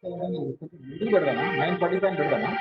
ఇది పెడదామా 9:45 పెడదామా?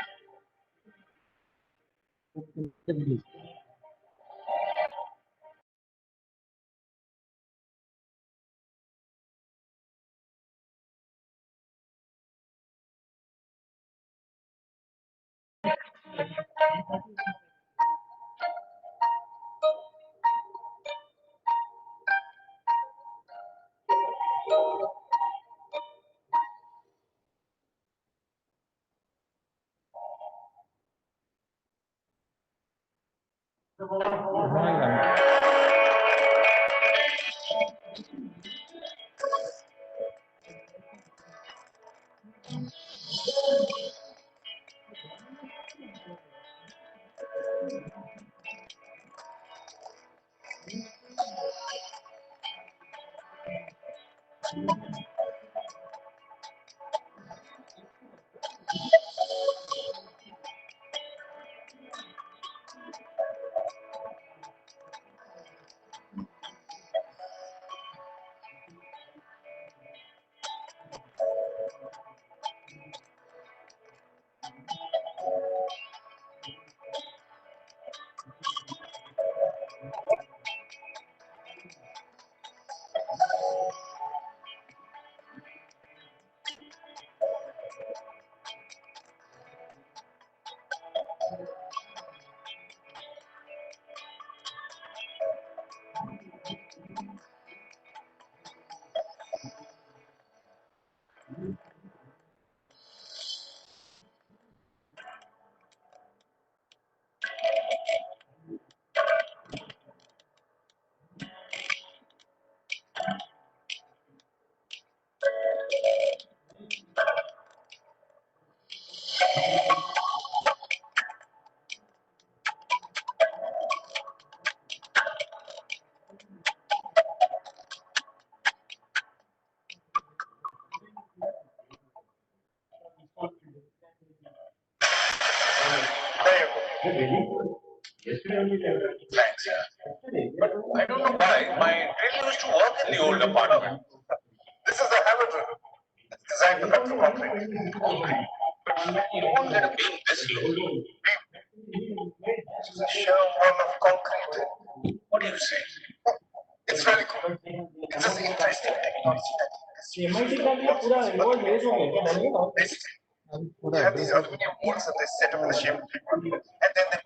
Thanks. But I don't know why my drill used to work in the old apartment. This is a hammer drill. It's designed to cut through concrete. Concrete? But you won't get a beam this low. Beam? This is a sheer wall of concrete. What do you say? It's really cool. It's just interesting technology that is used for basically, you have these aluminum molds that they set up in the shape of people, and then they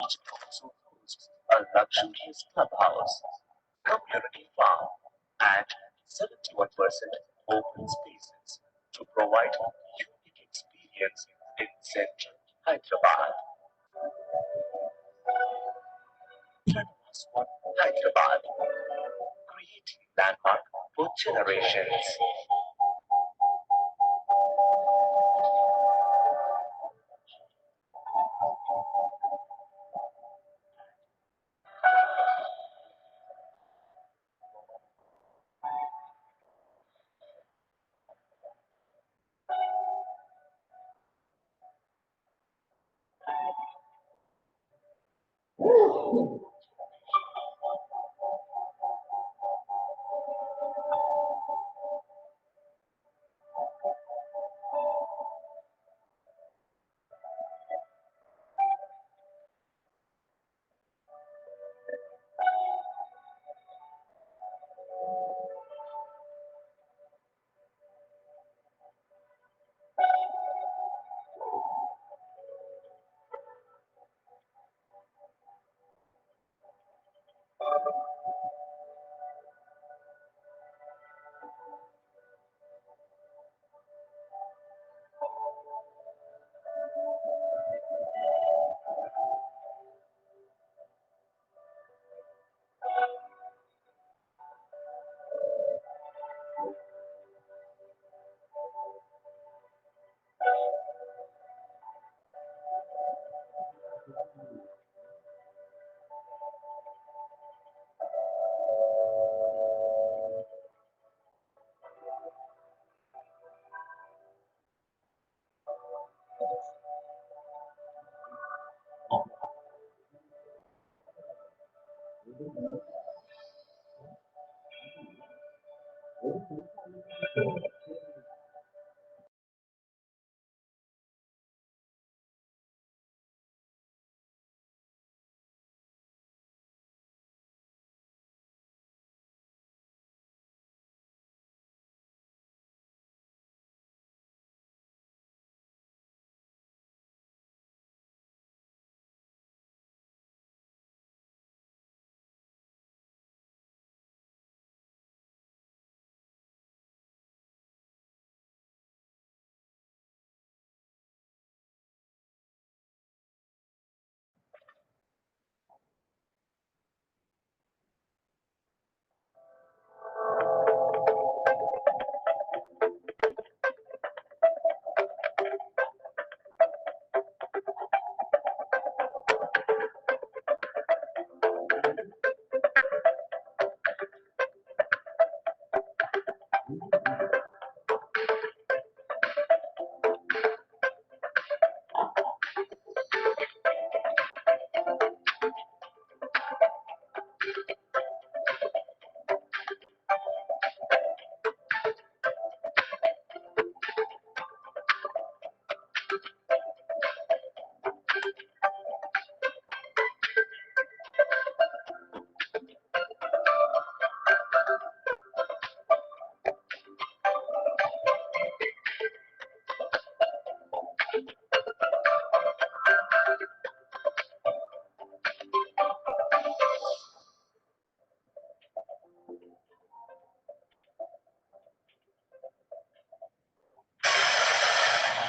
Each also hosts a luxurious clubhouse, community farm, and 71% open spaces to provide unique experience in central Hyderabad. Flowers one Hyderabad, creating landmark for generations.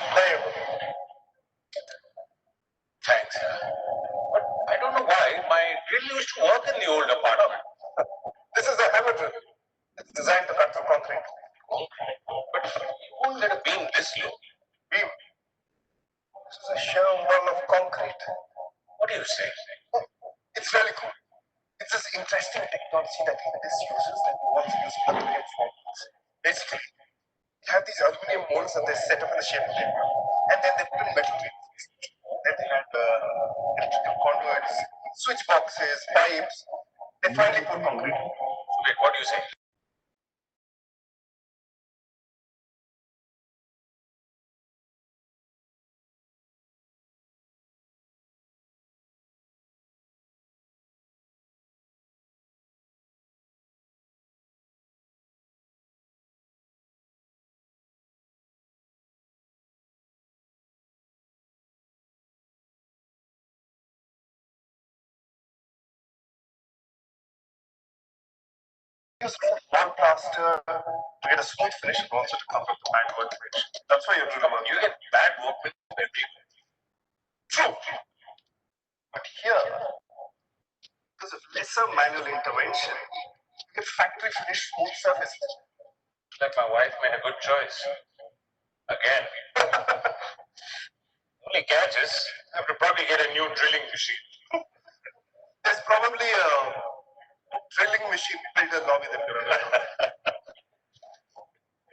Hey, thanks. But I don't know why my drill used to work in the old apartment. This is a hammer drill. It's designed to cut through concrete. But you won't let a beam this low. Beam? This is a sheer wall of concrete. What do you say? Oh, it's really cool. It's this interesting technology that this uses that walls use aluminum forms. Basically, they have these aluminum molds and they're set up in the shape of it. And then they put in metal rings. Then they had electrical conduits, switch boxes, pipes. They finally put concrete. Wait, what do you say? use one plaster to get a smooth finish and also to cover up the bad workmanship. That's why you get bad workmanship everywhere. True. But here, because of lesser manual intervention, you get factory finished smooth surfaces. Like my wife made a good choice. Again. Only catch is I have to probably get a new drilling machine. There's probably a drilling machine builder lobby that you're in.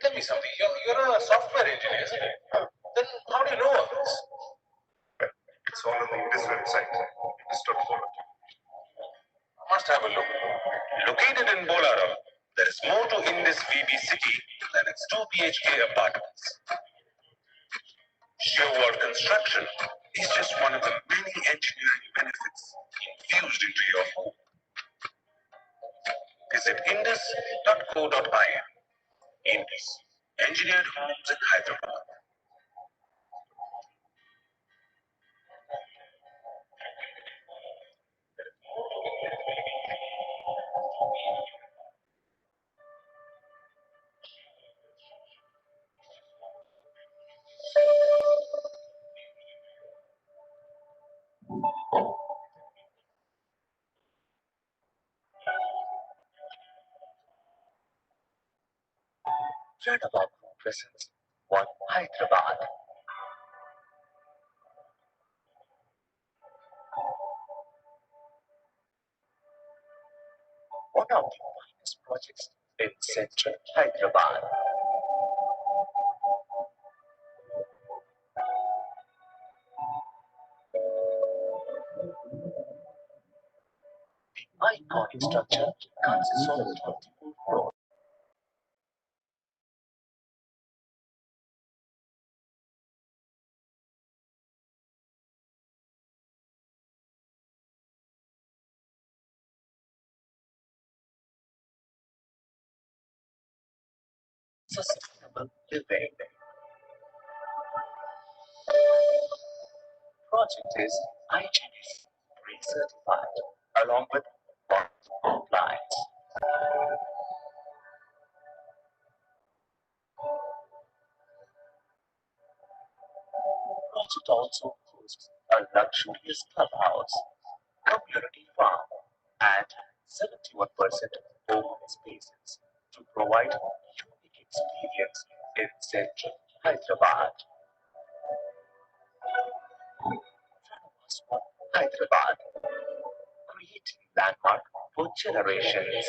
Tell me something. You're a software engineer, isn't it? Then how do you know all this? It's all on the Indus website. Indus.com. Must have a look. Located in Bolaram, there is more to Indus VB City than its 2 BHK apartments. Sheer wall construction is just one of the many engineering benefits infused into your home. Visit indus.co.in. Indus, engineered homes in Hyderabad. Hyderabad presents one Hyderabad. One of the finest projects in central Hyderabad. The iconic structure consists of 24 floors. Sustainable living. Project is IGS pre-certified along with compliance. Project also hosts a luxurious clubhouse, community farm, and 71% open spaces to provide unique experience in central Hyderabad. Hyderabad, creating landmark for generations.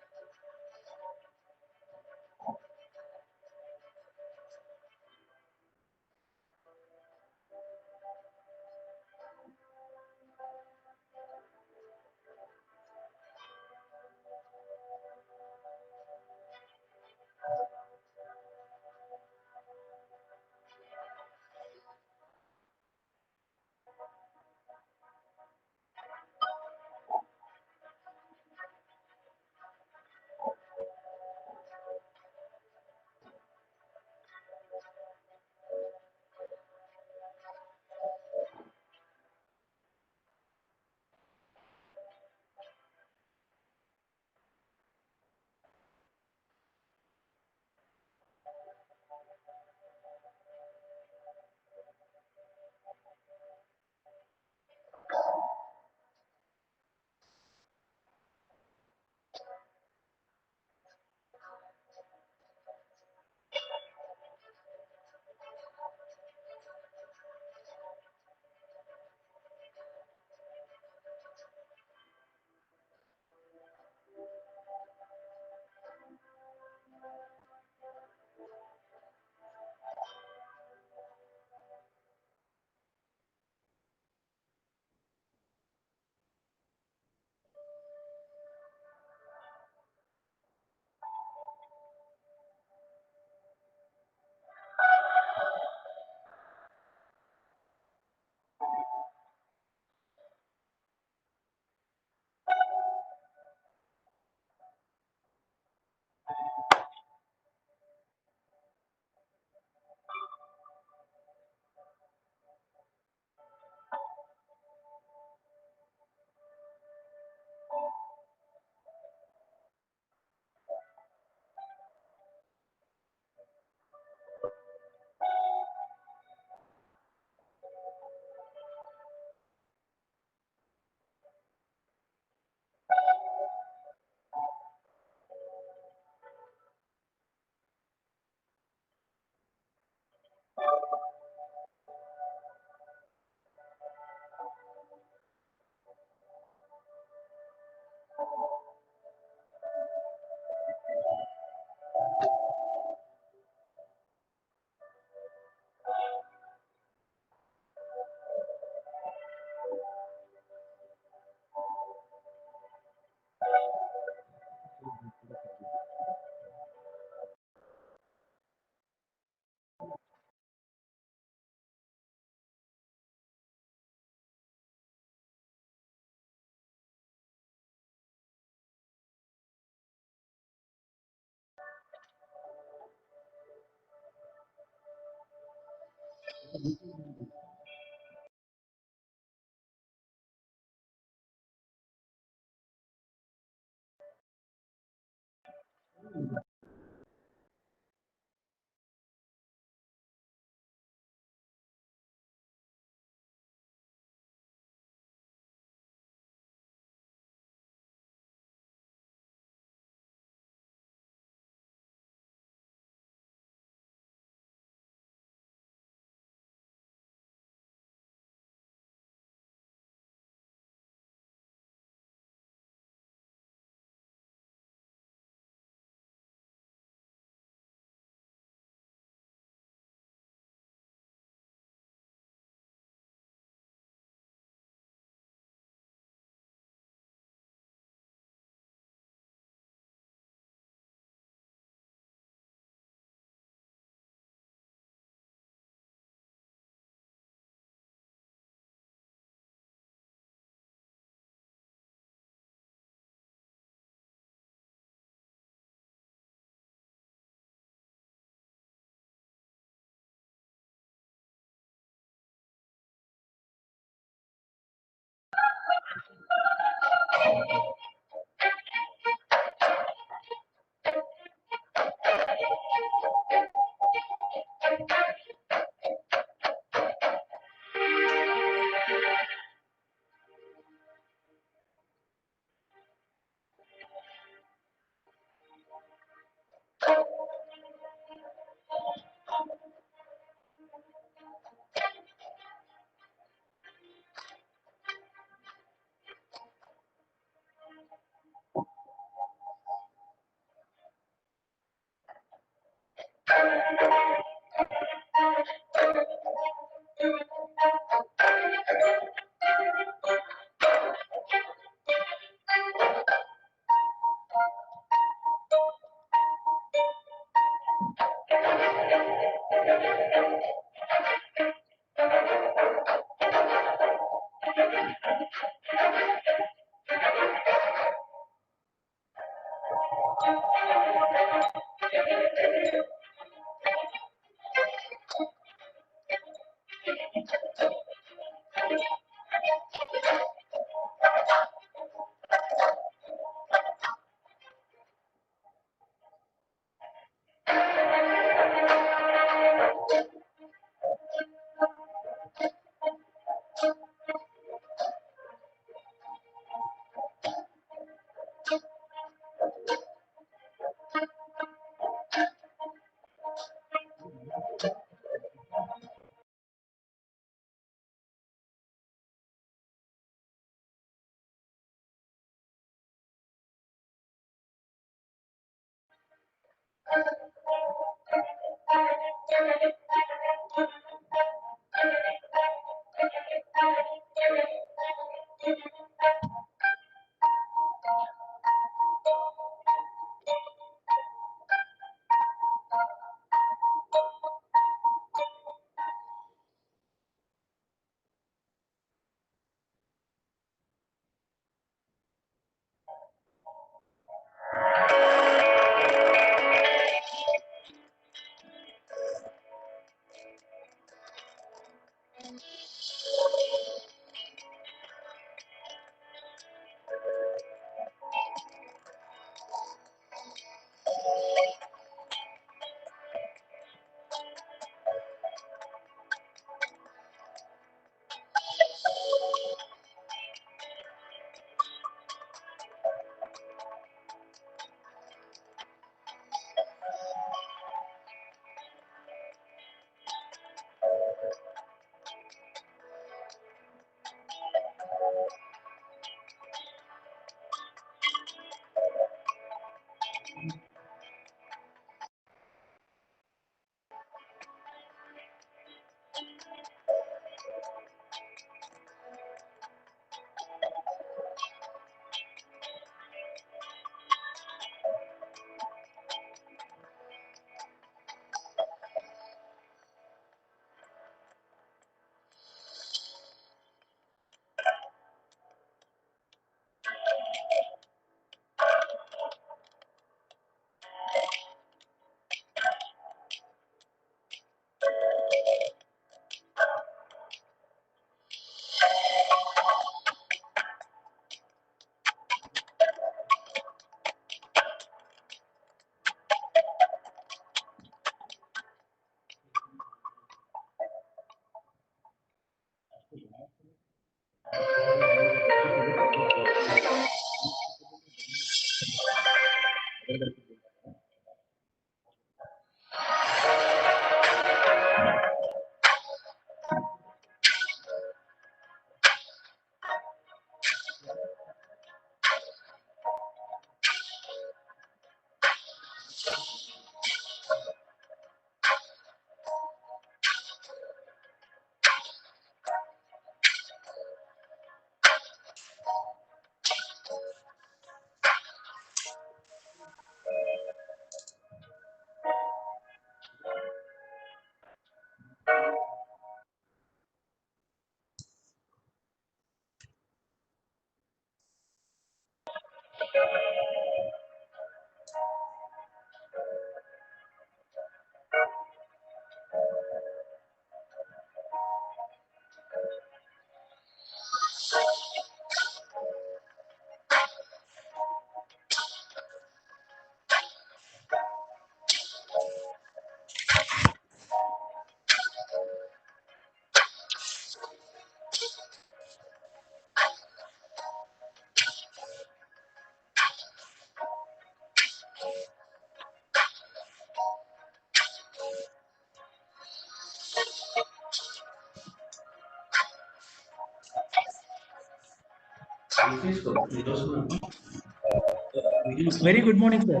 Very good morning, sir.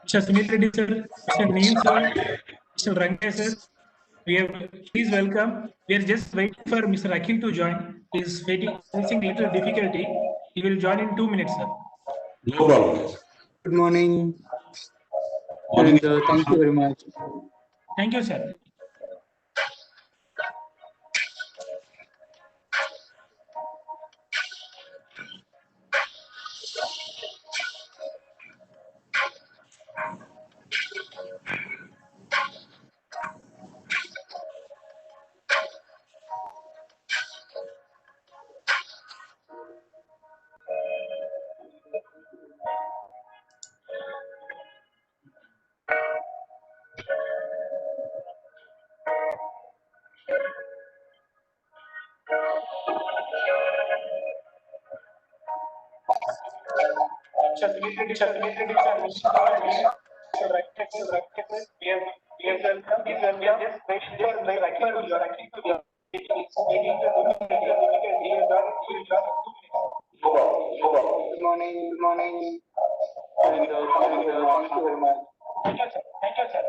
Mr. Sumit Reddy, sir, Mr. Neil, sir, Mr. Ranga, sir. We have please welcome. We are just waiting for Mr. Akhil to join. He is facing little difficulty. He will join in 2 minutes, sir. No problem. Good morning, Morning. and thank you very much. Thank you, sir. Good morning, and thank you very much. Thank you, sir. Thank you, sir.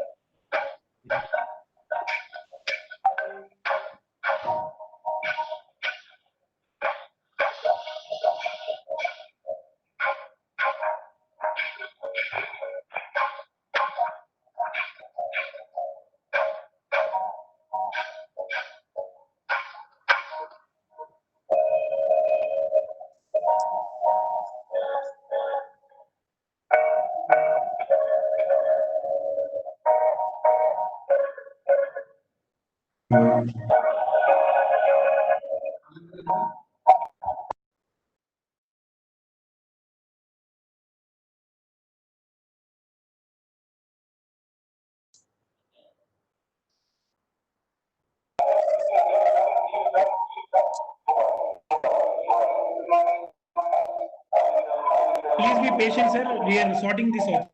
Please be patient, sir. We are sorting this out.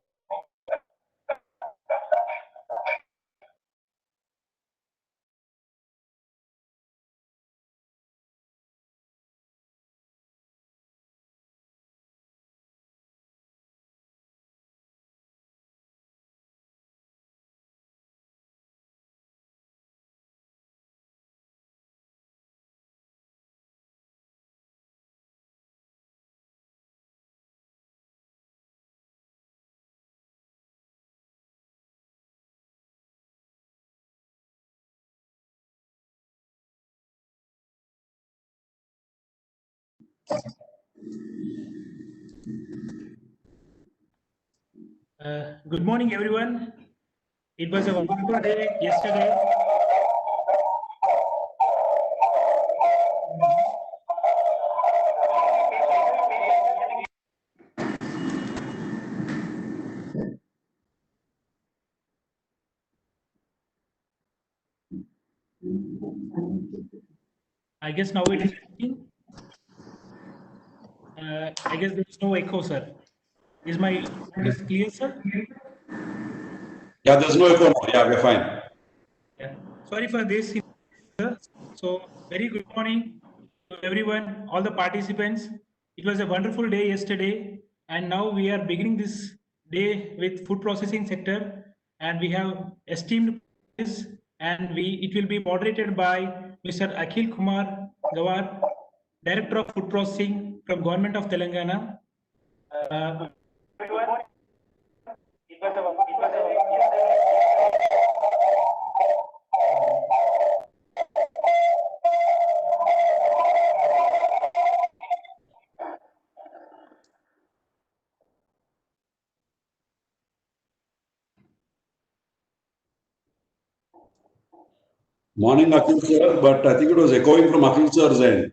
Good morning, everyone. It was a wonderful day yesterday. I guess now it is working. I guess there is no echo, sir. Is my voice clear, sir? Yeah, there's no echo now. Yeah, we're fine. Yeah. Sorry for this, sir. So, very good morning to everyone, all the participants. It was a wonderful day yesterday, and now we are beginning this day with food processing sector, and we have esteemed panelists, and it will be moderated by Mr. Akhil Kumar Gawar, Director of Food Processing from Government of Telangana. Everyone, Morning, Akhil sir, but I think it was echoing from Akhil sir's end.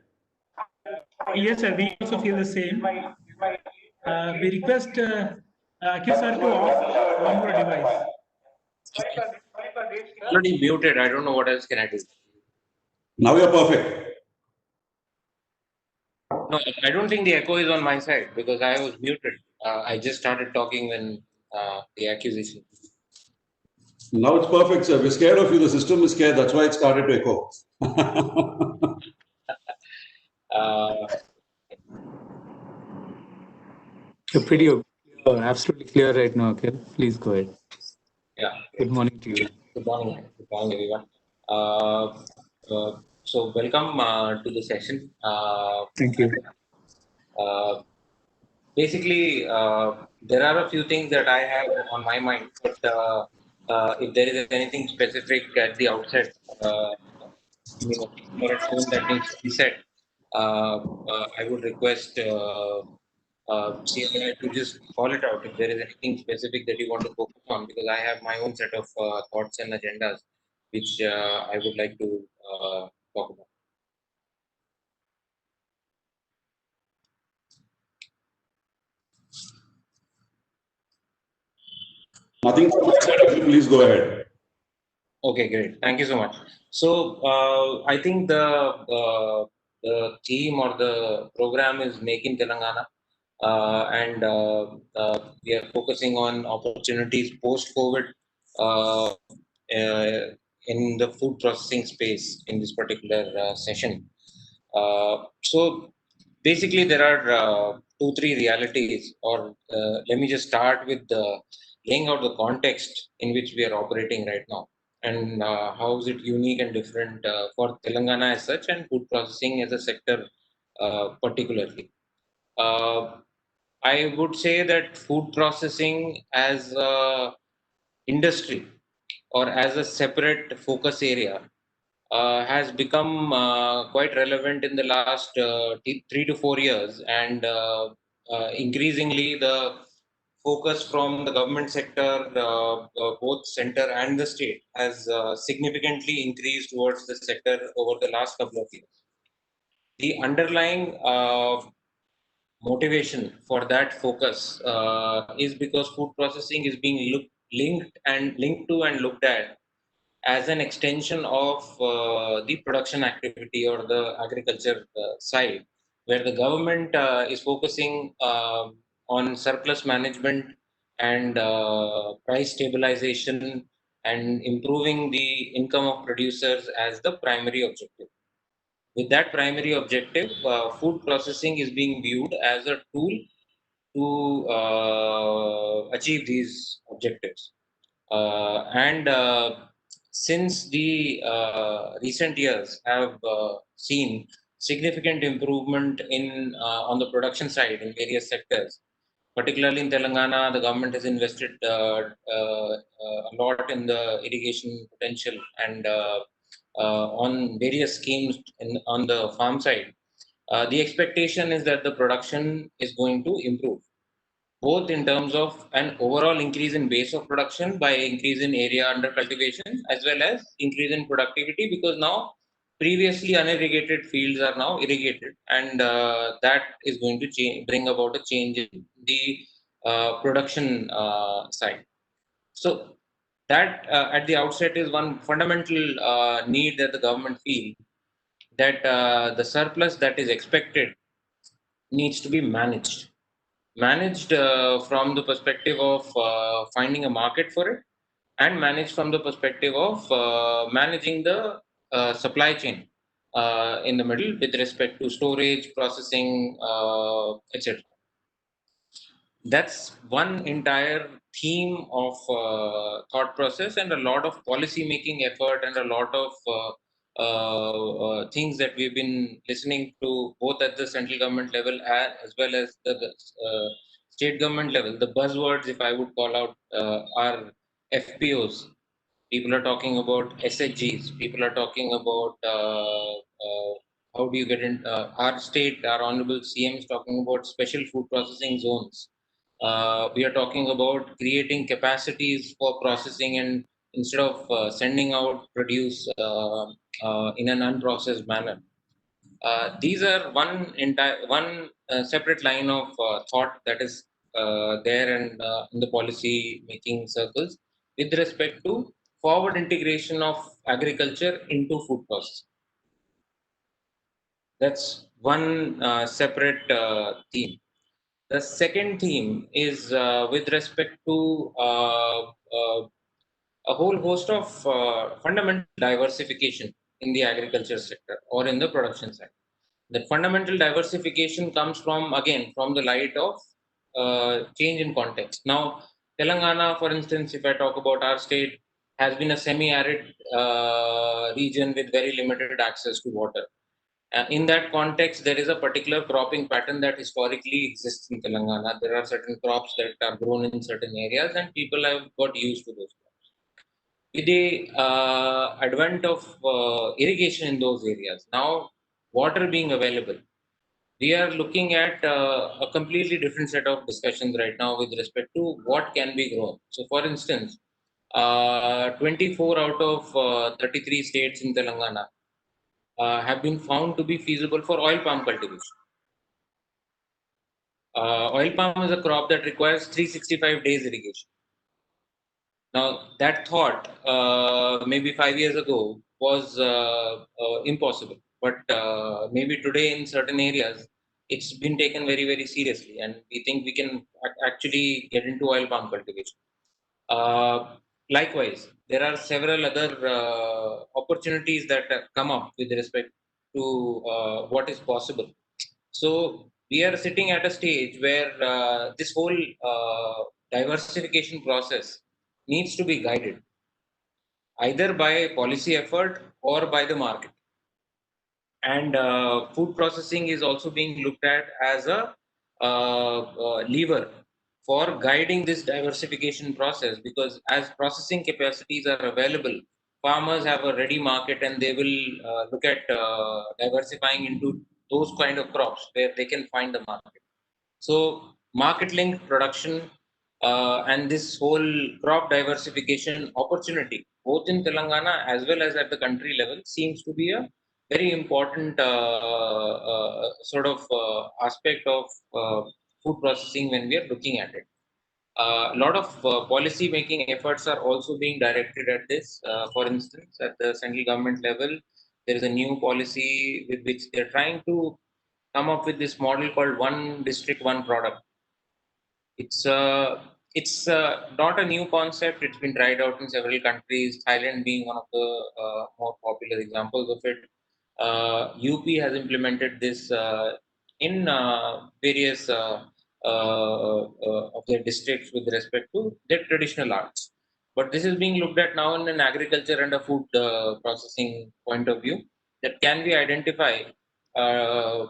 Yes, sir. We also feel the same. We request Akhil sir to off one more device. Already muted. I don't know what else can I do. Now you're perfect. No, I don't think the echo is on my side because I was muted. I just started talking when the accusation. Now it's perfect, sir. We're scared of you. The system is scared. That's why it started to echo. Uh, You're pretty absolutely clear right now, Akhil. Please go ahead. yeah. Good morning to you. Good morning. Good morning, everyone. So welcome to the session. Thank you. Basically, there are a few things that I have on my mind, but if there is anything specific at the outset, or a tone that needs to be set, I would request CMI to just call it out if there is anything specific that you want to focus on, because I have my own set of thoughts and agendas which I would like to talk about. Nothing from my side. Akhil, please go ahead. Okay, great. Thank you so much. So I think the theme or the program is Make in Telangana, and we are focusing on opportunities post-COVID uh, in the food processing space in this particular session. So basically, there are two, three realities, or let me just start with laying out the context in which we are operating right now, and how is it unique and different for Telangana as such, and food processing as a sector particularly. I would say that food processing as a industry or as a separate focus area has become quite relevant in the last 3 to 4 years, and increasingly the focus from the government sector, both center and the state, has significantly increased towards the sector over the last couple of years. The underlying motivation for that focus is because food processing is being linked to and looked at as an extension of the production activity or the agriculture side, where the government is focusing on surplus management and price stabilization and improving the income of producers as the primary objective. With that primary objective, food processing is being viewed as a tool to achieve these objectives. And since the recent years have seen significant improvement in on the production side in various sectors, particularly in Telangana, the government has invested a lot in the irrigation potential and on various schemes on the farm side. The expectation is that the production is going to improve, both in terms of an overall increase in base of production by increase in area under cultivation, as well as increase in productivity, because now previously unirrigated fields are now irrigated, and that is going to bring about a change in the production side. So that at the outset is one fundamental need that the government feel, that the surplus that is expected needs to be managed, managed from the perspective of finding a market for it, and managed from the perspective of managing the supply chain in the middle with respect to storage, processing, etc. That's one entire theme of thought process, and a lot of policy making effort, and a lot of things that we've been listening to both at the central government level as well as the state government level. The buzzwords, if I would call out, are FPOs. People are talking about SHGs. People are talking about how do you get in. Our state, our honorable CM is talking about special food processing zones. We are talking about creating capacities for processing, and instead of sending out produce in an unprocessed manner. These are one separate line of thought that is there and in the policy making circles with respect to forward integration of agriculture into food processing. That's one separate theme. The second theme is with respect to a whole host of fundamental diversification in the agriculture sector or in the production sector. That fundamental diversification comes from, again, from the light of change in context. Now, Telangana, for instance, if I talk about our state, has been a semi-arid region with very limited access to water. In that context, there is a particular cropping pattern that historically exists in Telangana. There are certain crops that are grown in certain areas, and people have got used to those crops. With the advent of irrigation in those areas, now water being available, we are looking at a completely different set of discussions right now with respect to what can be grown. So, for instance, 24 out of 33 states in Telangana have been found to be feasible for oil palm cultivation. Oil palm is a crop that requires 365 days irrigation. Now, that thought maybe 5 years ago was impossible, but maybe today in certain areas it's been taken very, very seriously, and we think we can actually get into oil palm cultivation. Likewise, there are several other opportunities that have come up with respect to what is possible. So we are sitting at a stage where this whole diversification process needs to be guided either by policy effort or by the market. And food processing is also being looked at as a lever for guiding this diversification process, because as processing capacities are available, farmers have a ready market, and they will look at diversifying into those kind of crops where they can find the market. So market linked production and this whole crop diversification opportunity, both in Telangana as well as at the country level, seems to be a very important sort of aspect of food processing when we are looking at it. A lot of policy making efforts are also being directed at this. For instance, at the central government level, there is a new policy with which they're trying to come up with this model called one district, one product. It's not a new concept. It's been tried out in several countries. Thailand being one of the more popular examples of it. UP has implemented this in various of their districts with respect to their traditional arts. But this is being looked at now in an agriculture and a food processing point of view, that can we identify a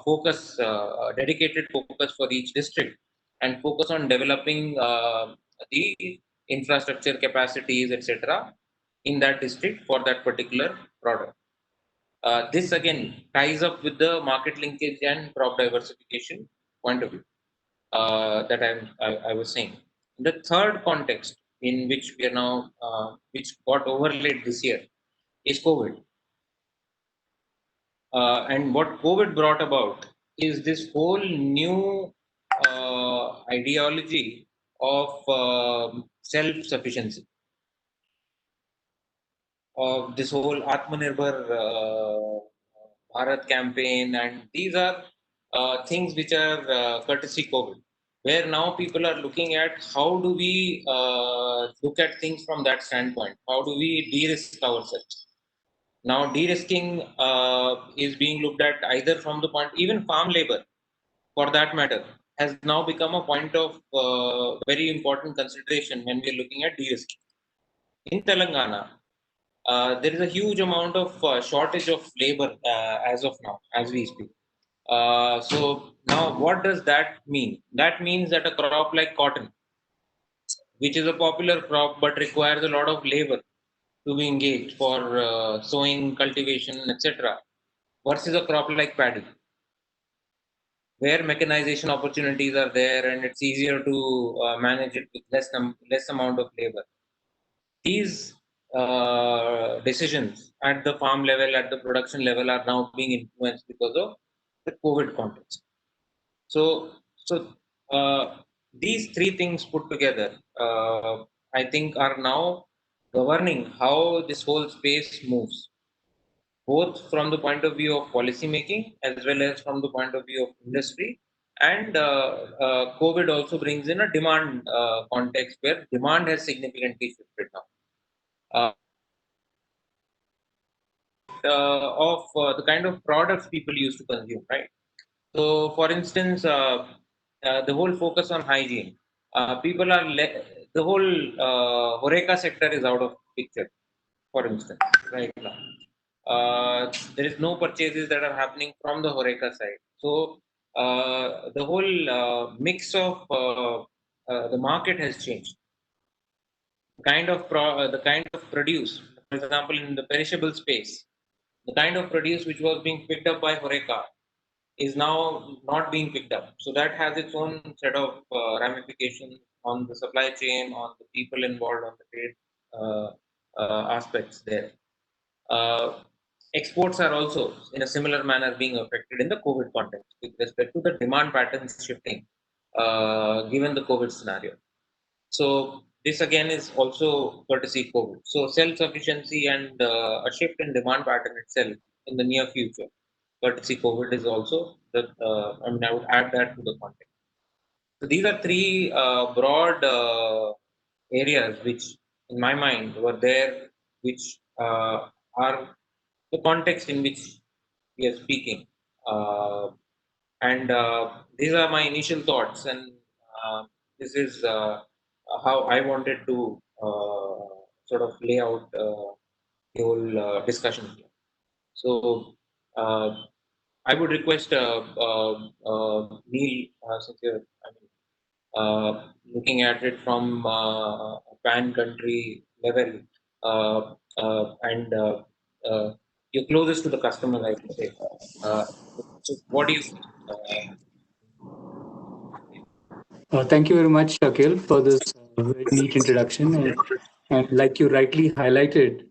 focus, a dedicated focus for each district, and focus on developing the infrastructure capacities, etc., in that district for that particular product. This again ties up with the market linkage and crop diversification point of view that I was saying. The third context in which we are now, which got overlaid this year, is COVID. And what COVID brought about is this whole new ideology of self-sufficiency, of this whole Atmanirbhar Bharat campaign, and these are things which are courtesy COVID. where now people are looking at how do we look at things from that standpoint? How do we de-risk ourselves? Now, de-risking is being looked at either from the point, even farm labor, for that matter, has now become a point of very important consideration when we are looking at de-risking. In Telangana, there is a huge amount of shortage of labor as of now, as we speak. So now, what does that mean? That means that a crop like cotton, which is a popular crop but requires a lot of labor to be engaged for sowing, cultivation, etc., versus a crop like paddy, where mechanization opportunities are there and it's easier to manage it with less amount of labor. These decisions at the farm level, at the production level, are now being influenced because of the COVID context. So these three things put together, I think, are now governing how this whole space moves, both from the point of view of policy making as well as from the point of view of industry. And COVID also brings in a demand context where demand has significantly shifted now. Of the kind of products people used to consume, right? So, for instance, the whole focus on hygiene, people are the whole Horeca sector is out of picture. For instance, right now, there is no purchases that are happening from the Horeca side. So, the whole mix of the market has changed. The kind of produce, for example, in the perishable space, the kind of produce which was being picked up by Horeca is now not being picked up. So that has its own set of ramifications on the supply chain, on the people involved, on the trade aspects there. Exports are also in a similar manner being affected in the COVID context with respect to the demand patterns shifting given the COVID scenario. So this again is also courtesy COVID. So self-sufficiency and a shift in demand pattern itself in the near future, courtesy COVID, is also the. I mean, I would add that to the context. So these are three broad areas which, in my mind, were there, which are the context in which we are speaking. And these are my initial thoughts, and this is how I wanted to sort of lay out the whole discussion here. So I would request Neil, since you're looking at it from a pan-country level, and you're closest to the customer, I would say. So what do you think? Thank you very much, Akhil, for this very neat introduction. And like you rightly highlighted,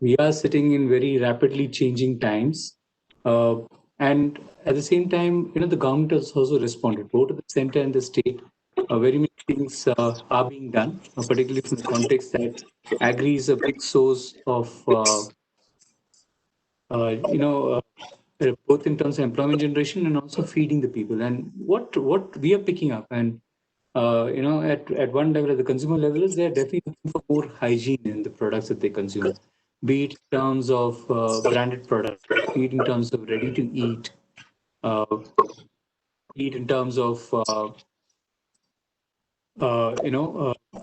we are sitting in very rapidly changing times. And at the same time, the government has also responded, both at the center and the state. Very many things are being done, particularly from the context that agri is a big source of both in terms of employment generation and also feeding the people. And what we are picking up, and at one level, at the consumer level, is they're definitely looking for more hygiene in the products that they consume, be it in terms of branded products, be it in terms of ready to eat, uh, be it in terms of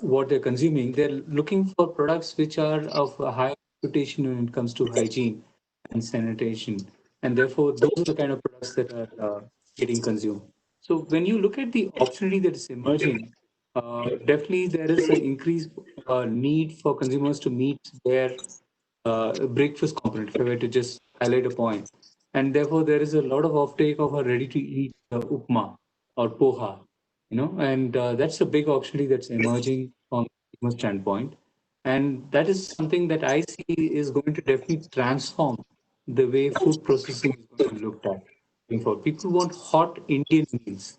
what they're consuming. They're looking for products which are of a high reputation when it comes to hygiene and sanitation, and therefore those are the kind of products that are getting consumed. So when you look at the opportunity that is emerging, definitely there is an increased need for consumers to meet their breakfast component, if I were to just highlight a point. And therefore, there is a lot of offtake of a ready-to-eat upma or poha, and that's a big opportunity that's emerging from a consumer standpoint. And that is something that I see is going to definitely transform the way food processing is going to be looked at going forward. People want hot Indian meals.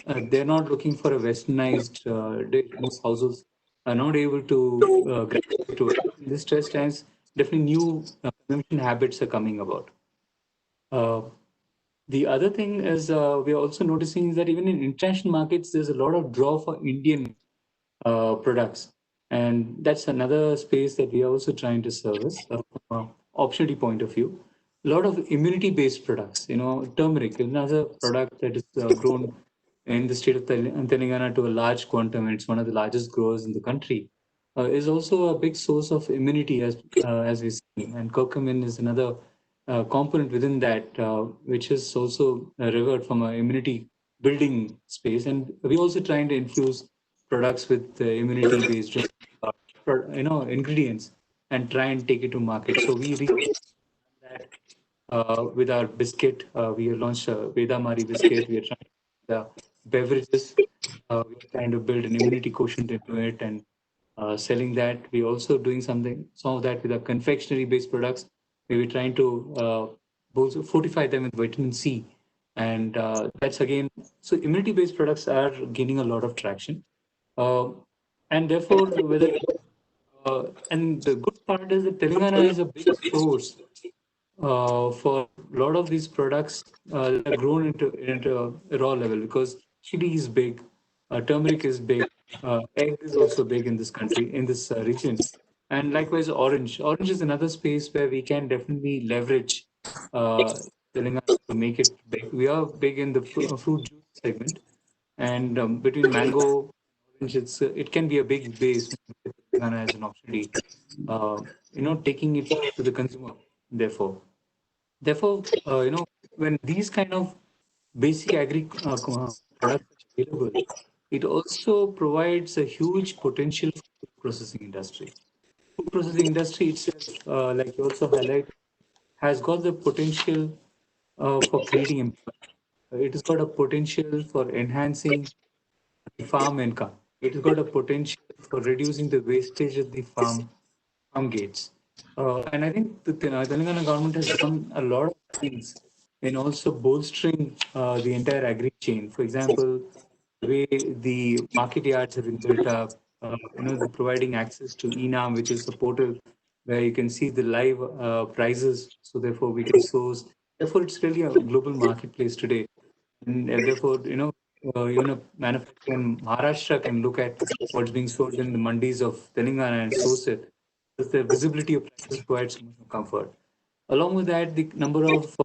They're not looking for a westernized dish. Most households are not able to gravitate to it. In this stress times, definitely new consumption habits are coming about. Uh, The other thing is we are also noticing that even in international markets, there's a lot of draw for Indian products. And that's another space that we are also trying to service from an opportunity point of view. A lot of immunity-based products, turmeric, another product that is grown in the state of Telangana to a large quantum. It's one of the largest growers in the country. Is also a big source of immunity as we see. And curcumin is another component within that, which is also revered from an immunity building space. And we're also trying to infuse products with immunity based ingredients and try and take it to market. So we that with our biscuit. We launched a Veda Mari biscuit. We are trying the beverages. We are trying to build an immunity quotient into it and selling that. We're also doing some of that with our confectionery-based products. We're trying to also fortify them with vitamin C, and that's again. So immunity-based products are gaining a lot of traction, uh, and therefore, and the good part is that Telangana is a big source for a lot of these products that are grown into a raw level because chili is big, turmeric is big, egg is also big in this country, in this region. And likewise, orange. Orange is another space where we can definitely leverage uh, Telangana to make it big. We are big in the fruit juice segment. And between mango, orange, it can be a big base when you look at Telangana as an opportunity, taking it to the consumer, therefore. Therefore, when these kind of basic agri products are available, it also provides a huge potential for food processing industry. Food processing industry itself, like you also highlight, has got the potential for creating employment. It has got a potential for enhancing the farm income. It has got a potential for reducing the wastage at the farm gates. And I think the Telangana government has done a lot of things in also bolstering the entire agri chain. For example, the way the market yards have been built up, providing access to ENAM, which is a portal where you can see the live prices. So therefore, we can source. Therefore, it's really a global marketplace today. And therefore, even a manufacturer in Maharashtra can look at what's being sold in the mandis of Telangana and source it. Because the visibility of prices provides so much more comfort. Along with that, the number of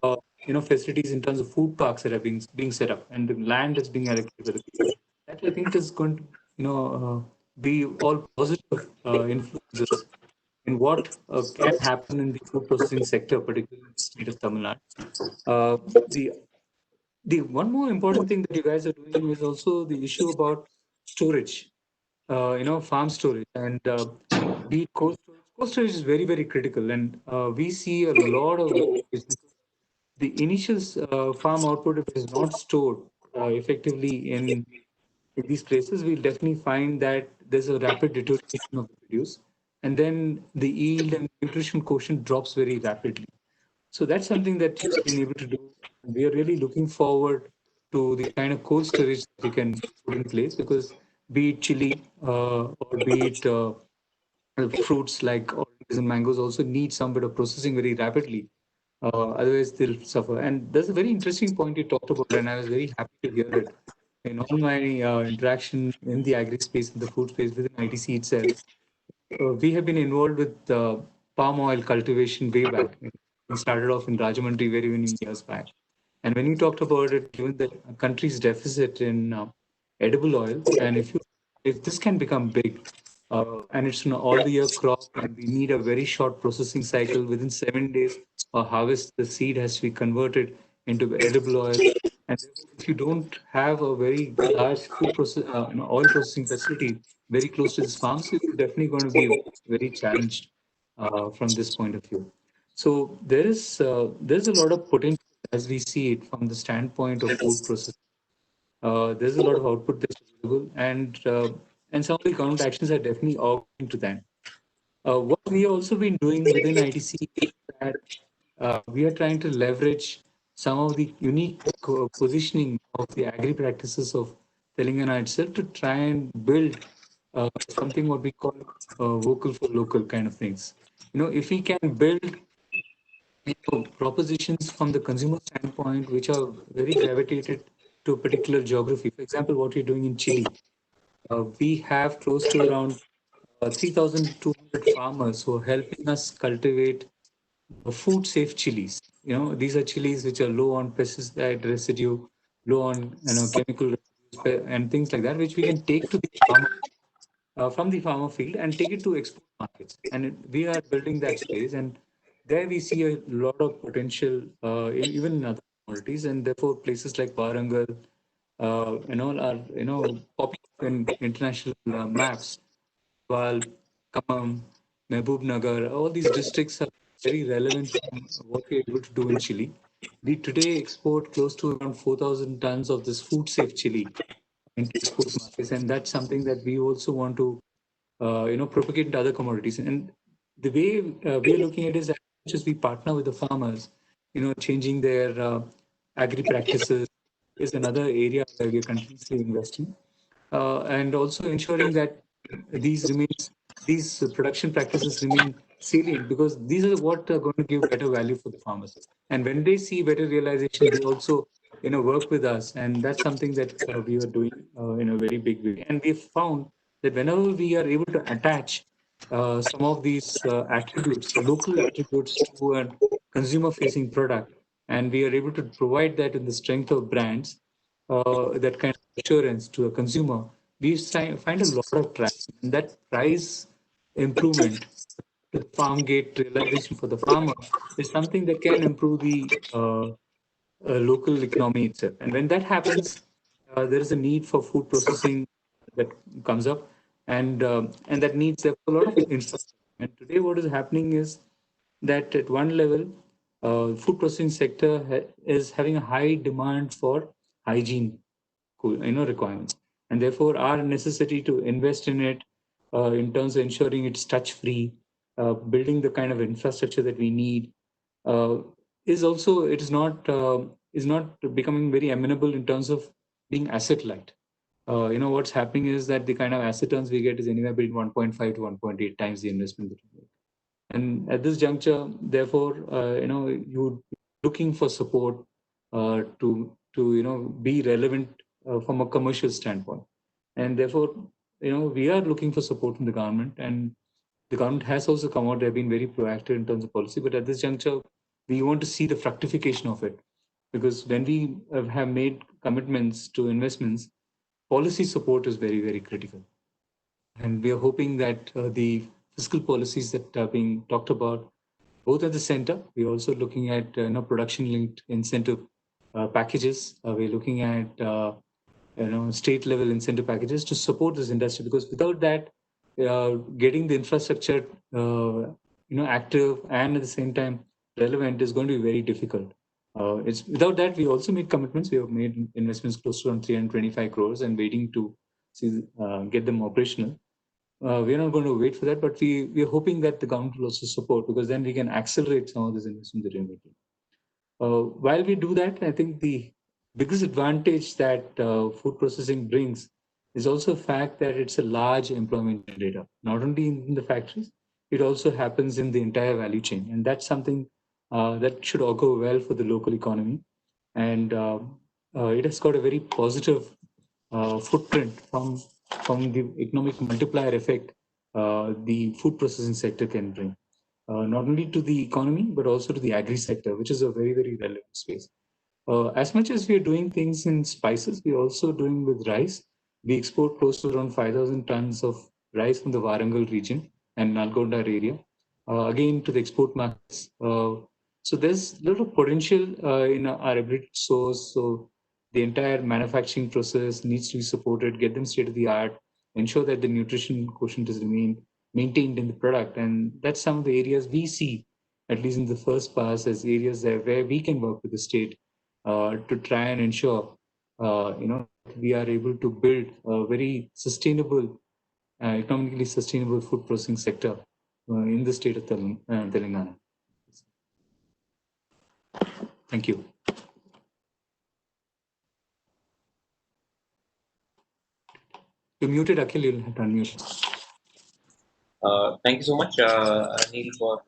facilities in terms of food parks that are being set up and the land that's being allocated by the government, that I think is going to be all positive influences in what can happen in the food processing sector, particularly in the state of Tamil Nadu. The one more important thing that you guys are doing is also the issue about storage, farm storage and be it cold storage. Cold storage is very, very critical, and we see a lot of wastage. The initial farm output, if it is not stored effectively in these places, we'll definitely find that there's a rapid deterioration of the produce, and then the yield and nutrition quotient drops very rapidly. So that's something that you've been able to do. We are really looking forward to the kind of cold storage that you can put in place because be it chili or be it fruits like oranges and mangoes also need some bit of processing very rapidly. Otherwise, they'll suffer. And there's a very interesting point you talked about, and I was very happy to hear it. In all my interaction in the agri space, in the food space within ITC itself, we have been involved with palm oil cultivation way back. We started off in Rajahmundry very many years back. And when you talked about it, given the country's deficit in edible oil, and if this can become big, and it's an all the year crop, and we need a very short processing cycle within 7 days or harvest, the seed has to be converted into edible oil. And therefore, if you don't have a very large oil processing facility very close to this farm, so you're definitely going to be very challenged from this point of view. So there's a lot of potential as we see it from the standpoint of food processing. There's a lot of output that's available, and some of the government actions are definitely augmenting to that. What we have also been doing within ITC is that we are trying to leverage some of the unique positioning of the agri practices of Telangana itself to try and build something what we call vocal for local kind of things. If we can build propositions from the consumer standpoint, which are very gravitated to a particular geography. For example, what you're doing in Chile, we have close to around 3,200 farmers who are helping us cultivate food safe chilies. These are chilies which are low on pesticide residue, low on chemical residues, and things like that, which we can take to the farmer from the farmer field and take it to export markets. And we are building that space, and there we see a lot of potential, even in other commodities, and therefore places like Warangal, are popping up in international maps. While Kamam, Mehboob Nagar, all these districts are very relevant from what we're able to do in Chile. We today export close to around 4,000 tons of this food safe chili into export markets, and that's something that we also want to propagate into other commodities. And the way we are looking at it is, as much as we partner with the farmers, changing their agri practices is another area where we are continuously investing, and also ensuring that these remains these production practices remain salient, because these are what are going to give better value for the farmers. And when they see better realization, they also work with us, and that's something that we are doing in a very big way. And we've found that whenever we are able to attach some of these attributes, local attributes, to a consumer facing product, and we are able to provide that in the strength of brands, that kind of assurance to a consumer, we find a lot of traction. And that price improvement, the farm gate realization for the farmer, is something that can improve the local economy itself. And when that happens, there is a need for food processing that comes up, and that needs a lot of infrastructure. And today, what is happening is that at one level, food processing sector is having a high demand for hygiene, requirements, and therefore our necessity to invest in it, in terms of ensuring it's touch free, building the kind of infrastructure that we need, uh, is also is not becoming very amenable in terms of being asset light. What's happening is that the kind of asset turns we get is anywhere between 1.5 to 1.8 times the investment that we make. And at this juncture, therefore, you looking for support to be relevant from a commercial standpoint. And therefore, we are looking for support from the government, and the government has also come out. They've been very proactive in terms of policy, but at this juncture, we want to see the fructification of it, because when we have made commitments to investments, policy support is very, very critical. And we are hoping that the fiscal policies that are being talked about, both at the center, we're also looking at production-linked incentive packages. We're looking at state-level incentive packages to support this industry, because without that, getting the infrastructure active and at the same time relevant is going to be very difficult. It's without that, we also made commitments. We have made investments close to around 325 crores and waiting to see get them operational. We're not going to wait for that, but we're hoping that the government will also support, because then we can accelerate some of this investment that we're making. While we do that, I think the biggest advantage that food processing brings is also the fact that it's a large employment generator, not only in the factories, it also happens in the entire value chain. And that's something that should augur well for the local economy. And it has got a very positive footprint from the economic multiplier effect the food processing sector can bring, not only to the economy, but also to the agri sector, which is a very, very relevant space. As much as we are doing things in spices, we're also doing with rice. We export close to around 5,000 tons of rice from the Warangal region and Nalgonda area, again to the export markets. So there's a lot of potential in our ability to source. So the entire manufacturing process needs to be supported, get them state of the art, ensure that the nutrition quotient is maintained in the product. And that's some of the areas we see, at least in the first pass, as areas there where we can work with the state to try and ensure, we are able to build a very sustainable, economically sustainable food processing sector in the state of Telangana. Thank you. You're muted, Akhil. You'll have to unmute. Thank you so much, Anil, for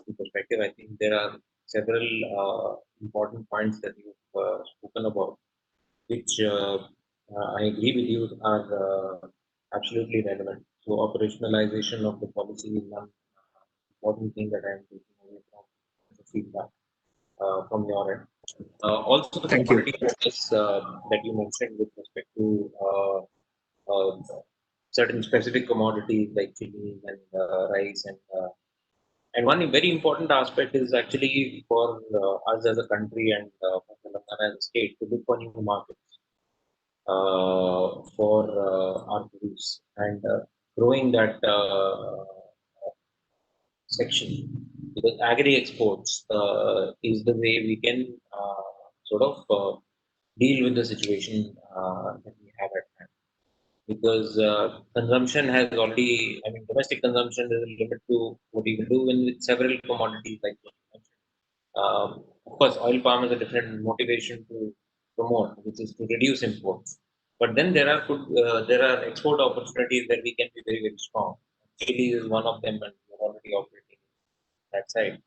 the perspective, I think there are several important points that you've spoken about, which I agree with you are absolutely relevant. So operationalization of the policy is one important thing that I am taking away from the feedback from your end. Also, the Thank you. commodity focus that you mentioned with respect to uh, certain specific commodities like chili and rice and one very important aspect is actually for us as a country and for Telangana as a state to look for new markets for our produce and growing that section because agri exports is the way we can sort of deal with the situation that we have at hand because consumption has already, I mean, domestic consumption is a limit to what you can do with several commodities like what you mentioned. Of course, oil palm is a different motivation to promote, which is to reduce imports. But then there are export opportunities where we can be very, very strong. Chile is one of them, and we're already operating that side.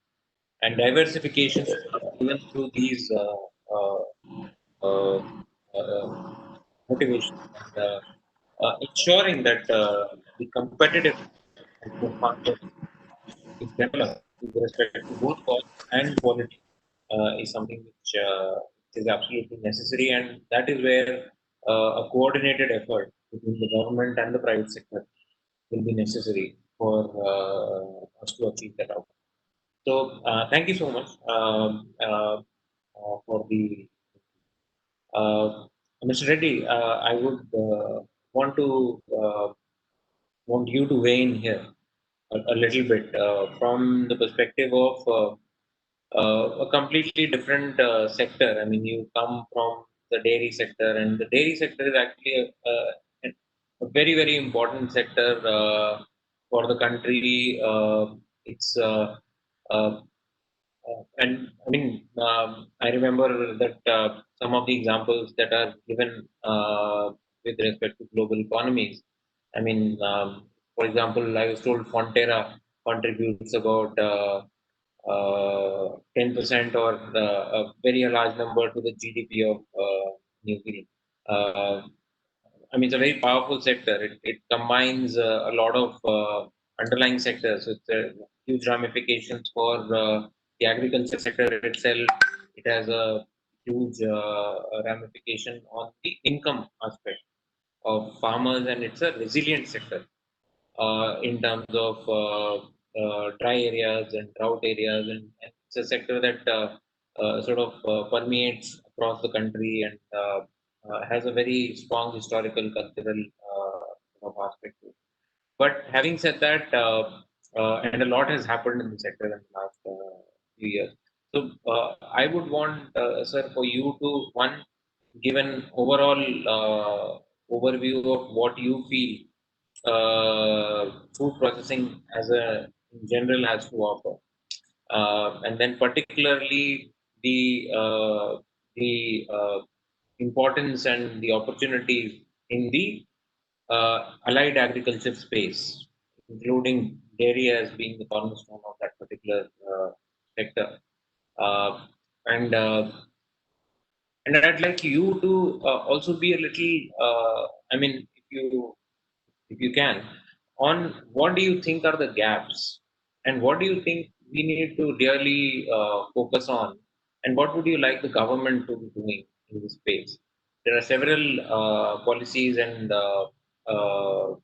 And diversification, even through these uh, motivation and ensuring that the competitive of the farmers is developed with respect to both cost and quality is something which is absolutely necessary, and that is where a coordinated effort between the government and the private sector will be necessary for us to achieve that outcome. So, thank you so much for the Mr. Reddy. I would want to want you to weigh in here a little bit from the perspective of a completely different sector. I mean, you come from the dairy sector, and the dairy sector is actually a very, very important sector for the country. It's and I mean, I remember that some of the examples that are given with respect to global economies. I mean, for example, I was told Fonterra contributes about 10% or a very large number to the GDP of New Zealand. I mean, it's a very powerful sector. It combines a lot of underlying sectors. So it's huge ramifications for the agriculture sector itself. It has a huge ramification on the income aspect of farmers, and it's a resilient sector in terms of dry areas and drought areas, and it's a sector that sort of permeates across the country and has a very strong historical, cultural sort of aspect to it. But having said that, and a lot has happened in the sector in the last few years. So I would want, sir, for you to one give an overall overview of what you feel food processing as a in general has to offer, and then particularly the importance and the opportunities in the allied agriculture space, including dairy as being the cornerstone of that particular sector. Uh, and and I'd like you to also be a little, I mean, if you can, on what do you think are the gaps and what do you think we need to really focus on, and what would you like the government to be doing in this space? There are several policies and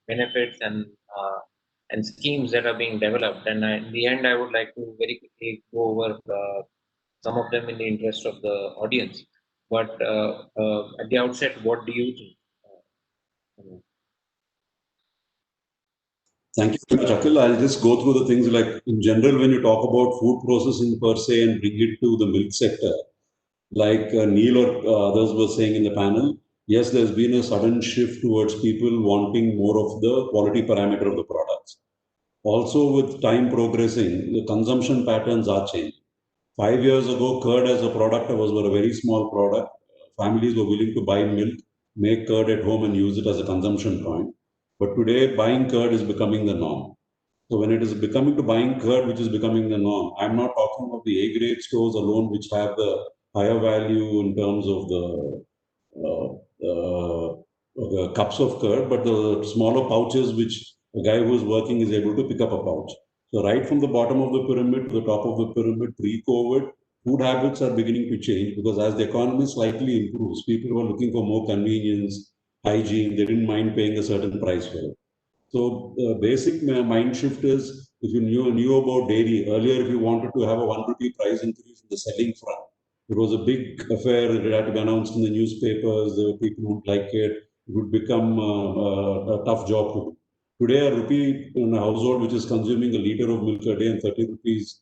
benefits and schemes that are being developed, and in the end, I would like to very quickly go over some of them in the interest of the audience. But at the outset, what do you think? Thank you very much, Akhil. I'll just go through the things like in general, when you talk about food processing per se and bring it to the milk sector, like Neil or others were saying in the panel, yes, there's been a sudden shift towards people wanting more of the quality parameter of the products. Also, with time progressing, the consumption patterns are changing. 5 years ago, curd as a product was a very small product. Families were willing to buy milk, make curd at home and use it as a consumption point. But today, buying curd is becoming the norm. So when it is becoming to buying curd, which is becoming the norm, I'm not talking of the A-grade stores alone, which have the higher value in terms of the cups of curd, but the smaller pouches, which a guy who is working is able to pick up a pouch. So right from the bottom of the pyramid to the top of the pyramid, pre-COVID, food habits are beginning to change because as the economy slightly improves, people were looking for more convenience, hygiene. They didn't mind paying a certain price for it. So the basic mind shift is if you knew about dairy earlier, if you wanted to have a 1 rupee price increase in the selling front, it was a big affair. It had to be announced in the newspapers. There were people who would like it. It would become a tough job to do. Today, a rupee in a household which is consuming a liter of milk a day and 30 rupees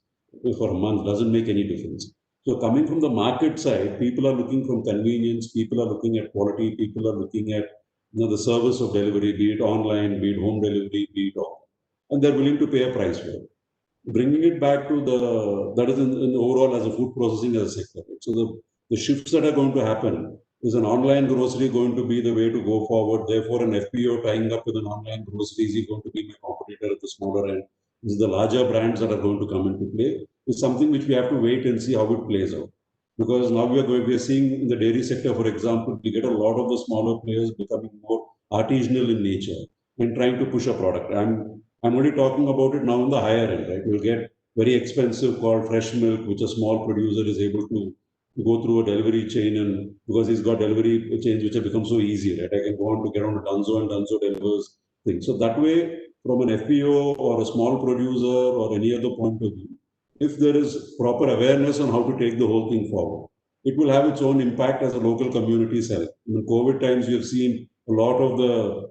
for a month doesn't make any difference. So coming from the market side, people are looking from convenience. People are looking at quality. People are looking at the service of delivery, be it online, be it home delivery, be it all, and they're willing to pay a price for it. Bringing it back to that is in overall as a food processing as a sector. So the shifts that are going to happen is an online grocery going to be the way to go forward. Therefore, an FPO tying up with an online grocery is going to be my competitor at the smaller end. This is the larger brands that are going to come into play. It's something which we have to wait and see how it plays out. Because now we are seeing in the dairy sector, for example, we get a lot of the smaller players becoming more artisanal in nature and trying to push a product. I'm only talking about it now on the higher end, right? You'll get very expensive called fresh milk, which a small producer is able to go through a delivery chain, and because he's got delivery chains which have become so easy, right? I can go on to get on to Dunzo and Dunzo delivers things. So that way, from an FPO or a small producer or any other point of view, if there is proper awareness on how to take the whole thing forward, it will have its own impact as a local community cell. In COVID times, we have seen a lot of the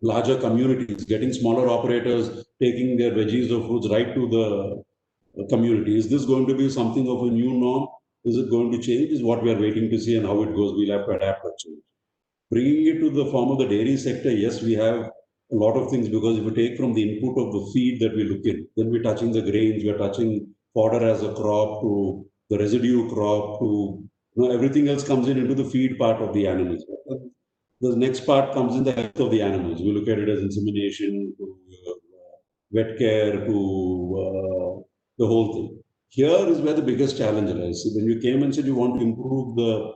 larger communities getting smaller operators taking their veggies or fruits right to the community. Is this going to be something of a new norm? Is it going to change? Is what we are waiting to see, and how it goes. We'll have to adapt or change. Bringing it to the form of the dairy sector, yes, we have a lot of things because if you take from the input of the feed that we look in, then we're touching the grains, we're touching fodder as a crop to the residue crop to everything else comes in into the feed part of the animals. The next part comes in the health of the animals. We look at it as insemination to wet care to the whole thing. Here is where the biggest challenge lies. When you came and said you want to improve the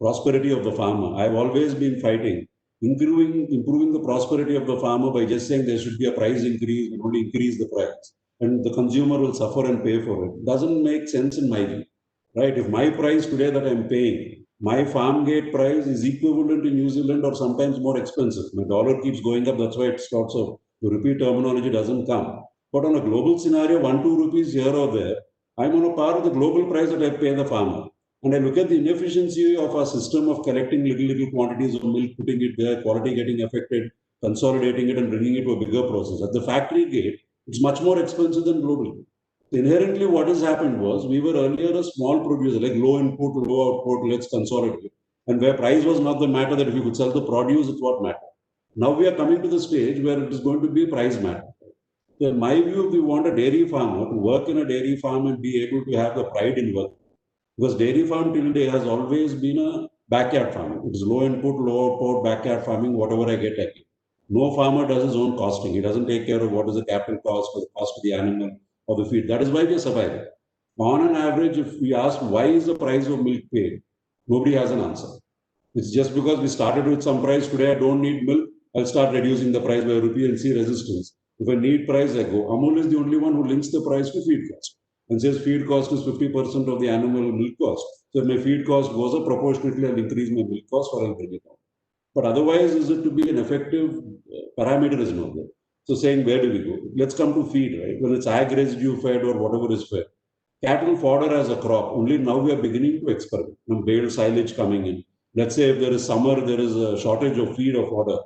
prosperity of the farmer, I've always been fighting improving the prosperity of the farmer by just saying there should be a price increase and only increase the price, and the consumer will suffer and pay for it. Doesn't make sense in my view, right? If my price today that I'm paying, my farm gate price is equivalent in New Zealand or sometimes more expensive. My dollar keeps going up. That's why it starts off. The rupee terminology doesn't come. But on a global scenario, 1-2 rupees here or there, I'm on a par with the global price that I pay the farmer. And I look at the inefficiency of our system of collecting little quantities of milk, putting it there, quality getting affected, consolidating it and bringing it to a bigger process. At the factory gate, it's much more expensive than globally. Inherently, what has happened was we were earlier a small producer, like low input, low output, let's consolidate. And where price was not the matter, that if you could sell the produce, it's what mattered. Now we are coming to the stage where it is going to be price matter. So in my view, if we want a dairy farmer to work in a dairy farm and be able to have the pride in work, because dairy farm till today has always been a backyard farming. It is low input, low output, backyard farming, whatever I get, I get. No farmer does his own costing. He doesn't take care of what is the capital cost or the cost of the animal or the feed. That is why we are surviving. On an average, if we ask why is the price of milk paid, nobody has an answer. It's just because we started with some price. Today I don't need milk. I'll start reducing the price by a rupee and see resistance. If I need price, I go. Amul is the only one who links the price to feed cost and says feed cost is 50% of the animal milk cost. So if my feed cost goes up proportionately, I'll increase my milk cost or I'll bring it down. But otherwise, is it to be an effective parameter is not there. So saying where do we go? Let's come to feed, right? When it's ag residue fed or whatever is fed. Cattle fodder as a crop, only now we are beginning to experiment. Bale silage coming in. Let's say if there is summer, there is a shortage of feed or fodder.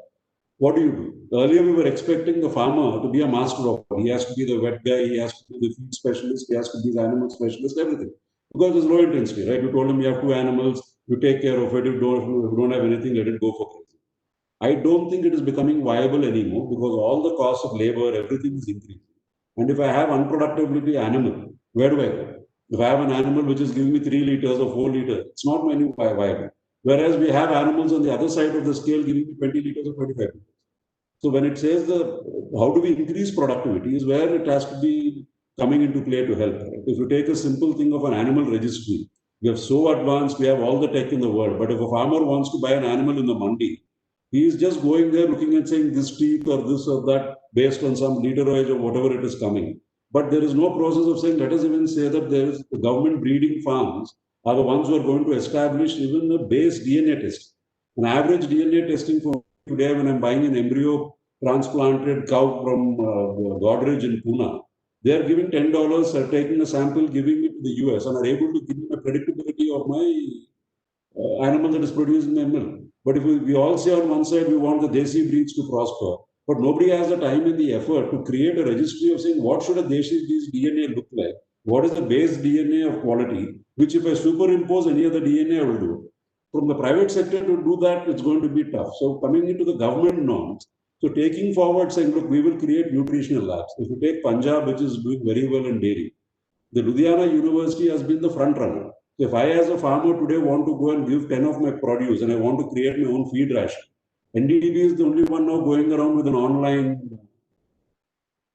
What do you do? Earlier, we were expecting the farmer to be a master of it. He has to be the vet guy, he has to be the feed specialist, he has to be the animal specialist, everything. Because it's low intensity, right? You told him you have 2 animals, you take care of it, if you don't have anything, let it go for crazy. I don't think it is becoming viable anymore because all the costs of labor, everything is increasing. And if I have unproductivity animal, where do I go? If I have an animal which is giving me 3 liters or 4 liters, it's not many viable. Whereas we have animals on the other side of the scale giving me 20 liters or 25 liters. So when it says the how do we increase productivity is where it has to be coming into play to help. Right? If you take a simple thing of an animal registry, we have so advanced, we have all the tech in the world. But if a farmer wants to buy an animal in the mandi, he is just going there looking and saying this teeth or this or that based on some literage or whatever it is coming. But there is no process of saying, let us even say that there is the government breeding farms are the ones who are going to establish even a base DNA test. An average DNA testing for today when I'm buying an embryo transplanted cow from Godrej in Pune, they are giving $10, taking a sample, giving it to the US, and are able to give me a predictability of my animal that is produced in the milk. But if we all say on one side we want the Desi breeds to prosper, but nobody has the time and the effort to create a registry of saying what should a Desi breed's DNA look like? What is the base DNA of quality? Which if I superimpose any other DNA, I will do it. From the private sector to do that, it's going to be tough. So coming into the government norms, so taking forward saying, look, we will create nutritional labs. If you take Punjab, which is doing very well in dairy, the Ludhiana University has been the front runner. So if I, as a farmer today, want to go and give 10 of my produce and I want to create my own feed ration, NDDB is the only one now going around with an online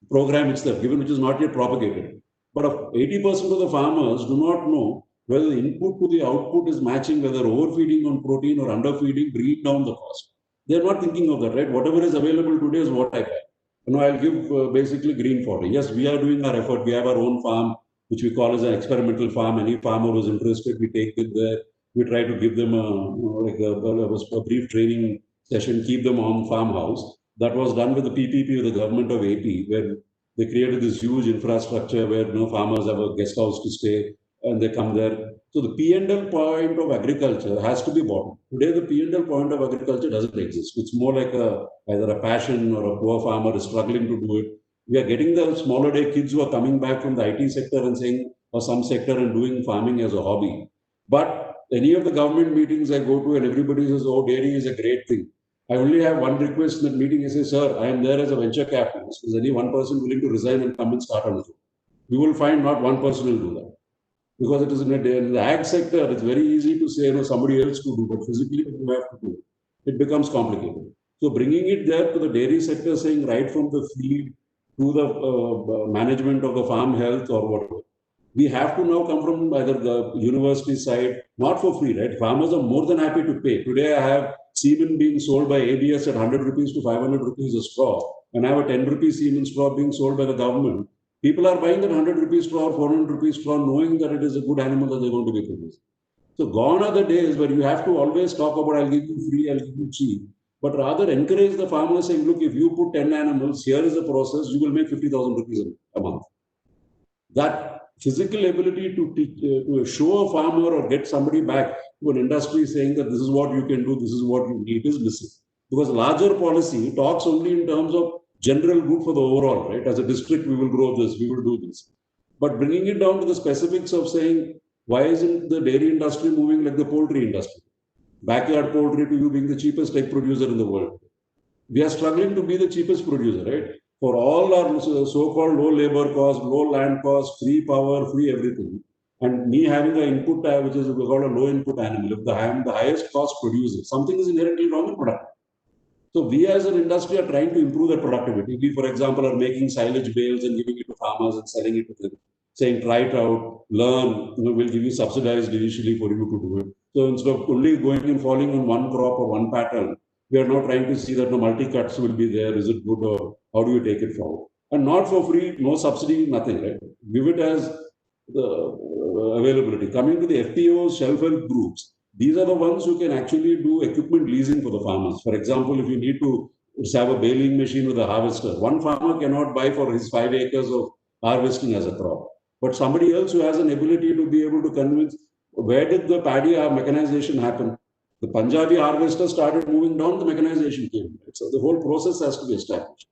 program itself, given which is not yet propagated. But 80% of the farmers do not know whether the input to the output is matching, whether overfeeding on protein or underfeeding, bringing down the cost. They're not thinking of that, right? Whatever is available today is what I buy. I'll give basically green fodder. Yes, we are doing our effort. We have our own farm, which we call as an experimental farm. Any farmer who's interested, we take them there. We try to give them a brief training session, keep them on farmhouse. That was done with the PPP with the government of AP, where they created this huge infrastructure where farmers have a guest house to stay and they come there. So the P&L point of agriculture has to be bought. Today, the P&L point of agriculture doesn't exist. It's more like either a passion or a poor farmer is struggling to do it. We are getting the smaller day kids who are coming back from the IT sector and saying, or some sector and doing farming as a hobby. But any of the government meetings I go to and everybody says, oh, dairy is a great thing. I only have one request in that meeting. I say, sir, I am there as a venture capitalist. Is any one person willing to resign and come and start on it? You will find not one person will do that. Because it is in the ag sector, it's very easy to say, somebody else to do, but physically you have to do it. It becomes complicated. So bringing it there to the dairy sector, saying right from the feed to the management of the farm health or whatever, we have to now come from either the university side, not for free, right? Farmers are more than happy to pay. Today I have semen being sold by ABS at 100 rupees to 500 rupees a straw, and I have a 10 rupees semen straw being sold by the government. People are buying that 100 rupees straw or 400 rupees straw knowing that it is a good animal that they're going to be producing. So gone are the days where you have to always talk about, I'll give you free, I'll give you cheap, but rather encourage the farmer saying, look, if you put 10 animals, here is the process, you will make 50,000 rupees a month. That physical ability to teach, to show a farmer or get somebody back to an industry saying that this is what you can do, this is what you need is missing. Because larger policy talks only in terms of general good for the overall, right? As a district, we will grow this, we will do this. But bringing it down to the specifics of saying, why isn't the dairy industry moving like the poultry industry? Backyard poultry to you being the cheapest egg producer in the world. We are struggling to be the cheapest producer, right? For all our so-called low labor cost, low land cost, free power, free everything, and me having an input, which is called a low input animal, if I am the highest cost producer, something is inherently wrong in production. So we as an industry are trying to improve that productivity. We, for example, are making silage bales and giving it to farmers and selling it to them, saying try it out, learn, we'll give you subsidized initially for you to do it. So instead of only going and falling on one crop or one pattern, we are now trying to see that the multi-cuts will be there. Is it good or how do you take it forward? And not for free, no subsidy, nothing, right? Give it as the availability. Coming to the FPOs, self-help groups, these are the ones who can actually do equipment leasing for the farmers. For example, if you need to have a baling machine with a harvester, one farmer cannot buy for his 5 acres of harvesting as a crop. But somebody else who has an ability to be able to convince, where did the paddy mechanization happen? The Punjabi harvester started moving down, the mechanization came. So the whole process has to be established.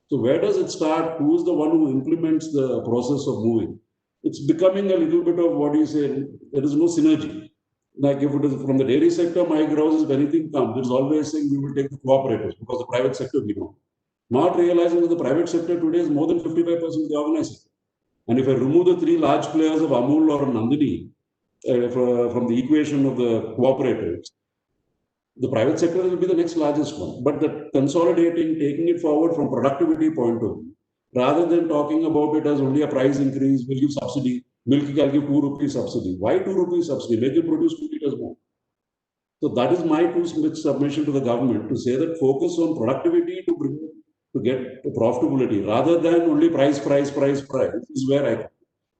So where does it start? Who is the one who implements the process of moving? It's becoming a little bit of what you say, there is no synergy. Like if it is from the dairy sector, my grouse is if anything comes, there's always saying we will take the cooperatives because the private sector we don't. Not realizing that the private sector today is more than 55% of the organized sector. And if I remove the 3 large players of Amul or Nandini from the equation of the cooperatives, The private sector will be the next largest one. But the consolidating, taking it forward from productivity point of view, rather than talking about it as only a price increase, will give subsidy. Milk, I'll give 2 rupees subsidy. Why 2 rupees subsidy? Make him produce 2 liters more. So that is my two submission to the government to say that focus on productivity to bring to get profitability rather than only price is where I.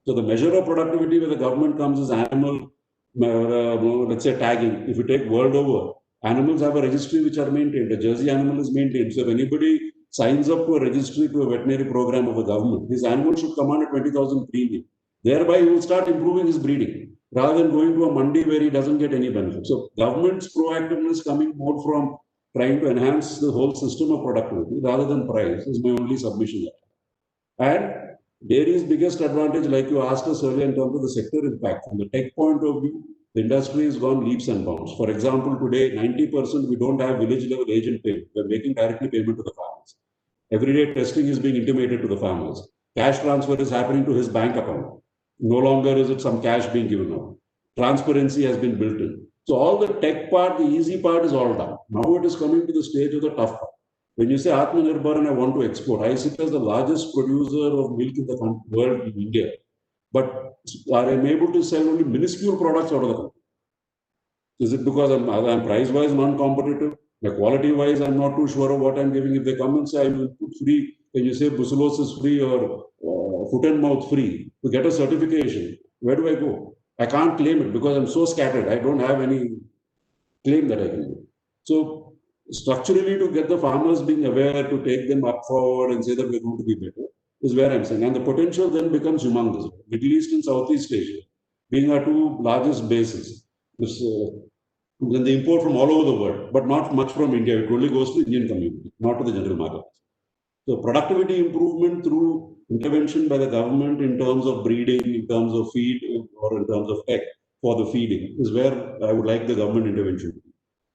So the measure of productivity where the government comes is animal, let's say tagging. If you take world over, animals have a registry which are maintained. A Jersey animal is maintained. So if anybody signs up to a registry to a veterinary program of the government, his animal should command a 20,000 premium. Thereby, he will start improving his breeding rather than going to a mandi where he doesn't get any benefit. So government's proactiveness coming more from trying to enhance the whole system of productivity rather than price is my only submission. And dairy's biggest advantage, like you asked us earlier, in terms of the sector impact, from the tech point of view, the industry has gone leaps and bounds. For example, today, 90% we don't have village level agent payment. We're making directly payment to the farmers. Everyday testing is being intimated to the farmers. Cash transfer is happening to his bank account. No longer is it some cash being given out. Transparency has been built in. So all the tech part, the easy part is all done. Now it is coming to the stage of the tough part. When you say Atmanirbhar and I want to export, I sit as the largest producer of milk in the world in India. But I am able to sell only minuscule products out of the country. Is it because I'm price-wise non-competitive? Quality-wise, I'm not too sure of what I'm giving. If they come and say I will put free, when you say brucellosis free or foot and mouth free, to get a certification, where do I go? I can't claim it because I'm so scattered. I don't have any claim that I can do. So structurally, to get the farmers being aware, to take them up forward and say that we're going to be better, is where I'm saying. And the potential then becomes humongous. Middle East and Southeast Asia being our two largest bases. This, then they import from all over the world, but not much from India. It only goes to Indian community, not to the general market. So productivity improvement through intervention by the government in terms of breeding, in terms of feed, or in terms of tech for the feeding is where I would like the government intervention.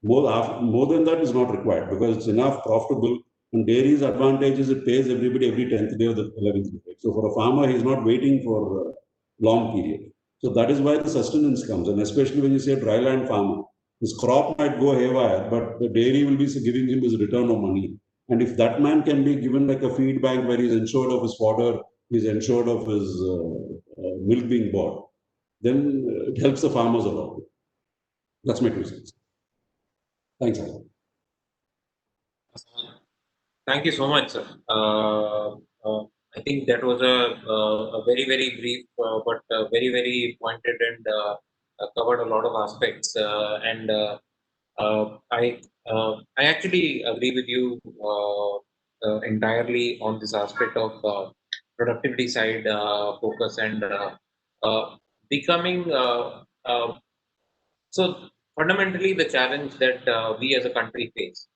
More than that is not required because it's enough profitable. And dairy's advantage is it pays everybody every 10th day of the 11th day. So for a farmer, he's not waiting for a long period. So that is why the sustenance comes. And especially when you say dryland farmer, his crop might go haywire, but the dairy will be giving him his return of money. And if that man can be given like a feed bank where he's insured of his fodder, he's insured of his milk being bought, then it helps the farmers a lot. That's my 2 cents. Thanks, Alan. Thank you so much, sir. I think that was a very, very brief, but very, very pointed and covered a lot of aspects. I actually agree with you entirely on this aspect of productivity side focus and becoming. So fundamentally, the challenge that we as a country face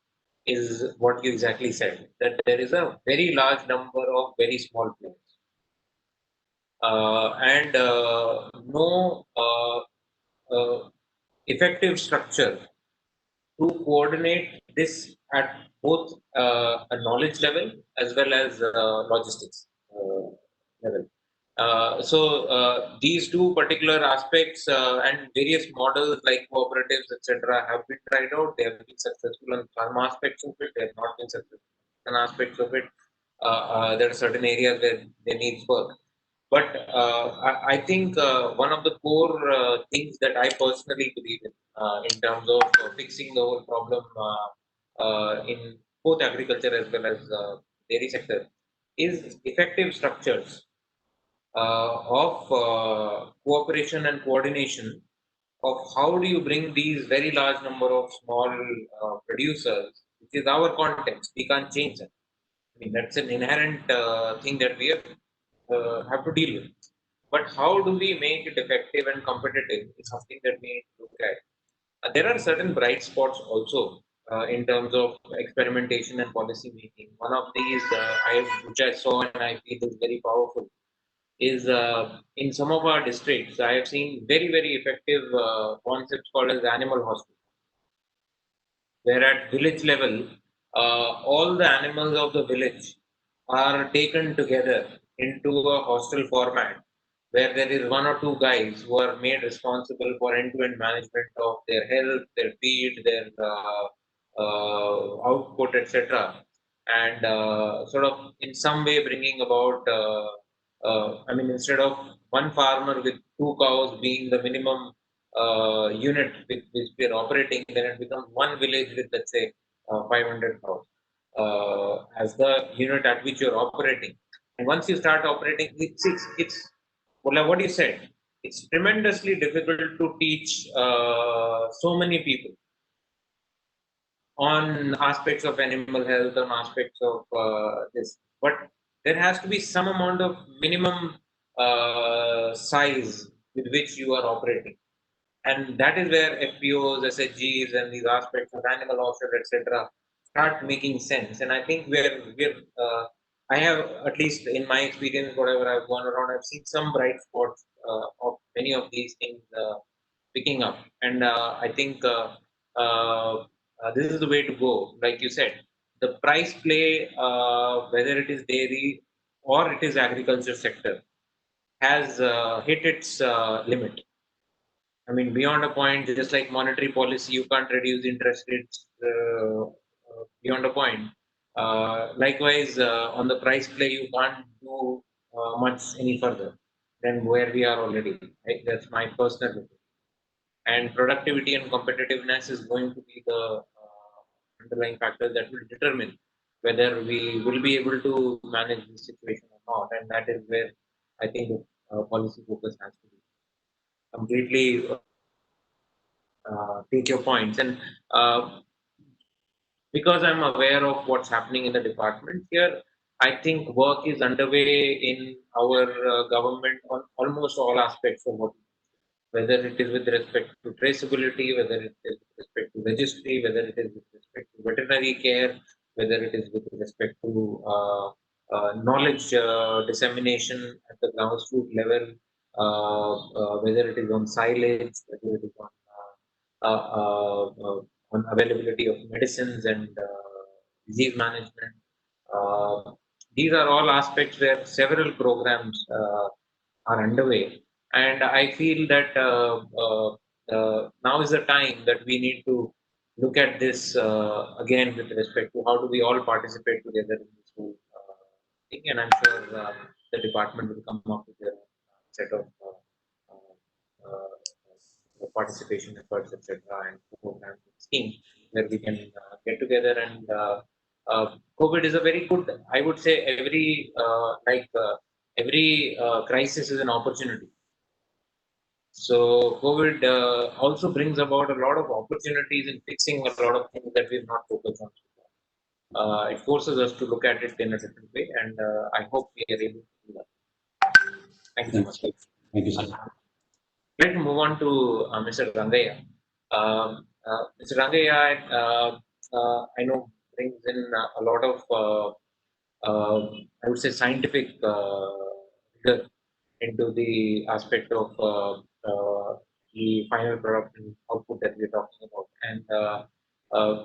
is what you exactly said, that there is a very large number of very small players and no effective structure to coordinate this at both a knowledge level as well as logistics level. So these two particular aspects and various models like cooperatives, etc., have been tried out. They have been successful in some aspects of it. They have not been successful in aspects of it. There are certain areas where they need work. But I think one of the core things that I personally believe in terms of fixing the whole problem in both agriculture as well as dairy sector is effective structures of cooperation and coordination of how do you bring these very large number of small producers, which is our context. We can't change that. I mean, that's an inherent thing that we have to deal with. But how do we make it effective and competitive is something that we need to look at. There are certain bright spots also in terms of experimentation and policy making. One of these, which I saw and I feel is very powerful, is in some of our districts, I have seen very, very effective concepts called as animal hospital, where at village level, all the animals of the village are taken together into a hostel format where there is one or two guys who are made responsible for end-to-end management of their health, their feed, their output, etc., and sort of in some way bringing about, I mean, instead of one farmer with two cows being the minimum unit with which we are operating, then it becomes one village with, let's say, 500 cows as the unit at which you're operating. And once you start operating, it's well, like what you said, it's tremendously difficult to teach so many people on aspects of animal health, on aspects of this. But there has to be some amount of minimum size with which you are operating. And that is where FPOs, SHGs, and these aspects of animal welfare, etc., start making sense. And I think I have, at least in my experience, whatever I've gone around, I've seen some bright spots of many of these things picking up. And I think this is the way to go. Like you said, the price play, whether it is dairy or it is agriculture sector, has hit its limit. I mean, beyond a point, just like monetary policy, you can't reduce interest rates beyond a point. Likewise, on the price play, you can't do much any further than where we are already. Right? That's my personal opinion. And productivity and competitiveness is going to be the underlying factor that will determine whether we will be able to manage this situation or not. And that is where I think the policy focus has to be completely take your points. And because I'm aware of what's happening in the department here, I think work is underway in our government on almost all aspects of what, whether it is with respect to traceability, whether it is with respect to registry, whether it is with respect to veterinary care, whether it is with respect to knowledge dissemination at the grassroots level, whether it is on silage, whether it is on availability of medicines and disease management. These are all aspects where several programs are underway, and I feel that now is the time that we need to look at this again with respect to how do we all participate together in this whole thing. And I'm sure the department will come up with their set of participation efforts, etc., and programs and schemes where we can get together. And COVID is a very good, I would say, every crisis is an opportunity. So COVID also brings about a lot of opportunities in fixing a lot of things that we've not focused on. It forces us to look at it in a different way, and I hope we are able to do that. Thank you so much. Thank you, sir. Let's move on to Mr. Rangaya. Mr. Rangaya, I know, brings in a lot of, I would say, scientific rigor into the aspect of the final product and output that we're talking about.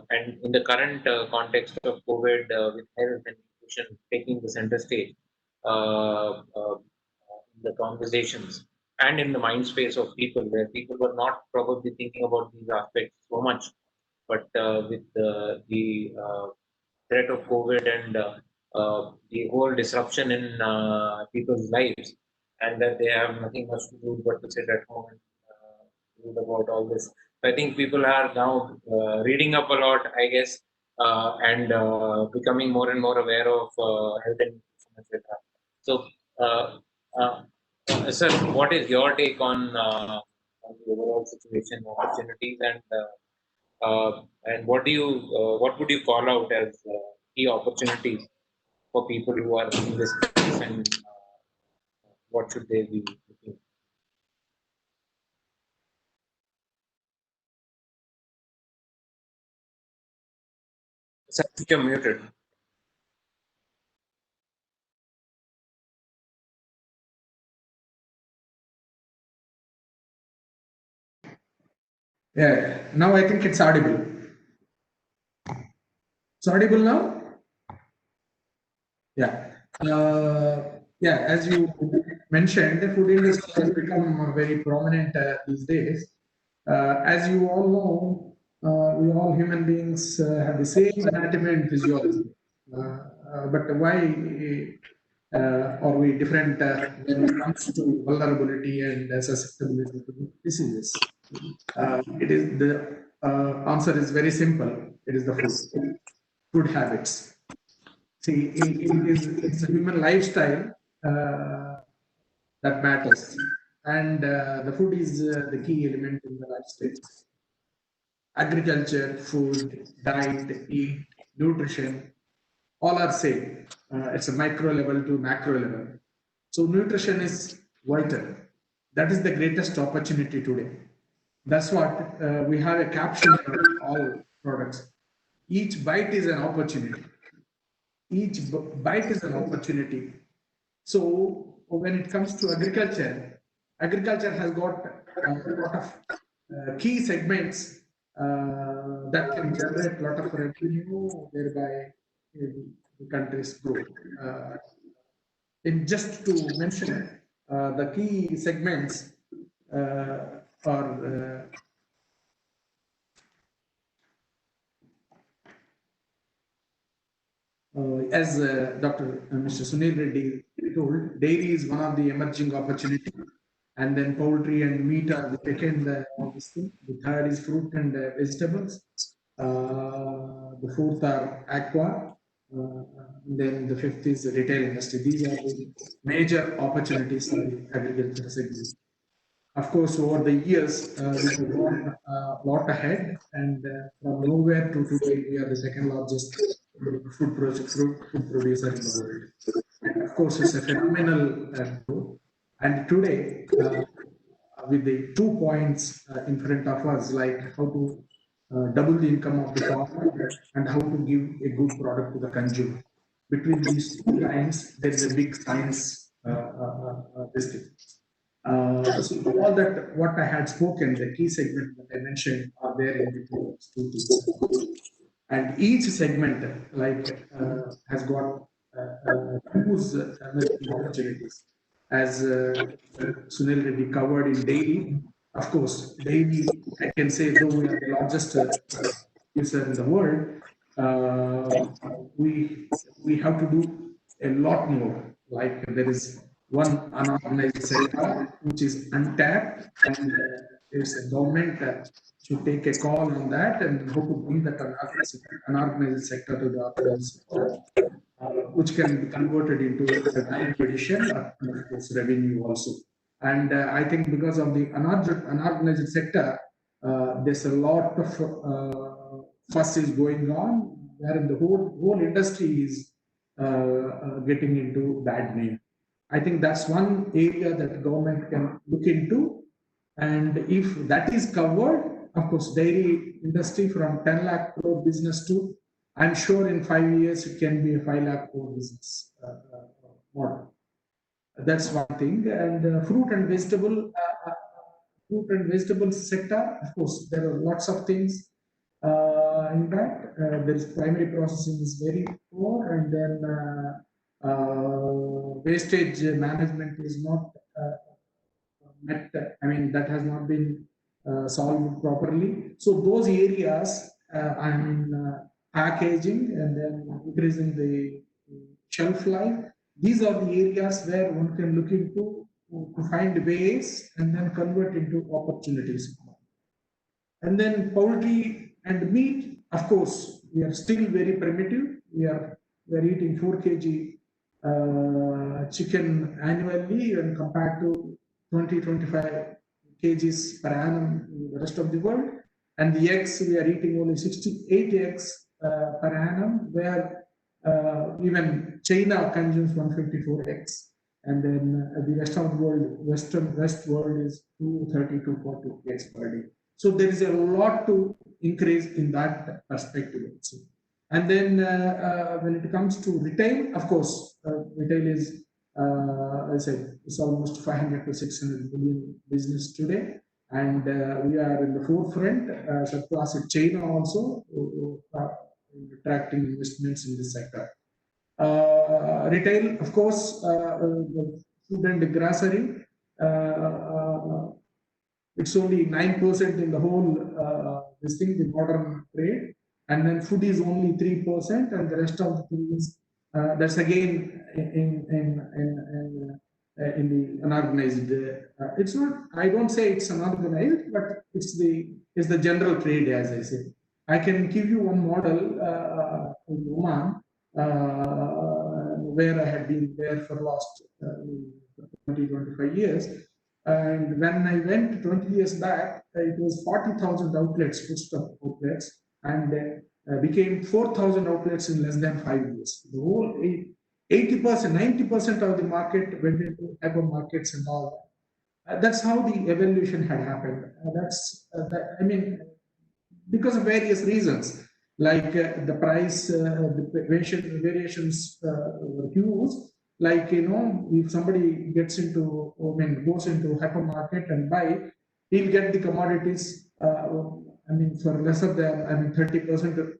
And in the current context of COVID, with health and nutrition taking the center stage in the conversations and in the mind space of people, where people were not probably thinking about these aspects so much, but with the threat of COVID and the whole disruption in people's lives, and that they have nothing much to do but to sit at home and read about all this. I think people are now reading up a lot, I guess, and becoming more and more aware of health and nutrition, etc. So, uh, sir, what is your take on the overall situation, opportunities, and what would you call out as key opportunities for people who are in this space, and what should they be looking? Sir, you're muted. Yeah, now I think it's audible. It's audible now? Yeah. Yeah, as you mentioned, the food industry has become very prominent these days. As you all know, we all human beings have the same anatomy and physiology. But why are we different when it comes to vulnerability and susceptibility to diseases? It is the answer is very simple. It is the food habits. See, it's a human lifestyle that matters, and the food is the key element in the lifestyle. Agriculture, food, diet, eat, nutrition, all are same. It's a micro level to macro level. So nutrition is vital. That is the greatest opportunity today. That's what we have a caption in all products. Each bite is an opportunity. Each bite is an opportunity. So when it comes to agriculture, agriculture has got a lot of key segments that can generate a lot of revenue, thereby the country's growth. And just to mention the key segments are as Dr. Mr. Sunil Reddy told, dairy is one of the emerging opportunity, and then poultry and meat are the second this thing. The third is fruit and vegetables. The fourth are aqua. Then the fifth is the retail industry. These are the major opportunities in the agriculture segment. Of course, over the years, we have gone a lot ahead, and from nowhere to today, we are the second largest food producer in the world. And of course, it's a phenomenal growth. And today, with the 2 points in front of us, like how to double the income of the farmer and how to give a good product to the consumer. Between these two lines, there is a big science this thing. So all that what I had spoken, the key segment that I mentioned are there in between these two things. And each segment has got huge opportunities. As Sunil Reddy covered in dairy, of course, dairy, I can say, though we are the largest user in the world, we have to do a lot more. Like there is one unorganized sector which is untapped, and there's a government should take a call on that and how to bring that unorganized sector to the organized sector, which can be converted into a value addition and of course revenue also. And I think because of the unorganized sector, there's a lot of fuss is going on, wherein the whole industry is getting into bad name. I think that's one area that government can look into, and if that is covered, of course, dairy industry from 10 lakh crore business to, I'm sure in 5 years it can be a 5 lakh crore business model. That's one thing. And fruit and vegetable sector, of course, there are lots of things in that. There is primary processing is very poor, and then wastage management is not met. I mean, that has not been solved properly. So those areas, I mean, packaging and then increasing the shelf life. These are the areas where one can look into to find ways and then convert into opportunities. And then poultry and meat, of course, we are still very primitive. We are eating 4 kg chicken annually, and compared to 20-25 kgs per annum in the rest of the world. And the eggs, we are eating only 68 eggs per annum, where even China consumes 154 eggs. And then the rest of the world, West world is 230 to 40 eggs per day. So there is a lot to increase in that perspective also. And then when it comes to retail, of course, retail is, I said, it's almost 500 to 600 billion business today. And we are in the forefront, surpassing China also, attracting investments in this sector. retail, of course, the food and grocery. It's only 9% in the whole this thing, the modern trade, and then food is only 3%, and the rest of the things that's again in the unorganized. It's not. I don't say it's unorganized, but it's the general trade, as I say. I can give you one model in Oman, where I had been there for last 25 years. And when I went 20 years back, it was 40,000 outlets, foodstuff outlets, and became 4,000 outlets in less than 5 years. The whole 80%, 90% of the market went into hypermarkets and all that. That's how the evolution had happened. I mean, because of various reasons, like the price, the variations were huge. Like, if somebody gets into, goes into hypermarket and buy, he'll get the commodities, for lesser than, 30%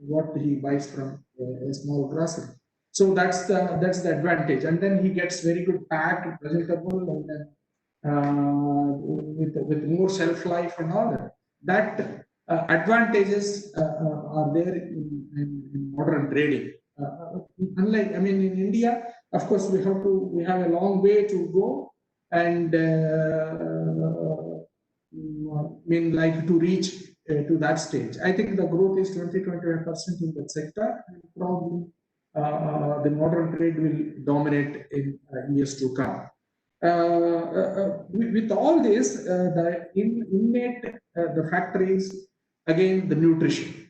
what he buys from a small grocery. So that's the advantage. And then he gets very good packed, presentable, and then with more shelf life and all that. That advantages are there in modern trading. Unlike, in India, of course, we have a long way to go, and to reach to that stage. I think the growth is 20-25% in that sector, and probably the modern trade will dominate in years to come. With all this, the innate, the factories, again, the nutrition.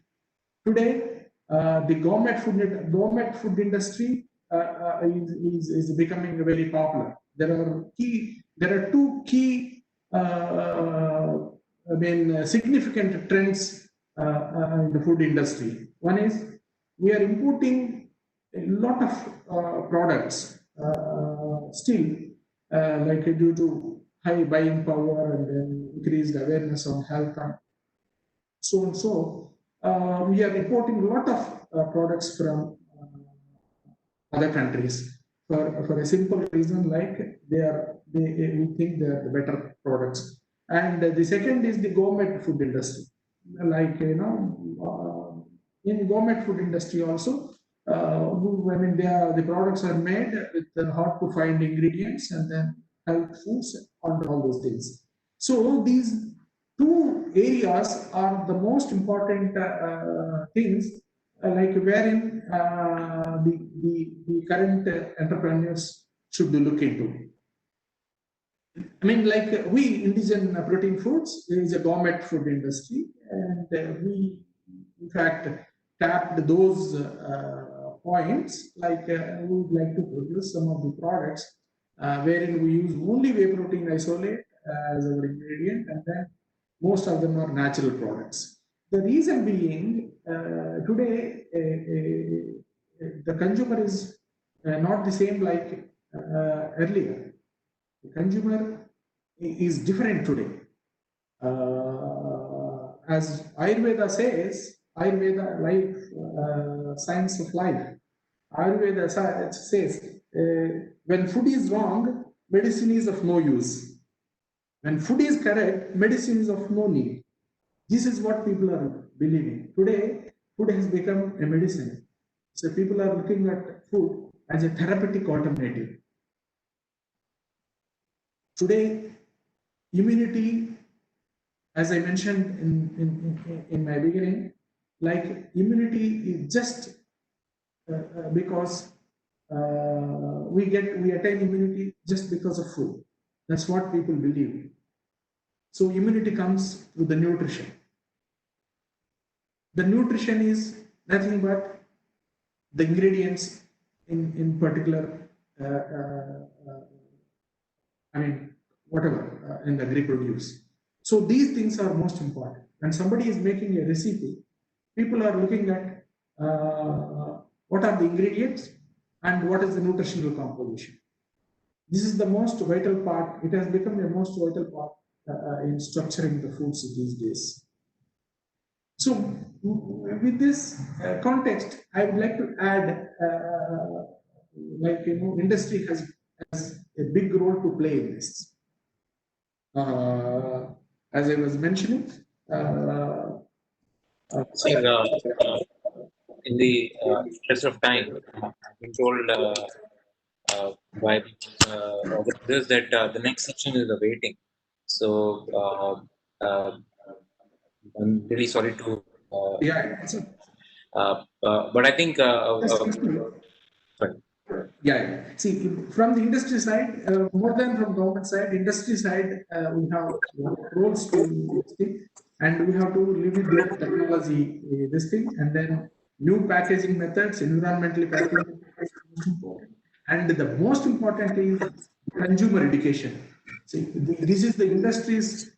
Today, the gourmet food industry is becoming very popular. There are two key, significant trends in the food industry. One is we are importing a lot of products still, like due to high buying power and then increased awareness on health and so and so. We are importing a lot of products from other countries for a simple reason, like we think they are the better products. And the second is the gourmet food industry. Like, in gourmet food industry also, the products are made with hard to find ingredients and then health foods and all those things. So these two areas are the most important things, like wherein the current entrepreneurs should look into. Like we, indigenous protein foods, is a gourmet food industry, and we, in fact, tapped those points. Like we would like to produce some of the products wherein we use only whey protein isolate as our ingredient, and then most of them are natural products. The reason being, today the consumer is not the same like earlier. The consumer is different today. As Ayurveda says, Ayurveda, life, science of life. Ayurveda says, when food is wrong, medicine is of no use. When food is correct, medicine is of no need. This is what people are believing. Today, food has become a medicine. So people are looking at food as a therapeutic alternative. Today, immunity, as I mentioned in my beginning, like immunity is just because we attain immunity just because of food. That's what people believe. So immunity comes with the nutrition. The nutrition is nothing but the ingredients in particular, whatever in the agri-produce. So these things are most important. When somebody is making a recipe, people are looking at what are the ingredients and what is the nutritional composition. This is the most vital part. It has become the most vital part in structuring the foods these days. So with this context, I would like to add, industry has a big role to play in this. As I was mentioning, Sir, in the interest of time, I've been told by organizers that the next section is awaiting. So I'm really sorry to. yeah, But I think. Sorry. Yeah. See, from the industry side, more than from government side, industry side, we have roles to this thing, and we have to live with the technology, this thing, and then new packaging methods, environmentally packaging methods are most important. And the most important is consumer education. See, this is the industry's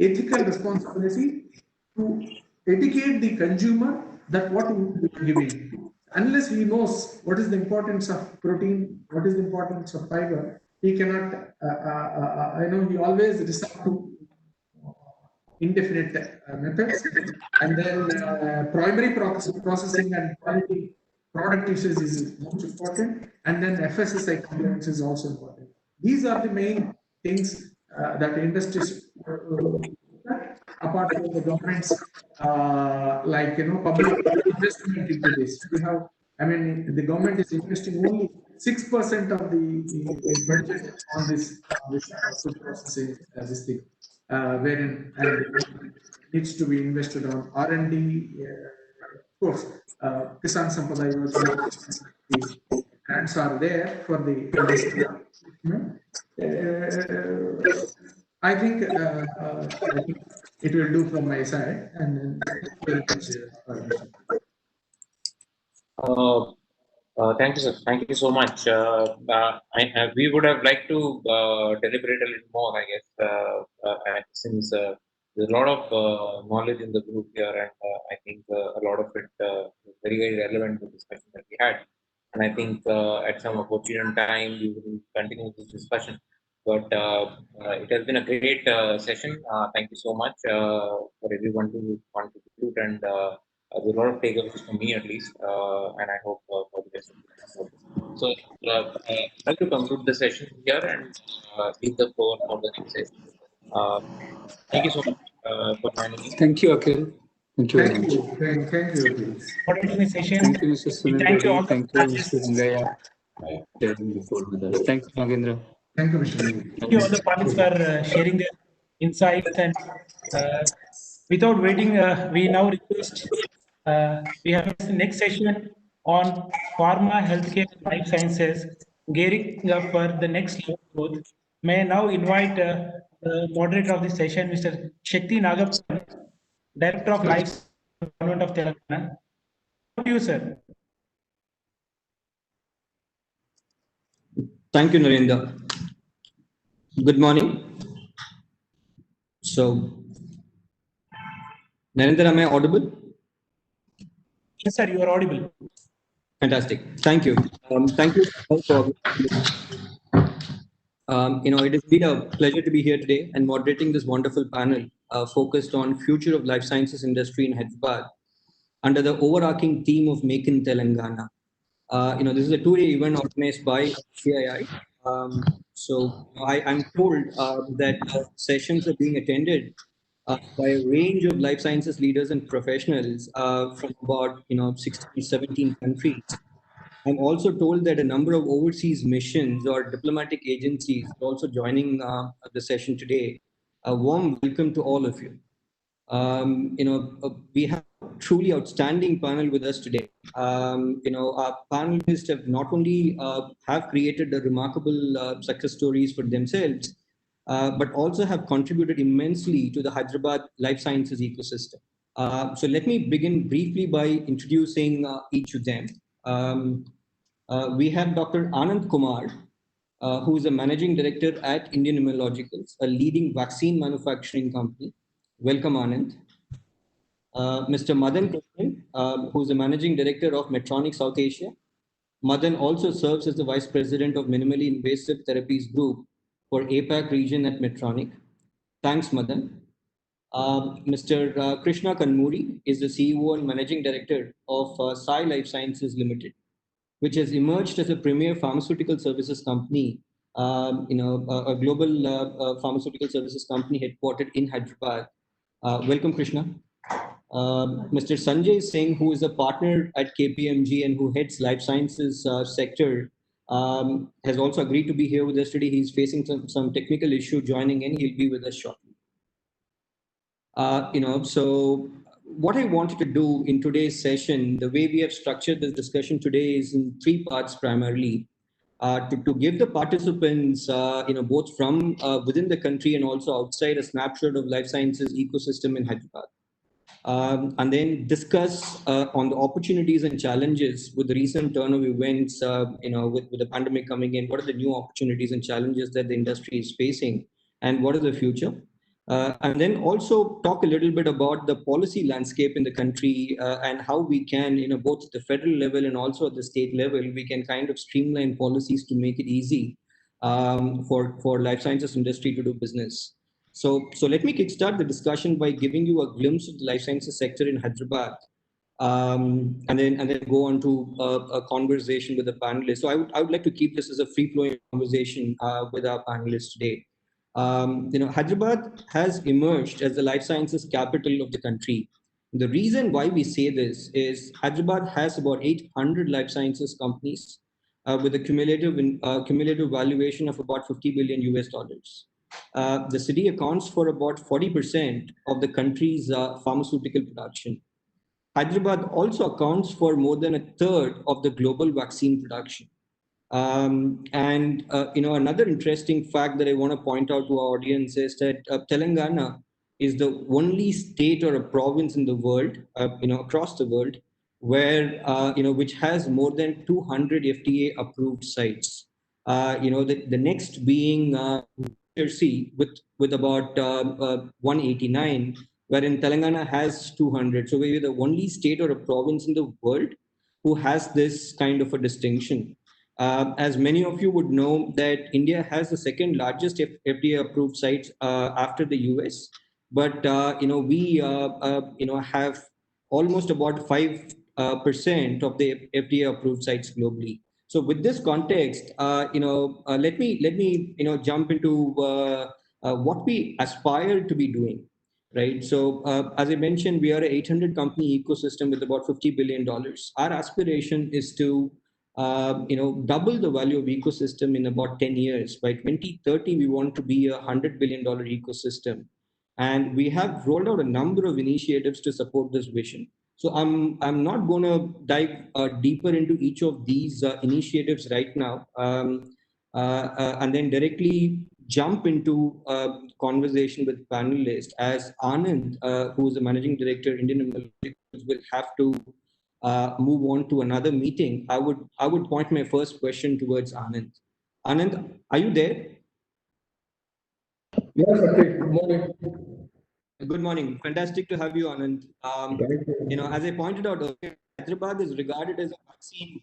ethical responsibility to educate the consumer that what we are giving. Unless he knows what is the importance of protein, what is the importance of fiber, he cannot, he always resort to indefinite methods. And then primary processing and quality product usage is most important. And then FSSI compliance is also important. These are the main things that industries apart from the government's public investment into this. We have, I mean, the government is investing only 6% of the budget on this food processing this thing, wherein and needs to be invested on R&D. Of course, Kisan Sampada Yojana, the grants are there for the industry. I think it will do from my side, and then very much permission. Thank you, sir. Thank you so much. We would have liked to deliberate a little more, I guess, since there's a lot of knowledge in the group here, and I think a lot of it is very, very relevant to the discussion that we had. And I think at some opportune time we will continue this discussion. But it has been a great session. Thank you so much for everyone to contribute, and there's a lot of takeaways for me at least, and I hope for the rest of the people. So I'd like to conclude the session here and leave the floor for the next session. Thank you so much for joining me. Thank you, Akhil. Thank you very Thank much. you. Thank you. Moderating the session. Thank you, Mr. We Sunil thank you Reddy. all the Thank you, Mr. Rangaya, sharing the floor with us. Thank you, Nagendra. Thank you, Mr. Thank you all the parties for sharing their insights, and without waiting, we now request we have the next session on pharma, healthcare, and life sciences, gearing up for the next level of growth. May I now invite the moderator of this session, Mr. Shakti Nagappan, Director of Life Sciences, Government of Telangana. Over to you, sir. Thank you, Narendra. Good morning. So, Narendra, am I audible? Yes, sir, you are audible. Fantastic. Thank you. Thank you all for. It has been a pleasure to be here today and moderating this wonderful panel focused on future of life sciences industry in Hyderabad under the overarching theme of Make in Telangana. This is a two-day event organized by CII. I'm told that sessions are being attended by a range of life sciences leaders and professionals from about 16, 17 countries. I'm also told that a number of overseas missions or diplomatic agencies are also joining the session today. A warm welcome to all of you. We have a truly outstanding panel with us today. Our panelists have not only have created a remarkable success stories for themselves, but also have contributed immensely to the Hyderabad life sciences ecosystem. So let me begin briefly by introducing each of them. We have Dr. Anand Kumar, who is a managing director at Indian Immunologicals, a leading vaccine manufacturing company. Welcome, Anand. Mr. Madan Krishnan, who is the managing director of Medtronic South Asia. Madan also serves as the vice president of Minimally Invasive Therapies Group for APAC region at Medtronic. Thanks, Madan. Mr. Krishna Kanmuri is the CEO and Managing Director of Sai Life Sciences Limited, which has emerged as a premier pharmaceutical services company, a global pharmaceutical services company headquartered in Hyderabad. Welcome, Krishna. Mr. Sanjay Singh, who is a partner at KPMG and who heads life sciences sector, has also agreed to be here with us today. He's facing some technical issue joining in. He'll be with us shortly. So what I wanted to do in today's session, the way we have structured this discussion today is in three parts primarily. To give the participants, both from within the country and also outside, a snapshot of life sciences ecosystem in Hyderabad. And then discuss on the opportunities and challenges with the recent turn of events, with the pandemic coming in. What are the new opportunities and challenges that the industry is facing, and what is the future? And then also talk a little bit about the policy landscape in the country and how we can, both at the federal level and also at the state level, we can kind of streamline policies to make it easy for life sciences industry to do business. So let me kickstart the discussion by giving you a glimpse of the life sciences sector in Hyderabad, and then go on to a conversation with the panelists. So I would like to keep this as a free flowing conversation with our panelists today. Hyderabad has emerged as the life sciences capital of the country. The reason why we say this is Hyderabad has about 800 life sciences companies with a cumulative valuation of about 50 billion US dollars. The city accounts for about 40% of the country's pharmaceutical production. Hyderabad also accounts for more than a third of the global vaccine production. Another interesting fact that I want to point out to our audience is that Telangana is the only state or a province in the world, across the world, where which has more than 200 FDA approved sites. The next being Jersey with about 189, wherein Telangana has 200. So we're the only state or a province in the world who has this kind of a distinction. As many of you would know, that India has the second largest FDA-approved sites after the US, but we have almost about 5% of the FDA-approved sites globally. So with this context, let me jump into what we aspire to be doing. Right. So as I mentioned, we are an 800 company ecosystem with about $50 billion. Our aspiration is to double the value of ecosystem in about 10 years. By 2030, we want to be a $100 billion ecosystem. And we have rolled out a number of initiatives to support this vision. So I'm not going to dive deeper into each of these initiatives right now, and then directly jump into conversation with panelists, as Anand, who is the managing director, Indian Analytics, will have to move on to another meeting. I would point my first question towards Anand. Anand, are you there? Yes, okay. Good morning. Good morning. Fantastic to have you, Anand. As I pointed out earlier, Hyderabad is regarded as a vaccine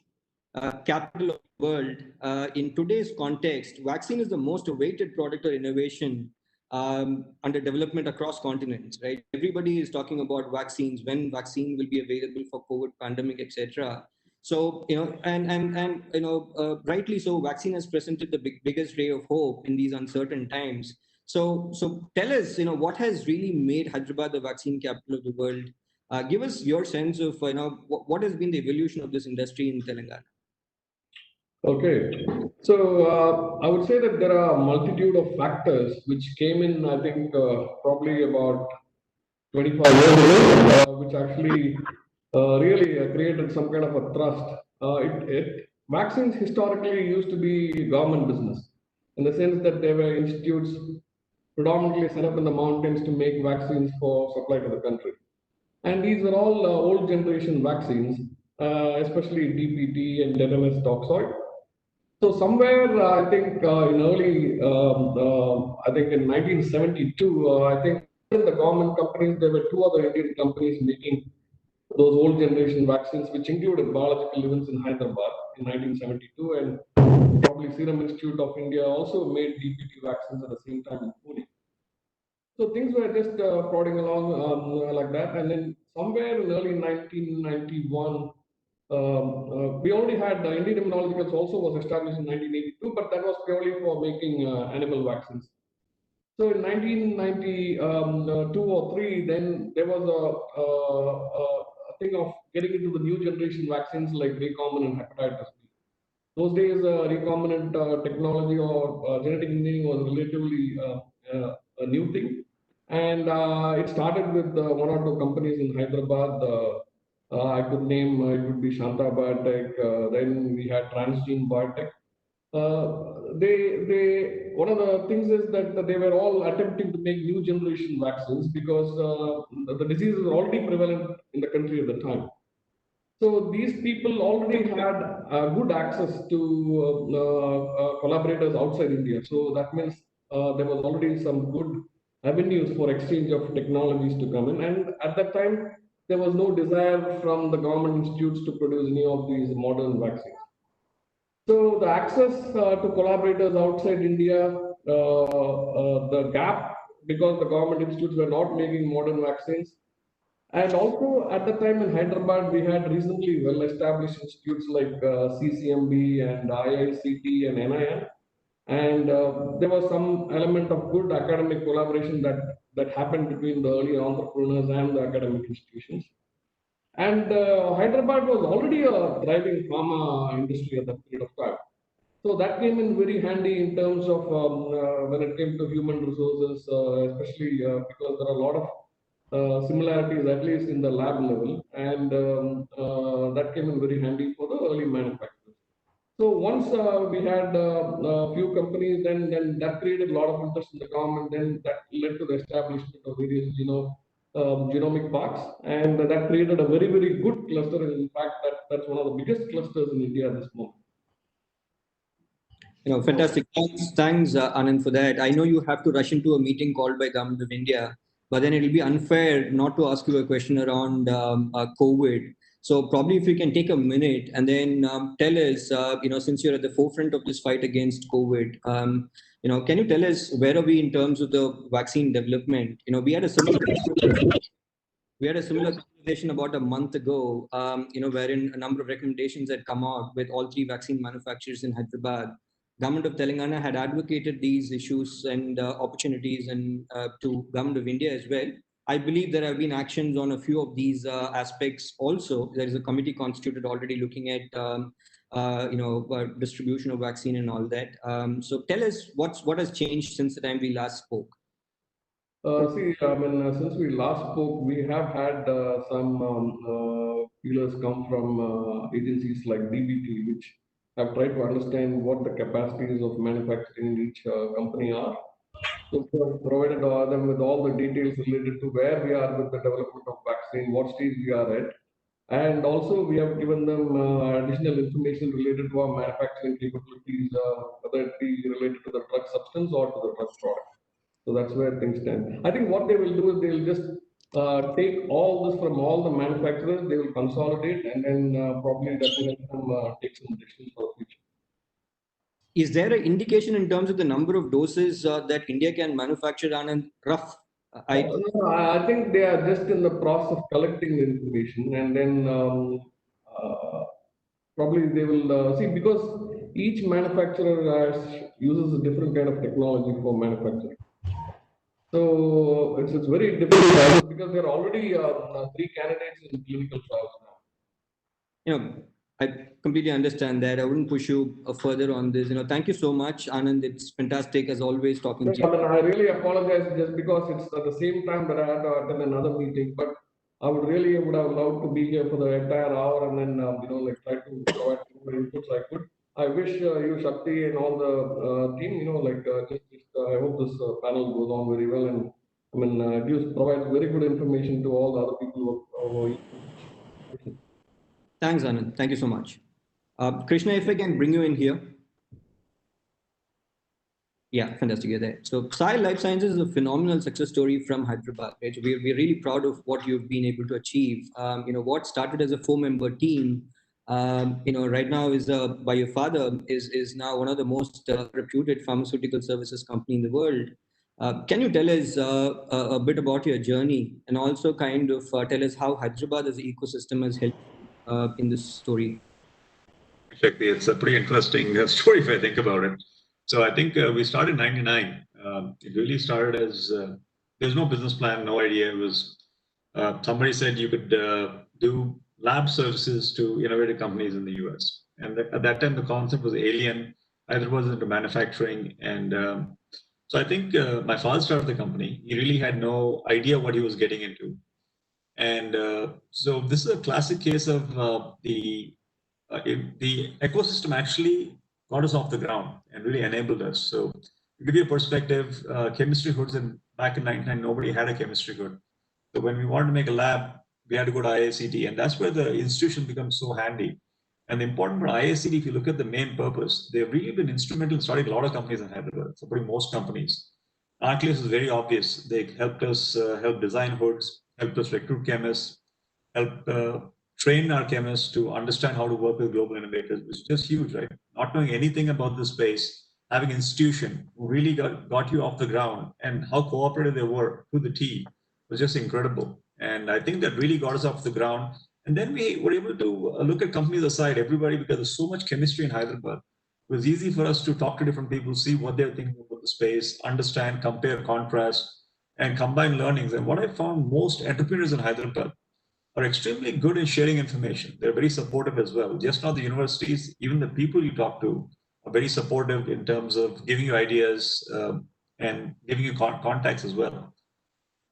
capital of the world. In today's context, vaccine is the most awaited product or innovation under development across continents, right? Everybody is talking about vaccines, when vaccine will be available for COVID pandemic, etc. So, rightly so, vaccine has presented the biggest ray of hope in these uncertain times. So tell us, what has really made Hyderabad the vaccine capital of the world? Give us your sense of, what has been the evolution of this industry in Telangana. Okay. So I would say that there are a multitude of factors which came in, I think, probably about 25 years ago, which actually really created some kind of a thrust. Vaccines historically used to be government business, in the sense that there were institutes predominantly set up in the mountains to make vaccines for supply to the country. And these were all old generation vaccines, especially DPT and tetanus toxoid. So somewhere, I think in early, I think in 1972, I think in the government companies, there were two other Indian companies making those old generation vaccines, which included biological events in Hyderabad in 1972, and probably Serum Institute of India also made DPT vaccines at the same time in Pune. So So things were just plodding along like that. And then somewhere in early 1991, we already had Indian Immunologicals also was established in 1982, but that was purely for making animal vaccines. So in 1992 or 3, then there was a thing of getting into the new generation vaccines like recombinant hepatitis B. Those days, recombinant technology or genetic engineering was relatively a new thing. And it started with one or two companies in Hyderabad. I could name, it would be Shanta Biotech. Then we had Transgene Biotech. One of the things is that they were all attempting to make new generation vaccines because the disease is already prevalent in the country at the time. So these people already had good access to collaborators outside India. So that means there was already some good avenues for exchange of technologies to come in. And at that time, there was no desire from the government institutes to produce any of these modern vaccines. So the access to collaborators outside India, the gap because the government institutes were not making modern vaccines. And also at the time in Hyderabad, we had reasonably well-established institutes like CCMB and IICT and NIN. And there was some element of good academic collaboration that happened between the early entrepreneurs and the academic institutions. And Hyderabad was already a thriving pharma industry at that period of time. So that came in very handy in terms of when it came to human resources, especially because there are a lot of similarities, at least in the lab level, and that came in very handy for the early manufacturers. So once we had a few companies, then that created a lot of interest in the government. Then that led to the establishment of various genomic parks, and that created a very good cluster. And in fact, that's one of the biggest clusters in India at this moment. Fantastic. Thanks, Anand, for that. I know you have to rush into a meeting called by Government of India, but then it'll be unfair not to ask you a question around COVID. So probably if you can take a minute and then tell us, since you're at the forefront of this fight against COVID, can you tell us where are we in terms of the vaccine development? We had a similar conversation about a month ago, wherein a number of recommendations had come out with all 3 vaccine manufacturers in Hyderabad. Government of Telangana had advocated these issues and opportunities and to Government of India as well. I believe there have been actions on a few of these aspects also. There is a committee constituted already looking at distribution of vaccine and all that. So tell us what has changed since the time we last spoke. Since we last spoke, we have had some feelers come from agencies like DBT, which have tried to understand what the capacities of manufacturing in each company are. So we have provided them with all the details related to where we are with the development of vaccine, what stage we are at. And also we have given them additional information related to our manufacturing capabilities, whether it be related to the drug substance or to the drug product. So that's where things stand. I think what they will do is they will just take all this from all the manufacturers, they will consolidate, and then probably that will help them take some decisions for the future. Is there an indication in terms of the number of doses that India can manufacture on a rough? I think they are just in the process of collecting the information, and then probably they will see, because each manufacturer uses a different kind of technology for manufacturing. So it's very difficult because there are already 3 candidates in clinical trials now. I completely understand that. I wouldn't push you further on this. Thank you so much, Anand. It's fantastic as always talking to you. I really apologize just because it's at the same time that I had to attend another meeting, but I would have loved to be here for the entire hour and then try to provide the inputs I could. I wish you, Shakti, and all the team, I hope this panel goes on very well, and provides very good information to all the other people who are. Thanks, Anand. Thank you so much. Krishna, if I can bring you in here. Yeah, fantastic. You're there. So Sai Life Sciences is a phenomenal success story from Hyderabad. Right? We're really proud of what you've been able to achieve. What started as a 4-member team, right now is by your father is now one of the most reputed pharmaceutical services company in the world. Can you tell us a bit about your journey and also kind of tell us how Hyderabad as an ecosystem has helped in this story? Exactly. It's a pretty interesting story if I think about it. So I think we started in 99. It really started as there's no business plan, no idea. It was somebody said you could do lab services to innovative companies in the US. And at that time, the concept was alien. Either was into manufacturing. And so I think my father started the company. He really had no idea what he was getting into. And so this is a classic case of the ecosystem actually got us off the ground and really enabled us. So to give you a perspective, chemistry hoods back in 99, nobody had a chemistry hood. So when we wanted to make a lab, we had to go to IICT, and that's where the institution becomes so handy. And the important part, IICT, if you look at the main purpose, they've really been instrumental in starting a lot of companies in Hyderabad, so pretty most companies. Nucleus is very obvious. They helped us help design hoods, helped us recruit chemists, help train our chemists to understand how to work with global innovators, which is just huge, right? Not knowing anything about the space, having an institution who really got you off the ground and how cooperative they were to the T was just incredible. And I think that really got us off the ground. And then we were able to look at companies aside, everybody, because there's so much chemistry in Hyderabad. It was easy for us to talk to different people, see what they're thinking about the space, understand, compare, contrast, and combine learnings. And what I found most entrepreneurs in Hyderabad are extremely good in sharing information. They're very supportive as well. Just not the universities, even the people you talk to are very supportive in terms of giving you ideas and giving you contacts as well.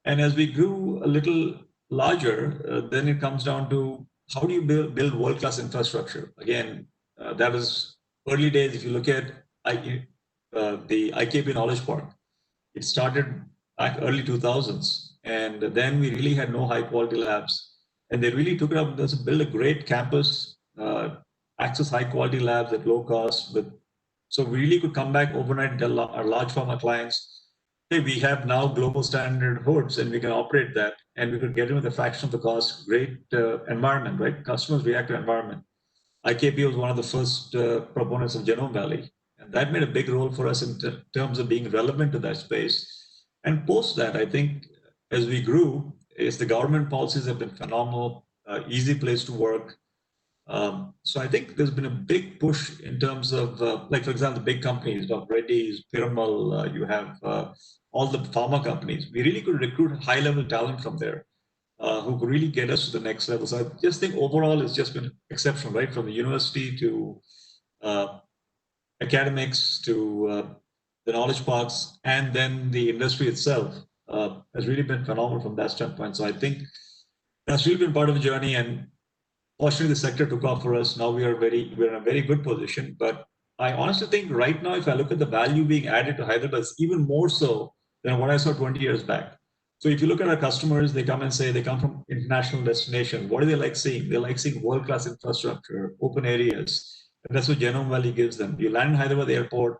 And as we grew a little larger, then it comes down to how do you build world-class infrastructure? Again, that was early days. If you look at the IKP Knowledge Park, it started back early 2000s. And then we really had no high quality labs. And they really took it up to build a great campus, access high quality labs at low cost. So we really could come back overnight and tell our large pharma clients, hey, we have now global standard hoods and we can operate that. And we could get in with a fraction of the cost, great environment, right? Customers react to environment. IKP was one of the first proponents of Genome Valley. And that made a big role for us in terms of being relevant to that space. And post that, I think as we grew, is the government policies have been phenomenal, easy place to work. So I think there's been a big push in terms of, like for example, the big companies, Reddy's, Piramal, you have all the pharma companies. We really could recruit high-level talent from there who could really get us to the next level. So I just think overall it's just been exceptional, right? From the university to academics to the knowledge parks, and then the industry itself has really been phenomenal from that standpoint. So I think that's really been part of the journey. And fortunately, the sector took off for us. Now we're in a very good position. But I honestly think right now, if I look at the value being added to Hyderabad, it's even more so than what I saw 20 years back. So if you look at our customers, they come and say they come from international destination. What do they like seeing? They like seeing world-class infrastructure, open areas. And that's what Genome Valley gives them. You land in Hyderabad Airport,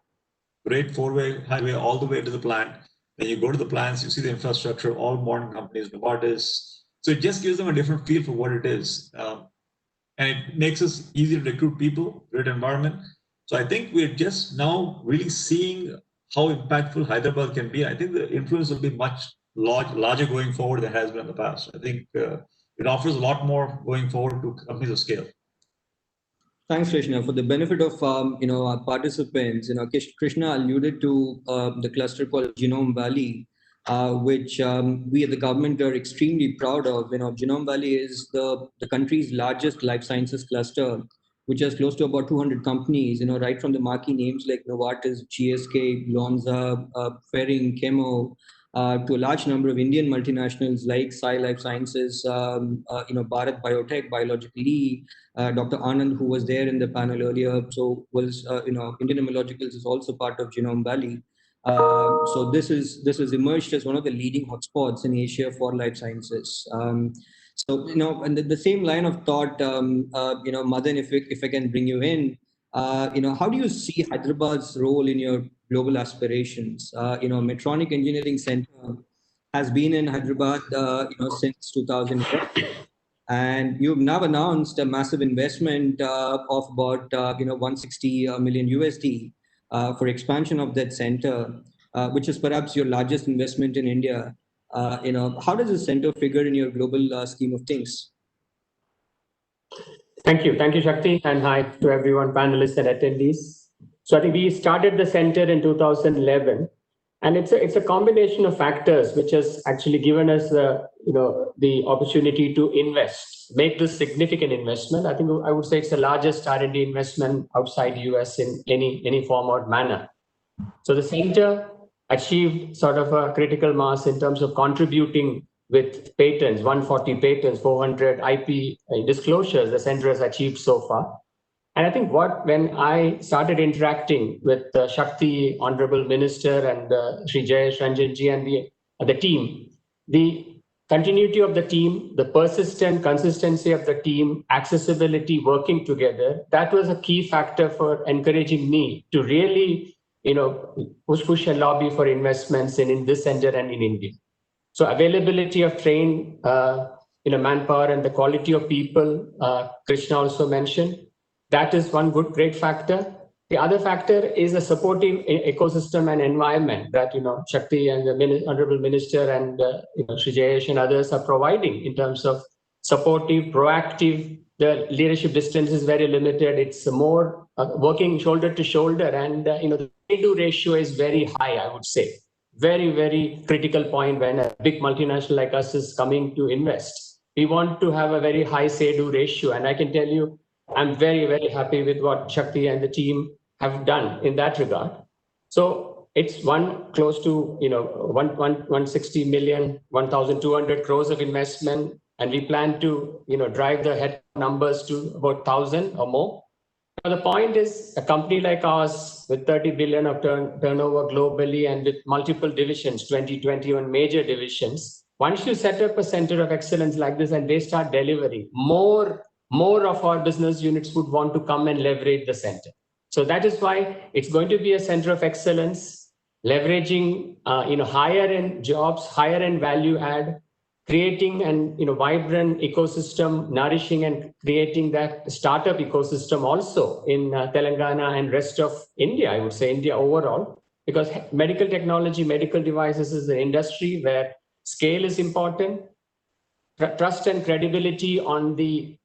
great four-way highway all the way to the plant. Then you go to the plants, you see the infrastructure, all modern companies, Novartis. So it just gives them a different feel for what it is. And it makes us easy to recruit people, great environment. So I think we're just now really seeing how impactful Hyderabad can be. I think the influence will be much larger going forward than it has been in the past. I think it offers a lot more going forward to companies of scale. Thanks, Krishna. For the benefit of our participants, Krishna alluded to the cluster called Genome Valley, which we at the government are extremely proud of. Genome Valley is the country's largest life sciences cluster, which has close to about 200 companies. Right from the marquee names like Novartis, GSK, Lonza, Ferring, Chemo, to a large number of Indian multinationals like Sai Life Sciences, Bharat Biotech, Biologically, Dr. Anand, who was there in the panel earlier, so was Indian Immunologicals is also part of Genome Valley. So this has emerged as one of the leading hotspots in Asia for life sciences. So and the same line of thought, Madan, if I can bring you in, how do you see Hyderabad's role in your global aspirations? Medtronic Engineering Center has been in Hyderabad, since 2011. And you've now announced a massive investment of about 160 million USD for expansion of that center. which is perhaps your largest investment in India. How does the center figure in your global scheme of things? Thank you, Shakti, and hi to everyone, panelists and attendees. So I think we started the center in 2011, and it's a combination of factors which has actually given us the opportunity to invest, make this significant investment. I think I would say it's the largest R&D investment outside US in any form or manner. So the center achieved sort of a critical mass in terms of contributing with patents, 140 patents, 400 IP disclosures the center has achieved so far. And I think when I started interacting with Shakti, Honorable Minister, and Sri Jayesh Ranjanji and the team, the continuity of the team, the persistent consistency of the team, accessibility, working together, that was a key factor for encouraging me to really push and lobby for investments in this center and in India. So availability of trained manpower and the quality of people, Krishna also mentioned, that is one great factor. The other factor is a supportive ecosystem and environment that Shakti and the Honorable Minister and Sri Jayesh and others are providing in terms of supportive, proactive. The leadership distance is very limited. It's more working shoulder to shoulder, and the say-do ratio is very high, I would say. Very, very critical point when a big multinational like us is coming to invest. We want to have a very high say-do ratio, and I can tell you, I'm very, very happy with what Shakti and the team have done in that regard. So it's close to 160 million, 1,200 crores of investment, and we plan to drive the head numbers to about 1,000 or more. Now, the point is, a company like ours with 30 billion of turnover globally and with multiple divisions, 21 major divisions, once you set up a center of excellence like this and they start delivering, more of our business units would want to come and leverage the center. So that is why it's going to be a center of excellence, leveraging higher end jobs, higher end value add, creating an vibrant ecosystem, nourishing and creating that startup ecosystem also in Telangana and rest of India, I would say India overall, because medical technology, medical devices is an industry where scale is important. Trust and credibility on the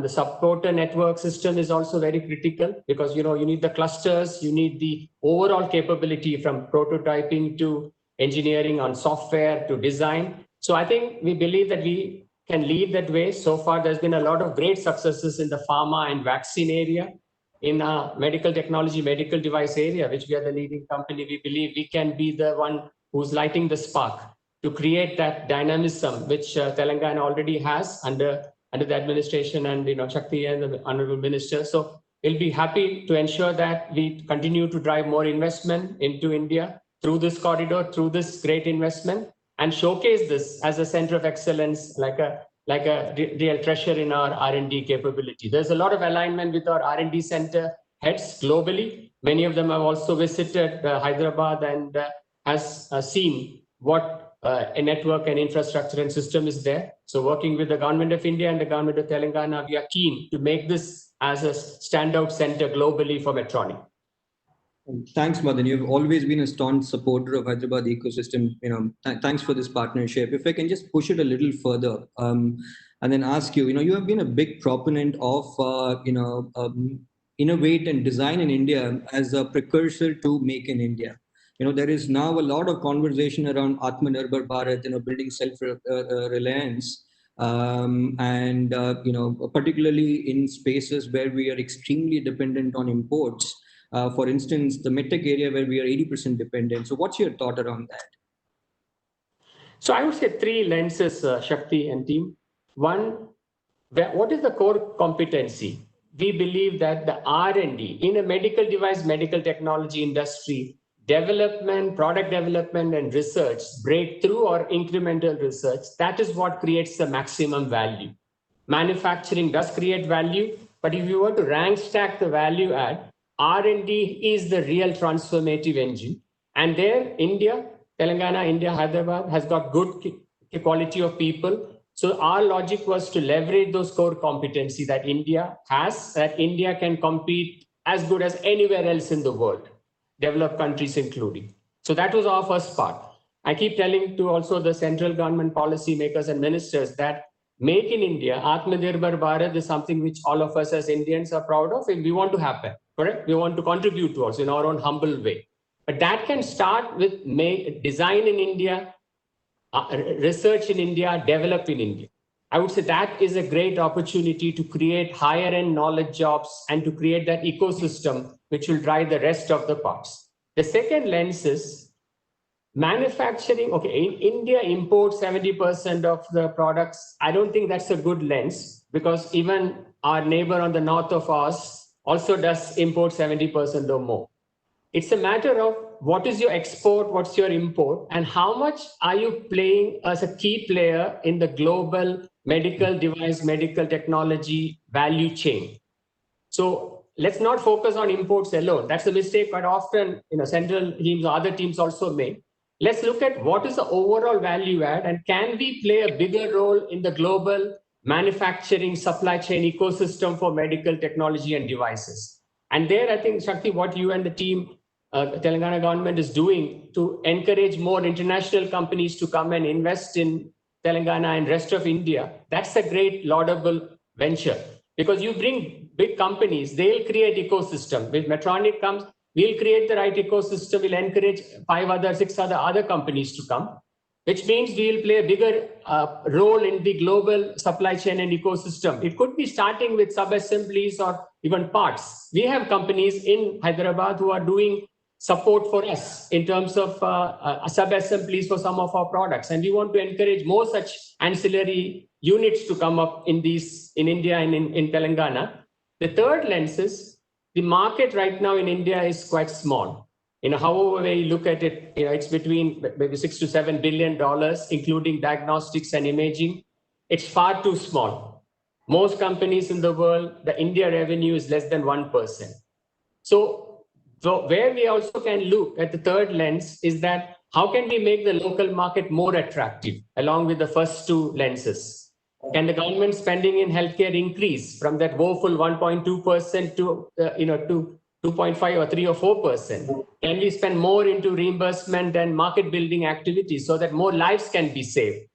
supporter network system is also very critical, because you need the clusters, you need the overall capability from prototyping to engineering on software to design. So I think we believe that we can lead that way. So far, there's been a lot of great successes in the pharma and vaccine area. In medical technology, medical device area, which we are the leading company, we believe we can be the one who's lighting the spark to create that dynamism, which Telangana already has under the administration and Shakti and the Honorable Minister. So we'll be happy to ensure that we continue to drive more investment into India through this corridor, through this great investment, and showcase this as a center of excellence, like a real treasure in our R&D capability. There's a lot of alignment with our R&D center heads globally. Many of them have also visited Hyderabad and has seen what a network and infrastructure and system is there. So working with the government of India and the government of Telangana, we are keen to make this as a standout center globally for Medtronic. Thanks, Madan. You've always been a staunch supporter of Hyderabad ecosystem. Thanks for this partnership. If I can just push it a little further, and then ask you, you have been a big proponent of, innovate and design in India as a precursor to Make in India. There is now a lot of conversation around Atmanirbhar Bharat, building self-reliance, and particularly in spaces where we are extremely dependent on imports. For instance, the medtech area where we are 80% dependent. So what's your thought around that? So I would say three lenses, Shakti and team. One, what is the core competency? We believe that the R&D in a medical device, medical technology industry, development, product development and research, breakthrough or incremental research, that is what creates the maximum value. Manufacturing does create value, but if you were to rank stack the value add, R&D is the real transformative engine. And there, India, Telangana, India, Hyderabad has got good quality of people. So our logic was to leverage those core competency that India has, that India can compete as good as anywhere else in the world, developed countries including. So that was our first part. I keep telling to also the central government policy makers and ministers that Make in India, Atmanirbhar Bharat is something which all of us as Indians are proud of and we want to happen, correct? We want to contribute towards in our own humble way. But that can start with design in India, research in India, develop in India. I would say that is a great opportunity to create higher end knowledge jobs and to create that ecosystem which will drive the rest of the parts. The second lens is manufacturing. Okay, in India imports 70% of the products. I don't think that's a good lens because even our neighbor on the north of us also does import 70% or more. It's a matter of what is your export, what's your import, and how much are you playing as a key player in the global medical device, medical technology value chain. So let's not focus on imports alone. That's a mistake quite often, central teams or other teams also make. Let's look at what is the overall value add and can we play a bigger role in the global manufacturing supply chain ecosystem for medical technology and devices. And there, I think, Shakti, what you and the team, the Telangana government is doing to encourage more international companies to come and invest in Telangana and rest of India, that's a great laudable venture. Because you bring big companies, they'll create ecosystem. When Medtronic comes, we'll create the right ecosystem. We'll encourage 6 other companies to come, which means we'll play a bigger role in the global supply chain and ecosystem. It could be starting with sub-assemblies or even parts. We have companies in Hyderabad who are doing support for us in terms of sub-assemblies for some of our products. And we want to encourage more such ancillary units to come up in India and in Telangana. The third lens is the market right now in India is quite small. However we look at it, it's between maybe $6 to $7 billion, including diagnostics and imaging. It's far too small. Most companies in the world, the India revenue is less than 1%. So where we also can look at the third lens is that how can we make the local market more attractive along with the first two lenses? Can the government spending in healthcare increase from that woeful 1.2% to 2.5 or 3 or 4%? Can we spend more into reimbursement and market building activities so that more lives can be saved?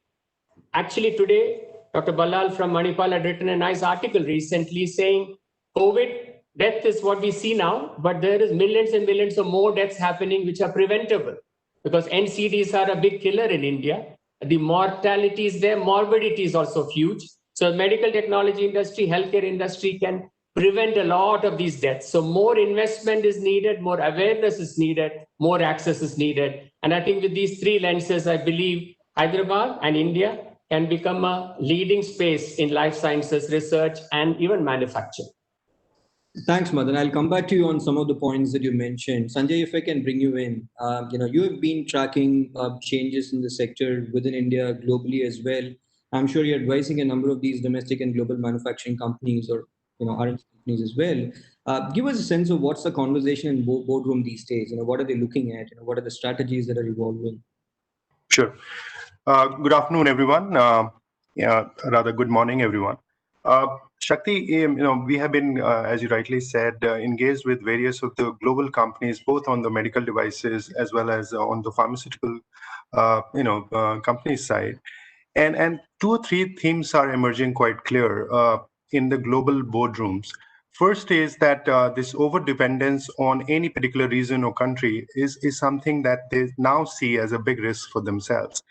Actually, today, Dr. Ballal from Manipal had written a nice article recently saying COVID death is what we see now, but there is millions and millions of more deaths happening which are preventable because NCDs are a big killer in India. The mortality is there, morbidity is also huge. So medical technology industry, healthcare industry can prevent a lot of these deaths. So more investment is needed, more awareness is needed, more access is needed. And I think with these three lenses, I believe Hyderabad and India can become a leading space in life sciences research and even manufacturing. Thanks, Madan. I'll come back to you on some of the points that you mentioned. Sanjay, if I can bring you in, you have been tracking changes in the sector within India, globally as well. I'm sure you're advising a number of these domestic and global manufacturing companies or R&D companies as well. Give us a sense of what's the conversation in boardroom these days. What are they looking at? What are the strategies that are evolving? Sure. Good afternoon, everyone. Rather, good morning, everyone. Shakti, we have been, as you rightly said, engaged with various of the global companies, both on the medical devices as well as on the pharmaceutical, companies side. And 2 or 3 themes are emerging quite clear in the global boardrooms. First is that this over-dependence on any particular region or country is something that they now see as a big risk for themselves.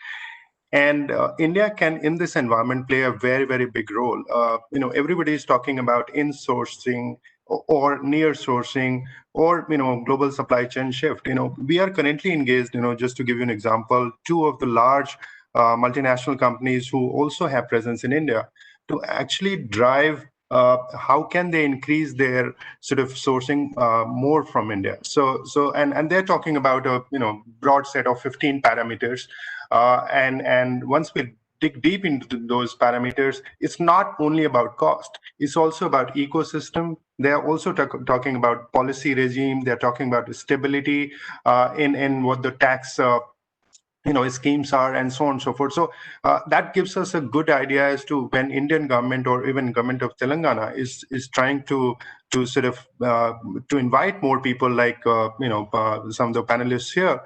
And India can, in this environment, play a very, very big role. Everybody is talking about insourcing or near sourcing or, global supply chain shift. We are currently engaged, just to give you an example, 2 of the large multinational companies who also have presence in India to actually drive how can they increase their sort of sourcing more from India. And they're talking about a broad set of 15 parameters. And once we dig deep into those parameters, it's not only about cost, it's also about ecosystem. They're also talking about policy regime. They're talking about stability in what the tax schemes are, and so on and so forth. So that gives us a good idea as to when Indian government or even government of Telangana is trying to sort of to invite more people like some of the panelists here.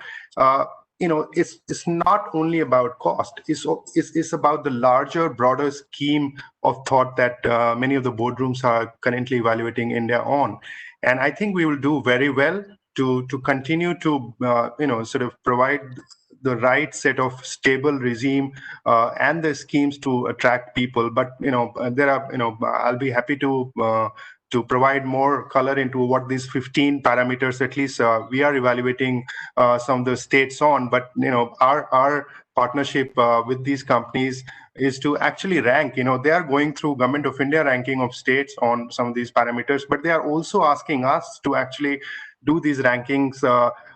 It's not only about cost. It's about the larger, broader scheme of thought that many of the boardrooms are currently evaluating India on. And I think we will do very well to continue to sort of provide the right set of stable regime and the schemes to attract people. But there are I'll be happy to provide more color into what these 15 parameters at least we are evaluating some of the states on. But our partnership with these companies is to actually rank. They are going through Government of India ranking of states on some of these parameters, but they are also asking us to actually do these rankings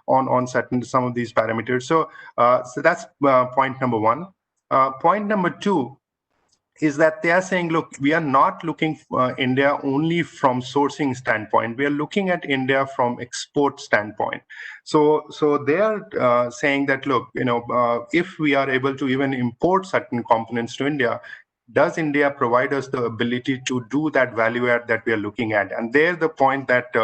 on some of these parameters. So that's point number one. Point number two is that they are saying, look, we are not looking India only from sourcing standpoint. We are looking at India from export standpoint. So they are saying that, look, if we are able to even import certain components to India, does India provide us the ability to do that value add that we are looking at? And there, the point that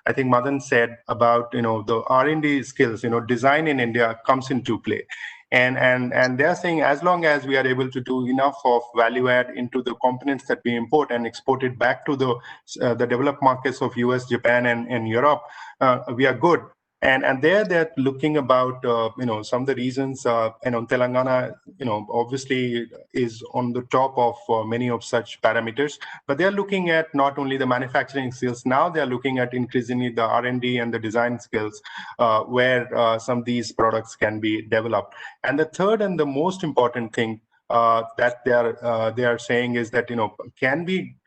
I think Madan said about the R&D skills, design in India comes into play. And they're saying as long as we are able to do enough of value add into the components that we import and export it back to the developed markets of US, Japan, and Europe, we are good. And there they're looking about some of the reasons. Telangana obviously is on the top of many of such parameters, but they're looking at not only the manufacturing skills. Now they're looking at increasingly the R&D and the design skills where some of these products can be developed. And the third and the most important thing that they are saying is that can we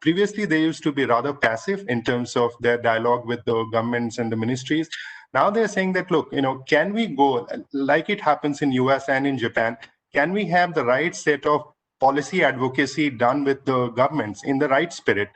previously they used to be rather passive in terms of their dialogue with the governments and the ministries. Now they're saying that, look, can we go like it happens in US and in Japan? Can we have the right set of policy advocacy done with the governments in the right spirit,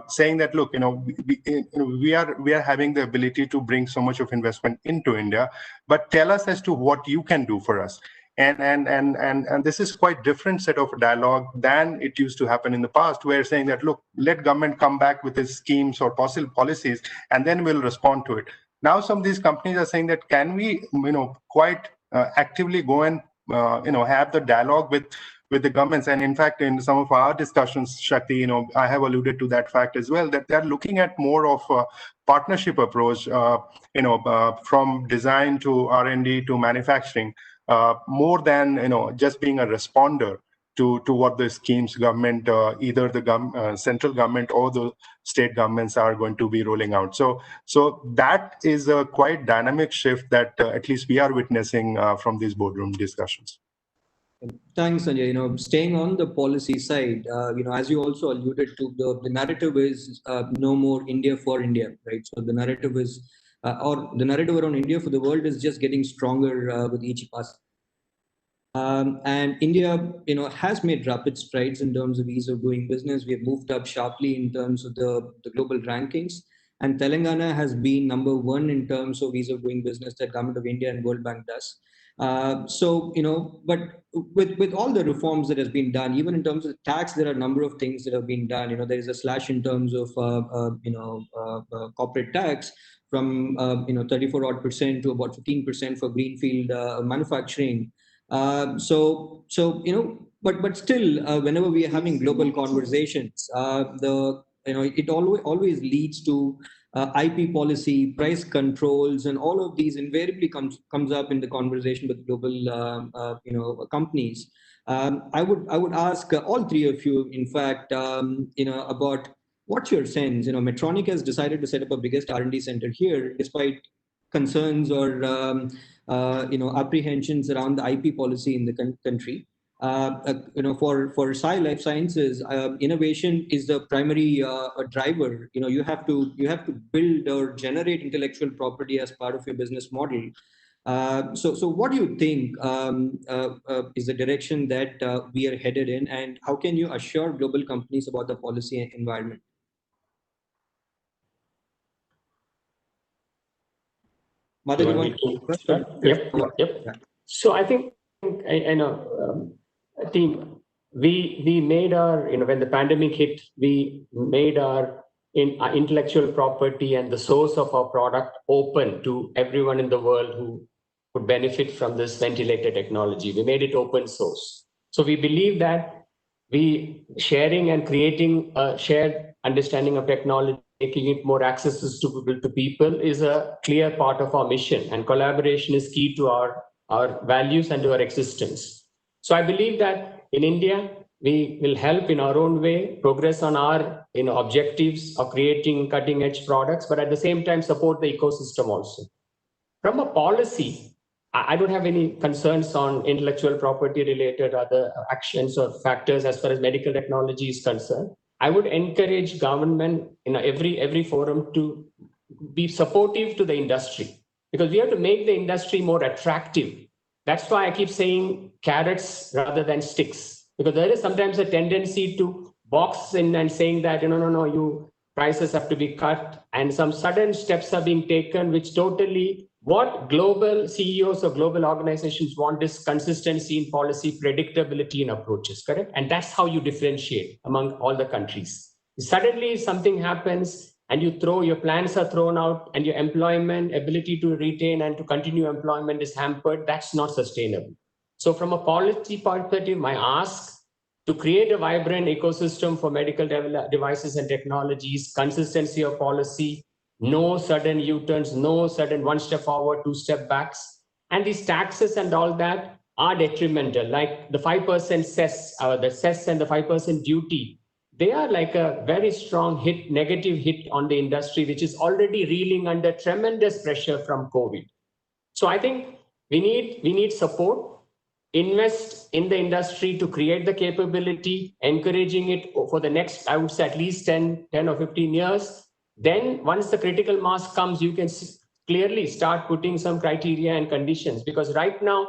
saying that, look, we are having the ability to bring so much of investment into India, but tell us as to what you can do for us. And this is quite different set of dialogue than it used to happen in the past, where saying that, look, let government come back with its schemes or possible policies, and then we'll respond to it. Now, some of these companies are saying that, can we, quite actively go and, have the dialogue with the governments. And in fact, in some of our discussions, Shakti, I have alluded to that fact as well, that they're looking at more of a partnership approach, from design to R&D to manufacturing. More than just being a responder to what the schemes government, either the central government or the state governments are going to be rolling out. So that is a quite dynamic shift that at least we are witnessing from these boardroom discussions. Thanks, Sanjay. Staying on the policy side, as you also alluded to, the narrative is no more India for India, right? So the narrative is, or the narrative around India for the world is just getting stronger with each pass. And India, has made rapid strides in terms of ease of doing business. We have moved up sharply in terms of the global rankings. And Telangana has been number one in terms of ease of doing business that Government of India and World Bank does. But with all the reforms that has been done, even in terms of tax, there are a number of things that have been done. There is a slash in terms of, corporate tax from, 34 odd percent to about 15% for greenfield manufacturing. But still, whenever we are having global conversations, it always leads to IP policy, price controls, and all of these invariably comes up in the conversation with global companies. I would ask all three of you, in fact, about what's your sense. Medtronic has decided to set up a biggest R&D center here, despite concerns or apprehensions around the IP policy in the country. For Sai Life Sciences, innovation is the primary driver. You have to build or generate intellectual property as part of your business model. So what do you think is the direction that we are headed in, and how can you assure global companies about the policy environment? Madan, you want want to me go first? Yep. Yeah. So I think, team, we made our, when the pandemic hit, we made our intellectual property and the source of our product open to everyone in the world who could benefit from this ventilator technology. We made it open source. So we believe that we sharing and creating a shared understanding of technology, making it more accessible to people is a clear part of our mission, and collaboration is key to our values and to our existence. So I believe that in India, we will help in our own way, progress on our objectives of creating cutting edge products, but at the same time support the ecosystem also. From a policy, I don't have any concerns on intellectual property related other actions or factors as far as medical technology is concerned. I would encourage government in every forum to be supportive to the industry, because we have to make the industry more attractive. That's why I keep saying carrots rather than sticks, because there is sometimes a tendency to box in and saying that, no, you prices have to be cut, and some sudden steps are being taken, which totally what global CEOs of global organizations want is consistency in policy, predictability in approaches, correct? And that's how you differentiate among all the countries. Suddenly something happens and you throw, your plans are thrown out and your employment ability to retain and to continue employment is hampered. That's not sustainable. So from a policy perspective, my ask to create a vibrant ecosystem for medical devices and technologies, consistency of policy, no sudden U-turns, no sudden one step forward, two step backs. And these taxes and all that are detrimental, like the 5% cess, the cess and the 5% duty. They are like a very strong hit, negative hit on the industry, which is already reeling under tremendous pressure from COVID. So I think we need support, invest in the industry to create the capability, encouraging it for the next, I would say, at least 10 or 15 years. Then once the critical mass comes, you can clearly start putting some criteria and conditions, because right now,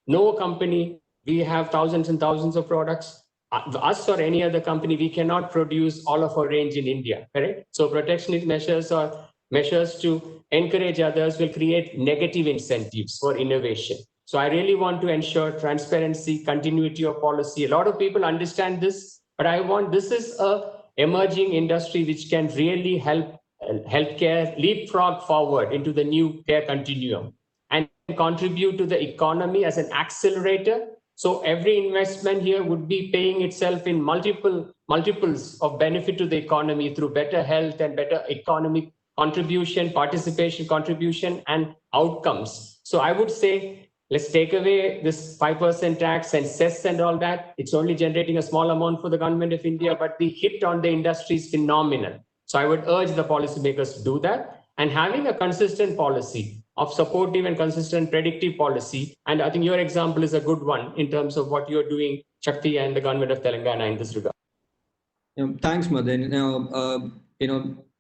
no company, we have thousands and thousands of products. Us or any other company, we cannot produce all of our range in India, correct? So protectionist measures or measures to encourage others will create negative incentives for innovation. So I really want to ensure transparency, continuity of policy. A lot of people understand this, but I want, this is a emerging industry which can really help healthcare leapfrog forward into the new care continuum and contribute to the economy as an accelerator. So every investment here would be paying itself in multiples of benefit to the economy through better health and better economic contribution, participation, contribution, and outcomes. So I would say, let's take away this 5% tax and cess and all that. It's only generating a small amount for the government of India, but the hit on the industry is phenomenal. So I would urge the policymakers to do that, and having a consistent policy of supportive and consistent predictive policy. And I think your example is a good one in terms of what you're doing, Shakti, and the government of Telangana in this regard. Thanks, Madan. Now,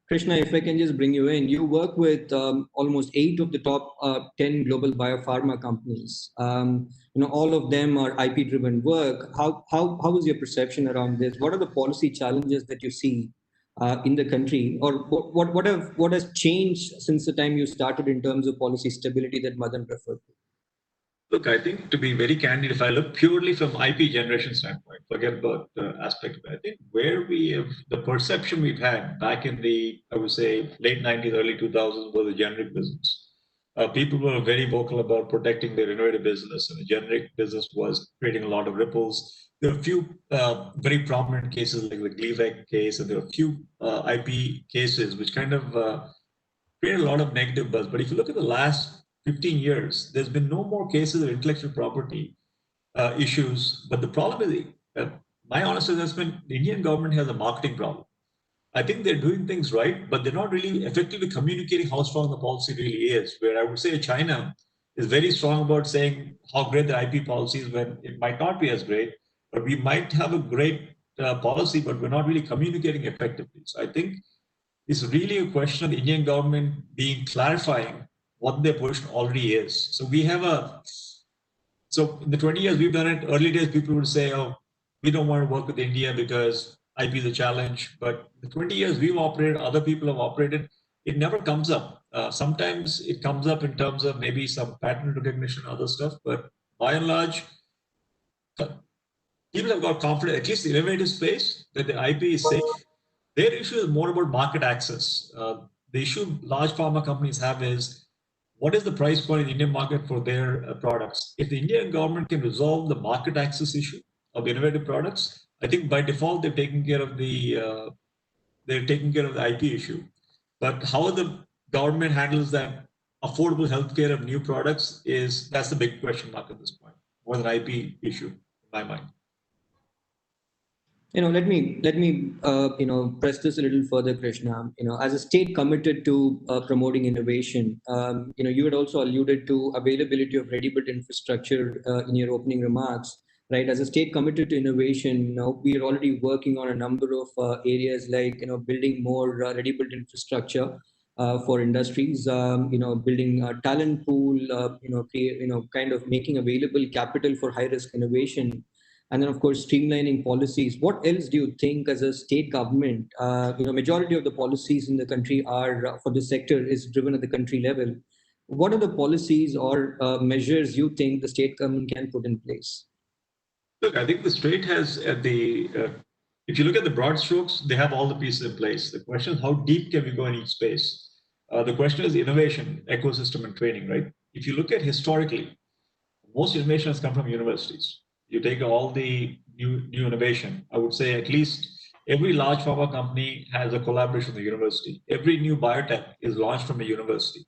Krishna, if I can just bring you in, you work with almost 8 of the top 10 global biopharma companies. All of them are IP-driven work. How is your perception around this? What are the policy challenges that you see in the country, or what has changed since the time you started in terms of policy stability that Madan referred to? Look, I think, to be very candid, if I look purely from IP generation standpoint, forget about the aspect of it, I think where we have the perception we've had back in the, I would say, late 90s, early 2000s was the generic business. People were very vocal about protecting their innovative business, and the generic business was creating a lot of ripples. There are a few very prominent cases like the Gleevec case, and there are a few IP cases which kind of create a lot of negative buzz. But if you look at the last 15 years, there's been no more cases of intellectual property issues. But the problem is, my honest assessment, the Indian government has a marketing problem. I think they're doing things right, but they're not really effectively communicating how strong the policy really is. Where I would say China is very strong about saying how great the IP policy is, when it might not be as great, but we might have a great policy, but we're not really communicating effectively. So I think it's really a question of the Indian government being clarifying what their position already is. So we have so in the 20 years we've done it, early days people would say, oh, we don't want to work with India because IP is a challenge. But the 20 years we've operated, other people have operated, it never comes up. Sometimes it comes up in terms of maybe some patent recognition, other stuff, but by and large, people have got confidence, at least the innovative space, that the IP is safe. Their issue is more about market access. The issue large pharma companies have is what is the price point in the Indian market for their products? If the Indian government can resolve the market access issue of innovative products, I think by default they're taking care of the IP issue. But how the government handles that affordable healthcare of new products that's the big question mark at this point, more than IP issue in my mind. Let me press this a little further, Krishna. As a state committed to promoting innovation, you had also alluded to availability of ready-built infrastructure in your opening remarks, right? As a state committed to innovation, we are already working on a number of areas like building more ready-built infrastructure for industries, building a talent pool, kind of making available capital for high-risk innovation. And then, of course, streamlining policies. What else do you think, as a state government, majority of the policies in the country are for this sector is driven at the country level. What are the policies or measures you think the state government can put in place? Look, I think the state has if you look at the broad strokes, they have all the pieces in place. The question is, how deep can we go in each space? The question is innovation, ecosystem, and training, right? If you look at historically, most innovation has come from universities. You take all the new innovation, I would say at least every large pharma company has a collaboration with the university. Every new biotech is launched from a university.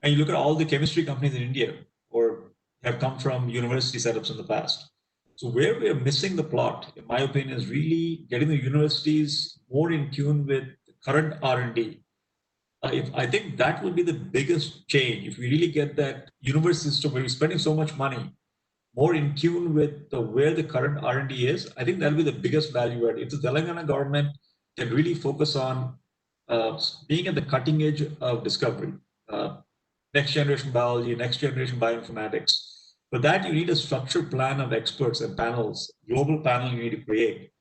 And you look at all the chemistry companies in India or have come from university setups in the past. So where we are missing the plot, in my opinion, is really getting the universities more in tune with current R&D. I think that will be the biggest change. If we really get that university system where we're spending so much money more in tune with where the current R&D is, I think that'll be the biggest value add. If the Telangana government can really focus on being at the cutting edge of discovery, next generation biology, next generation bioinformatics. For that, you need a structured plan of experts and panels, global panel you need to create.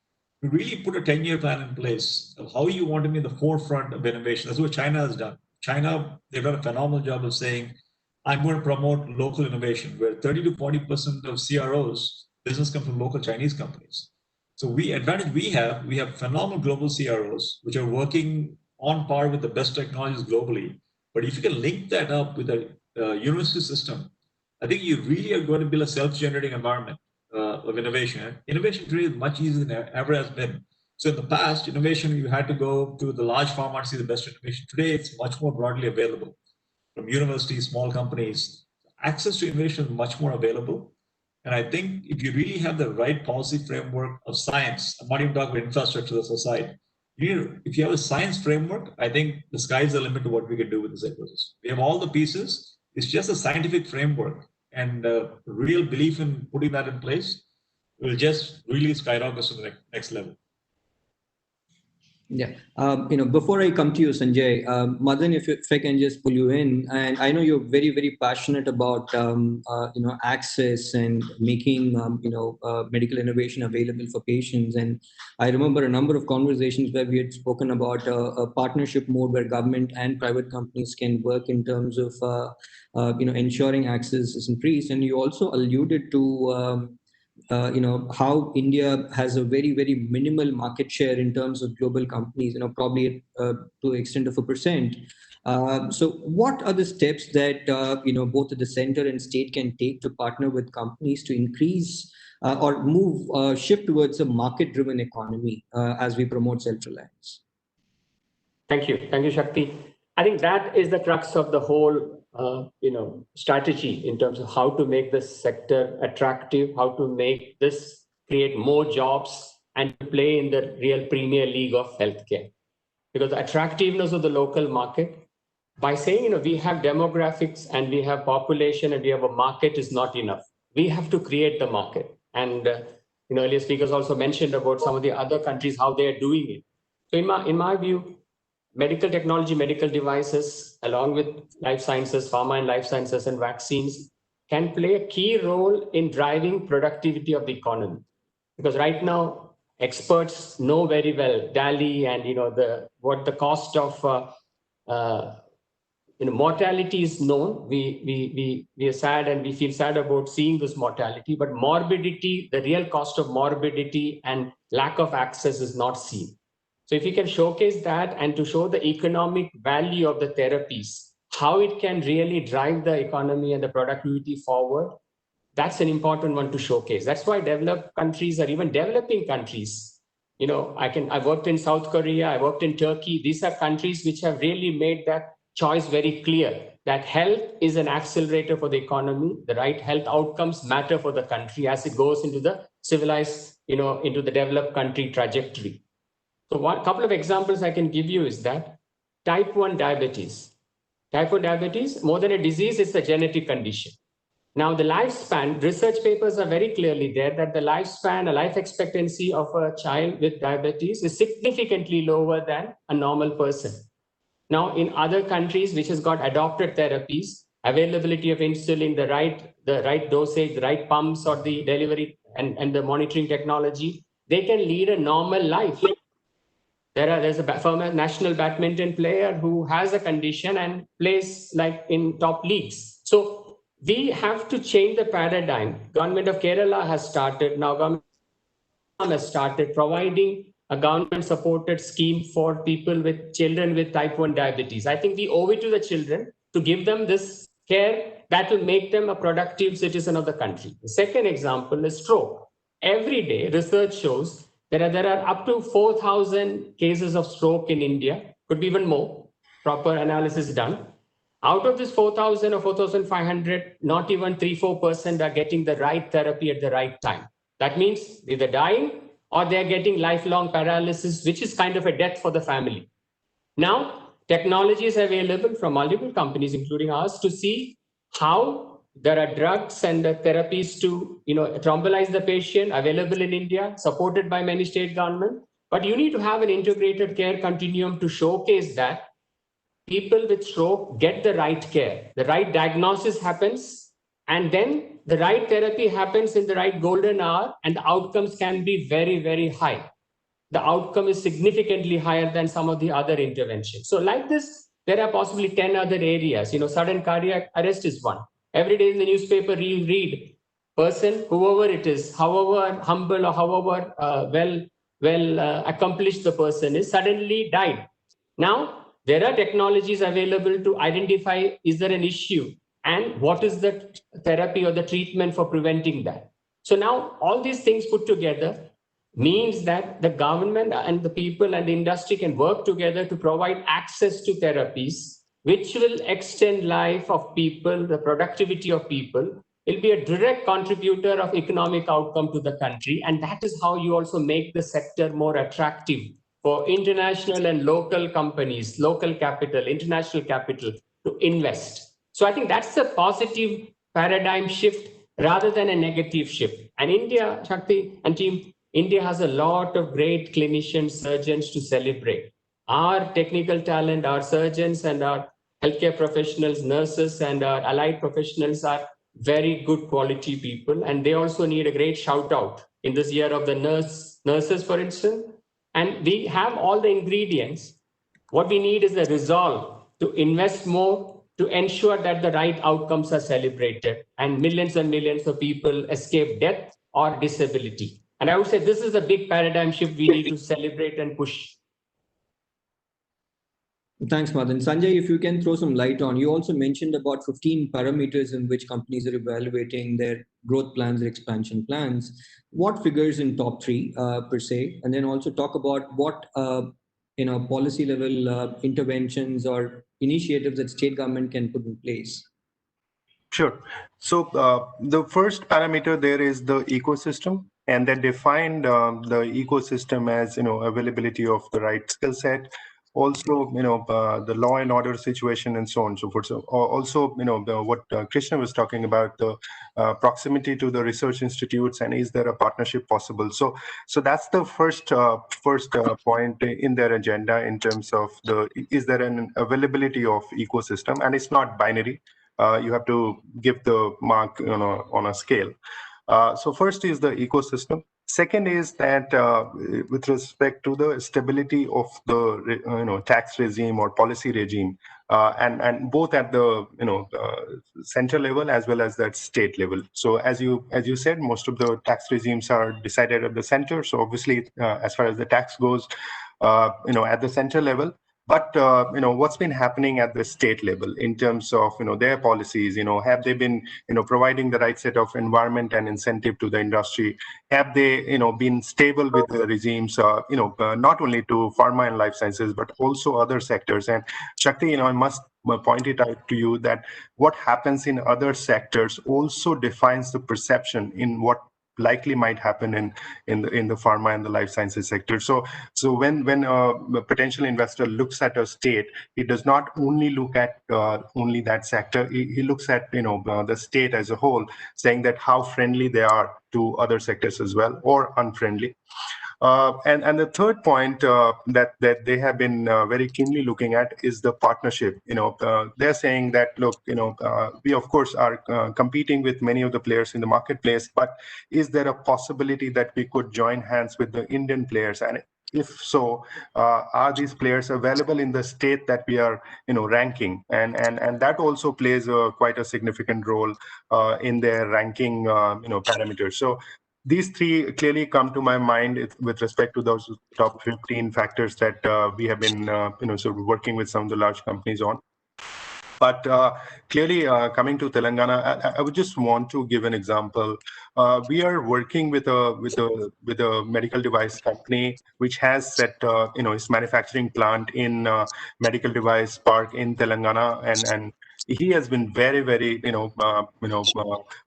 To really put a 10-year plan in place of how you want to be in the forefront of innovation. That's what China has done. China, they've done a phenomenal job of saying, I'm going to promote local innovation, where 30 to 40% of CROs business comes from local Chinese companies. So we have phenomenal global CROs, which are working on par with the best technologies globally. But if you can link that up with a university system, I think you really are going to build a self-generating environment of innovation. Innovation today is much easier than it ever has been. So in the past, innovation, you had to go to the large pharma to see the best innovation. Today, it's much more broadly available from universities, small companies. Access to innovation is much more available. And I think if you really have the right policy framework of science, I'm not even talking about infrastructure, that's aside. If you have a science framework, I think the sky's the limit to what we can do with this ecosystem. We have all the pieces. It's just a scientific framework and real belief in putting that in place will just really skyrocket to the next level. Yeah. Before I come to you, Sanjay, Madan, if I can just pull you in, and I know you're very, very passionate about, access and making, medical innovation available for patients. And I remember a number of conversations where we had spoken about a partnership mode where government and private companies can work in terms of, ensuring access is increased. And you also alluded to, how India has a very, very minimal market share in terms of global companies, probably to the extent of 1%. So what are the steps that, both the center and state can take to partner with companies to increase or shift towards a market-driven economy as we promote self-reliance? Thank you. Thank you, Shakti. I think that is the crux of the whole strategy in terms of how to make this sector attractive, how to make this create more jobs and to play in the real premier league of healthcare. Because the attractiveness of the local market, by saying, we have demographics and we have population and we have a market is not enough. We have to create the market. And earlier speakers also mentioned about some of the other countries, how they are doing it. So in my view, medical technology, medical devices, along with life sciences, pharma and life sciences and vaccines can play a key role in driving productivity of the economy. Because right now, experts know very well, DALI and what the cost of mortality is known. We are sad and we feel sad about seeing this mortality, but morbidity, the real cost of morbidity and lack of access is not seen. So if you can showcase that and to show the economic value of the therapies, how it can really drive the economy and the productivity forward, that's an important one to showcase. That's why developed countries or even developing countries, I worked in South Korea, I worked in Turkey. These are countries which have really made that choice very clear, that health is an accelerator for the economy. The right health outcomes matter for the country as it goes into the civilized, into the developed country trajectory. So one couple of examples I can give you is that type 1 diabetes. Type 1 diabetes, more than a disease, it's a genetic condition. Now, the lifespan, research papers are very clearly there that the lifespan, a life expectancy of a child with diabetes is significantly lower than a normal person. Now, in other countries which has got adopted therapies, availability of insulin, the right dosage, the right pumps or the delivery and the monitoring technology, they can lead a normal life. There's a former national badminton player who has a condition and plays like in top leagues. So we have to change the paradigm. Government of Kerala has started, now government has started providing a government supported scheme for people with children with type 1 diabetes. I think we owe it to the children to give them this care that will make them a productive citizen of the country. The second example is stroke. Every day, research shows there are up to 4,000 cases of stroke in India, could be even more, proper analysis done. Out of this 4,000 or 4,500, not even 3-4% are getting the right therapy at the right time. That means either dying or they're getting lifelong paralysis, which is kind of a death for the family. Now, technology is available from multiple companies, including ours, to see how there are drugs and therapies to thrombolize the patient available in India, supported by many state governments. But you need to have an integrated care continuum to showcase that people with stroke get the right care, the right diagnosis happens, and then the right therapy happens in the right golden hour, and the outcomes can be very, very high. The outcome is significantly higher than some of the other interventions. So like this, there are possibly 10 other areas. Sudden cardiac arrest is one. Every day in the newspaper, you read person, whoever it is, however humble or however accomplished the person is, suddenly died. Now, there are technologies available to identify, is there an issue and what is the therapy or the treatment for preventing that. So now all these things put together means that the government and the people and the industry can work together to provide access to therapies which will extend life of people, the productivity of people. It'll be a direct contributor of economic outcome to the country. And that is how you also make the sector more attractive for international and local companies, local capital, international capital to invest. So I think that's a positive paradigm shift rather than a negative shift. And India, Shakti and team, India has a lot of great clinicians, surgeons to celebrate. Our technical talent, our surgeons and our healthcare professionals, nurses and our allied professionals are very good quality people. And they also need a great shout out in this year of the nurses, for instance. And we have all the ingredients. What we need is the resolve to invest more to ensure that the right outcomes are celebrated and millions of people escape death or disability. And I would say this is a big paradigm shift we need to celebrate and push. Thanks, Madan. Sanjay, if you can throw some light on, you also mentioned about 15 parameters in which companies are evaluating their growth plans, their expansion plans. What figures in top three per se? And then also talk about what policy level interventions or initiatives that state government can put in place. Sure. So the first parameter there is the ecosystem, and they defined the ecosystem as availability of the right skill set, also the law and order situation and so on and so forth. So also what Krishna was talking about, the proximity to the research institutes, and is there a partnership possible. So that's the first point in their agenda in terms of is there an availability of ecosystem, and it's not binary. You have to give the mark on a scale. So first is the ecosystem. Second is that with respect to the stability of the tax regime or policy regime, and both at the central level as well as that state level. So as you said, most of the tax regimes are decided at the center. So obviously, as far as the tax goes, at the central level. But what's been happening at the state level in terms of their policies? Have they been providing the right set of environment and incentive to the industry? Have they been stable with the regimes? Not only to pharma and life sciences but also other sectors. And Shakti, I must point it out to you that what happens in other sectors also defines the perception in what likely might happen in the pharma and the life sciences sector. So when a potential investor looks at a state, he does not only look at only that sector. He looks at the state as a whole, saying that how friendly they are to other sectors as well, or unfriendly. And the third point that they have been very keenly looking at is the partnership. They're saying that, look, we of course are competing with many of the players in the marketplace, but is there a possibility that we could join hands with the Indian players? And if so, are these players available in the state that we are ranking? And that also plays quite a significant role in their ranking parameters. So these three clearly come to my mind with respect to those top 15 factors that we have been sort of working with some of the large companies on. But clearly, coming to Telangana, I would just want to give an example. We are working with a medical device company which has set its manufacturing plant in medical device park in Telangana, and he has been very, very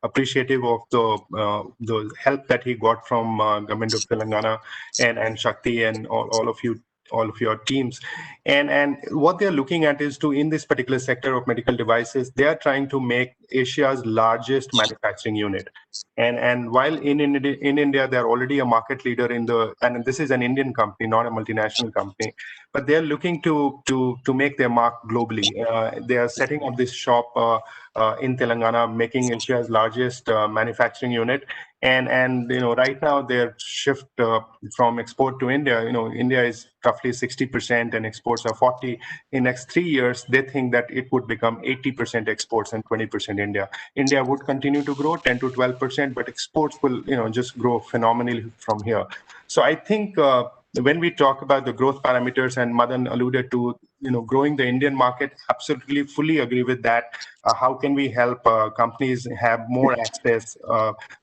appreciative of the help that he got from government of Telangana and Shakti and all of you, all of your teams. And what they're looking at is to, in this particular sector of medical devices, they are trying to make Asia's largest manufacturing unit. And while in India, they're already a market leader and this is an Indian company, not a multinational company, but they're looking to make their mark globally. They are setting up this shop in Telangana, making Asia's largest manufacturing unit. And right now their shift from export to India, India is roughly 60% and exports are 40. In next 3 years, they think that it would become 80% exports and 20% India. India would continue to grow 10 to 12%, but exports will just grow phenomenally from here. So I think when we talk about the growth parameters, and Madan alluded to growing the Indian market, absolutely fully agree with that. How can we help companies have more access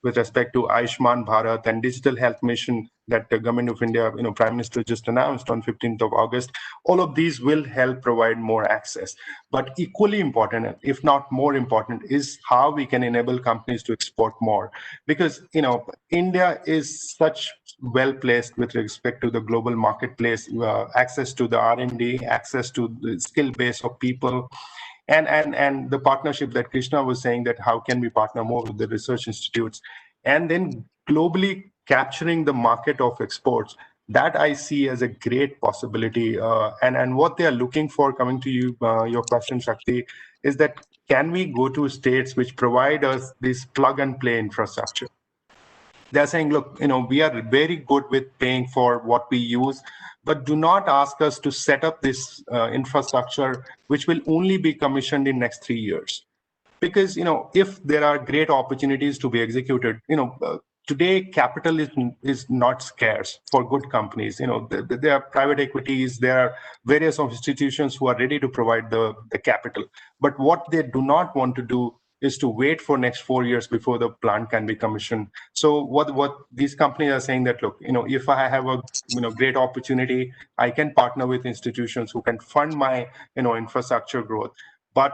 with respect to Ayushman Bharat and digital health mission that the government of India, Prime Minister just announced on 15th of August? All of these will help provide more access. But equally important, if not more important, is how we can enable companies to export more. Because, India is such well placed with respect to the global marketplace, access to the R&D, access to the skill base of people, and the partnership that Krishna was saying, that how can we partner more with the research institutes, and then globally capturing the market of exports. That I see as a great possibility. And what they are looking for, coming to you, your question, Shakti, is that can we go to states which provide us this plug and play infrastructure? They're saying, look, we are very good with paying for what we use, but do not ask us to set up this infrastructure, which will only be commissioned in next 3 years. Because, if there are great opportunities to be executed, today capital is not scarce for good companies. There are private equities, there are various institutions who are ready to provide the capital. But what they do not want to do is to wait for next 4 years before the plant can be commissioned. So what these companies are saying that, look, if I have a great opportunity, I can partner with institutions who can fund my infrastructure growth. But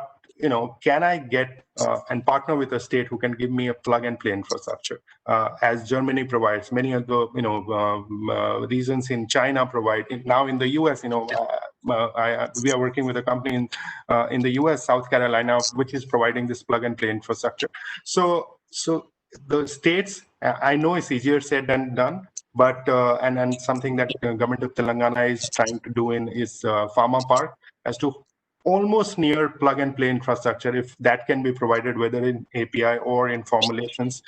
can I get and partner with a state who can give me a plug and play infrastructure, as Germany provides, many of the regions in China provide. Now in the US, we are working with a company in the US, South Carolina, which is providing this plug and play infrastructure. So the states, I know it's easier said than done, but and something that government of Telangana is trying to do is Pharma Park, as to almost near plug and play infrastructure, if that can be provided, whether in API or in formulations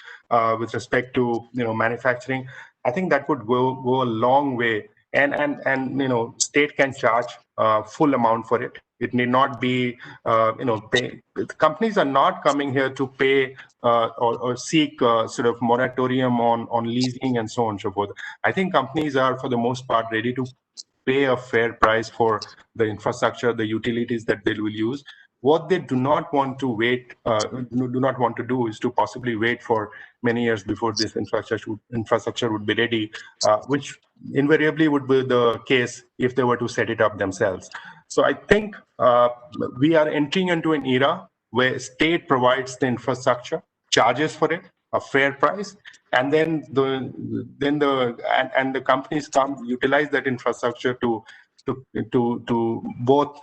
with respect to manufacturing. I think that would go a long way. And state can charge full amount for it. It need not be pay. Companies are not coming here to pay or seek sort of moratorium on leasing and so on and so forth. I think companies are, for the most part, ready to pay a fair price for the infrastructure, the utilities that they will use. What they do not want to do is to possibly wait for many years before this infrastructure would be ready, which invariably would be the case if they were to set it up themselves. So I think we are entering into an era where state provides the infrastructure, charges for it a fair price, and then the companies come utilize that infrastructure to both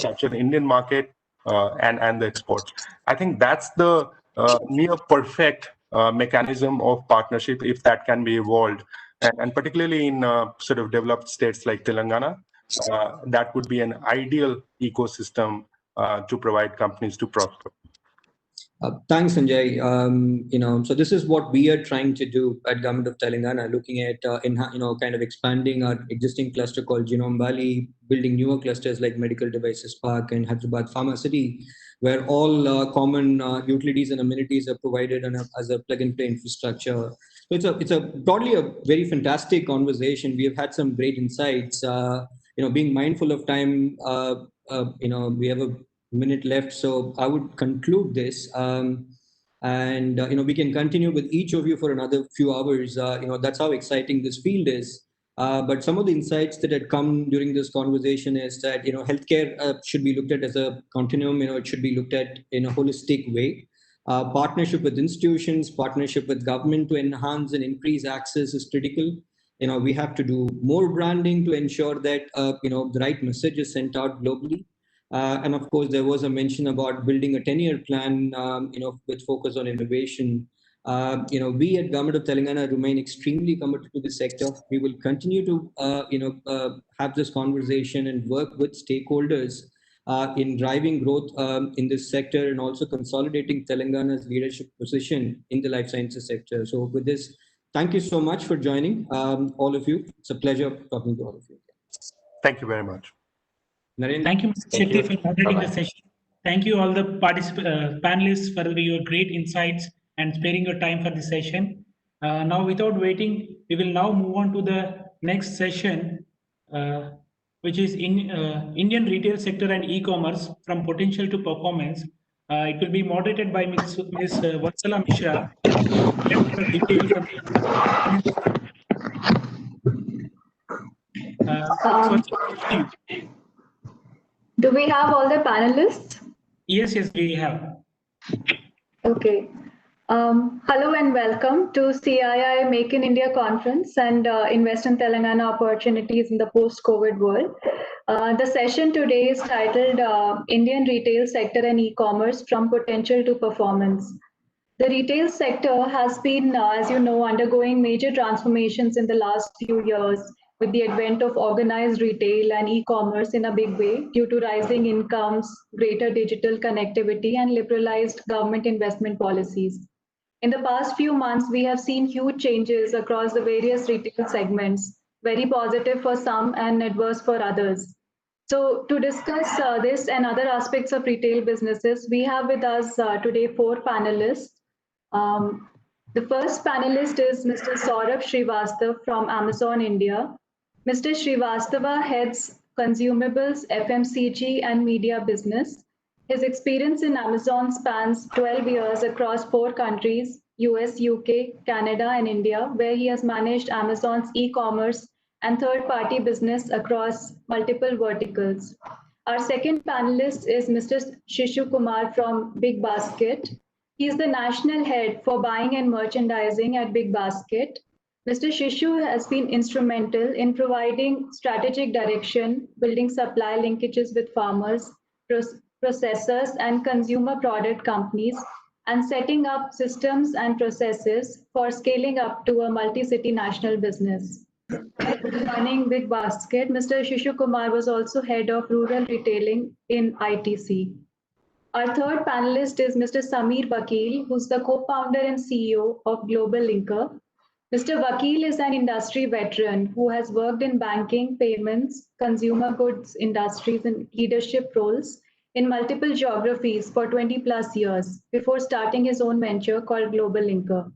capture the Indian market and the exports. I think that's the near perfect mechanism of partnership, if that can be evolved, and particularly in sort of developed states like Telangana, that would be an ideal ecosystem to provide companies to prosper. Thanks, Sanjay. So this is what we are trying to do at Government of Telangana, looking at kind of expanding our existing cluster called Genome Valley, building newer clusters like Medical Devices Park and Hyderabad Pharma City, where all common utilities and amenities are provided as a plug-and-play infrastructure. So it's a broadly a very fantastic conversation. We have had some great insights. Being mindful of time, we have a minute left, so I would conclude this, and we can continue with each of you for another few hours. That's how exciting this field is. But some of the insights that had come during this conversation is that healthcare should be looked at as a continuum. It should be looked at in a holistic way. Partnership with institutions, partnership with government to enhance and increase access is critical. We have to do more branding to ensure that the right message is sent out globally. And of course, there was a mention about building a 10-year plan, with focus on innovation. We at Government of Telangana remain extremely committed to this sector. We will continue to, have this conversation and work with stakeholders in driving growth in this sector and also consolidating Telangana's leadership position in the life sciences sector. So with this, thank you so much for joining, all of you. It's a pleasure talking to all of you. Thank you very much. Narendra? Thank you, Mr. Shetty, for moderating the session. Thank you all the panelists for your great insights and sparing your time for the session. Now, without waiting, we will now move on to the next session, which is in Indian retail sector and e-commerce from potential to performance. It will be moderated by Ms. Vatsala Mishra. Detail from do we have all the panelists? Yes, we have. Okay. Hello and welcome to CII Make in India conference and Invest in Telangana Opportunities in the Post-COVID World. The session today is titled Indian Retail Sector and E-Commerce from Potential to Performance. The retail sector has been, as you know, undergoing major transformations in the last few years with the advent of organized retail and e-commerce in a big way due to rising incomes, greater digital connectivity, and liberalized government investment policies. In the past few months, we have seen huge changes across the various retail segments, very positive for some and adverse for others. So to discuss this and other aspects of retail businesses, we have with us today 4 panelists. The first panelist is Mr. Saurabh Srivastav from Amazon India. Mr. Srivastava heads consumables, FMCG, and media business. His experience in Amazon spans 12 years across 4 countries, US, UK, Canada, and India, where he has managed Amazon's e-commerce and third-party business across multiple verticals. Our second panelist is Mr. Shishu Kumar from Big Basket. He is the national head for buying and merchandising at Big Basket. Mr. Shishu has been instrumental in providing strategic direction, building supply linkages with farmers, processors, and consumer product companies, and setting up systems and processes for scaling up to a multi-city national business. Running Big Basket, Mr. Shishu Kumar was also head of rural retailing in ITC. Our third panelist is Mr. Sameer Vakil, who's the co-founder and CEO of Global Linker. Mr. Vakil is an industry veteran who has worked in banking, payments, consumer goods industries and leadership roles in multiple geographies for 20 plus years before starting his own venture called Global Linker.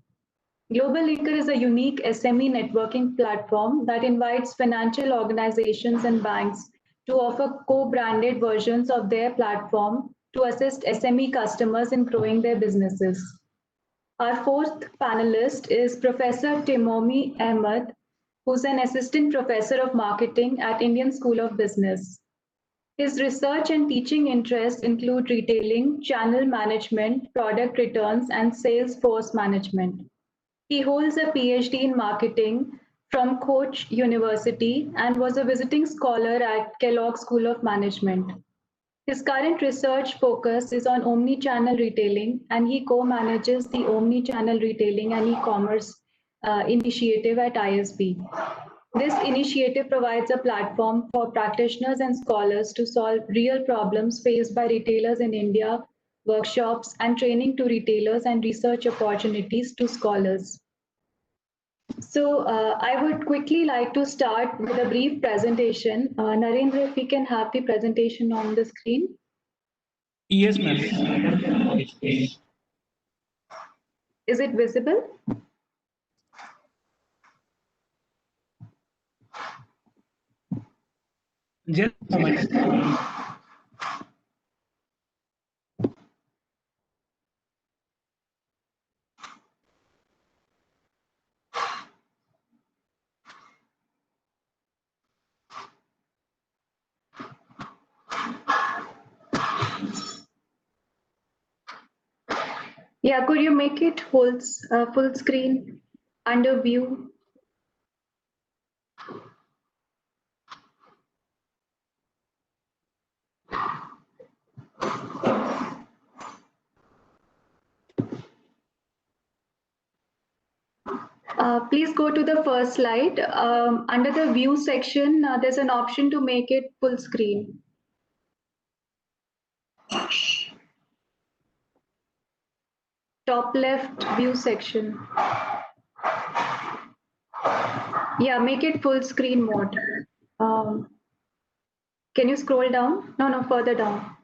Global Linker is a unique SME networking platform that invites financial organizations and banks to offer co-branded versions of their platform to assist SME customers in growing their businesses. Our fourth panelist is Professor Timomi Ahmed, who's an assistant professor of marketing at Indian School of Business. His research and teaching interests include retailing, channel management, product returns, and sales force management. He holds a PhD in marketing from Koch University and was a visiting scholar at Kellogg School of Management. His current research focus is on omni-channel retailing, and he co-manages the omni-channel retailing and e-commerce initiative at ISB. This initiative provides a platform for practitioners and scholars to solve real problems faced by retailers in India, workshops, and training to retailers and research opportunities to scholars. So I would quickly like to start with a brief presentation. Narendra, if we can have the presentation on the screen. Yes, ma'am. Is it visible? Just a moment. Yeah, could you make it full screen under view? Please go to the first slide. Under the view section, there's an option to make it full screen. Top left view section. Yeah, make it full screen mode. Can you scroll down? No, further down.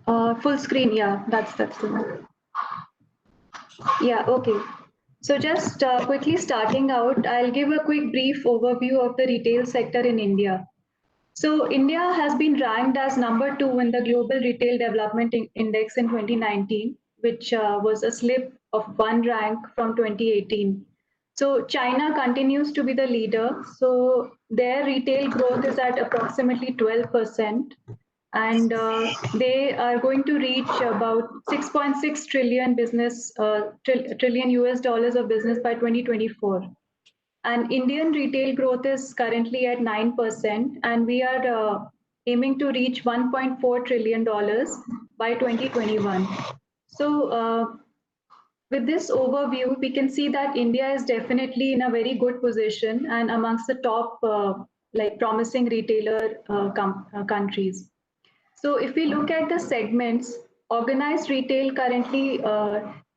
Full screen, yeah, that's the one. Yeah, okay. So just quickly starting out, I'll give a quick brief overview of the retail sector in India. So India has been ranked as number 2 in the Global Retail Development Index in 2019, which was a slip of 1 rank from 2018. So China continues to be the leader. So their retail growth is at approximately 12%. And they are going to reach about 6.6 trillion trillion US dollars of business by 2024. And Indian retail growth is currently at 9%, and we are aiming to reach $1.4 trillion by 2021. So with this overview, we can see that India is definitely in a very good position and amongst the top promising retailer countries. So if we look at the segments, organized retail currently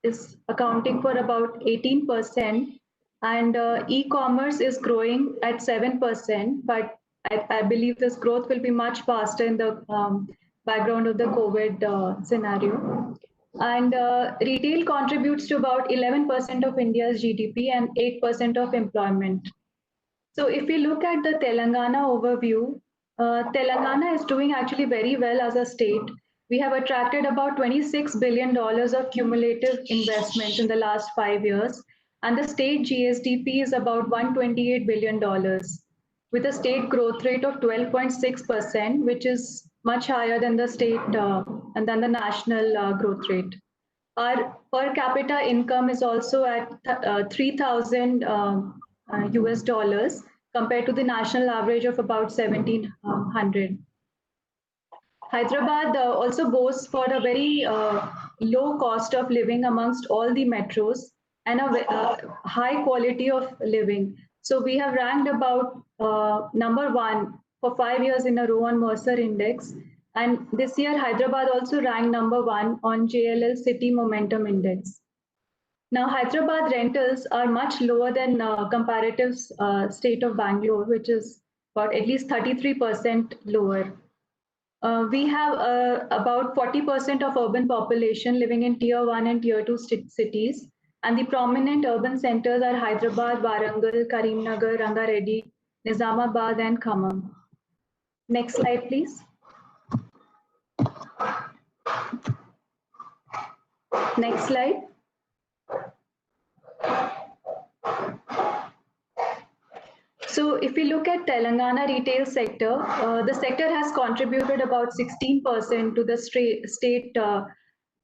is accounting for about 18%, and e-commerce is growing at 7%, but I believe this growth will be much faster in the background of the COVID scenario. And retail contributes to about 11% of India's GDP and 8% of employment. So if we look at the Telangana overview, Telangana is doing actually very well as a state. We have attracted about $26 billion of cumulative investments in the last 5 years, and the state GSDP is about $128 billion, with a state growth rate of 12.6%, which is much higher than the state and than the national growth rate. Our per capita income is also at 3,000 US dollars compared to the national average of about 1,700. Hyderabad also boasts for a very low cost of living amongst all the metros and a high quality of living. So we have ranked about number 1 for 5 years in a row on Mercer Index. And this year, Hyderabad also ranked number 1 on JLL City Momentum Index. Now, Hyderabad rentals are much lower than comparative state of Bangalore, which is about at least 33% lower. We have about 40% of urban population living in tier 1 and tier 2 cities. And the prominent urban centers are Hyderabad, Warangal, Karimnagar, Rangareddy, Nizamabad, and Khammam. Next slide, please. Next slide. So if we look at Telangana retail sector, the sector has contributed about 16% to the state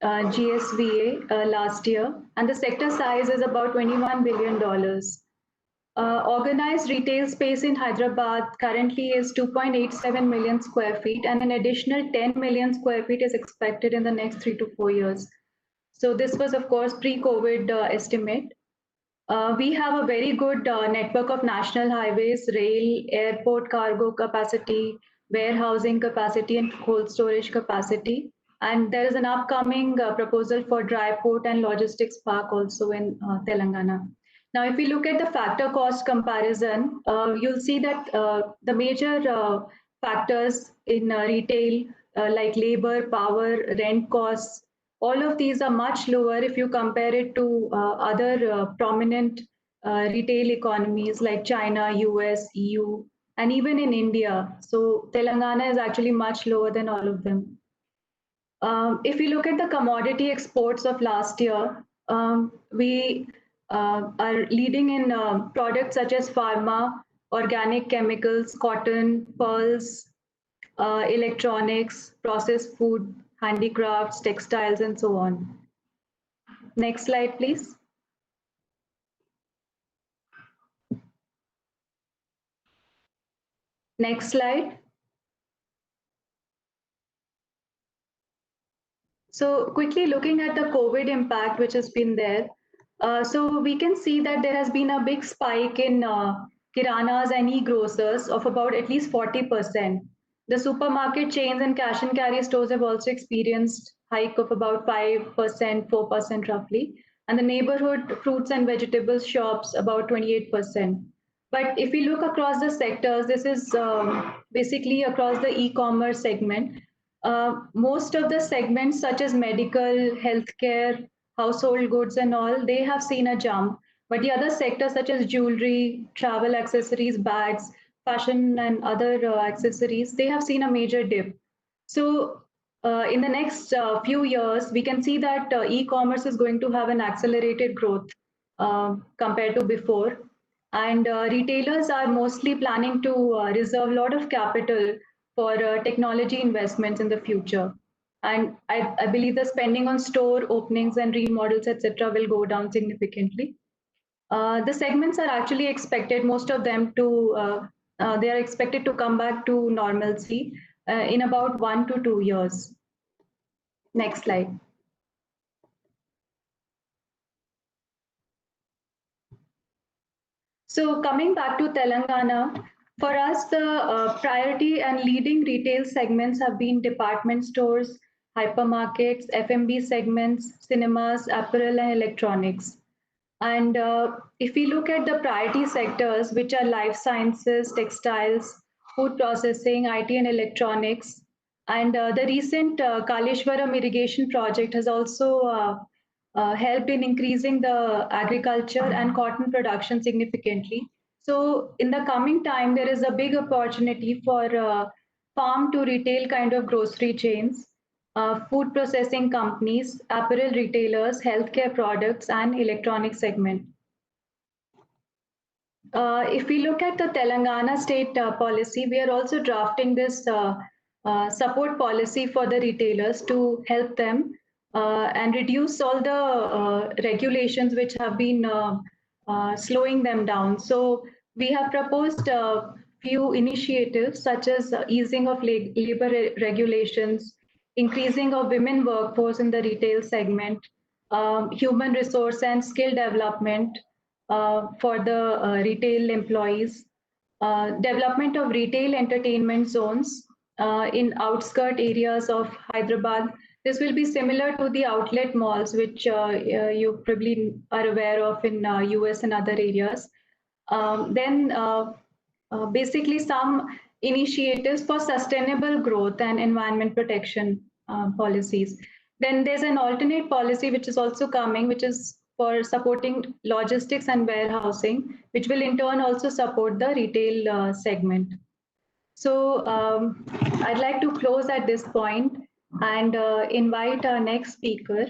GSVA last year, and the sector size is about $21 billion. Organized retail space in Hyderabad currently is 2.87 million square feet, and an additional 10 million square feet is expected in the next 3 to 4 years. So this was, of course, pre-COVID estimate. We have a very good network of national highways, rail, airport cargo capacity, warehousing capacity, and cold storage capacity. And there is an upcoming proposal for dry port and logistics park also in Telangana. Now, if we look at the factor cost comparison, you'll see that the major factors in retail like labor, power, rent costs, all of these are much lower if you compare it to other prominent retail economies like China, US, EU, and even in India. So Telangana is actually much lower than all of them. If we look at the commodity exports of last year, we are leading in products such as pharma, organic chemicals, cotton, pearls, electronics, processed food, handicrafts, textiles, and so on. Next slide, please. Next slide. So quickly looking at the COVID impact, which has been there. So we can see that there has been a big spike in kiranas and e-grocers of about at least 40%. The supermarket chains and cash and carry stores have also experienced hike of about 5%, 4% roughly. And the neighborhood fruits and vegetables shops about 28%. But if we look across the sectors, this is basically across the e-commerce segment. Most of the segments such as medical, healthcare, household goods and all, they have seen a jump. But the other sectors such as jewelry, travel accessories, bags, fashion and other accessories, they have seen a major dip. So in the next few years, we can see that e-commerce is going to have an accelerated growth compared to before. And retailers are mostly planning to reserve a lot of capital for technology investments in the future. And I believe the spending on store openings and remodels, etc., will go down significantly. The segments are actually expected, most of them to, they are expected to come back to normalcy in about 1 to 2 years. Next slide. So coming back to Telangana, for us, the priority and leading retail segments have been department stores, hypermarkets, F&B segments, cinemas, apparel, and electronics. And if we look at the priority sectors, which are life sciences, textiles, food processing, IT and electronics, and the recent Kaleshwaram irrigation project has also helped in increasing the agriculture and cotton production significantly. So in the coming time, there is a big opportunity for farm to retail kind of grocery chains, food processing companies, apparel retailers, healthcare products, and electronic segment. If we look at the Telangana state policy, we are also drafting this support policy for the retailers to help them and reduce all the regulations which have been slowing them down. So we have proposed a few initiatives such as easing of labor regulations, increasing of women workforce in the retail segment, human resource and skill development for the retail employees, development of retail entertainment zones in outskirt areas of Hyderabad, This will be similar to the outlet malls, which you probably are aware of in US and other areas. Basically some initiatives for sustainable growth and environment protection policies. Then there's an alternate policy which is also coming, which is for supporting logistics and warehousing, which will in turn also support the retail segment. So I'd like to close at this point and invite our next speaker.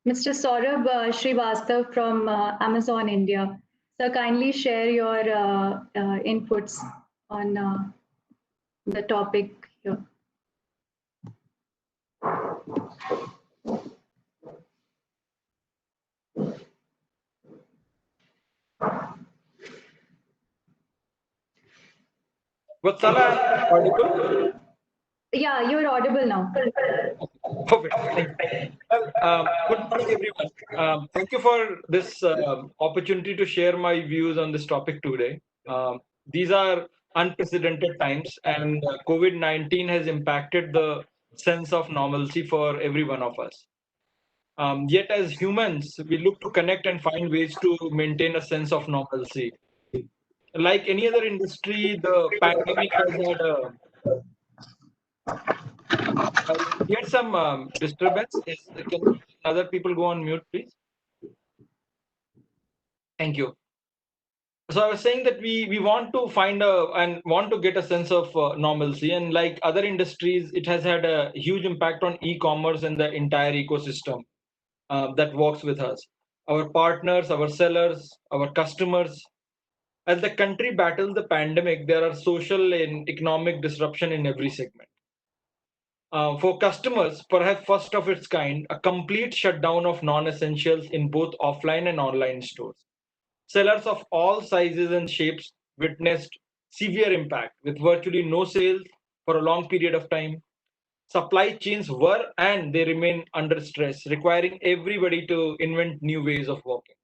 Mr. Saurabh Srivastav from Amazon India. Sir, kindly share your inputs on the topic here. Vatsala, audible? Yeah, you're audible now. Perfect. Thank you. Well, good morning, everyone. Thank you for this opportunity to share my views on this topic today. These are unprecedented times, and COVID-19 has impacted the sense of normalcy for every one of us. Yet, as humans, we look to connect and find ways to maintain a sense of normalcy. Like any other industry, the pandemic has had a here's some disturbance. Can other people go on mute, please? Thank you. So I was saying that we want to find and want to get a sense of normalcy, and like other industries, it has had a huge impact on e-commerce and the entire ecosystem that works with us. Our partners, our sellers, our customers. As the country battles the pandemic, there are social and economic disruption in every segment. For customers, perhaps first of its kind, a complete shutdown of non-essentials in both offline and online stores. Sellers of all sizes and shapes witnessed severe impact with virtually no sales for a long period of time. Supply chains were and they remain under stress, requiring everybody to invent new ways of working.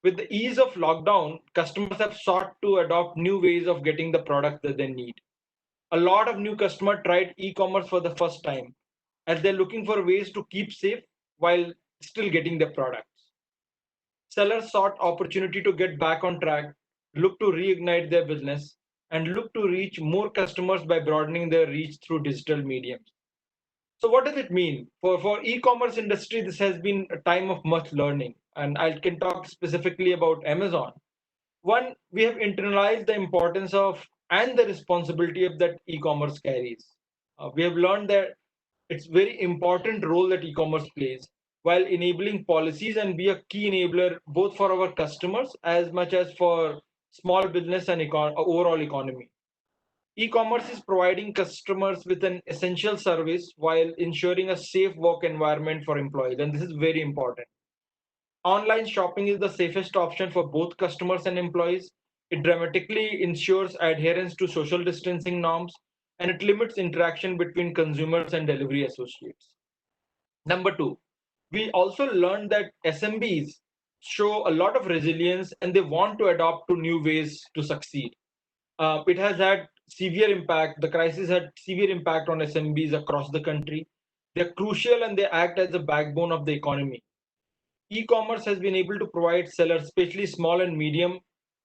With the ease of lockdown, customers have sought to adopt new ways of getting the product that they need. A lot of new customers tried e-commerce for the first time as they're looking for ways to keep safe while still getting their products. Sellers sought opportunity to get back on track, look to reignite their business, and look to reach more customers by broadening their reach through digital mediums. So what does it mean? For e-commerce industry, this has been a time of much learning. And I can talk specifically about Amazon. One, we have internalized the importance of and the responsibility of that e-commerce carries. We have learned that it's very important role that e-commerce plays while enabling policies and be a key enabler both for our customers as much as for small business and overall economy. E-commerce is providing customers with an essential service while ensuring a safe work environment for employees, and this is very important. Online shopping is the safest option for both customers and employees. It dramatically ensures adherence to social distancing norms and it limits interaction between consumers and delivery associates. Number two, we also learned that SMBs show a lot of resilience and they want to adopt to new ways to succeed. It has had severe impact. The crisis had severe impact on SMBs across the country. They're crucial and they act as the backbone of the economy. E-commerce has been able to provide sellers, especially small and medium,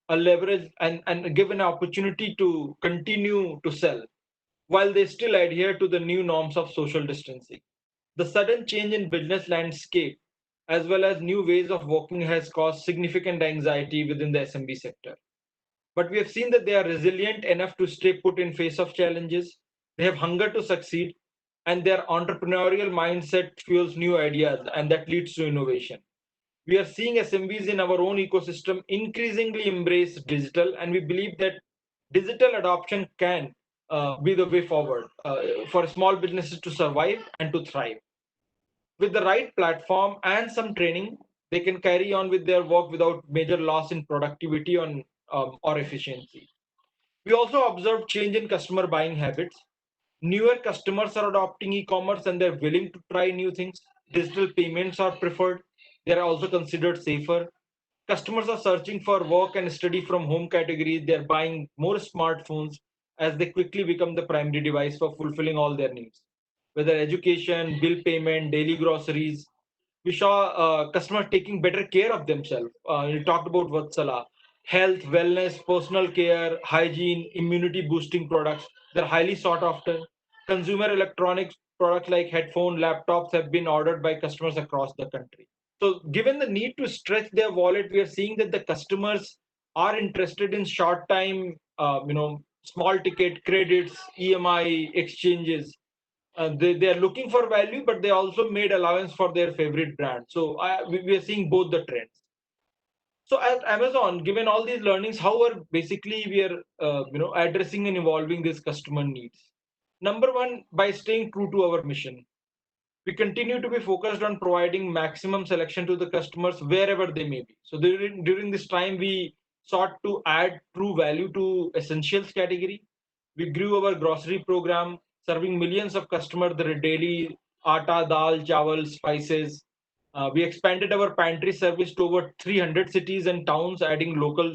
a leverage and give an opportunity to continue to sell while they still adhere to the new norms of social distancing. The sudden change in business landscape as well as new ways of working has caused significant anxiety within the SMB sector. But we have seen that they are resilient enough to stay put in face of challenges. They have hunger to succeed, and their entrepreneurial mindset fuels new ideas, and that leads to innovation. We are seeing SMBs in our own ecosystem increasingly embrace digital, and we believe that digital adoption can be the way forward for small businesses to survive and to thrive. With the right platform and some training, they can carry on with their work without major loss in productivity or efficiency. We also observed change in customer buying habits. Newer customers are adopting e-commerce and they're willing to try new things. Digital payments are preferred. They are also considered safer. Customers are searching for work and study from home categories. They're buying more smartphones as they quickly become the primary device for fulfilling all their needs, whether education, bill payment, daily groceries. We saw customers taking better care of themselves. You talked about Vatsala, health, wellness, personal care, hygiene, immunity boosting products. They're highly sought after. Consumer electronics products like headphone, laptops have been ordered by customers across the country. So, given the need to stretch their wallet, we are seeing that the customers are interested in short time, small ticket credits, EMI exchanges. They are looking for value, but they also made allowance for their favorite brand. So we are seeing both the trends. So at Amazon, given all these learnings, how are basically we are addressing and evolving these customer needs? Number one, by staying true to our mission. We continue to be focused on providing maximum selection to the customers wherever they may be. So during this time, we sought to add true value to essentials category. We grew our grocery program, serving millions of customers their daily atta, dal, chawal, spices. We expanded our pantry service to over 300 cities and towns, adding local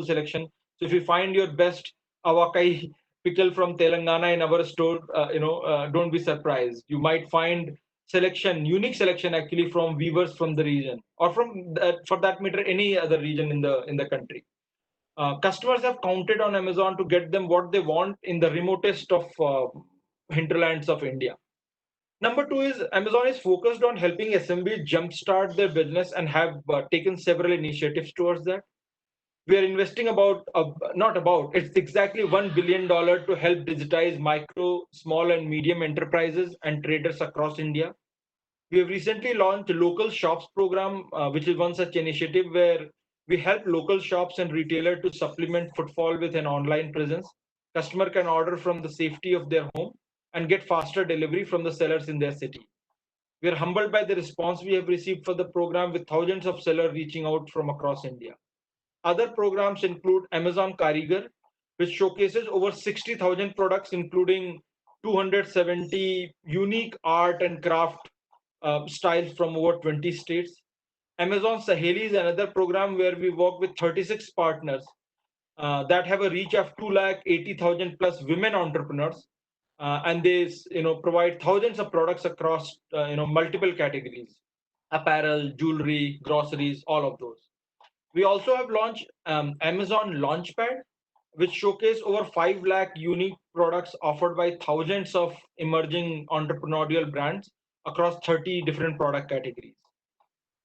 selection. So if you find your best avakai pickle from Telangana in our store, don't be surprised. You might find unique selection actually from weavers from the region, or from for that matter, any other region in the country. Customers have counted on Amazon to get them what they want in the remotest of hinterlands of India. Number two is Amazon is focused on helping SMBs jumpstart their business and have taken several initiatives towards that. We are investing it's exactly $1 billion to help digitize micro, small, and medium enterprises and traders across India. We have recently launched a local shops program, which is one such initiative where we help local shops and retailers to supplement footfall with an online presence. Customer can order from the safety of their home and get faster delivery from the sellers in their city. We are humbled by the response we have received for the program, with thousands of sellers reaching out from across India. Other programs include Amazon Karigar, which showcases over 60,000 products, including 270 unique art and craft styles from over 20 states. Amazon Saheli is another program where we work with 36 partners that have a reach of 280,000 plus women entrepreneurs, and they provide thousands of products across multiple categories: apparel, jewelry, groceries, all of those. We also have launched Amazon Launchpad, which showcase over 5 lakh unique products offered by thousands of emerging entrepreneurial brands across 30 different product categories.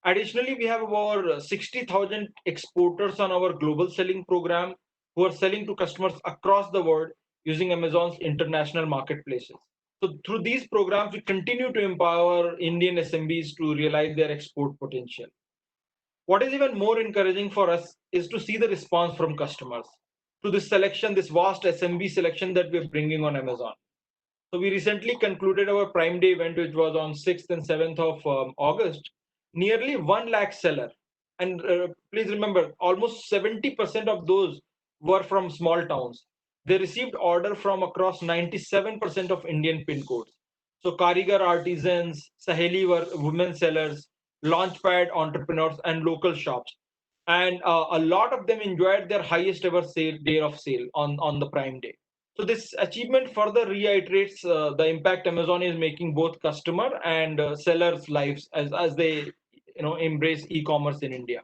Additionally, we have over 60,000 exporters on our global selling program who are selling to customers across the world using Amazon's international marketplaces. So through these programs, we continue to empower Indian SMBs to realize their export potential. What is even more encouraging for us is to see the response from customers to this selection, this vast SMB selection that we're bringing on Amazon. So we recently concluded our Prime Day event, which was on 6th and 7th of August. Nearly 1 lakh seller. And please remember, almost 70% of those were from small towns. They received order from across 97% of Indian pin codes. So Karigar artisans, Saheli were women sellers, Launchpad entrepreneurs, and local shops. And a lot of them enjoyed their highest ever day of sale on the Prime Day. So this achievement further reiterates the impact Amazon is making both customer and sellers' lives as they embrace e-commerce in India.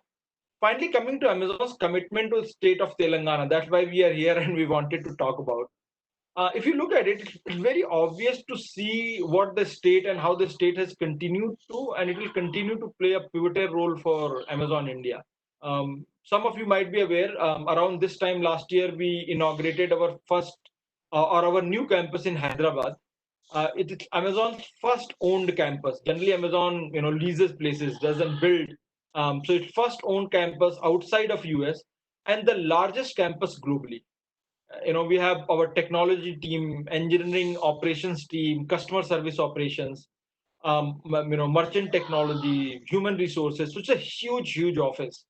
Finally, coming to Amazon's commitment to the state of Telangana, that's why we are here and we wanted to talk about. If you look at it, it's very obvious to see what the state and how the state has continued to, and it will continue to play a pivotal role for Amazon India. Some of you might be aware, around this time last year, we inaugurated our first or our new campus in Hyderabad. It is Amazon's first owned campus. Generally, Amazon leases places, doesn't build. So it's first owned campus outside of US and the largest campus globally. We have our technology team, engineering operations team, customer service operations, merchant technology, human resources. So it's a huge office.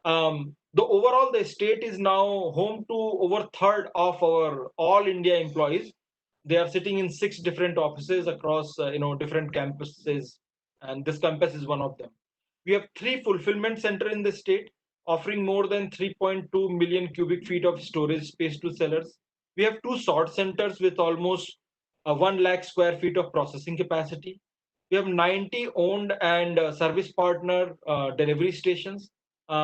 The estate is now home to over third of our all India employees. They are sitting in 6 different offices across different campuses, and this campus is one of them. We have 3 fulfillment center in the state, offering more than 3.2 million cubic feet of storage space to sellers. We have 2 sort centers with almost 1 lakh square feet of processing capacity. We have 90 owned and service partner delivery stations.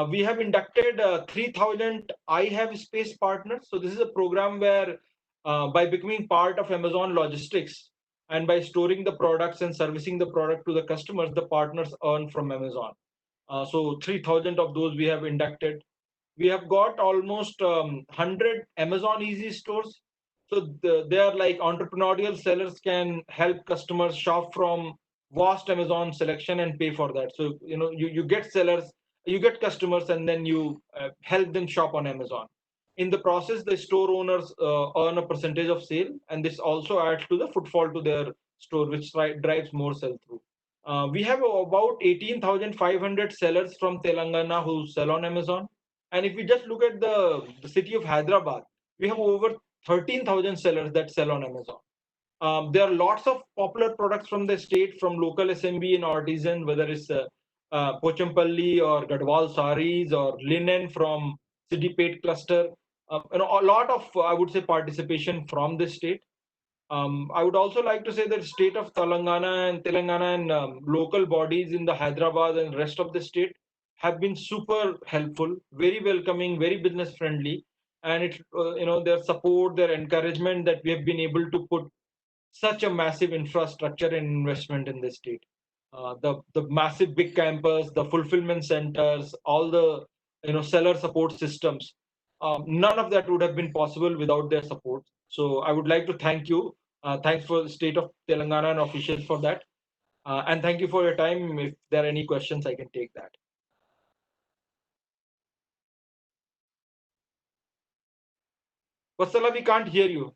We have inducted 3,000 I Have Space partners. So this is a program where by becoming part of Amazon logistics and by storing the products and servicing the product to the customers, the partners earn from Amazon. So 3,000 of those we have inducted. We have got almost 100 Amazon Easy stores. So they are like entrepreneurial sellers can help customers shop from vast Amazon selection and pay for that. So you get sellers, you get customers, and then you help them shop on Amazon. In the process, the store owners earn a percentage of sale, and this also adds to the footfall to their store, which drives more sell through. We have about 18,500 sellers from Telangana who sell on Amazon. And if we just look at the city of Hyderabad, we have over 13,000 sellers that sell on Amazon. There are lots of popular products from the state, from local SMB and artisan, whether it's Pochampalli or Gadwal saris or linen from Siddipet cluster. A lot of, I would say, participation from the state. I would also like to say that state of Telangana and local bodies in the Hyderabad and rest of the state have been super helpful, very welcoming, very business friendly, and their support, their encouragement that we have been able to put such a massive infrastructure and investment in the state. The massive big campus, the fulfillment centers, all the seller support systems. None of that would have been possible without their support. So I would like to thank you. Thanks for the state of Telangana and officials for that. And thank you for your time. If there are any questions, I can take that. Vatsala, we can't hear you.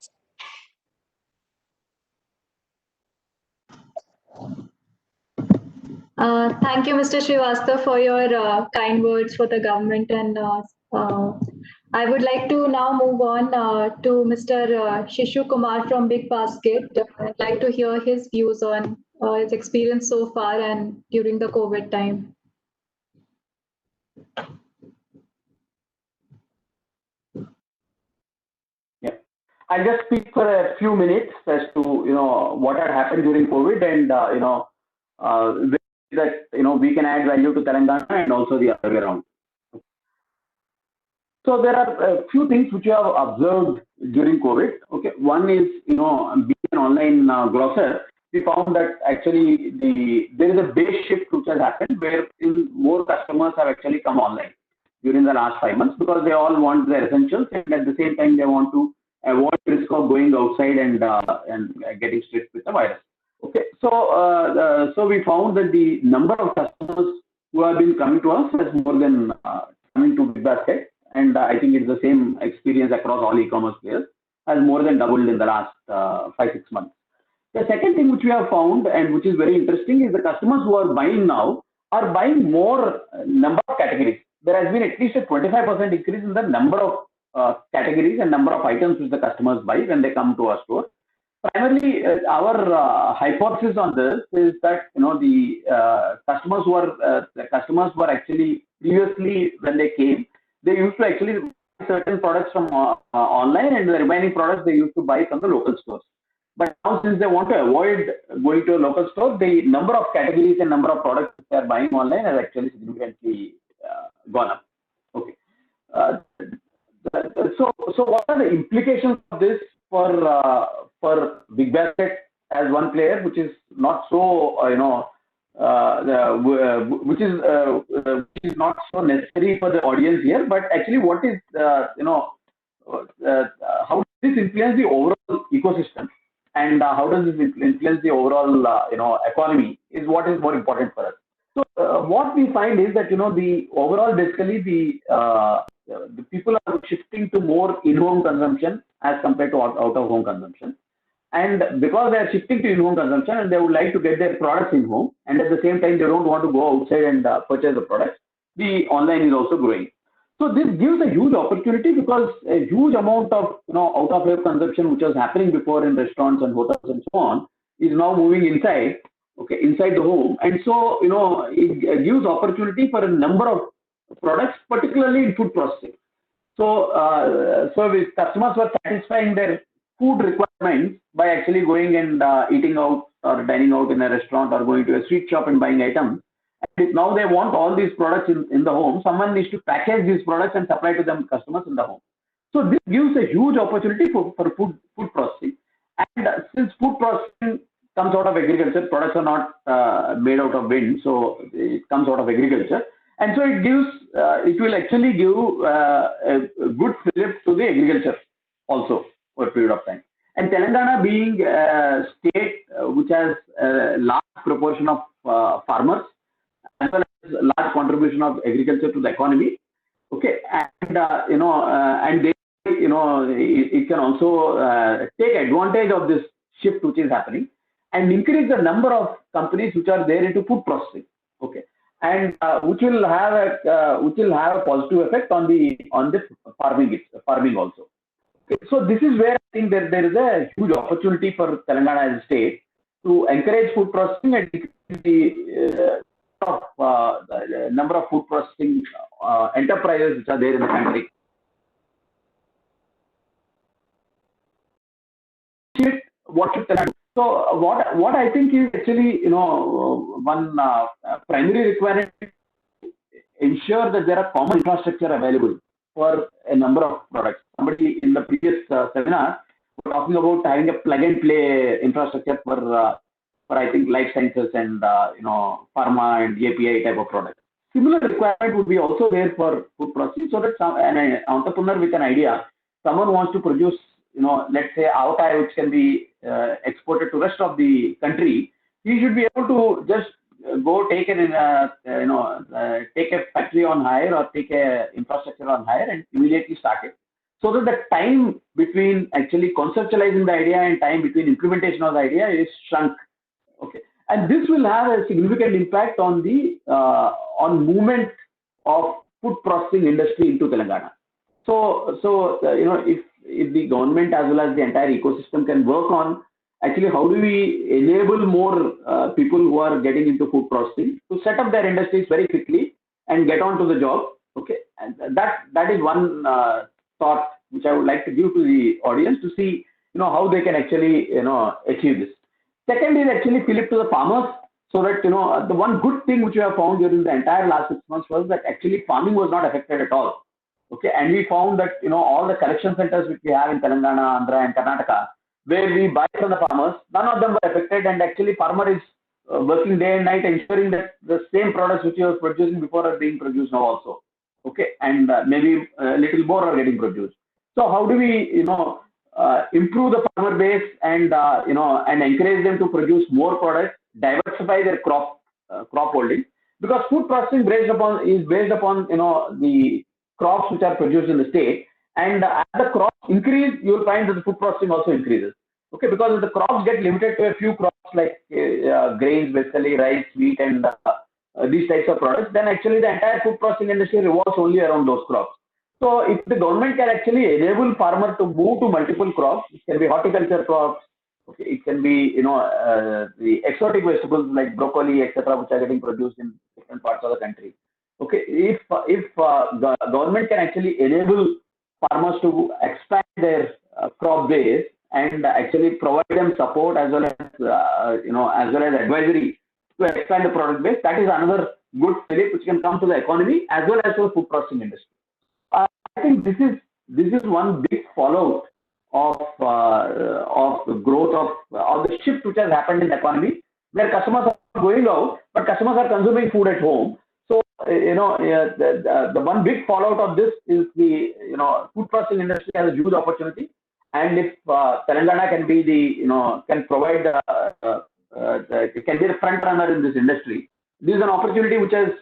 Thank you, Mr. Srivastava, for your kind words for the government. And I would like to now move on to Mr. Shishu Kumar from Big Basket. I'd like to hear his views on his experience so far and during the COVID time. Yeah, I'll just speak for a few minutes as to what had happened during COVID and that we can add value to Telangana and also the other way around. So there are a few things which you have observed during COVID. Okay, one is being an online grocer, we found that actually there is a base shift which has happened where more customers have actually come online during the last 5 months because they all want their essentials and at the same time they want to avoid risk of going outside and getting stripped with the virus. Okay, so we found that the number of customers who have been coming to us has more than coming to Big Basket. And I think it's the same experience across all e-commerce players, has more than doubled in the last 5-6 months. The second thing which we have found and which is very interesting is the customers who are buying now are buying more number of categories. There has been at least a 25% increase in the number of categories and number of items which the customers buy when they come to our store. Primarily, our hypothesis on this is that the customers who are actually previously when they came, they used to actually buy certain products from online and the remaining products they used to buy from the local stores. But now since they want to avoid going to a local store, the number of categories and number of products they are buying online has actually significantly gone up. Okay. So what are the implications of this for Big Basket as one player, which is not so which is not so necessary for the audience here, but actually what is how does this influence the overall ecosystem and how does this influence the overall economy is what is more important for us. So what we find is that the overall basically the people are shifting to more in-home consumption as compared to out-of-home consumption. And because they are shifting to in-home consumption and they would like to get their products in home, and at the same time they don't want to go outside and purchase the products, the online is also growing. So this gives a huge opportunity because a huge amount of out-of-home consumption which was happening before in restaurants and hotels and so on is now moving inside, inside the home, and so it gives opportunity for a number of products, particularly in food processing. So if customers were satisfying their food requirements by actually going and eating out or dining out in a restaurant or going to a sweet shop and buying items. And if now they want all these products in the home, someone needs to package these products and supply to them customers in the home. So this gives a huge opportunity for food processing. And since food processing comes out of agriculture, products are not made out of wind, so it comes out of agriculture. And so it will actually give a good flip to the agriculture also for a period of time. And Telangana being a state which has a large proportion of farmers, as well as a large contribution of agriculture to the economy. Okay, and and they, it can also take advantage of this shift which is happening and increase the number of companies which are there into food processing. Okay, and which will have a positive effect on the farming also. Okay, so this is where I think there is a huge opportunity for Telangana as a state to encourage food processing and increase the number of food processing enterprises which are there in the country. What should Telangana do? So what I think is actually one primary requirement ensure that there are common infrastructure available for a number of products. Somebody in the previous seminar was talking about having a plug and play infrastructure for I think life sciences and pharma and API type of products. Similar requirement would be also there for food processing, so that an entrepreneur with an idea, someone wants to produce, let's say avocado which can be exported to rest of the country, he should be able to just go take take a factory on hire or take a infrastructure on hire and immediately start it. So that the time between actually conceptualizing the idea and time between implementation of the idea is shrunk. Okay, and this will have a significant impact on the on movement of food processing industry into Telangana. So if the government as well as the entire ecosystem can work on actually how do we enable more people who are getting into food processing to set up their industries very quickly and get on to the job. Okay, and that is one thought which I would like to give to the audience to see how they can actually achieve this. Second is actually fill it to the farmers, so that the one good thing which we have found during the entire last 6 months was that actually farming was not affected at all. Okay, and we found that all the collection centers which we have in Telangana, Andhra, and Karnataka, where we buy from the farmers, none of them were affected, and actually farmer is working day and night ensuring that the same products which he was producing before are being produced now also. Okay, and maybe a little more are getting produced. So how do we improve the farmer base and and encourage them to produce more products, diversify their crop holding, because food processing is based upon the crops which are produced in the state, and as the crops increase, you will find that the food processing also increases. Okay, because if the crops get limited to a few crops like grains, basically rice, wheat, and these types of products, then actually the entire food processing industry revolves only around those crops. So if the government can actually enable farmer to move to multiple crops, it can be horticulture crops, okay, it can be the exotic vegetables like broccoli, etc., which are getting produced in different parts of the country. Okay, if the government can actually enable farmers to expand their crop base and actually provide them support as well as advisory to expand the product base, that is another good flip which can come to the economy as well as to the food processing industry. I think this is one big fallout of the growth of the shift which has happened in the economy, where customers are going out, but customers are consuming food at home. So the one big fallout of this is the food processing industry has a huge opportunity, and if Telangana can be can provide can be the front runner in this industry, this is an opportunity which has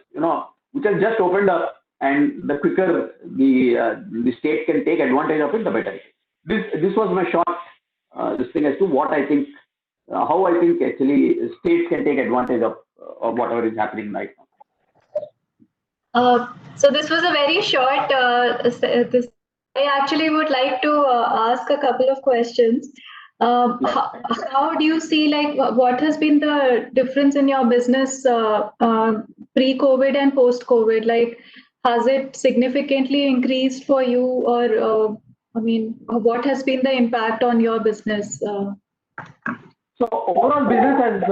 just opened up. And the quicker the state can take advantage of it, the better. This was my short this thing as to what I think, how I think actually states can take advantage of whatever is happening right now. So this was a very short. I actually would like to ask a couple of questions. How do you see, like, what has been the difference in your business pre-COVID and post-COVID? Like, has it significantly increased for you, or what has been the impact on your business? So overall business has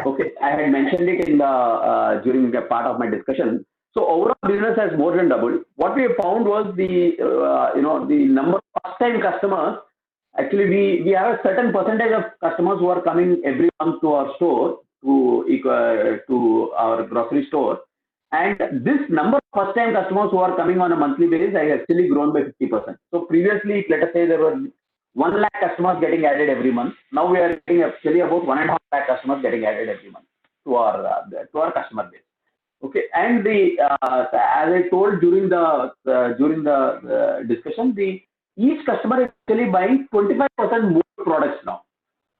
okay. I had mentioned it in the during the part of my discussion. So overall business has more than doubled. What we found was the number of first time customers. Actually, we have a certain percentage of customers who are coming every month to our store to our grocery store, and this number of first time customers who are coming on a monthly basis has actually grown by 50%. So previously, let us say there were 1 lakh customers getting added every month. Now we are getting actually about 1.5 lakh customers getting added every month to our customer base. Okay, and as I told during the discussion, each customer is actually buying 25% more products now.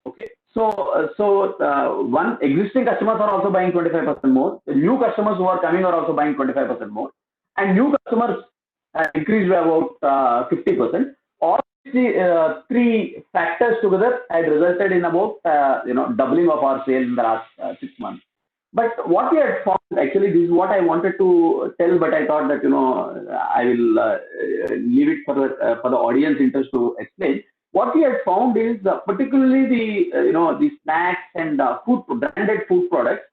Okay, one existing customers are also buying 25% more. The new customers who are coming are also buying 25% more, and new customers increased by about 50%. All the three factors together had resulted in about doubling of our sales in the last 6 months. But what we had found, actually, this is what I wanted to tell, but I thought that I will leave it for the audience interest to explain. What we had found is particularly the snacks and branded food products.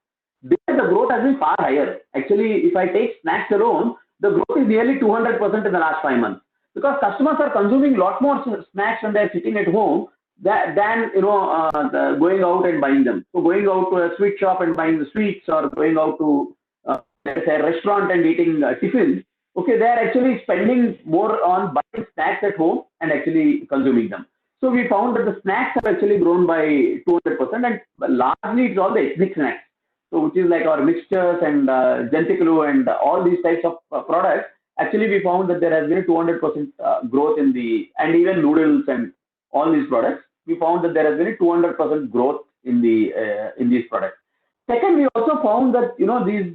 There the growth has been far higher. Actually, if I take snacks alone, the growth is nearly 200% in the last 5 months, because customers are consuming a lot more snacks when they're sitting at home than going out and buying them. So going out to a sweet shop and buying the sweets, or going out to let's say a restaurant and eating tiffins. Okay, they are actually spending more on buying snacks at home and actually consuming them. So we found that the snacks have actually grown by 200%, and largely it's all the ethnic snacks. So which is like our mixtures and Jentikulu and all these types of products. Actually, we found that there has been a 200% growth in and even noodles and all these products. We found that there has been a 200% growth in these products. Second, we also found that these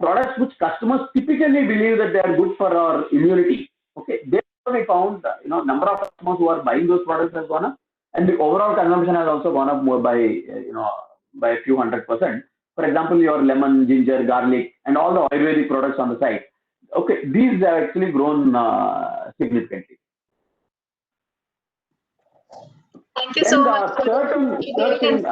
products which customers typically believe that they are good for our immunity. Okay, therefore we found number of customers who are buying those products has gone up, and the overall consumption has also gone up more by by a few 100%. For example, your lemon, ginger, garlic, and all the Ayurvedic products on the site. Okay, these have actually grown significantly. Thank you so much. Third thing,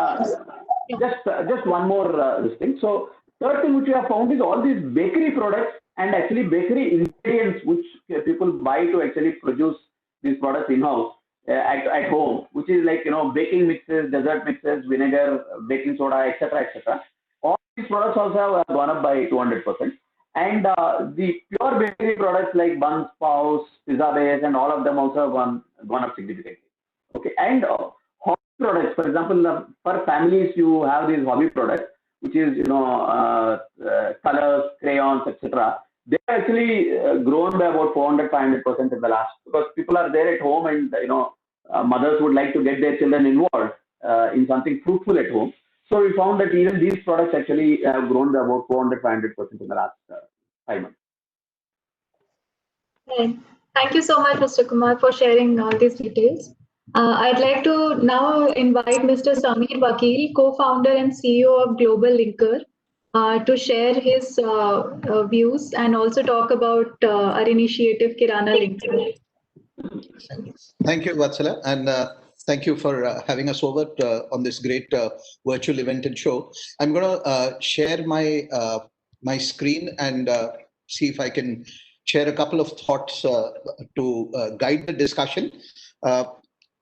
just one more thing. So third thing which we have found is all these bakery products and actually bakery ingredients which people buy to actually produce these products in-house at home, which is like baking mixes, dessert mixes, vinegar, baking soda, etc., etc. All these products also have gone up by 200%. And the pure bakery products like buns, paos, pizza base, and all of them also have gone up significantly. Okay, and hobby products, for example, for families you have these hobby products, which is colors, crayons, etc. They have actually grown by about 400-500% in the last, because people are there at home, and mothers would like to get their children involved in something fruitful at home. So we found that even these products actually have grown by about 400-500% in the last 5 months. Okay. Thank you so much, Mr. Kumar, for sharing all these details. I'd like to now invite Mr. Samir Vakil, co-founder and CEO of Global Linker, to share his views and also talk about our initiative Kirana Linker. Thank you, Vatsala, and thank you for having us over on this great virtual event and show. I'm going to share my my screen and see if I can share a couple of thoughts to guide the discussion.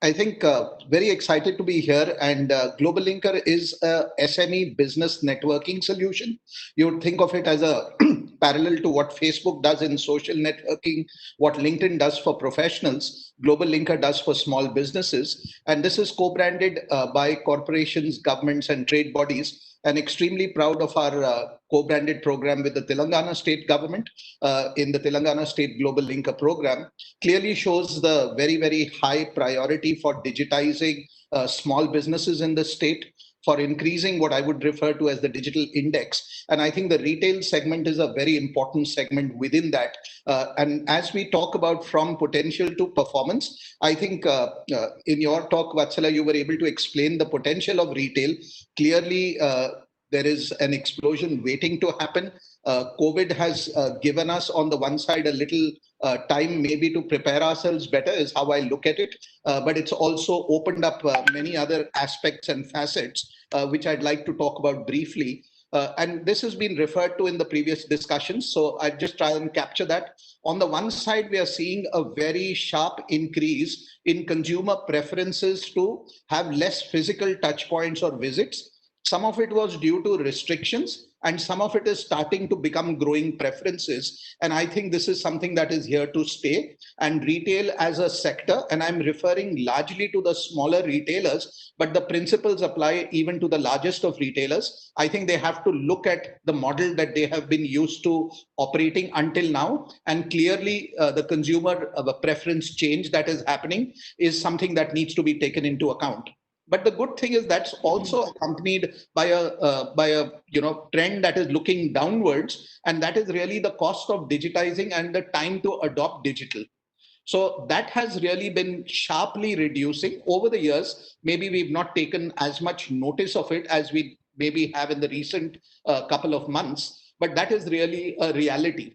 I think very excited to be here, and Global Linker is a SME business networking solution. You would think of it as a parallel to what Facebook does in social networking, what LinkedIn does for professionals, Global Linker does for small businesses. And this is co-branded by corporations, governments, and trade bodies. And extremely proud of our co-branded program with the Telangana state government in the Telangana State Global Linker program. Clearly shows the very, very high priority for digitizing small businesses in the state, for increasing what I would refer to as the digital index. And I think the retail segment is a very important segment within that. And as we talk about from potential to performance, I think in your talk, Vatsala, you were able to explain the potential of retail. Clearly, there is an explosion waiting to happen. COVID has given us on the one side a little time maybe to prepare ourselves better is how I look at it. But it's also opened up many other aspects and facets, which I'd like to talk about briefly. And this has been referred to in the previous discussions. So I just try and capture that. On the one side, we are seeing a very sharp increase in consumer preferences to have less physical touch points or visits. Some of it was due to restrictions, and some of it is starting to become growing preferences. And I think this is something that is here to stay. And retail as a sector, and I'm referring largely to the smaller retailers, but the principles apply even to the largest of retailers. I think they have to look at the model that they have been used to operating until now. And clearly, the consumer preference change that is happening is something that needs to be taken into account. But the good thing is that's also accompanied by a trend that is looking downwards, and that is really the cost of digitizing and the time to adopt digital. So that has really been sharply reducing over the years. Maybe we've not taken as much notice of it as we maybe have in the recent couple of months, but that is really a reality.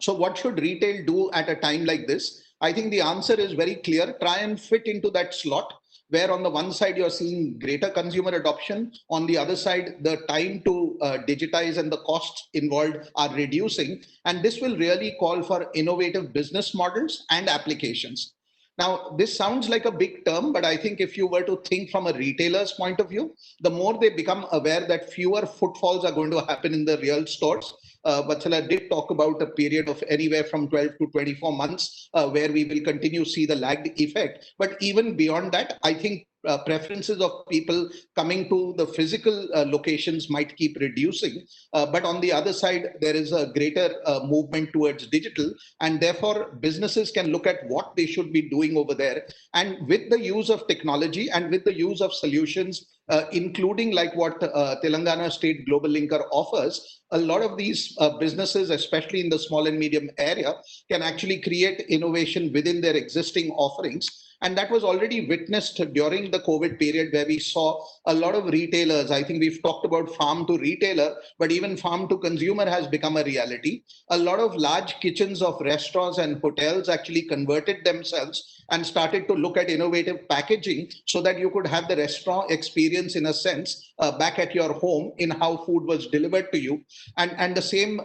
So what should retail do at a time like this? I think the answer is very clear. Try and fit into that slot where on the one side you're seeing greater consumer adoption, on the other side the time to digitize and the costs involved are reducing, and this will really call for innovative business models and applications. Now, this sounds like a big term, but I think if you were to think from a retailer's point of view, the more they become aware that fewer footfalls are going to happen in the real stores. Vatsala did talk about a period of anywhere from 12 to 24 months where we will continue to see the lagged effect. But even beyond that, I think preferences of people coming to the physical locations might keep reducing. But on the other side, there is a greater movement towards digital, and therefore businesses can look at what they should be doing over there. And with the use of technology and with the use of solutions, including like what Telangana State Global Linker offers, a lot of these businesses, especially in the small and medium area, can actually create innovation within their existing offerings. And that was already witnessed during the COVID period where we saw a lot of retailers. I think we've talked about farm to retailer, but even farm to consumer has become a reality. A lot of large kitchens of restaurants and hotels actually converted themselves and started to look at innovative packaging so that you could have the restaurant experience in a sense back at your home in how food was delivered to you. And the same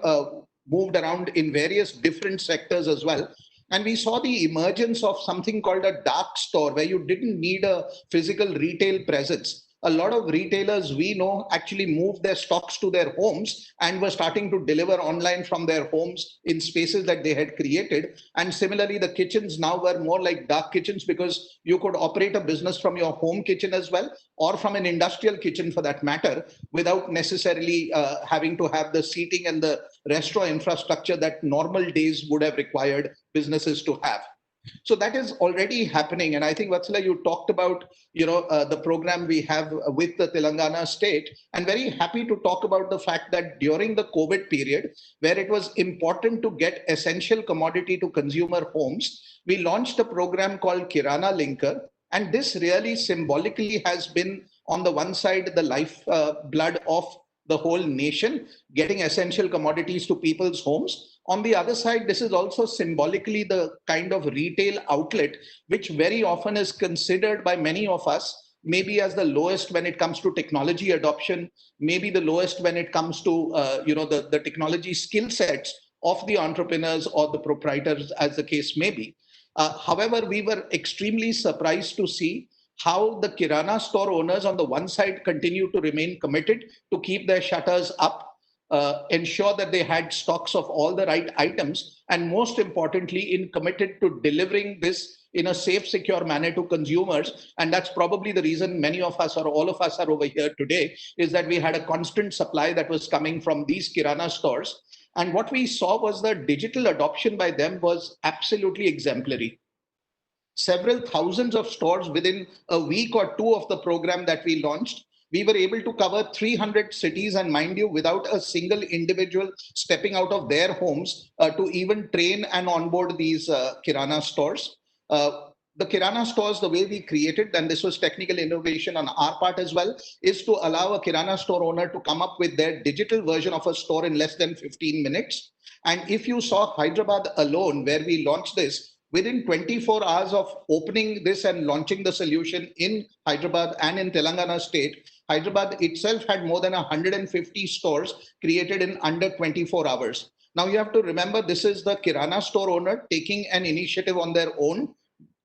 moved around in various different sectors as well. And we saw the emergence of something called a dark store where you didn't need a physical retail presence. A lot of retailers we know actually moved their stocks to their homes and were starting to deliver online from their homes in spaces that they had created. And similarly, the kitchens now were more like dark kitchens because you could operate a business from your home kitchen as well, or from an industrial kitchen for that matter, without necessarily having to have the seating and the restaurant infrastructure that normal days would have required businesses to have. So that is already happening. And I think, Vatsala, you talked about, the program we have with the Telangana state, and very happy to talk about the fact that during the COVID period, where it was important to get essential commodity to consumer homes, we launched a program called Kirana Linker. And this really symbolically has been, on the one side, the life blood of the whole nation, getting essential commodities to people's homes. On the other side, this is also symbolically the kind of retail outlet, which very often is considered by many of us maybe as the lowest when it comes to technology adoption, maybe the lowest when it comes to the technology skill sets of the entrepreneurs or the proprietors, as the case may be. However, we were extremely surprised to see how the Kirana store owners on the one side continue to remain committed to keep their shutters up, ensure that they had stocks of all the right items, and most importantly, in committed to delivering this in a safe, secure manner to consumers. And that's probably the reason many of us or all of us are over here today, is that we had a constant supply that was coming from these Kirana stores. And what we saw was that digital adoption by them was absolutely exemplary. Several thousands of stores within a week or two of the program that we launched. We were able to cover 300 cities, and mind you, without a single individual stepping out of their homes to even train and onboard these Kirana stores. the Kirana stores, the way we created, and this was technical innovation on our part as well, is to allow a Kirana store owner to come up with their digital version of a store in less than 15 minutes. And if you saw Hyderabad alone, where we launched this, within 24 hours of opening this and launching the solution in Hyderabad and in Telangana state, Hyderabad itself had more than 150 stores created in under 24 hours. Now you have to remember, this is the Kirana store owner taking an initiative on their own,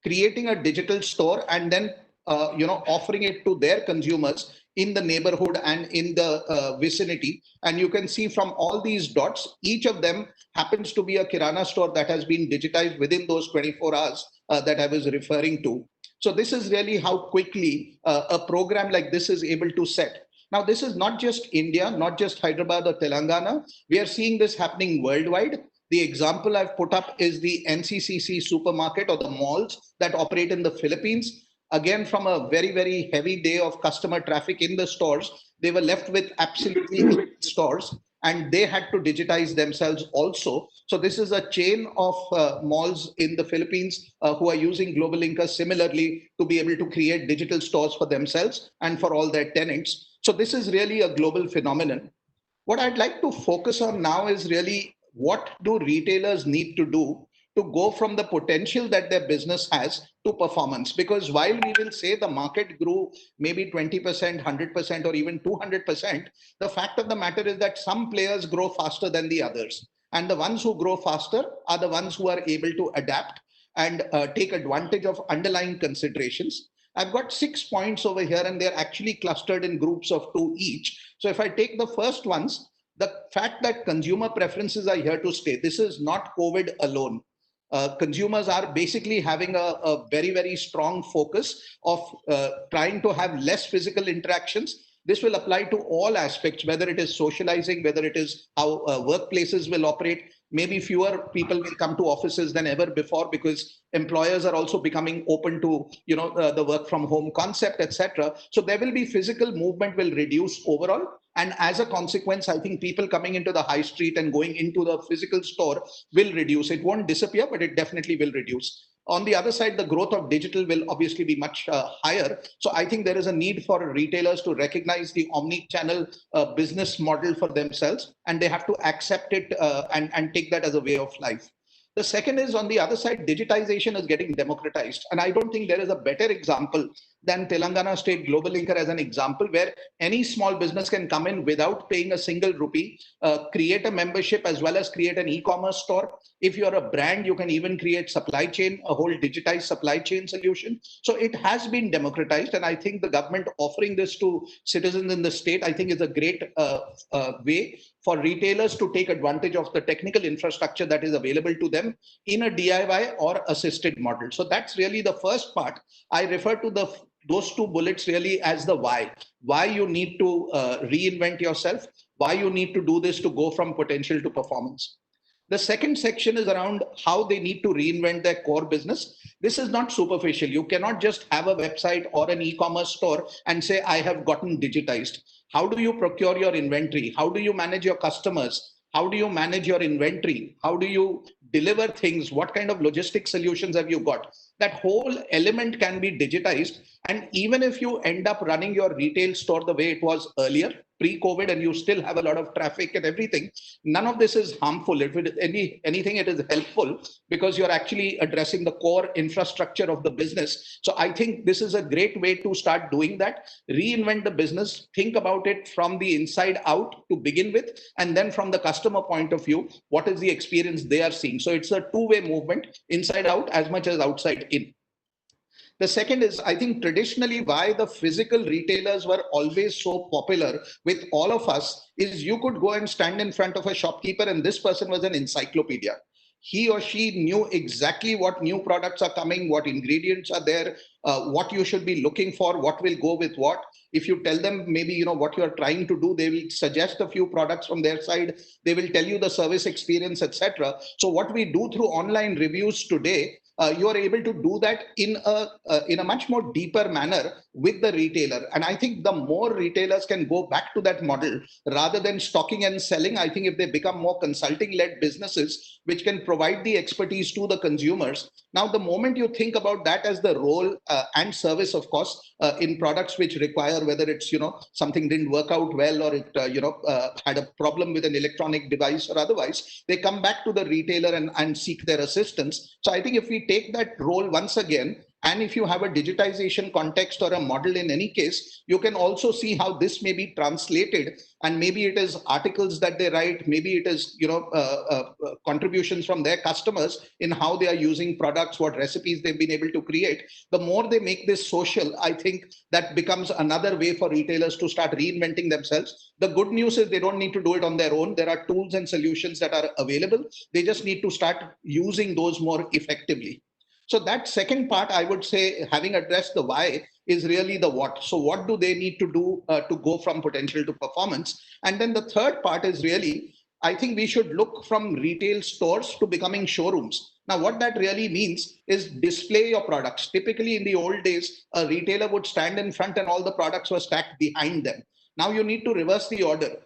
creating a digital store, and then offering it to their consumers in the neighborhood and in the vicinity. And you can see from all these dots, each of them happens to be a Kirana store that has been digitized within those 24 hours that I was referring to. So this is really how quickly a program like this is able to set. Now, this is not just India, not just Hyderabad or Telangana. We are seeing this happening worldwide. The example I've put up is the NCCC supermarket or the malls that operate in the Philippines. Again, from a very, very heavy day of customer traffic in the stores, they were left with absolutely stores, and they had to digitize themselves also. So this is a chain of malls in the Philippines who are using Global Inca similarly to be able to create digital stores for themselves and for all their tenants. So this is really a global phenomenon. What I'd like to focus on now is really, what do retailers need to do to go from the potential that their business has to performance? Because while we will say the market grew maybe 20%, 100%, or even 200%, the fact of the matter is that some players grow faster than the others. And the ones who grow faster are the ones who are able to adapt and take advantage of underlying considerations. I've got 6 points over here, and they're actually clustered in groups of 2 each. So if I take the first ones, the fact that consumer preferences are here to stay. This is not COVID alone. Consumers are basically having a very, very strong focus of trying to have less physical interactions. This will apply to all aspects, whether it is socializing, whether it is how workplaces will operate. Maybe fewer people will come to offices than ever before because employers are also becoming open to the work from home concept, etc. So there will be physical movement will reduce overall. And as a consequence, I think people coming into the high street and going into the physical store will reduce. It won't disappear, but it definitely will reduce. On the other side, the growth of digital will obviously be much higher. So I think there is a need for retailers to recognize the omni-channel business model for themselves, and they have to accept it and take that as a way of life. The second is, on the other side, digitization is getting democratized. And I don't think there is a better example than Telangana State Global Linker as an example, where any small business can come in without paying a single rupee, create a membership as well as create an e-commerce store. If you're a brand, you can even create supply chain, a whole digitized supply chain solution. So it has been democratized. And I think the government offering this to citizens in the state, I think is a great way for retailers to take advantage of the technical infrastructure that is available to them in a DIY or assisted model. So that's really the first part. I refer to those 2 bullets really as the why you need to reinvent yourself, why you need to do this to go from potential to performance. The second section is around how they need to reinvent their core business. This is not superficial. You cannot just have a website or an e-commerce store and say, I have gotten digitized. How do you procure your inventory? How do you manage your customers? How do you manage your inventory? How do you deliver things? What kind of logistic solutions have you got? That whole element can be digitized. And even if you end up running your retail store the way it was earlier, pre-COVID, and you still have a lot of traffic and everything, none of this is harmful. If it is anything, it is helpful because you're actually addressing the core infrastructure of the business. So I think this is a great way to start doing that. Reinvent the business, think about it from the inside out to begin with, and then from the customer point of view, what is the experience they are seeing? So it's a two-way movement, inside out as much as outside in. The second is, I think traditionally why the physical retailers were always so popular with all of us is you could go and stand in front of a shopkeeper and this person was an encyclopedia. He or she knew exactly what new products are coming, what ingredients are there, what you should be looking for, what will go with what. If you tell them maybe what you're trying to do, they will suggest a few products from their side. They will tell you the service experience, etc. So what we do through online reviews today, you are able to do that in a much more deeper manner with the retailer. And I think the more retailers can go back to that model rather than stocking and selling, I think if they become more consulting-led businesses, which can provide the expertise to the consumers. Now, the moment you think about that as the role and service, of course, in products which require, whether it's, something didn't work out well, or it, had a problem with an electronic device or otherwise, they come back to the retailer and seek their assistance. So I think if we take that role once again, and if you have a digitization context or a model in any case, you can also see how this may be translated. And maybe it is articles that they write, maybe it is contributions from their customers in how they are using products, what recipes they've been able to create. The more they make this social, I think that becomes another way for retailers to start reinventing themselves. The good news is they don't need to do it on their own. There are tools and solutions that are available. They just need to start using those more effectively. So that second part, I would say, having addressed the why, is really the what. So what do they need to do to go from potential to performance? And then the third part is really, I think we should look from retail stores to becoming showrooms. Now, what that really means is display your products. Typically, in the old days, a retailer would stand in front and all the products were stacked behind them. Now you need to reverse the order.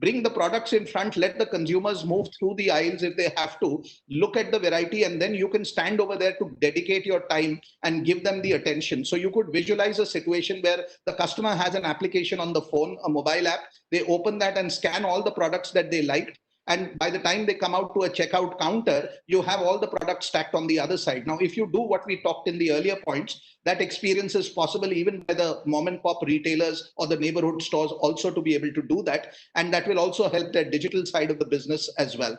Bring the products in front, let the consumers move through the aisles if they have to, look at the variety, and then you can stand over there to dedicate your time and give them the attention. So you could visualize a situation where the customer has an application on the phone, a mobile app, they open that and scan all the products that they liked. And by the time they come out to a checkout counter, you have all the products stacked on the other side. Now, if you do what we talked in the earlier points, that experience is possible even by the mom and pop retailers or the neighborhood stores also to be able to do that. And that will also help their digital side of the business as well.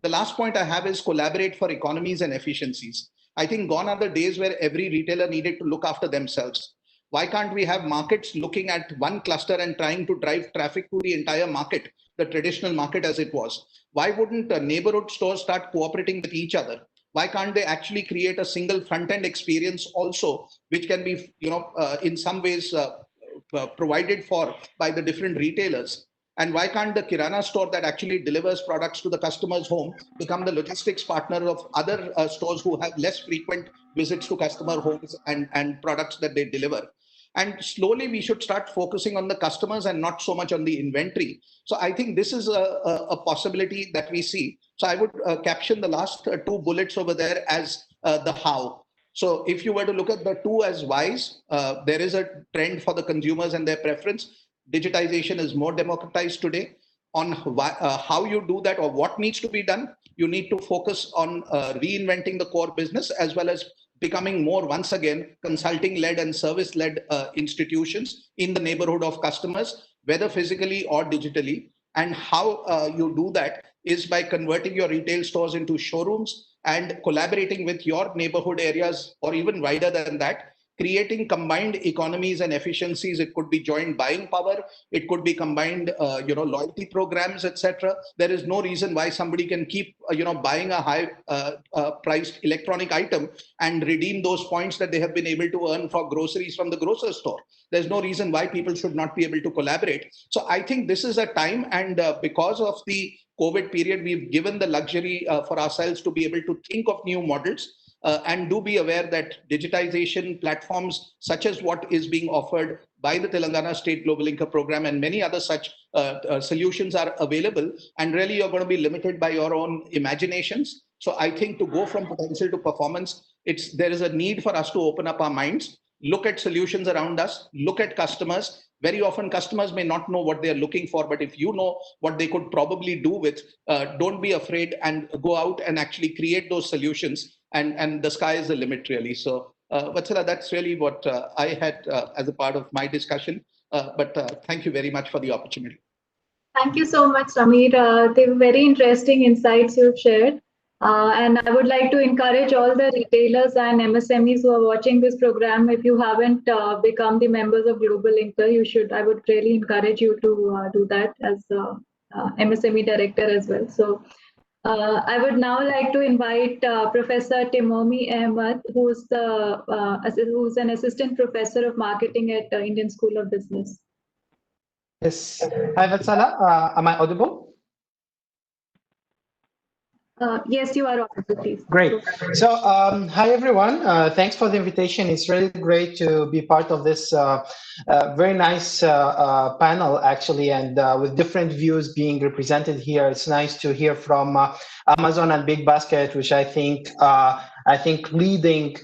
The last point I have is collaborate for economies and efficiencies. I think gone are the days where every retailer needed to look after themselves. Why can't we have markets looking at one cluster and trying to drive traffic to the entire market, the traditional market as it was? Why wouldn't neighborhood stores start cooperating with each other? Why can't they actually create a single front-end experience also, which can be, in some ways provided for by the different retailers? And why can't the Kirana store that actually delivers products to the customer's home become the logistics partner of other stores who have less frequent visits to customer homes and products that they deliver? And slowly we should start focusing on the customers and not so much on the inventory. So I think this is a possibility that we see. So I would caption the last two bullets over there as the how. So if you were to look at the two as whys, there is a trend for the consumers and their preference. Digitization is more democratized today. On how you do that or what needs to be done, you need to focus on reinventing the core business as well as becoming more, once again, consulting-led and service-led institutions in the neighborhood of customers, whether physically or digitally. And how you do that is by converting your retail stores into showrooms and collaborating with your neighborhood areas, or even wider than that, creating combined economies and efficiencies. It could be joint buying power, it could be combined loyalty programs, etc. There is no reason why somebody can keep buying a high priced electronic item and redeem those points that they have been able to earn for groceries from the grocery store. There's no reason why people should not be able to collaborate. So I think this is a time, and because of the COVID period, we've given the luxury for ourselves to be able to think of new models. And do be aware that digitization platforms such as what is being offered by the Telangana State Global Linker Program and many other such solutions are available, and really you're going to be limited by your own imaginations. So I think to go from potential to performance, there is a need for us to open up our minds, look at solutions around us, look at customers. Very often customers may not know what they're looking for, but if you know what they could probably do with, don't be afraid and go out and actually create those solutions. And the sky is the limit, really. So, Vatsala, that's really what I had as a part of my discussion. But thank you very much for the opportunity. Thank you so much, Samir. They were very interesting insights you've shared. And I would like to encourage all the retailers and MSMEs who are watching this program. If you haven't become the members of Global Linker, you should. I would really encourage you to do that as MSME director as well. So I would now like to invite Professor Timomi Ahmed, who's an assistant professor of marketing at Indian School of Business. Yes. Hi, Vatsala. Am I audible? Yes, you are audible, please. Great. So, hi everyone. Thanks for the invitation. It's really great to be part of this very nice panel, actually, and with different views being represented here. It's nice to hear from Amazon and Big Basket, which I think leading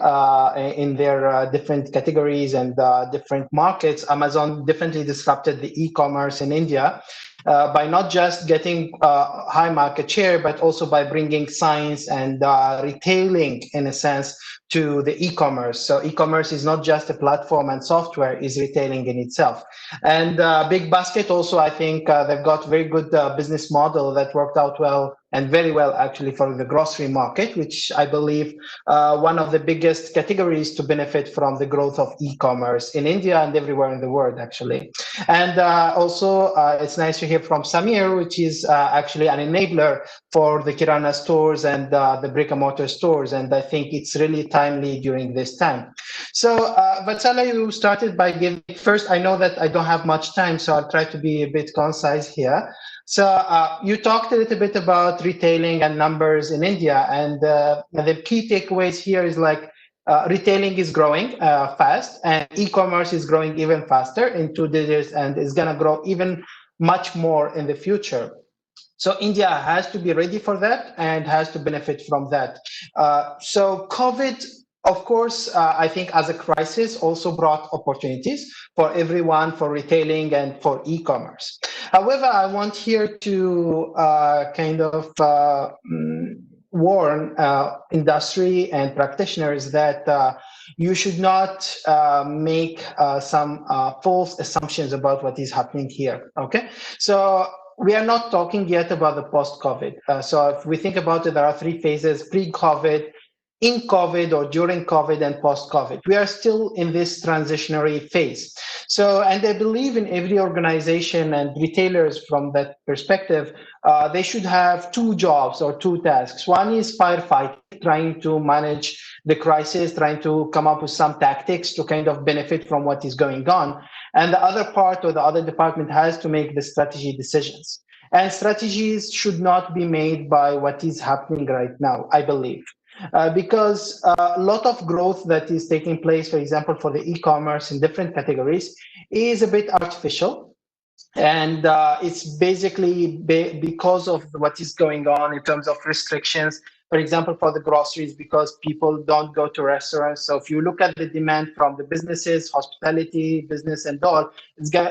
in their different categories and different markets. Amazon definitely disrupted the e-commerce in India. By not just getting high market share, but also by bringing science and retailing, in a sense, to the e-commerce. So e-commerce is not just a platform and software, is retailing in itself. And Big Basket also, I think they've got very good business model that worked out well and very well actually for the grocery market, which I believe one of the biggest categories to benefit from the growth of e-commerce in India and everywhere in the world, actually. And also, it's nice to hear from Samir, which is actually an enabler for the Kirana stores and the brick and mortar stores. And I think it's really timely during this time. So Vatsala, you started by giving, first, I know that I don't have much time, so I'll try to be a bit concise here. So you talked a little bit about retailing and numbers in India, and the key takeaways here is like retailing is growing fast, and e-commerce is growing even faster in 2 digits, and is going to grow even much more in the future. So India has to be ready for that and has to benefit from that. So COVID, of course, I think as a crisis also brought opportunities for everyone, for retailing and for e-commerce. However, I want here to warn industry and practitioners that you should not make some false assumptions about what is happening here. Okay, so we are not talking yet about the post-COVID. So if we think about it, there are 3 phases: pre-COVID, in COVID, or during COVID, and post-COVID. We are still in this transitionary phase. So, and I believe in every organization and retailers from that perspective, they should have 2 jobs or 2 tasks. One is firefighting, trying to manage the crisis, trying to come up with some tactics to kind of benefit from what is going on. And the other part or the other department has to make the strategy decisions. And strategies should not be made by what is happening right now, I believe. Because a lot of growth that is taking place, for example, for the e-commerce in different categories, is a bit artificial. And it's basically because of what is going on in terms of restrictions. For example, for the groceries, because people don't go to restaurants. So if you look at the demand from the businesses, hospitality, business and all,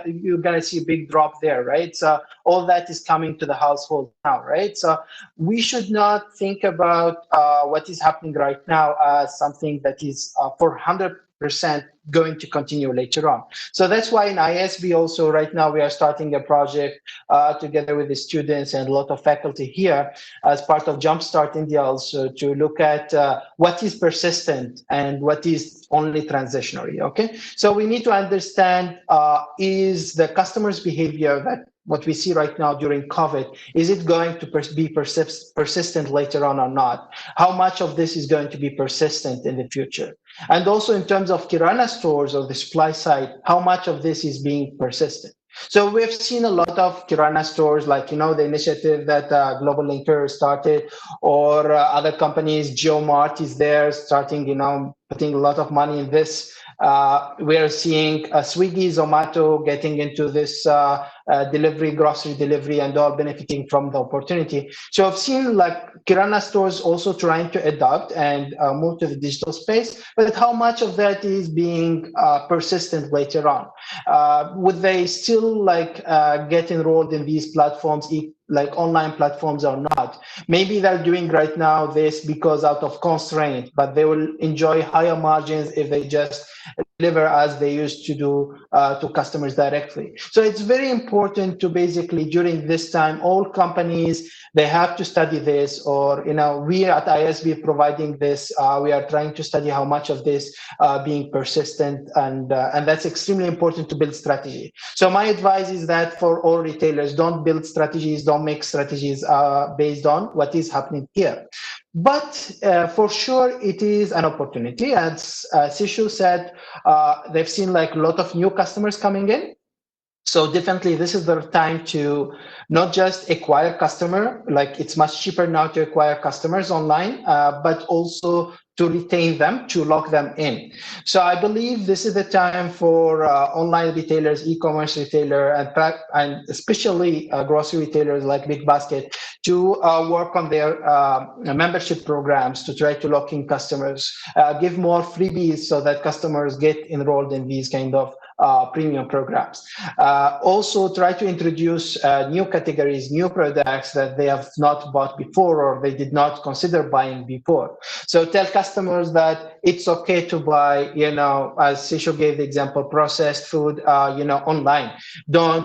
you're going to see a big drop there, right? So all that is coming to the household now, right? So we should not think about what is happening right now as something that is for 100% going to continue later on. So that's why in ISB also right now we are starting a project together with the students and a lot of faculty here as part of Jumpstart India also to look at what is persistent and what is only transitionary, okay? So we need to understand is the customer's behavior that what we see right now during COVID, is it going to be persistent later on or not? How much of this is going to be persistent in the future? And also in terms of Kirana stores or the supply side, how much of this is being persistent? So we've seen a lot of Kirana stores, like, you know, the initiative that Global Linker started, or other companies, GeoMart is there starting, you know, putting a lot of money in this. We are seeing Swiggy, Zomato getting into this delivery, grocery delivery, and all benefiting from the opportunity. So I've seen like Kirana stores also trying to adapt and move to the digital space, but how much of that is being persistent later on? Would they still like get enrolled in these platforms, like online platforms or not? Maybe they're doing right now this because out of constraint, but they will enjoy higher margins if they just deliver as they used to do to customers directly. So it's very important to basically during this time, all companies, they have to study this, or, you know, we at ISB providing this, we are trying to study how much of this being persistent, and that's extremely important to build strategy. So my advice is that for all retailers, don't build strategies, don't make strategies based on what is happening here. But for sure, it is an opportunity. As Sishu said, they've seen like a lot of new customers coming in. So definitely this is the time to not just acquire customer, like it's much cheaper now to acquire customers online, but also to retain them, to lock them in. So I believe this is the time for online retailers, e-commerce retailer, and especially grocery retailers like Big Basket to work on their membership programs to try to lock in customers, give more freebies so that customers get enrolled in these kind of premium programs. Also try to introduce new categories, new products that they have not bought before or they did not consider buying before. So tell customers that it's okay to buy, as Sisho gave the example, processed food, online.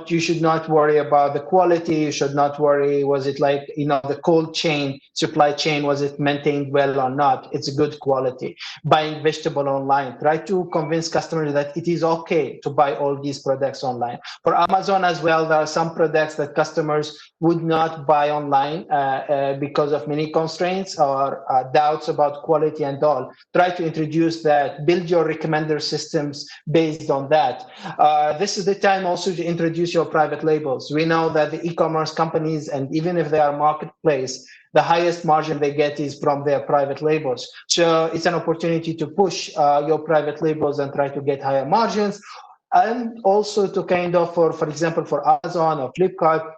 You should not worry about the quality. You should not worry, was it like, the cold chain, supply chain, was it maintained well or not? It's good quality. Buying vegetable online. Try to convince customers that it is okay to buy all these products online. For Amazon as well, there are some products that customers would not buy online because of many constraints or doubts about quality and all. Try to introduce that, build your recommender systems based on that. This is the time also to introduce your private labels. We know that the e-commerce companies, and even if they are marketplace, the highest margin they get is from their private labels. So it's an opportunity to push your private labels and try to get higher margins. And also to kind of, for example, for Amazon or Flipkart,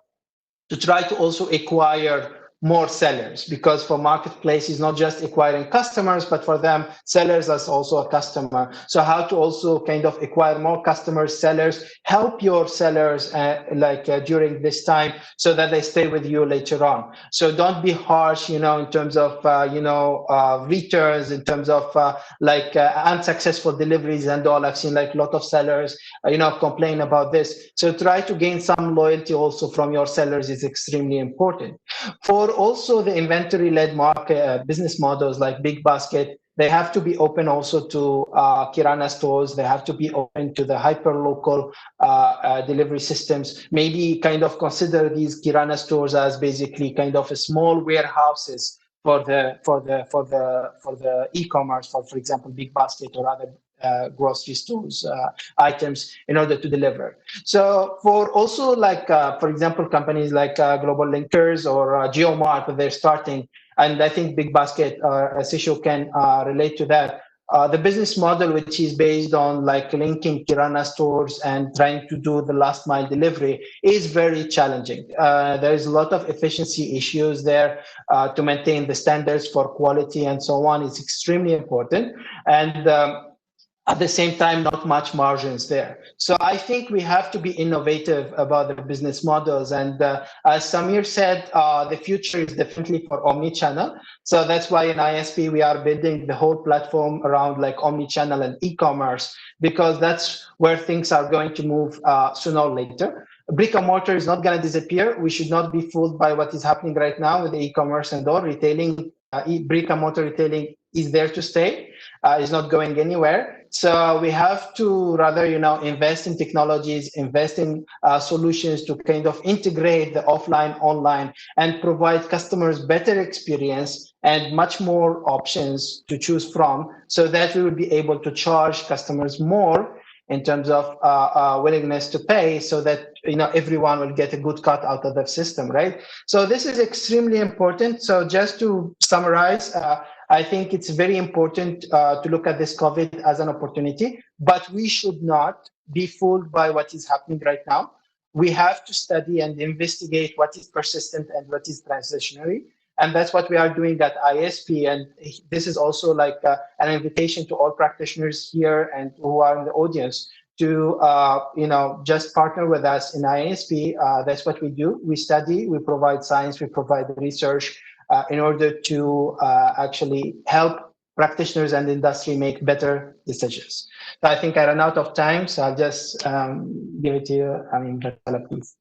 to try to also acquire more sellers, because for marketplace is not just acquiring customers, but for them, sellers is also a customer. So how to also kind of acquire more customers, sellers, help your sellers during this time so that they stay with you later on. So don't be harsh, in terms of, returns, in terms of unsuccessful deliveries and all. I've seen like a lot of sellers, complain about this. So try to gain some loyalty also from your sellers is extremely important. For also the inventory-led market business models like Big Basket, they have to be open also to Kirana stores. They have to be open to the hyper-local delivery systems. Maybe kind of consider these Kirana stores as basically kind of a small warehouses for the e-commerce, for example, Big Basket or other grocery stores items in order to deliver. So for also for example, companies like Global Linkers or GeoMart, they're starting, and I think Big Basket, Sisho can relate to that. The business model, which is based on linking Kirana stores and trying to do the last mile delivery, is very challenging. There is a lot of efficiency issues there to maintain the standards for quality and so on. It's extremely important. And at the same time, not much margins there. So I think we have to be innovative about the business models. And as Samir said, the future is definitely for omni-channel. So that's why in ISP, we are building the whole platform around omni-channel and e-commerce, because that's where things are going to move sooner or later. Brick and mortar is not going to disappear. We should not be fooled by what is happening right now with the e-commerce and all. Retailing, brick and mortar retailing is there to stay. Is not going anywhere. So we have to rather, invest in technologies, invest in solutions to kind of integrate the offline, online, and provide customers better experience and much more options to choose from, so that we will be able to charge customers more in terms of willingness to pay, so that everyone will get a good cut out of the system, right? So this is extremely important. So just to summarize, I think it's very important to look at this COVID as an opportunity, but we should not be fooled by what is happening right now. We have to study and investigate what is persistent and what is transitionary. And that's what we are doing at ISP. And this is also an invitation to all practitioners here and who are in the audience to, just partner with us in ISP. That's what we do. We study, we provide science, we provide research in order to actually help practitioners and industry make better decisions. So I think I ran out of time, so I'll just give it to you. Vatsala, please.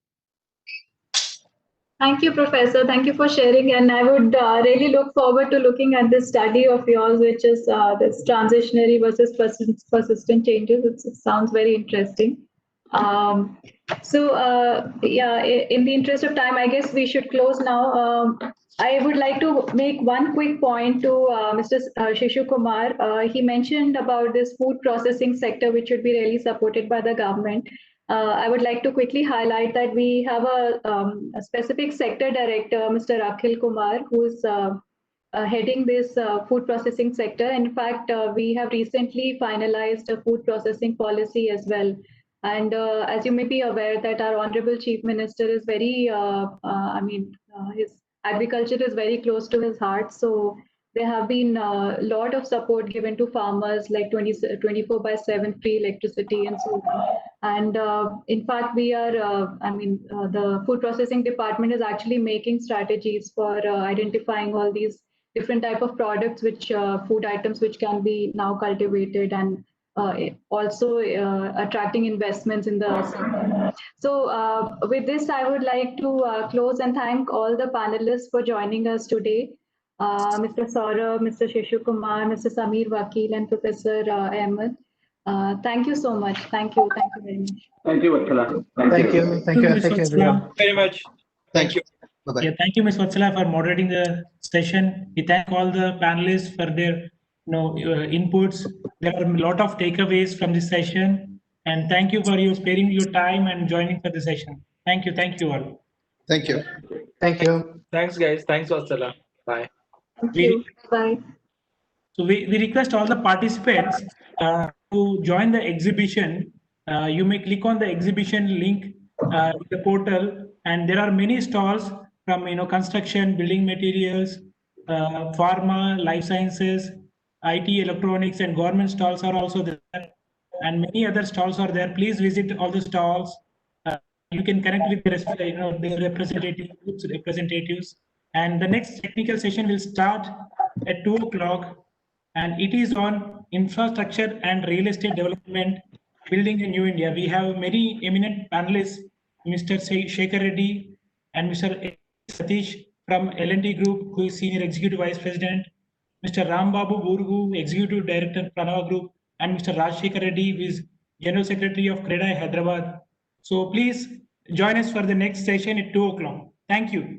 Thank you, Professor. Thank you for sharing. And I would really look forward to looking at this study of yours, which is this transitionary versus persistent changes. It sounds very interesting. Yeah, in the interest of time, I guess we should close now. I would like to make one quick point to Mr. Shishu Kumar. He mentioned about this food processing sector, which should be really supported by the government. I would like to quickly highlight that we have a specific sector director, Mr. Akhil Kumar, who's heading this food processing sector. In fact, we have recently finalized a food processing policy as well. And as you may be aware that our Honorable Chief Minister is very, his agriculture is very close to his heart. So there have been a lot of support given to farmers, like 24/7 free electricity and so on. And in fact, we are, the food processing department is actually making strategies for identifying all these different type of products, which food items which can be now cultivated, and also attracting investments in the sector. So with this, I would like to close and thank all the panelists for joining us today. Mr. Saurabh, Mr. Sheshu Kumar, Mr. Samir Vakil, and Professor Ahmed. Thank you so much. Thank you. Thank you very much. Thank you, Vatsala. Thank you. Thank you. Thank you, everyone. Very much. Thank you. Bye-bye. Yeah, thank you, Ms. Vatsala, for moderating the session. We thank all the panelists for their inputs. There are a lot of takeaways from this session. And thank you for your sparing your time and joining for the session. Thank you. Thank you all. Thank you. Thank you. Thanks, guys. Thanks, Vatsala. Bye. Thank you. Bye. So we request all the participants to join the exhibition. You may click on the exhibition link in the portal, and there are many stalls from construction, building materials, pharma, life sciences, IT, electronics, and government stalls are also there, and many other stalls are there. Please visit all the stalls. You can connect with the representatives. And the next technical session will start at 2 o'clock, and it is on infrastructure and real estate development, building a new India. We have many eminent panelists, Mr. Shekhar Reddy and Mr. Satish from L&T Group, who is Senior Executive Vice President, Mr. Rambabu Burgu, Executive Director, Pranava Group, and Mr. Rajshekhar Reddy, who is General Secretary of CREDAI Hyderabad. So please join us for the next session at 2 o'clock. Thank you.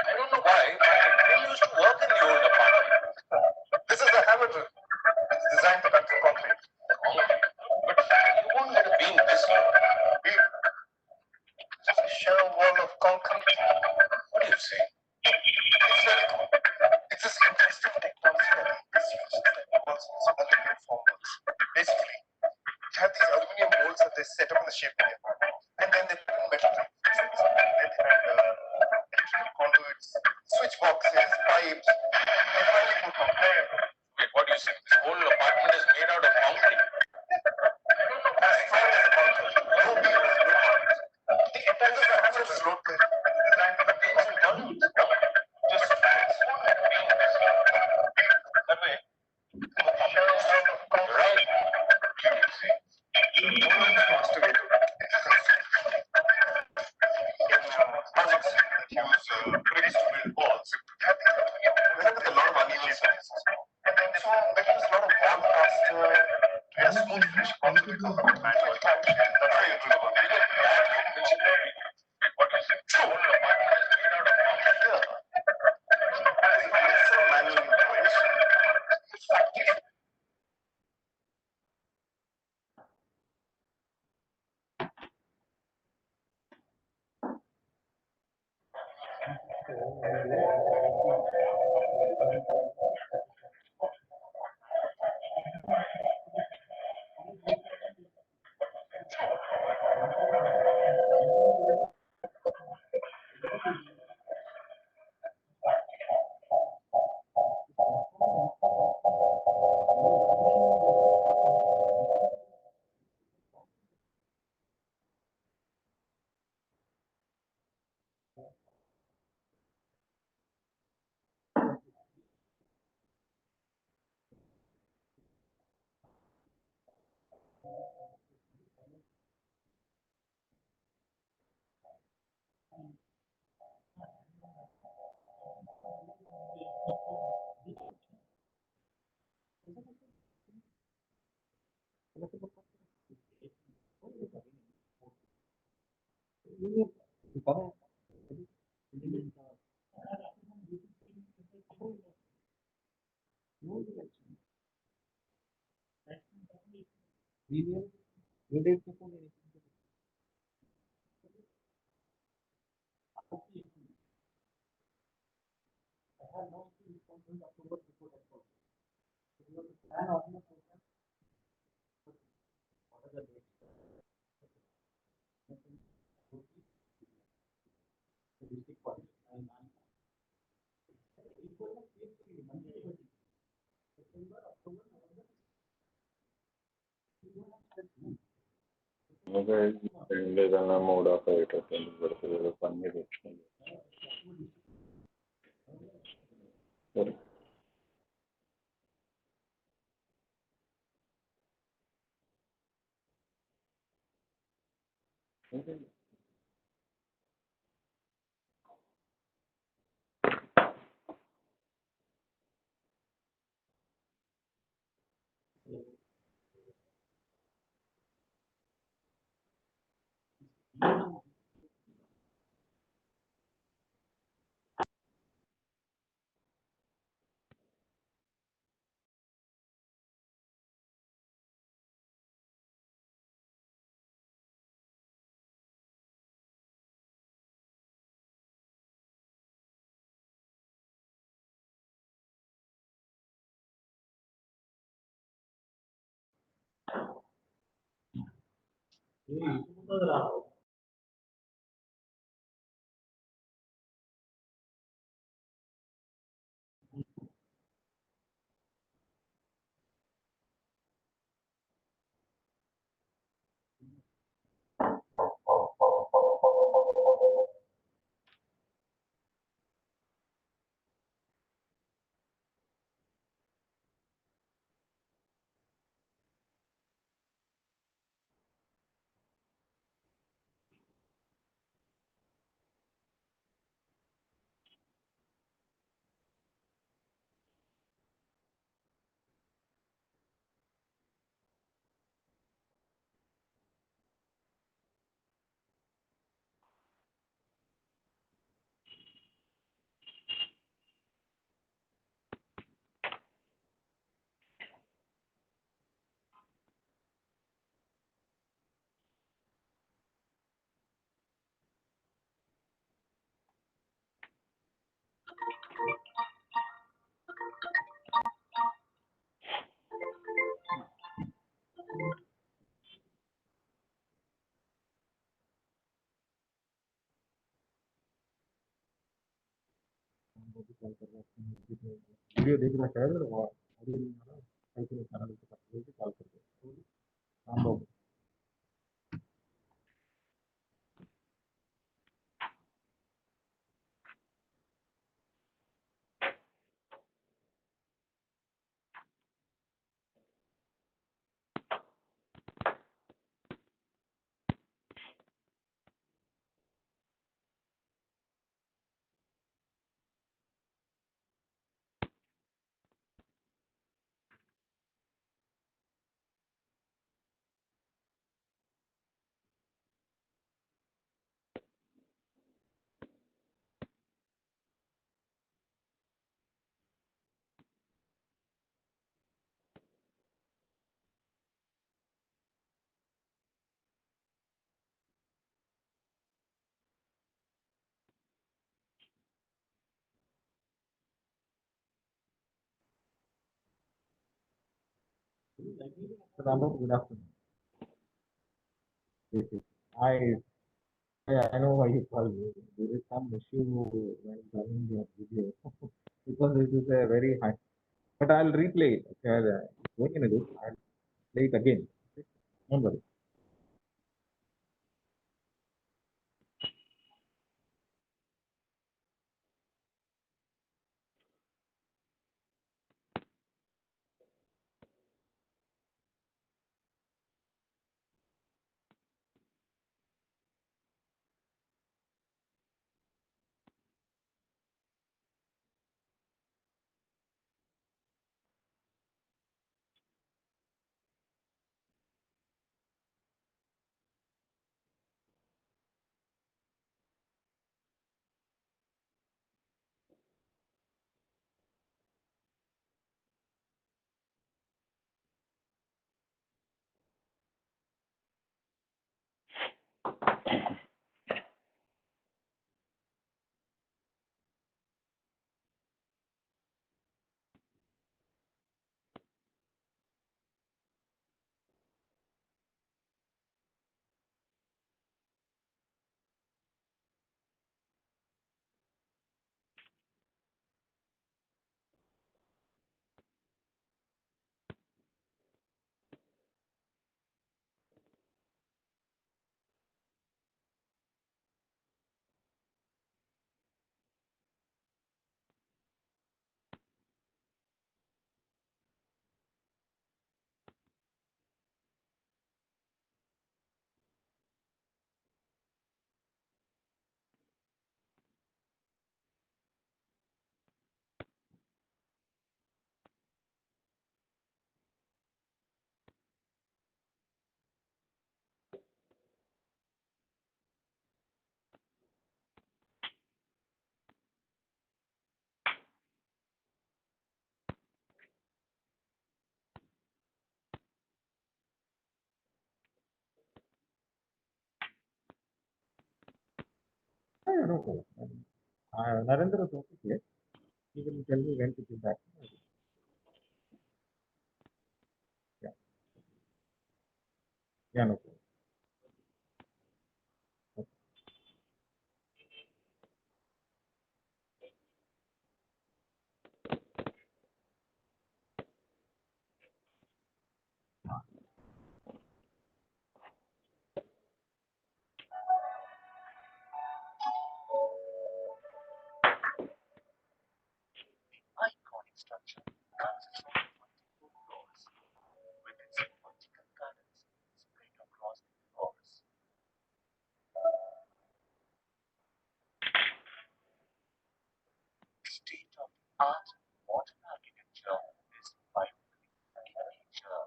I don't know why, but I used to work in the old apartment. This is the hammer drill. It's designed to cut through concrete. But you won't let a beam this low. Just a sheer wall of concrete. What do you say? It's very cool. It's this interesting technology that is used that was simulated forwards. Basically, you have these aluminum molds that they set up in the shape of the apartment, and then they put in metal reinforcements. Then they had electrical conduits, switch boxes, pipes. They finally put concrete. Wait, what do you say? This whole apartment is made out of concrete? I don't know. As strong as a concrete. No beams, no arms. The entire structure is floated. Designed for the beams and columns. Just fits one beams. That way, right. You see. No one's faster way to projects that use bricks to build walls. We have a lot of uneven surfaces. And then so that means a lot of wall faster to a smooth finish concrete because of the manual action. That's why you do it. What is it? So, whole apartment is made out of concrete. Yeah. I think it's a manual intervention. ఏదైనా mood of అయ్యేటట్టు పెడుతుంది పని మీద వచ్చింది సరే video देखना चाहेगा तो ऑडियो नहीं आ रहा कैसे चैनल पे कॉल करके Ram Babu Ram Babu good afternoon yes, yes. I know why you called me. There is some issue when running your video because it is a very high. But I'll replay it. Okay, it's going in a loop. I'll play it again. Okay? Don't worry. know. Narendra is okay here. He will tell me when to be back. Yeah, yeah, no problem. Iconic structure consists of 22 floors with its vertical gardens spread across the floors. State-of-the-art modern architecture is vibrant in nature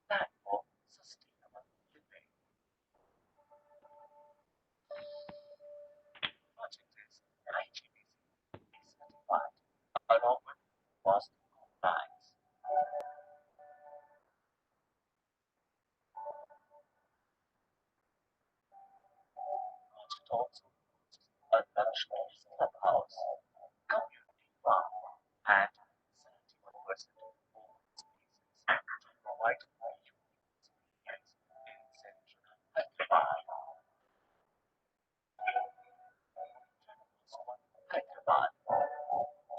that for sustainable living. Project is IGBC certified along with must compliance. Project also includes a luxurious clubhouse, community farm, and 71% open spaces to provide a unique experience in central Hyderabad. Hyderabad,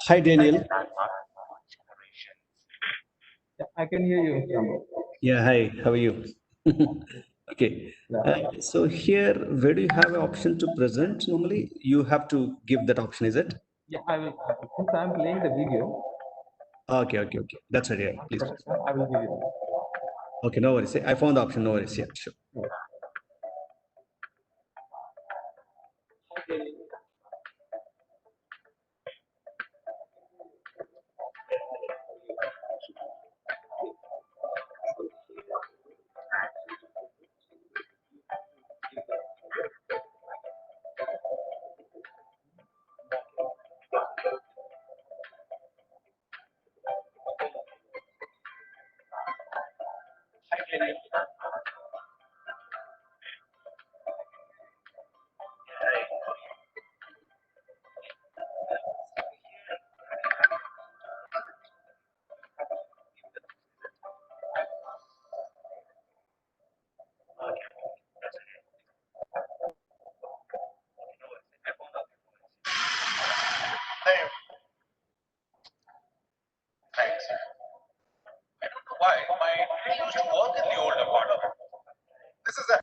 Hi, Daniel. landmark for generations. Yeah, I can hear you, Mr. Amber. Yeah, hi. How are you? Okay. So here, where do you have an option to present? Normally, you have to give that option, is it? Yeah, I will. Since I'm playing the video, Okay, okay, okay. That's right. Yeah, please. I will give you. Okay, no worries. I found the option. No worries. Yeah, sure. Hey, thanks. I don't know why my train used to work in the old apartment. This is a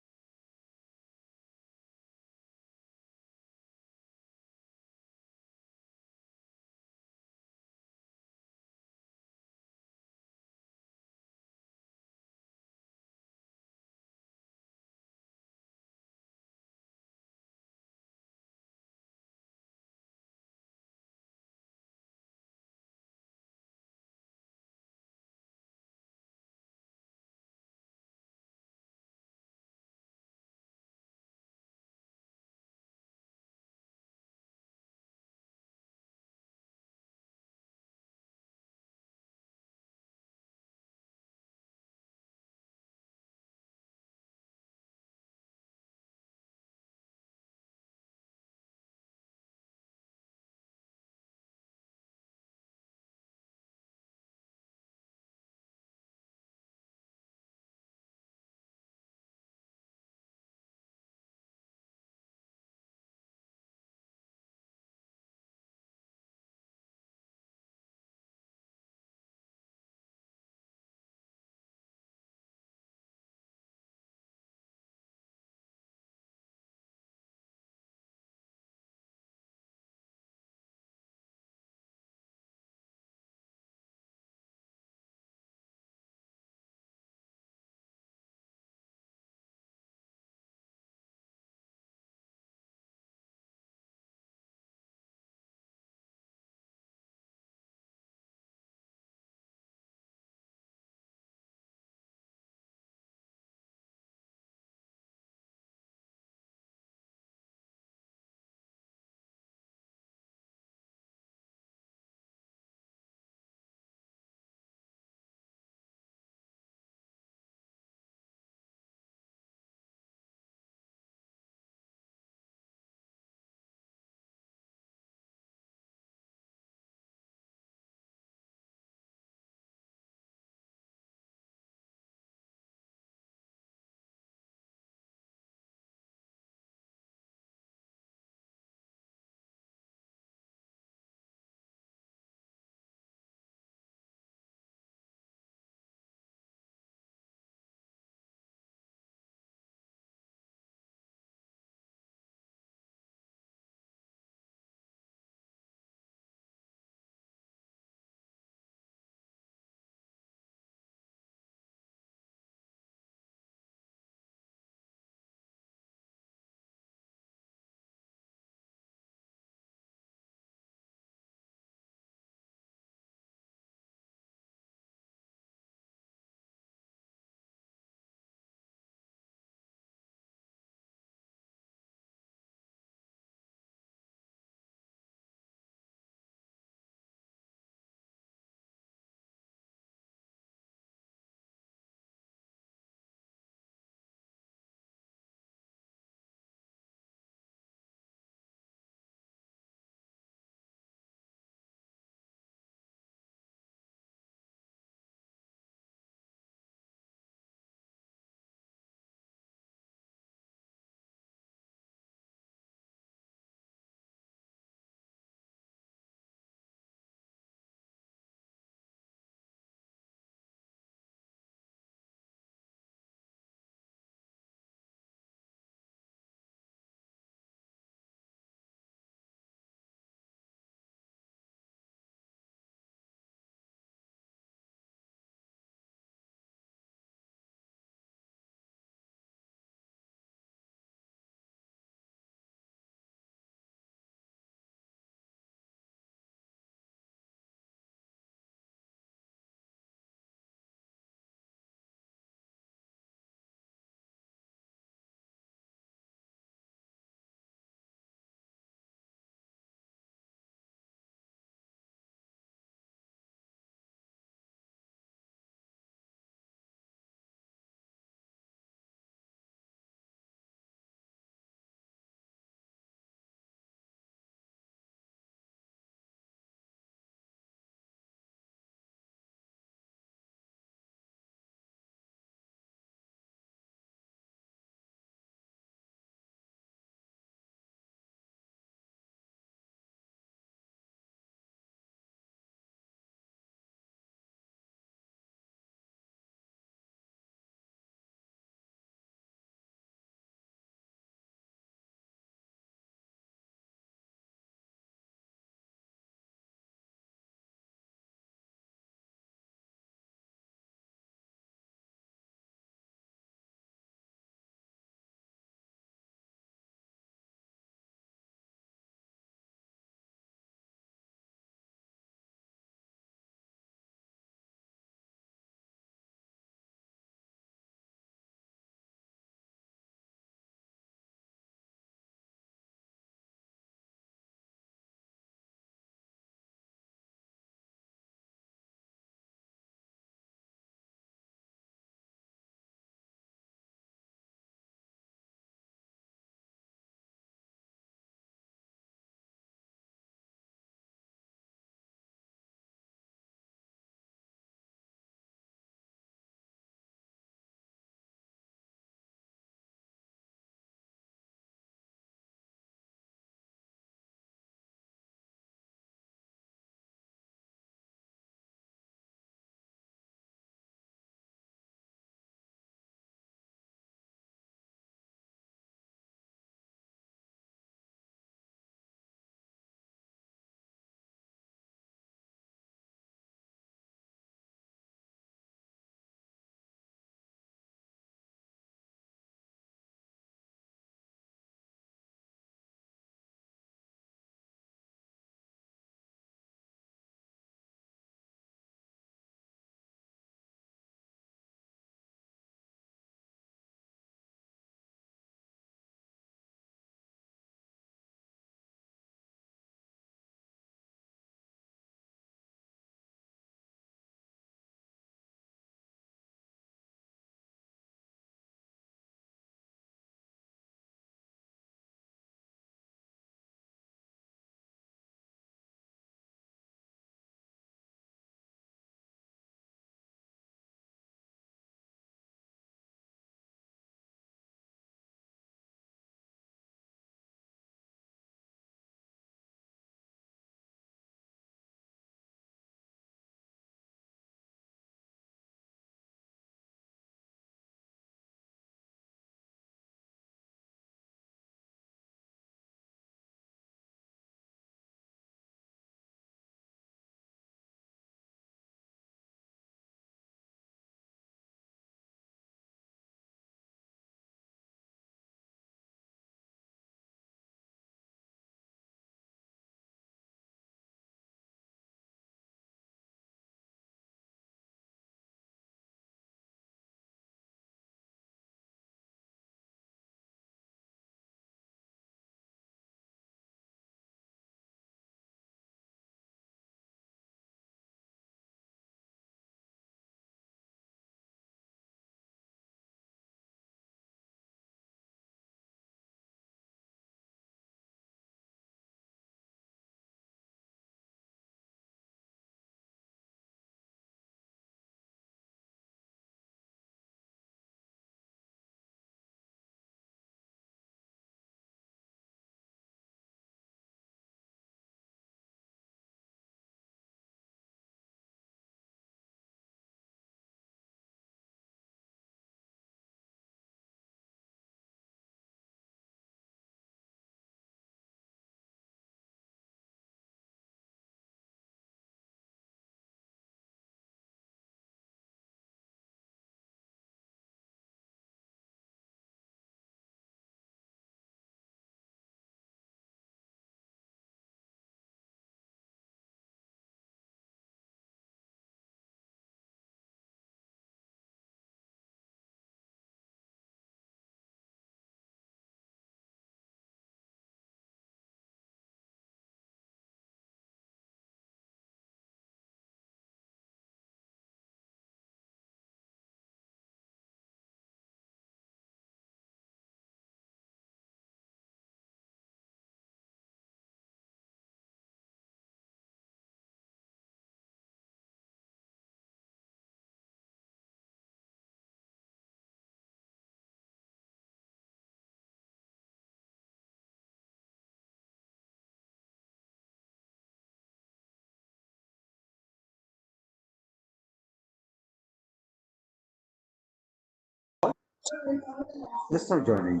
Just now joining.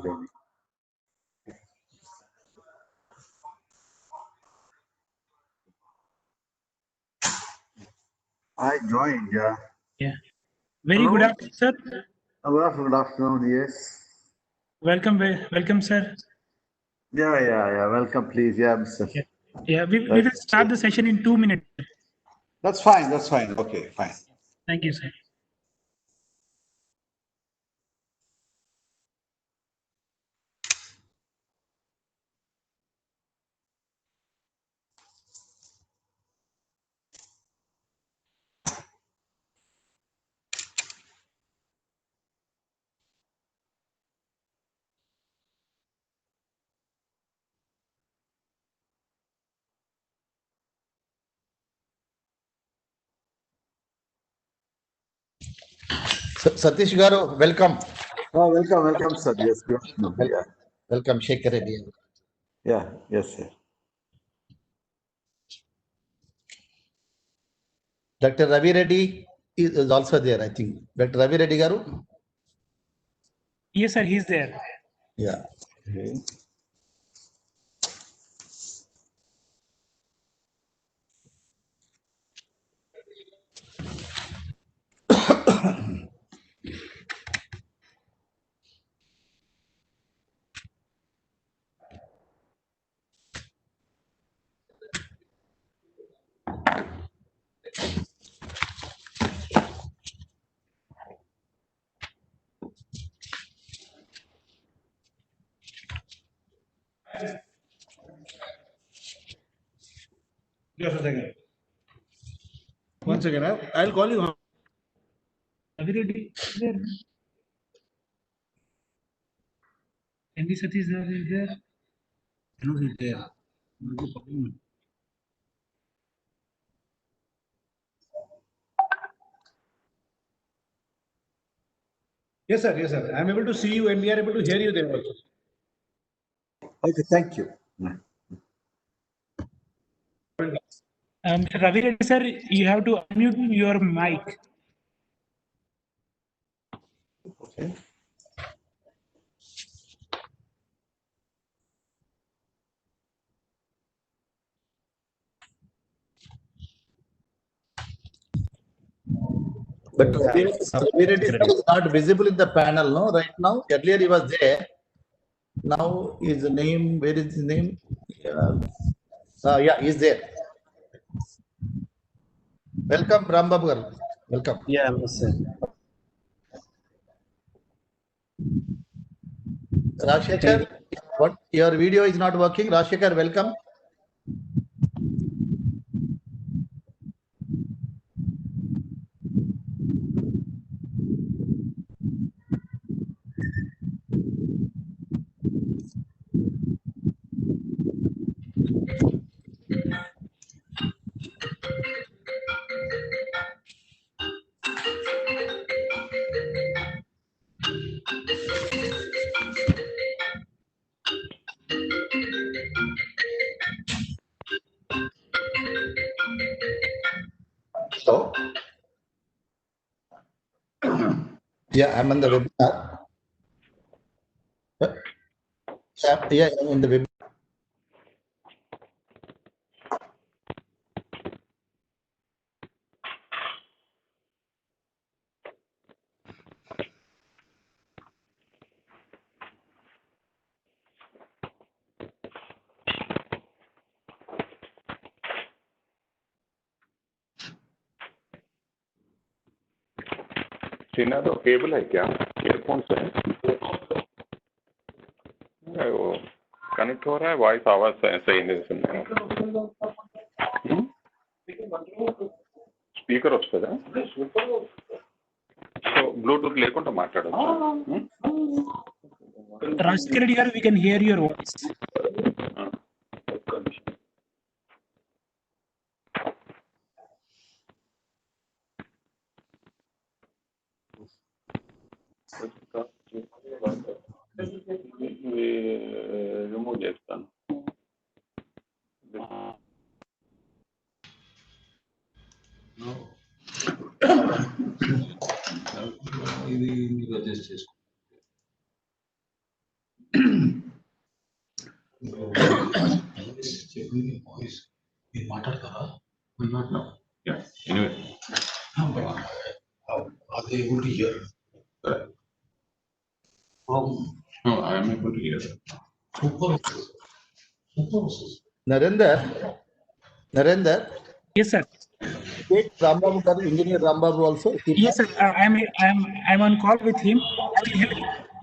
I joined, yeah. Yeah. Very Hello? good afternoon, sir. Good afternoon, yes. Welcome, sir. Yeah. Welcome, please. Yeah, Mr. Yeah, we will start the session in 2 minutes. That's fine. Okay, fine. Thank you, sir. Satish Garu, welcome. Oh, welcome, sir. Yes, good afternoon. Yeah. Welcome, Shekhar Reddy. Yeah, yes, sir. Dr. Ravi Reddy is also there, I think. Dr. Ravi Reddy Garu? Yes, sir, he's there. Yeah. Okay. Just a second. One second. I'll call you. Ravi Reddy is there. MD Satish is there. No, he's there. Yes, sir. I'm able to see you and we are able to hear you there also. Okay, thank you. Mr. Ravi Reddy, sir, you have to unmute your mic. Okay. But Ravi Reddy is not visible in the panel, no? Right now. Earlier he was there. Now his name, where is his name? Yeah, he's there. Welcome, Rambabu Garu. Welcome. Yeah, sir. Rajshekhar, what? Your video is not working. Rajshekhar, welcome. Hello. Yeah, I'm on the webinar. Yeah, I'm in the webinar. टीना तो cable है क्या earphone से वो connect हो रहा है voice आवाज सही नहीं सुनने స్పీకర్ వస్తుందా సో బ్లూటూత్ లేకుండా మాట్లాడచ్చు Rajshekhar Reddy Garu, we can hear your voice. Remove చేస్తాను ఇది అడ్జస్ట్ చేసుకో Not now. Yeah. Anyway. Are they able to hear? No, I am able to hear. Narendra, Yes, sir. take Rambabu Garu, engineer Rambabu also. Yes, sir. I'm on call with him. I will help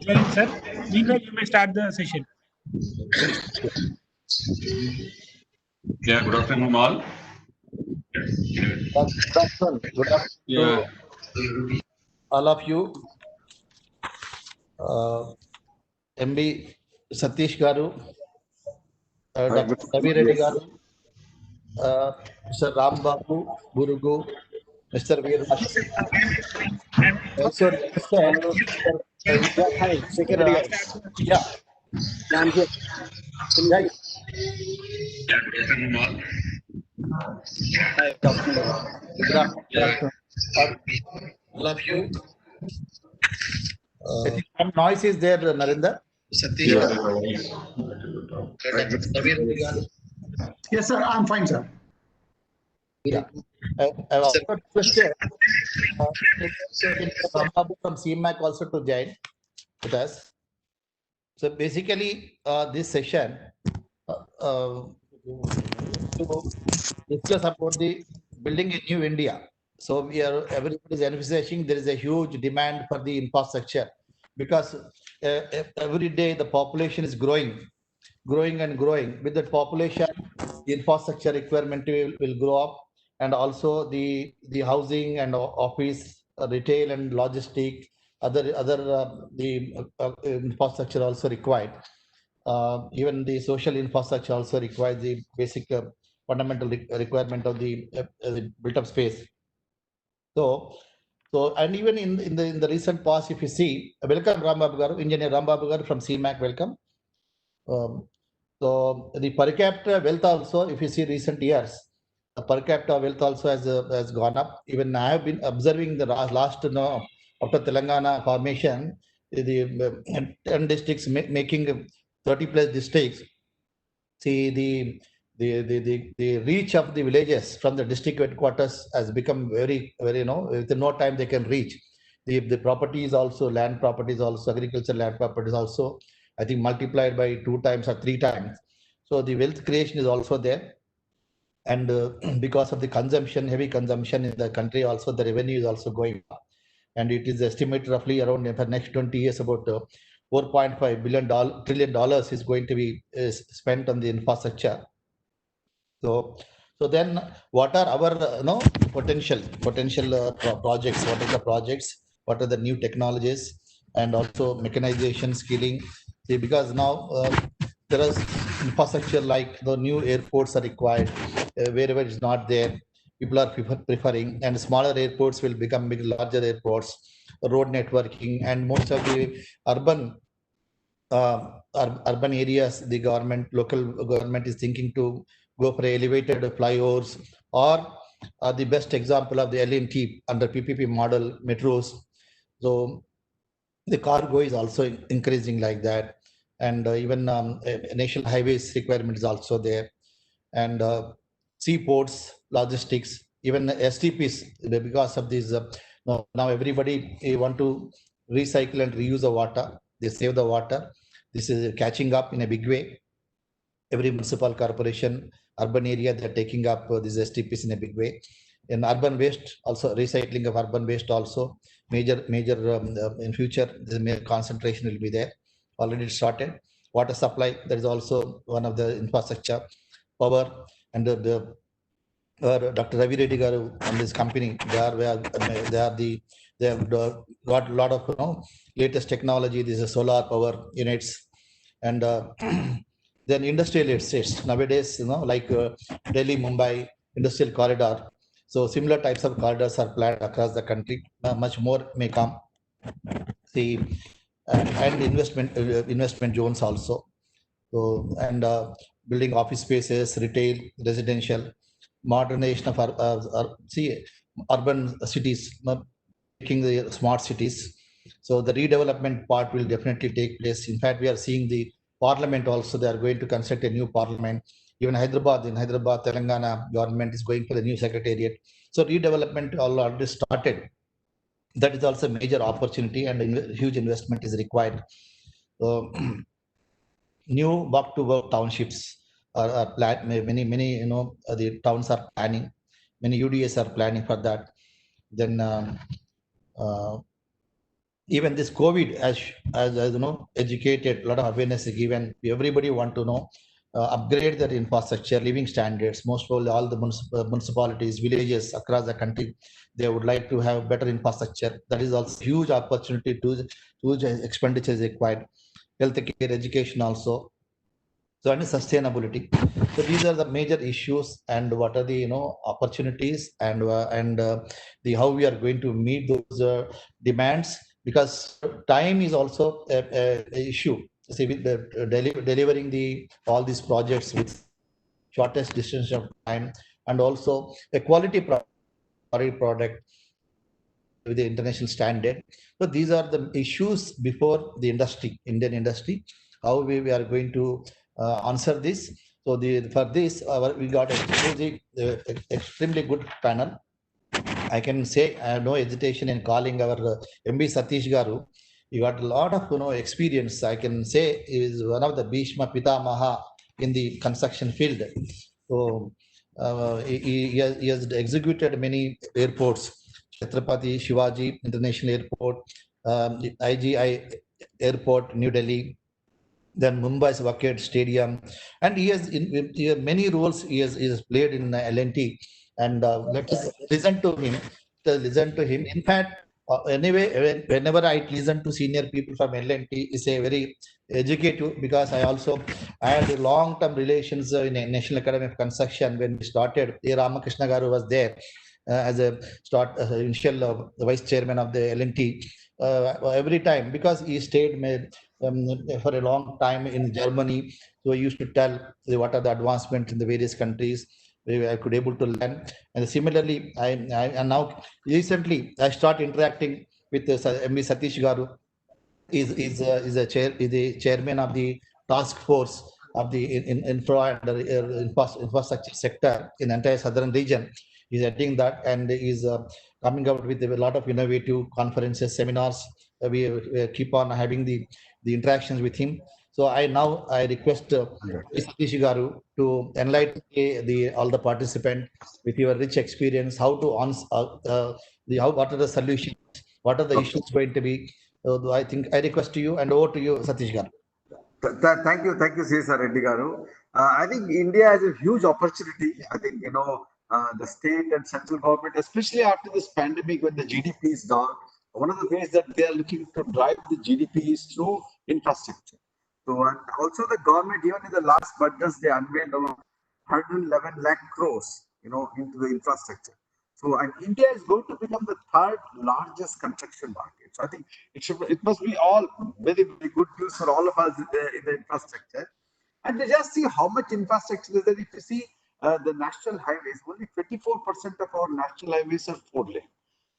join, sir. Meanwhile, you may start the session. Yeah, good afternoon all. Good afternoon. Good afternoon Yeah. to all of you. MB Satish Garu, Dr. Ravi Reddy Garu, Mr. Rambabu, Gurugu, Mr. Veermash. Also requested Hi, security guys. Yeah. Yeah, I'm here. Can you Yeah. hear? Yeah, good afternoon all. Hi, good afternoon. Good afternoon. All of you. I think some noise is there, Narendra. Satish. Yes, sir. I'm fine, sir. Yeah. I also requested Rambabu from CMAC also to join with us. So basically, this session to discuss about the building a new India. So everybody is envisaging there is a huge demand for the infrastructure because every day the population is growing and growing. With that population, the infrastructure requirement will grow up, and also the housing and office, retail and logistic, other the infrastructure also required. Even the social infrastructure also requires the basic fundamental requirement of the built up space. So and even in the recent past, if you see, welcome Rambabu Garu, engineer Rambabu Garu from CMAC, welcome. So the per capita wealth also, if you see recent years, the per capita wealth also has gone up. Even I have been observing the last after Telangana formation, the 10 districts making 30 plus districts. See the reach of the villages from the district headquarters has become very within no time they can reach. The properties also, land properties also, agriculture land properties also, I think multiplied by 2 times or 3 times. So the wealth creation is also there. And because of the consumption, heavy consumption in the country, also the revenue is also going up. And it is estimated roughly around for next 20 years about $4.5 trillion is going to be spent on the infrastructure. So then what are our potential projects? What are the projects? What are the new technologies? And also mechanization, skilling. See, because now there is infrastructure like the new airports are required. Wherever it's not there, people are preferring, and smaller airports will become larger airports. Road networking, and most of the urban urban areas, the local government is thinking to go for elevated flyovers, or the best example of the LNT under PPP model metros. So the cargo is also increasing like that, and even national highways requirement is also there, and seaports, logistics, even STPs, because of these. Now everybody want to recycle and reuse the water. They save the water. This is catching up in a big way. Every municipal corporation, urban area, they're taking up these STPs in a big way. In urban waste, also recycling of urban waste also major in future. The concentration will be there. Already started. Water supply, that is also one of the infrastructure. Power, and Dr. Ravi Reddy Garu and this company, they have got a lot of latest technology. This is solar power units, and then industrial estates nowadays, like Delhi, Mumbai industrial corridor. So similar types of corridors are planned across the country. Much more may come. See, and investment zones also. So, and building office spaces, retail, residential, modernization of urban cities, making the smart cities. So the redevelopment part will definitely take place. In fact, we are seeing the parliament also, they are going to construct a new parliament. Even in Hyderabad, Telangana government is going for the new secretariat. So redevelopment already started. That is also a major opportunity, and huge investment is required. So, new walk to work townships are planned. Many the towns are planning. Many UDAs are planning for that. Then uh, even this COVID, as you know, educated, a lot of awareness is given. Everybody want to know, upgrade their infrastructure, living standards. Most probably all the municipalities, villages across the country, they would like to have better infrastructure. That is also huge opportunity to huge expenditure is required. Healthcare, education also. So and sustainability. So these are the major issues, and what are the opportunities, and the how we are going to meet those demands, because time is also a issue. See, with the delivering the all these projects with shortest distance of time, and also a quality product with the international standard. So these are the issues before the industry, Indian industry, how we are going to answer this. So for this, we got extremely good panel. I can say I have no hesitation in calling our MB Satish Garu. He got a lot of experience. I can say he is one of the Bhishma Pitamaha in the construction field. So he has executed many airports, Chhatrapati Shivaji International Airport, the IGI Airport, New Delhi, then Mumbai's Waked Stadium, and he has many roles he has played in L&T, and let us listen to him. Listen to him. In fact, anyway, whenever I listen to senior people from L&T, it's a very educative, because I had long-term relations in a National Academy of Construction when we started. A. Ramakrishna Garu was there as a initial vice chairman of the L&T. Every time, because he stayed for a long time in Germany, so I used to tell what are the advancements in the various countries where I could able to learn. And similarly, and now recently I start interacting with MB Satish Garu. Is a chairman of the task force of the infra and infrastructure sector in the entire southern region. He's heading that, and is coming out with a lot of innovative conferences, seminars. We keep on having the interactions with him. So I request Satish Garu to enlighten all the participants with your rich experience, how to answer what are the solutions, what are the issues going to be. So I think I request to you, and over to you, Satish Garu. Thank you, Cesar Reddy Garu. I think India has a huge opportunity. I think the state and central government, especially after this pandemic, when the GDP is down, one of the ways that they are looking to drive the GDP is through infrastructure. So, and also the government, even in the last budgets, they unveiled around 111 lakh crores, into the infrastructure. So, and India is going to become the third largest construction market. So, I think it must be all very, very good news for all of us in the infrastructure. And to just see how much infrastructure is there. If you see the national highways, only 24% of our national highways are 4-lane.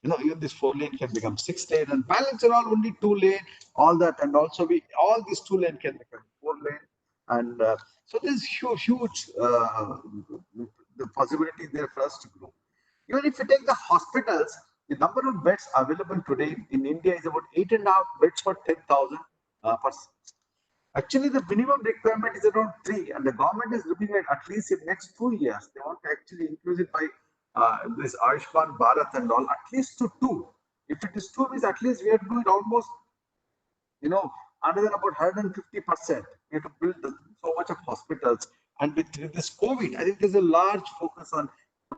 Even this 4-lane can become 6-lane, and balance are all only 2-lane, all that, and also all these 2-lane can become 4-lane, and so there's huge the possibility there for us to grow. Even if you take the hospitals, the number of beds available today in India is about 8.5 beds per 10,000 persons. Actually, the minimum requirement is around 3, and the government is looking at least in next 2 years, they want to actually increase it by this Ayushman Bharat and all, at least to 2. If it is 2, means at least we are doing almost, another about 150%. We have to build so much of hospitals. And with this COVID, I think there's a large focus on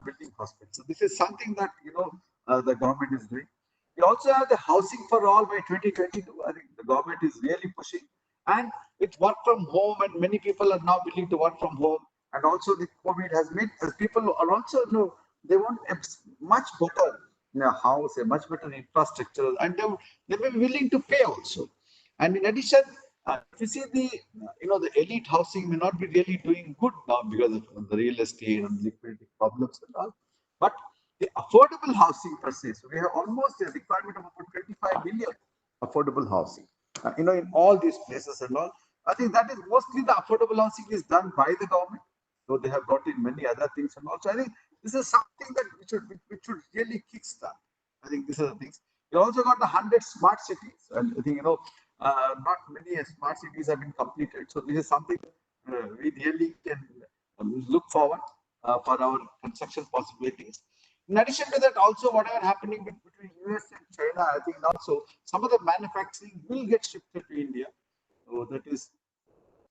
building hospitals. So this is something that, the government is doing. We also have the housing for all by 2022. I think the government is really pushing. And with work from home, and many people are now willing to work from home. And also the COVID has made people are also, they want a much better house, a much better infrastructure, and they will be willing to pay also. And in addition, if you see the elite housing may not be really doing good now because of the real estate and liquidity problems and all. But the affordable housing per se, so we have almost a requirement of about 25 million affordable housing, in all these places and all. I think that is mostly the affordable housing is done by the government. So they have brought in many other things, and also I think this is something that we should really kickstart. I think these are the things. We also got the 100 smart cities, and I think not many smart cities have been completed. So this is something we really can look forward for our construction possibilities. In addition to that, also whatever happening between US and China, I think also some of the manufacturing will get shifted to India. So that is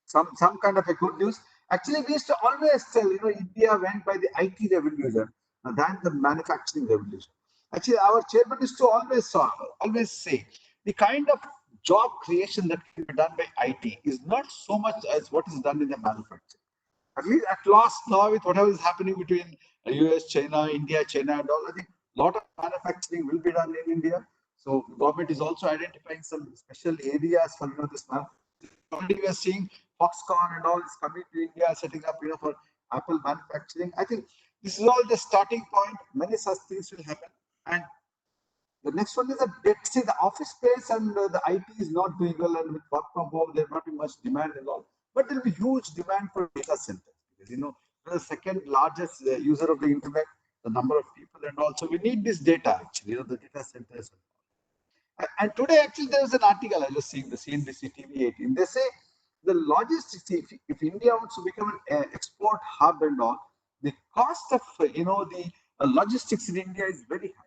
some kind of a good news. Actually, we used to always tell, India went by the IT revolution than the manufacturing revolution. Actually, our chairman used to always say the kind of job creation that can be done by IT is not so much as what is done in the manufacturing. At least at last now with whatever is happening between US, China, India, China and all, I think a lot of manufacturing will be done in India. So government is also identifying some special areas for this manufacturing. Already we are seeing Foxconn and all is coming to India, setting up for Apple manufacturing. I think this is all the starting point. Many such things will happen. And the next one is that let's see the office space and the IT is not doing well, and with work from home, there's not much demand and all. But there'll be huge demand for data centers because we're the second largest user of the internet, the number of people and all. So we need this data actually, the data centers. And today, actually, there was an article I was seeing, the CNBC TV 18. They say the logistics, if India wants to become an export hub and all, the cost of the logistics in India is very high.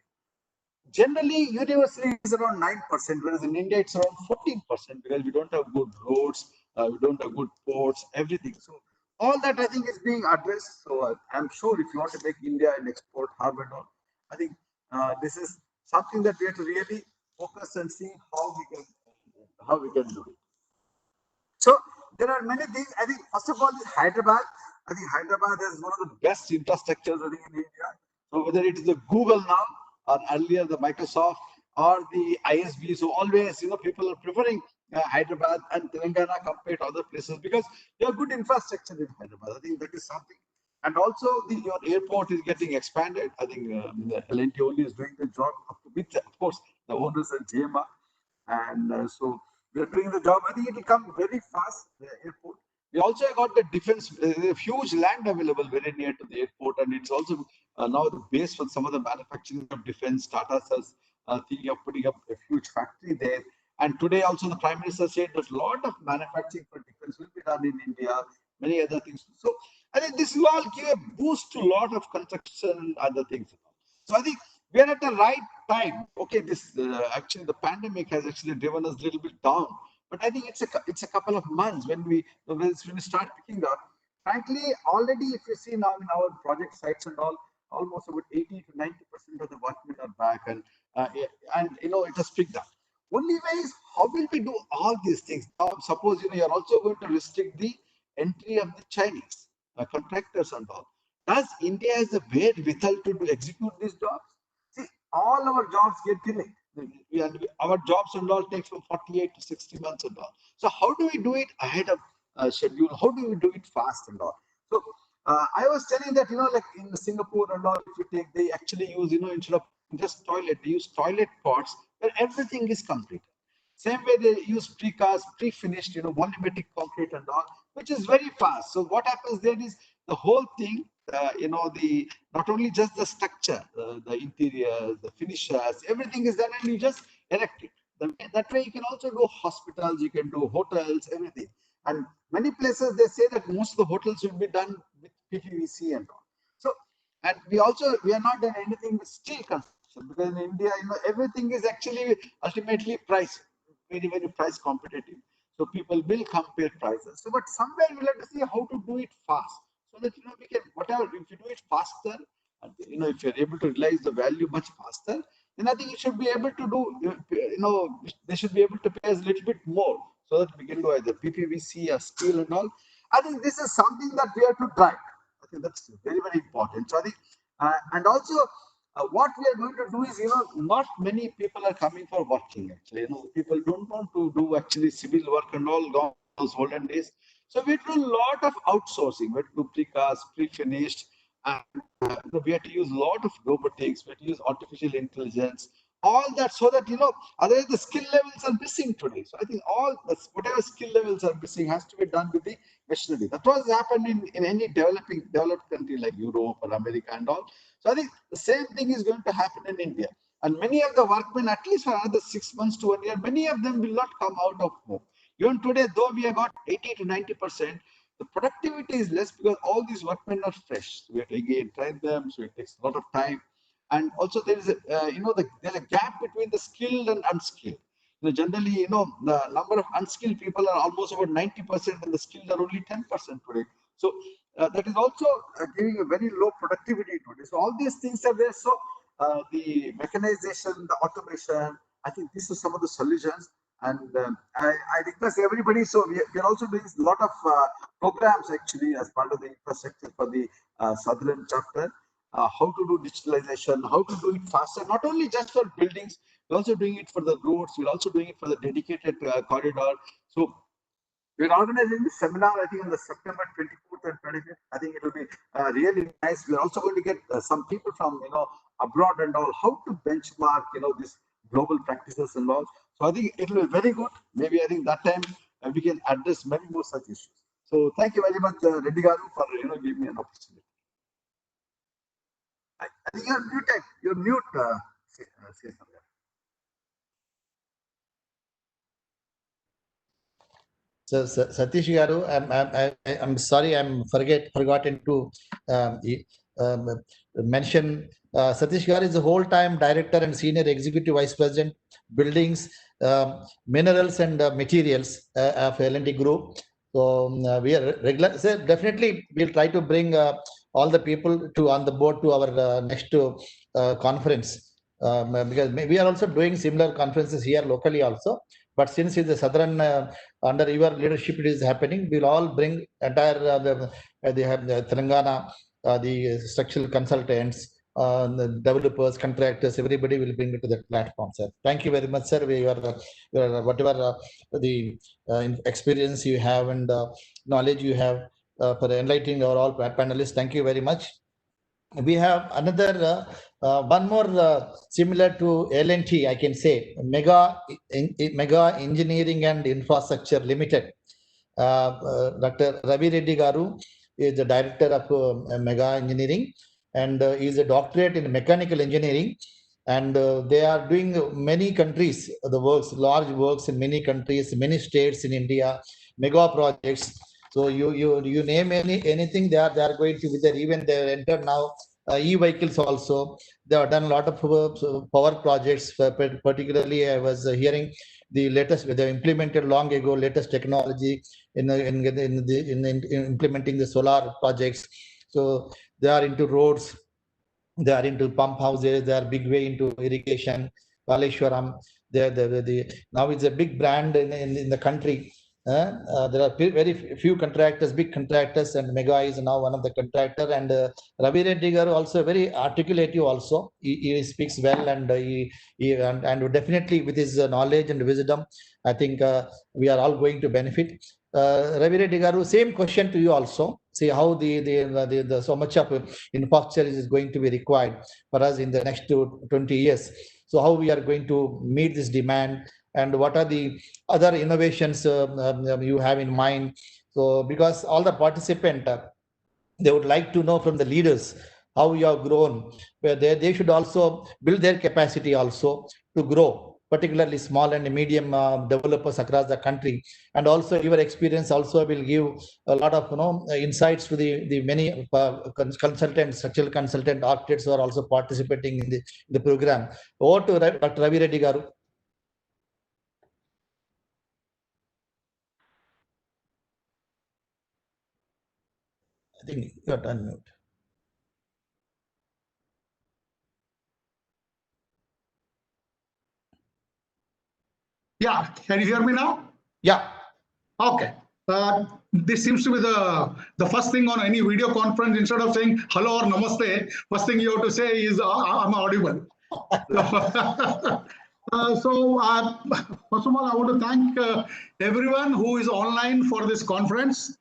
Generally, universally, it's around 9%, whereas in India, it's around 14% because we don't have good roads, we don't have good ports, everything. So all that I think is being addressed. So I'm sure if you want to make India an export hub and all, I think this is something that we have to really focus and see how we can do it. So there are many things. I think first of all is Hyderabad. I think Hyderabad is one of the best infrastructures I think in India. So whether it is the Google now or earlier the Microsoft or the ISB, so always people are preferring Hyderabad and Telangana compared to other places because you have good infrastructure in Hyderabad. I think that is something. And also your airport is getting expanded. I think the LNT only is doing the job with, of course, the owners and GMR. And so we are doing the job. I think it will come very fast, the airport. We also got the defense, huge land available very near to the airport, and it's also now the base for some of the manufacturing of defense. Tata is thinking of putting up a huge factory there. And today also the Prime Minister said that a lot of manufacturing for defense will be done in India, many other things. So I think this will all give a boost to a lot of construction and other things. So I think we are at the right time. Okay, this actually the pandemic has actually driven us a little bit down, but I think it's a couple of months when we start picking up. Frankly, already if you see now in our project sites and all, almost about 80 to 90% of the workmen are back, and it has picked up. Only way is how will we do all these things? Now, suppose you are also going to restrict the entry of the Chinese contractors and all. Does India has a way to execute these jobs? See, all our jobs get delayed. Our jobs and all takes from 48 to 60 months and all. So how do we do it ahead of schedule? How do we do it fast and all? So I was telling that, like in Singapore and all, if you take, they actually use, instead of just toilet, they use toilet pots where everything is completed. Same way they use precast, pre-finished, volumetric concrete and all, which is very fast. So what happens there is the whole thing, the not only just the structure, the interior, the finishes, everything is done and you just erect it. That way you can also do hospitals, you can do hotels, everything. And many places they say that most of the hotels will be done with PPVC and all. So, and we are not doing anything with steel construction because in India, everything is actually ultimately priced very price competitive. So people will compare prices. So, but somewhere we'll have to see how to do it fast, so that we can whatever if you do it faster, if you're able to realize the value much faster, then I think you should be able to do. They should be able to pay us a little bit more so that we can do either PPVC or steel and all. I think this is something that we have to drive. I think that's very important. So I think, and also what we are going to do is, not many people are coming for working actually. People don't want to do actually civil work and all gone those olden days. So we do a lot of outsourcing. We do precast, pre-finished, and we have to use a lot of robotics. We have to use artificial intelligence. all that, so that, otherwise the skill levels are missing today. So I think all this, whatever skill levels are missing has to be done with the machinery. That was happened in any developed country like Europe or America and all. So I think the same thing is going to happen in India. And many of the workmen, at least for another 6 months to 1 year, many of them will not come out of home. Even today, though we have got 80 to 90%, the productivity is less because all these workmen are fresh. So we have to again train them, so it takes a lot of time. And also there is there's a gap between the skilled and unskilled. Generally, the number of unskilled people are almost about 90%, and the skilled are only 10% today. So that is also giving a very low productivity today. So all these things are there. So the mechanization, the automation, I think these are some of the solutions. And I request everybody. So we are also doing a lot of programs actually as part of the infrastructure for the Southern chapter. How to do digitalization, how to do it faster, not only just for buildings, we're also doing it for the roads, we're also doing it for the dedicated corridor. So we're organizing this seminar, I think, on the September 24th and 25th. I think it will be really nice. We're also going to get some people from, abroad and all, how to benchmark, these global practices and all. So I think it will be very good. Maybe I think that time we can address many more such issues. So thank you very much, Reddy Garu, for, giving me an opportunity. I think you're muted. You're mute, So, Satish Garu, I'm sorry, I'm forgotten to um, mention. Satish Garu is the whole-time director and senior executive vice president, buildings, minerals and materials of L&T Group. So we are regular. So definitely, we'll try to bring all the people on the board to our next conference, because we are also doing similar conferences here locally also. But since it's the southern under your leadership it is happening, we'll all bring entire they have the Telangana, the structural consultants, the developers, contractors, everybody will bring it to that platform, sir. Thank you very much, sir. Whatever the experience you have and knowledge you have for enlightening our all panelists. Thank you very much. We have another one more similar to L&T, I can say, Mega Engineering and Infrastructure Limited. Dr. Ravi Reddy Garu is the director of Mega Engineering, and is a doctorate in mechanical engineering. And they are doing many countries, the works, large works in many countries, many states in India, mega projects. So you name anything, they are going to be there. Even they entered now e-vehicles also. They have done a lot of power projects. Particularly, I was hearing the latest. They implemented long ago latest technology in implementing the solar projects. So they are into roads. They are into pump houses. They are big way into irrigation. Kaleshwaram. Now it's a big brand in the country. There are very few contractors, big contractors, and Mega is now one of the contractor. And Ravi Reddy Garu also very articulative. Also, he speaks well, and and definitely with his knowledge and wisdom, I think we are all going to benefit. Ravi Reddy Garu, same question to you also. See how the so much of infrastructure is going to be required for us in the next 20 years. So how we are going to meet this demand, and what are the other innovations you have in mind? So because all the participants, they would like to know from the leaders how you have grown, where they should also build their capacity also to grow, particularly small and medium developers across the country. And also your experience also will give a lot of insights to the many consultants, structural consultant, architects who are also participating in the program. Over to Dr. Ravi Reddy Garu. I think you are unmute. Yeah, can you hear me now? Yeah. Okay. This seems to be the first thing on any video conference. Instead of saying hello or namaste, first thing you have to say is I'm audible. First of all, I want to thank everyone who is online for this conference,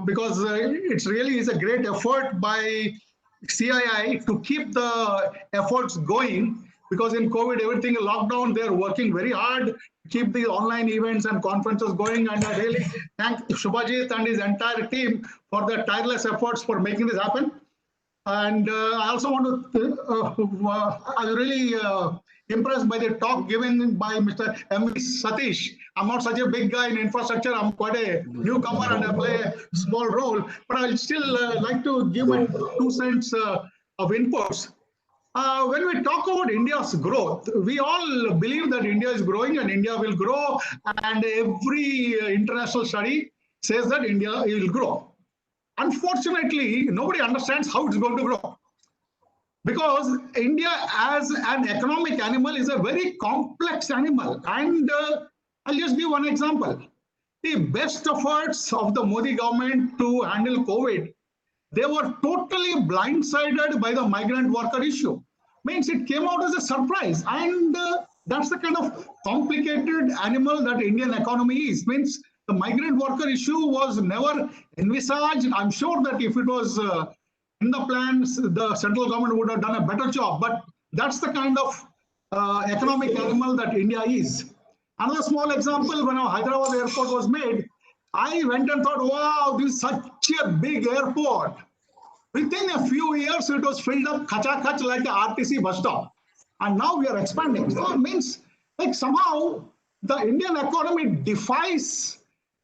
because it really is a great effort by CII to keep the efforts going because in COVID, everything is locked down. They're working very hard to keep the online events and conferences going. And I really thank Shubhajit and his entire team for their tireless efforts for making this happen. And I also want to, I was really impressed by the talk given by Mr. M. Satish. I'm not such a big guy in infrastructure. I'm quite a newcomer and I play a small role, but I'll still like to give my 2 cents of inputs. When we talk about India's growth, we all believe that India is growing and India will grow, and every international study says that India will grow. Unfortunately, nobody understands how it's going to grow, because India as an economic animal is a very complex animal. And I'll just give one example. The best efforts of the Modi government to handle COVID, they were totally blindsided by the migrant worker issue. Means it came out as a surprise, and that's the kind of complicated animal that Indian economy is. Means the migrant worker issue was never envisaged. I'm sure that if it was in the plans, the central government would have done a better job. But that's the kind of economic animal that India is. Another small example, when our Hyderabad airport was made, I went and thought, wow, this is such a big airport. Within a few years, it was filled up kach like the RTC bus stop. And now we are expanding. So it means like somehow the Indian economy defies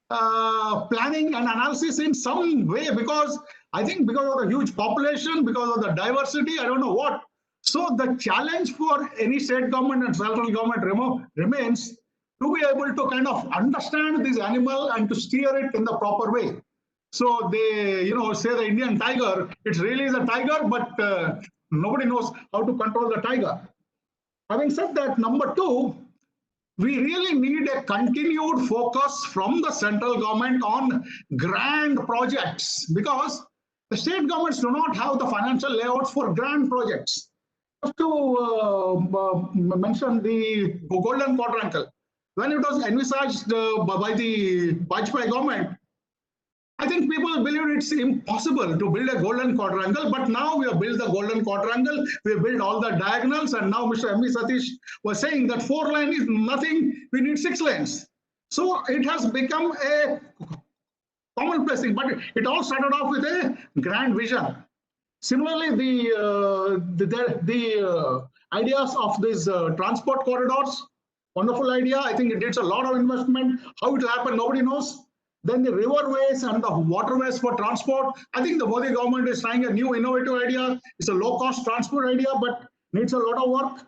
planning and analysis in some way, because I think because of the huge population, because of the diversity, I don't know what. So the challenge for any state government and central government remains to be able to kind of understand this animal and to steer it in the proper way. So they, say the Indian tiger, it really is a tiger, but nobody knows how to control the tiger. Having said that, number 2, we really need a continued focus from the central government on grand projects, because the state governments do not have the financial layouts for grand projects. Just to mention the Golden Quadrangle, when it was envisaged by the Vajpayee government, I think people believe it's impossible to build a golden quadrangle, but now we have built the golden quadrangle, we have built all the diagonals, and now Mr. M.V. Satish was saying that 4 lane is nothing, we need 6 lanes. So it has become a commonplace thing, but it all started off with a grand vision. Similarly, the ideas of these transport corridors, wonderful idea. I think it needs a lot of investment. How it will happen, nobody knows. Then the riverways and the waterways for transport. I think the Modi government is trying a new innovative idea. It's a low-cost transport idea, but needs a lot of work.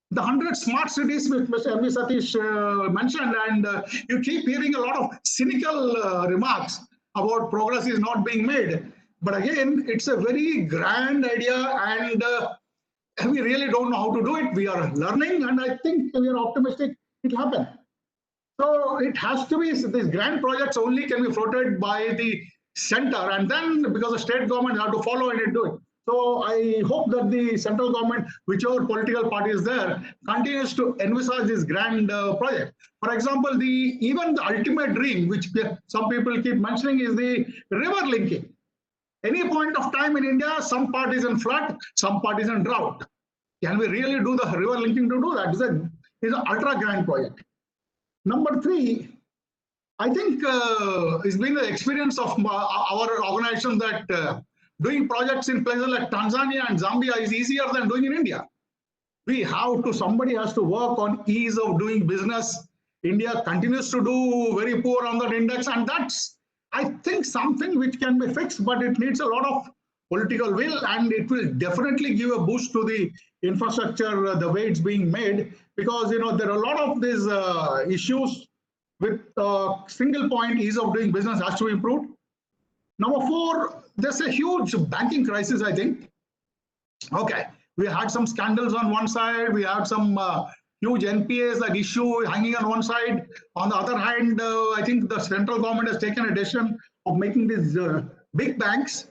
The 100 smart cities which Mr. M.V. Satish mentioned, and you keep hearing a lot of cynical remarks about progress is not being made. But again, it's a very grand idea, and we really don't know how to do it. We are learning, and I think we are optimistic it will happen. So it has to be, these grand projects only can be floated by the center, and then because the state government have to follow and do it. So I hope that the central government, whichever political party is there, continues to envisage this grand project. For example, even the ultimate dream, which some people keep mentioning, is the river linking. Any point of time in India, some part is in flood, some part is in drought. Can we really do the river linking to do that? It's an ultra grand project. Number 3, I think it's been the experience of our organization that doing projects in places like Tanzania and Zambia is easier than doing in India. Somebody has to work on ease of doing business. India continues to do very poor on that index, and that's, I think, something which can be fixed, but it needs a lot of political will, and it will definitely give a boost to the infrastructure the way it's being made, because there are a lot of these issues with single point ease of doing business has to be improved. Number 4, there's a huge banking crisis, I think. Okay, we had some scandals on one side, we had some huge NPAs like issue hanging on one side. On the other hand, I think the central government has taken a decision of making these big banks.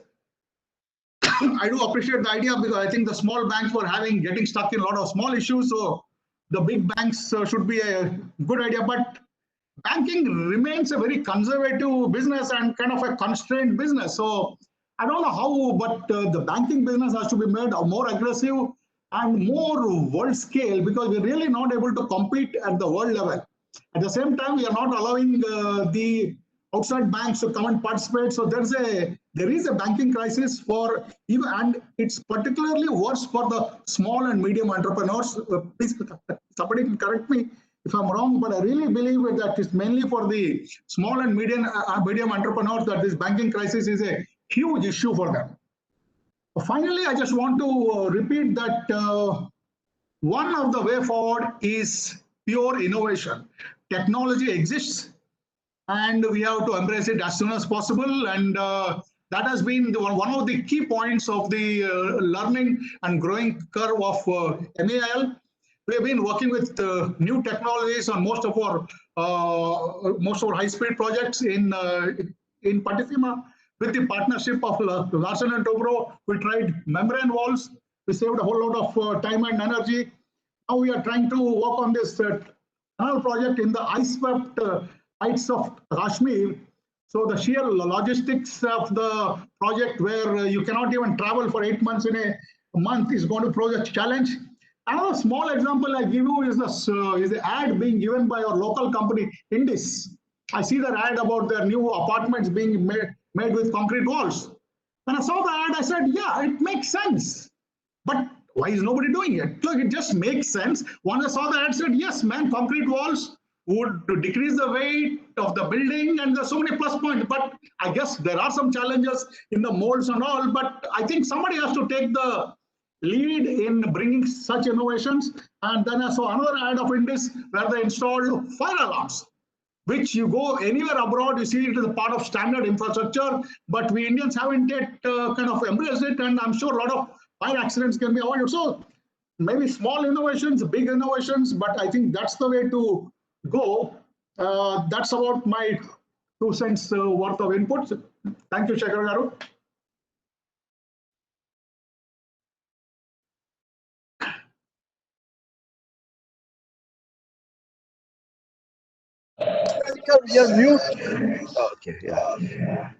I do appreciate the idea, because I think the small banks were getting stuck in a lot of small issues. So the big banks should be a good idea, but banking remains a very conservative business and kind of a constrained business. So I don't know how, but the banking business has to be made more aggressive. and more world scale because we're really not able to compete at the world level. At the same time, we are not allowing the outside banks to come and participate. So there is a banking crisis for even, and it's particularly worse for the small and medium entrepreneurs. Please, somebody can correct me if I'm wrong, but I really believe that it's mainly for the small and medium entrepreneurs that this banking crisis is a huge issue for them. Finally, I just want to repeat that one of the way forward is pure innovation. Technology exists and we have to embrace it as soon as possible. And that has been one of the key points of the learning and growing curve of MAIL. We have been working with new technologies on most of our high-speed projects in Patifima. With the partnership of Larsen and Toubro, we tried membrane walls. We saved a whole lot of time and energy. Now we are trying to work on this tunnel project in the ice-swept heights of Kashmir. So the sheer logistics of the project, where you cannot even travel for 8 months in a month, is going to pose a challenge. Another small example I give you is the ad being given by our local company, Indis. I see the ad about their new apartments being made with concrete walls. When I saw the ad, I said, yeah, it makes sense. But why is nobody doing it? Look, it just makes sense. Once I saw the ad, I said, yes, man, concrete walls would decrease the weight of the building, and there's so many plus points. But I guess there are some challenges in the molds and all. But I think somebody has to take the lead in bringing such innovations. And then I saw another ad of Indus where they installed fire alarms, which you go anywhere abroad, you see it is a part of standard infrastructure, but we Indians haven't yet kind of embraced it, and I'm sure a lot of fire accidents can be avoided. So maybe small innovations, big innovations, but I think that's the way to go. That's about my 2 cents worth of inputs. Thank you, Shekhar Garu. You're mute. Okay, yeah.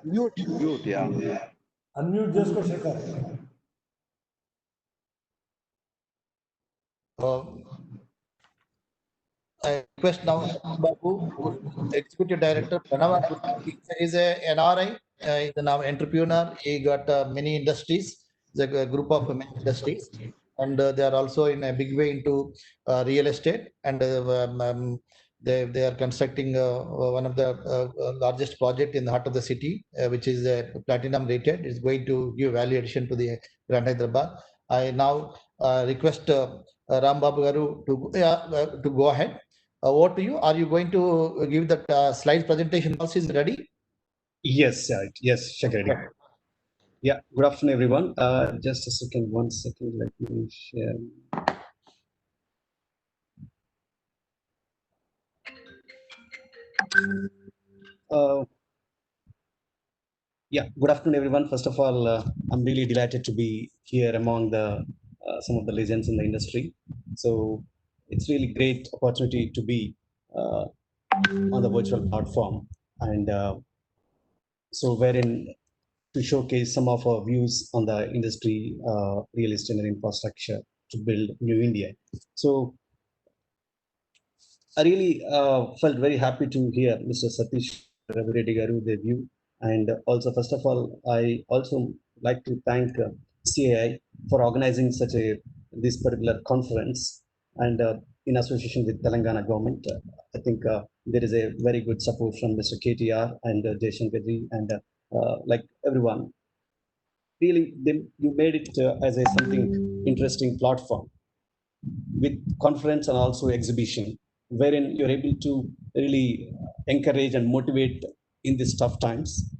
Mute, yeah. Unmute just for Shekhar. I request now Babu, Executive Director, Pranava Group. He is a NRI, he's an entrepreneur. He got many industries, the group of many industries, and they are also in a big way into real estate, and they are constructing one of the largest project in the heart of the city, which is platinum rated. It's going to give value addition to the Grand Hyderabad. I now request Ram Babu Garu to go ahead. Over to you. Are you going to give that slide presentation also is ready? Yes, yes, Shekhar. Okay. Yeah, good afternoon, everyone. Just a second, 1 second, let me share. Yeah, good afternoon, everyone. First of all, I'm really delighted to be here among the some of the legends in the industry. So it's really great opportunity to be on the virtual platform, and so wherein to showcase some of our views on the industry, real estate and infrastructure to build new India. So I really felt very happy to hear Mr. Satish Reddy Garu, their view. And also, first of all, I also like to thank CAI for organizing such a this particular conference, and in association with Telangana government. I think there is a very good support from Mr. KTR and Jaishankarji and like everyone. Really, you made it as a something interesting platform with conference and also exhibition, wherein you're able to really encourage and motivate in these tough times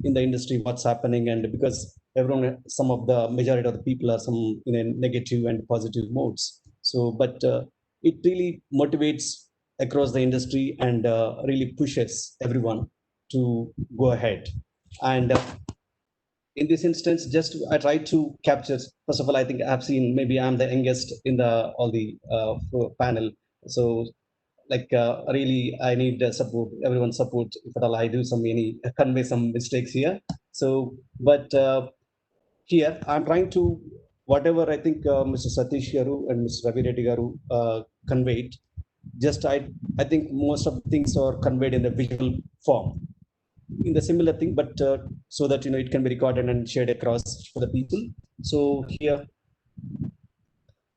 in the industry what's happening. And because everyone, some of the majority of the people are some in a negative and positive modes, so but it really motivates across the industry and really pushes everyone to go ahead. And in this instance, just I try to capture, first of all, I think I've seen, maybe I'm the youngest in the all the panel. So really I need support, everyone's support, if at all I do convey some mistakes here. So but here I'm trying to, whatever I think Mr. Satish Garu and Mr. Ravi Reddy Garu conveyed, just I think most of the things are conveyed in a visual form in the similar thing, but so that it can be recorded and shared across for the people. So here,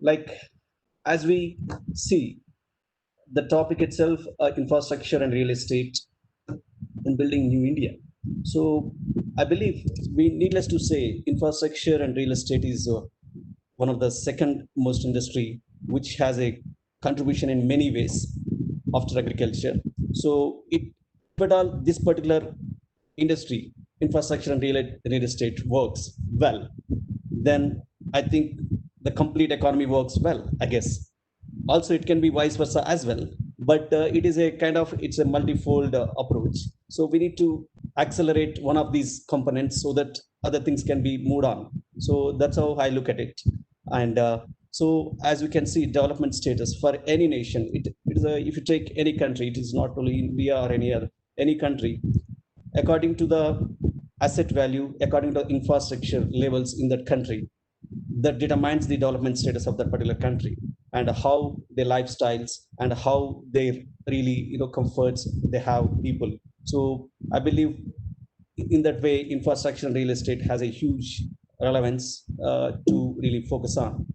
like, as we see the topic itself, infrastructure and real estate in building new India. So I believe, we needless to say, infrastructure and real estate is one of the second most industry which has a contribution in many ways after agriculture. So if at all this particular industry, infrastructure and real estate works well, then I think the complete economy works well, I guess. Also it can be vice versa as well, but it is a kind of, it's a multifold approach. So we need to accelerate one of these components so that other things can be moved on. So that's how I look at it. And so as we can see, development status for any nation, it is if you take any country, it is not only India or any country, according to the asset value, according to the infrastructure levels in that country, that determines the development status of that particular country, and how their lifestyles and how they really comforts they have people. So I believe in that way, infrastructure and real estate has a huge relevance to really focus on.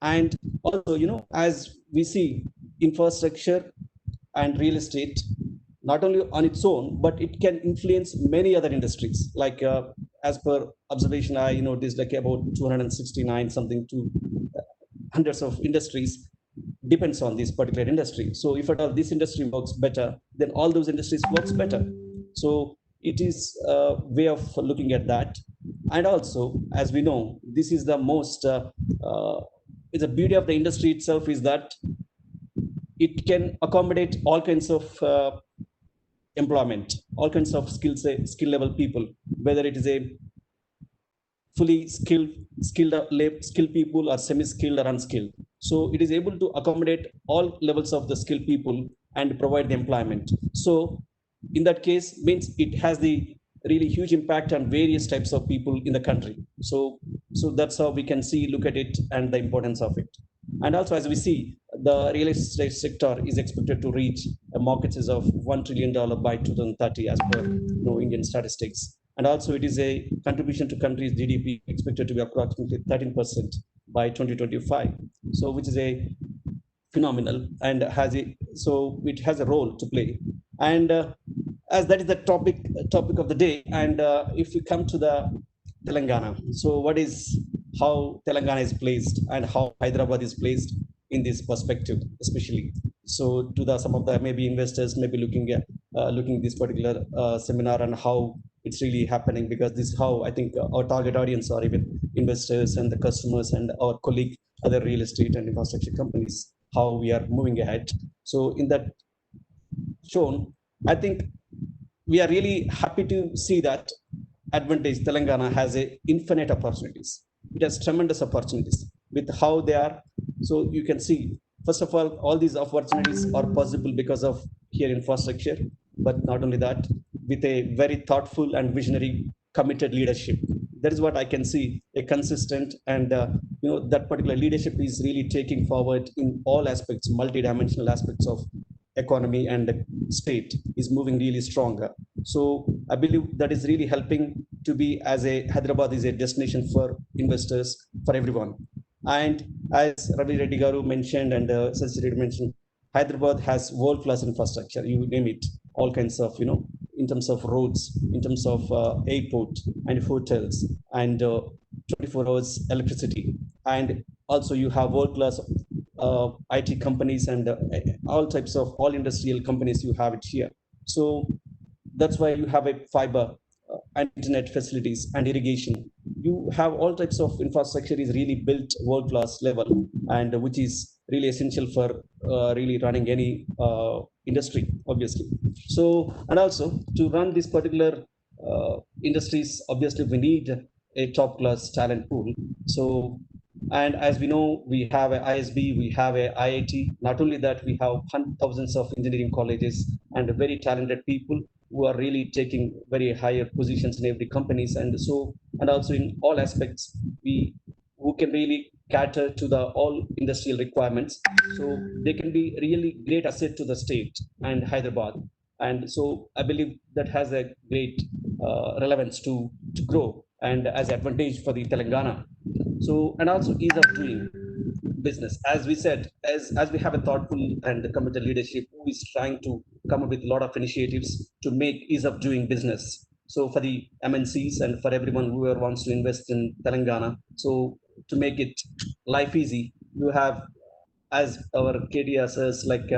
And also, as we see, infrastructure and real estate, not only on its own, but it can influence many other industries. Like as per observation, I noticed like about 269 something to hundreds of industries depends on this particular industry. So if at all this industry works better, then all those industries works better. So it is a way of looking at that. And also, as we know, this is the most the beauty of the industry itself is that it can accommodate all kinds of employment, all kinds of skill level people, whether it is a fully skilled people or semi-skilled or unskilled. So it is able to accommodate all levels of the skilled people and provide the employment. So in that case, means it has the really huge impact on various types of people in the country. So that's how we can see, look at it, and the importance of it. And also, as we see, the real estate sector is expected to reach a market size of $1 trillion by 2030, as per Indian statistics. And also, it is a contribution to country's GDP expected to be approximately 13% by 2025. So, which is a phenomenal, and it has a role to play. And as that is the topic of the day, and if we come to the Telangana, so how Telangana is placed and how Hyderabad is placed in this perspective, especially. So to some of the maybe investors may be looking this particular seminar and how it's really happening, because this is how I think our target audience are even investors and the customers and our colleague, other real estate and infrastructure companies, how we are moving ahead. So in that shown, I think we are really happy to see that advantage Telangana has a infinite opportunities. It has tremendous opportunities with how they are. So you can see, first of all these opportunities are possible because of here infrastructure, but not only that, with a very thoughtful and visionary, committed leadership. That is what I can see, a consistent, and that particular leadership is really taking forward in all aspects, multidimensional aspects of economy, and the state is moving really stronger. So I believe that is really helping to be, as a Hyderabad is a destination for investors, for everyone. And as Ravi Reddy Garu mentioned, and Sasi Reddy mentioned, Hyderabad has world-class infrastructure, you name it, all kinds of, in terms of roads, in terms of airport and hotels, and 24 hours electricity. And also you have world-class IT companies, and all types of all industrial companies, you have it here. So that's why you have a fiber and internet facilities and irrigation. You have all types of infrastructure is really built world-class level, and which is really essential for really running any industry, obviously. So, and also to run this particular industries, obviously we need a top-class talent pool. So And as we know, we have a ISB, we have a IIT. Not only that, we have thousands of engineering colleges and very talented people who are really taking very higher positions in every companies. And so, and also in all aspects, we who can really cater to the all industrial requirements. So they can be really great asset to the state and Hyderabad. And so I believe that has a great relevance to grow and as advantage for the Telangana. So, and also ease of doing business. As we said, as we have a thoughtful and committed leadership who is trying to come up with a lot of initiatives to make ease of doing business. So for the MNCs and for everyone who wants to invest in Telangana, so to make it life easy, you have as our KDR says, like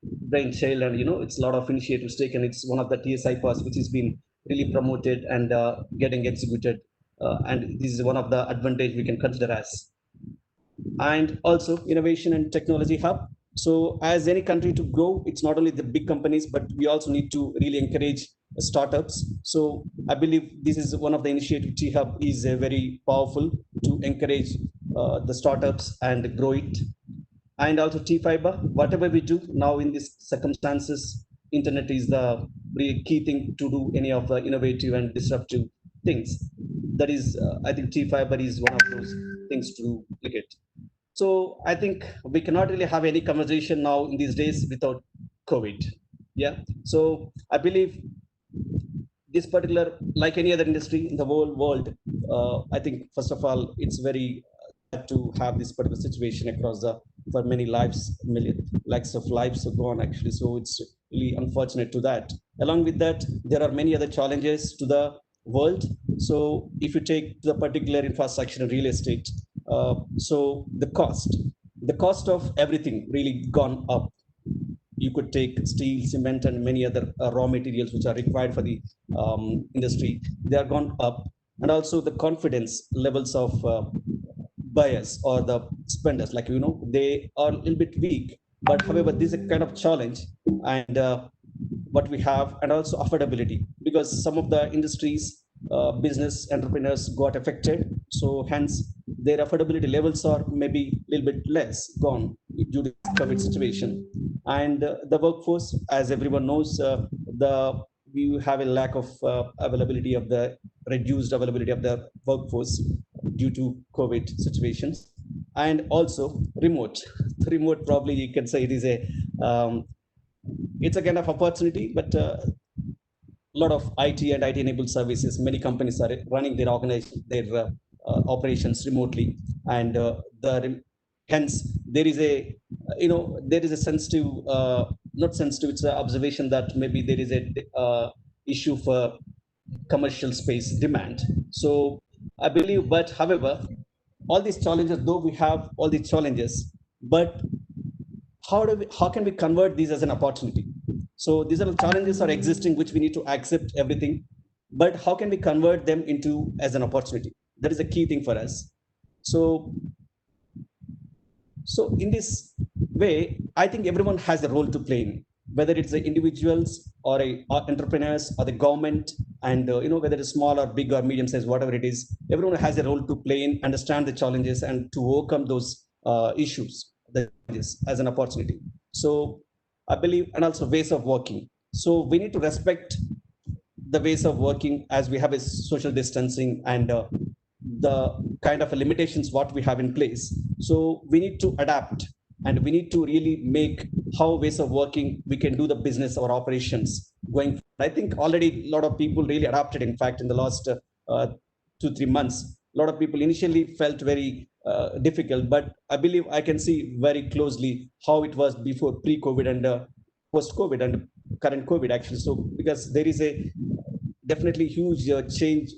brainchild, and it's a lot of initiatives taken. It's one of the TSI paths which has been really promoted and getting executed, and this is one of the advantage we can consider as. And also innovation and technology hub. So as any country to grow, it's not only the big companies, but we also need to really encourage startups. So I believe this is one of the initiative T Hub is very powerful to encourage the startups and grow it. And also T Fiber, whatever we do now in these circumstances, internet is the really key thing to do any of the innovative and disruptive things. That is, I think T Fiber is one of those things to look at. So I think we cannot really have any conversation now in these days without COVID. Yeah. So I believe this particular, like any other industry in the whole world, I think first of all, it's very sad to have this particular situation across the for many lives, million lakhs of lives have gone actually. So it's really unfortunate to that. Along with that, there are many other challenges to the world. So if you take the particular infrastructure and real estate, so the cost of everything really gone up. You could take steel, cement, and many other raw materials which are required for the industry. They are gone up, and also the confidence levels of buyers or the spenders, like they are a little bit weak. But however, this is a kind of challenge, and what we have, and also affordability, because some of the industries, business entrepreneurs got affected. So hence their affordability levels are maybe a little bit less gone due to COVID situation. And the workforce, as everyone knows, the we have a lack of availability of the reduced availability of the workforce due to COVID situations. And also remote. Remote, probably you can say it is a it's a kind of opportunity, but a lot of IT and IT enabled services. Many companies are running their organization, their operations remotely, and hence there is a there is a sensitive, not sensitive. It's an observation that maybe there is a issue for commercial space demand. So I believe, but however, all these challenges, though we have all these challenges, but how can we convert these as an opportunity? So these are challenges are existing which we need to accept everything, but how can we convert them into as an opportunity? That is a key thing for us. So so in this way, I think everyone has a role to play in, whether it's the individuals or entrepreneurs or the government, and whether it's small or big or medium size, whatever it is, everyone has a role to play in, understand the challenges and to overcome those issues, the challenges as an opportunity. So I believe, and also ways of working. So we need to respect the ways of working, as we have a social distancing and the kind of limitations what we have in place. So we need to adapt, and we need to really make how ways of working we can do the business or operations going forward. I think already a lot of people really adapted. In fact, in the last 2-3 months, a lot of people initially felt very difficult, but I believe I can see very closely how it was before pre-COVID and post-COVID and current COVID actually. So because there is a definitely huge change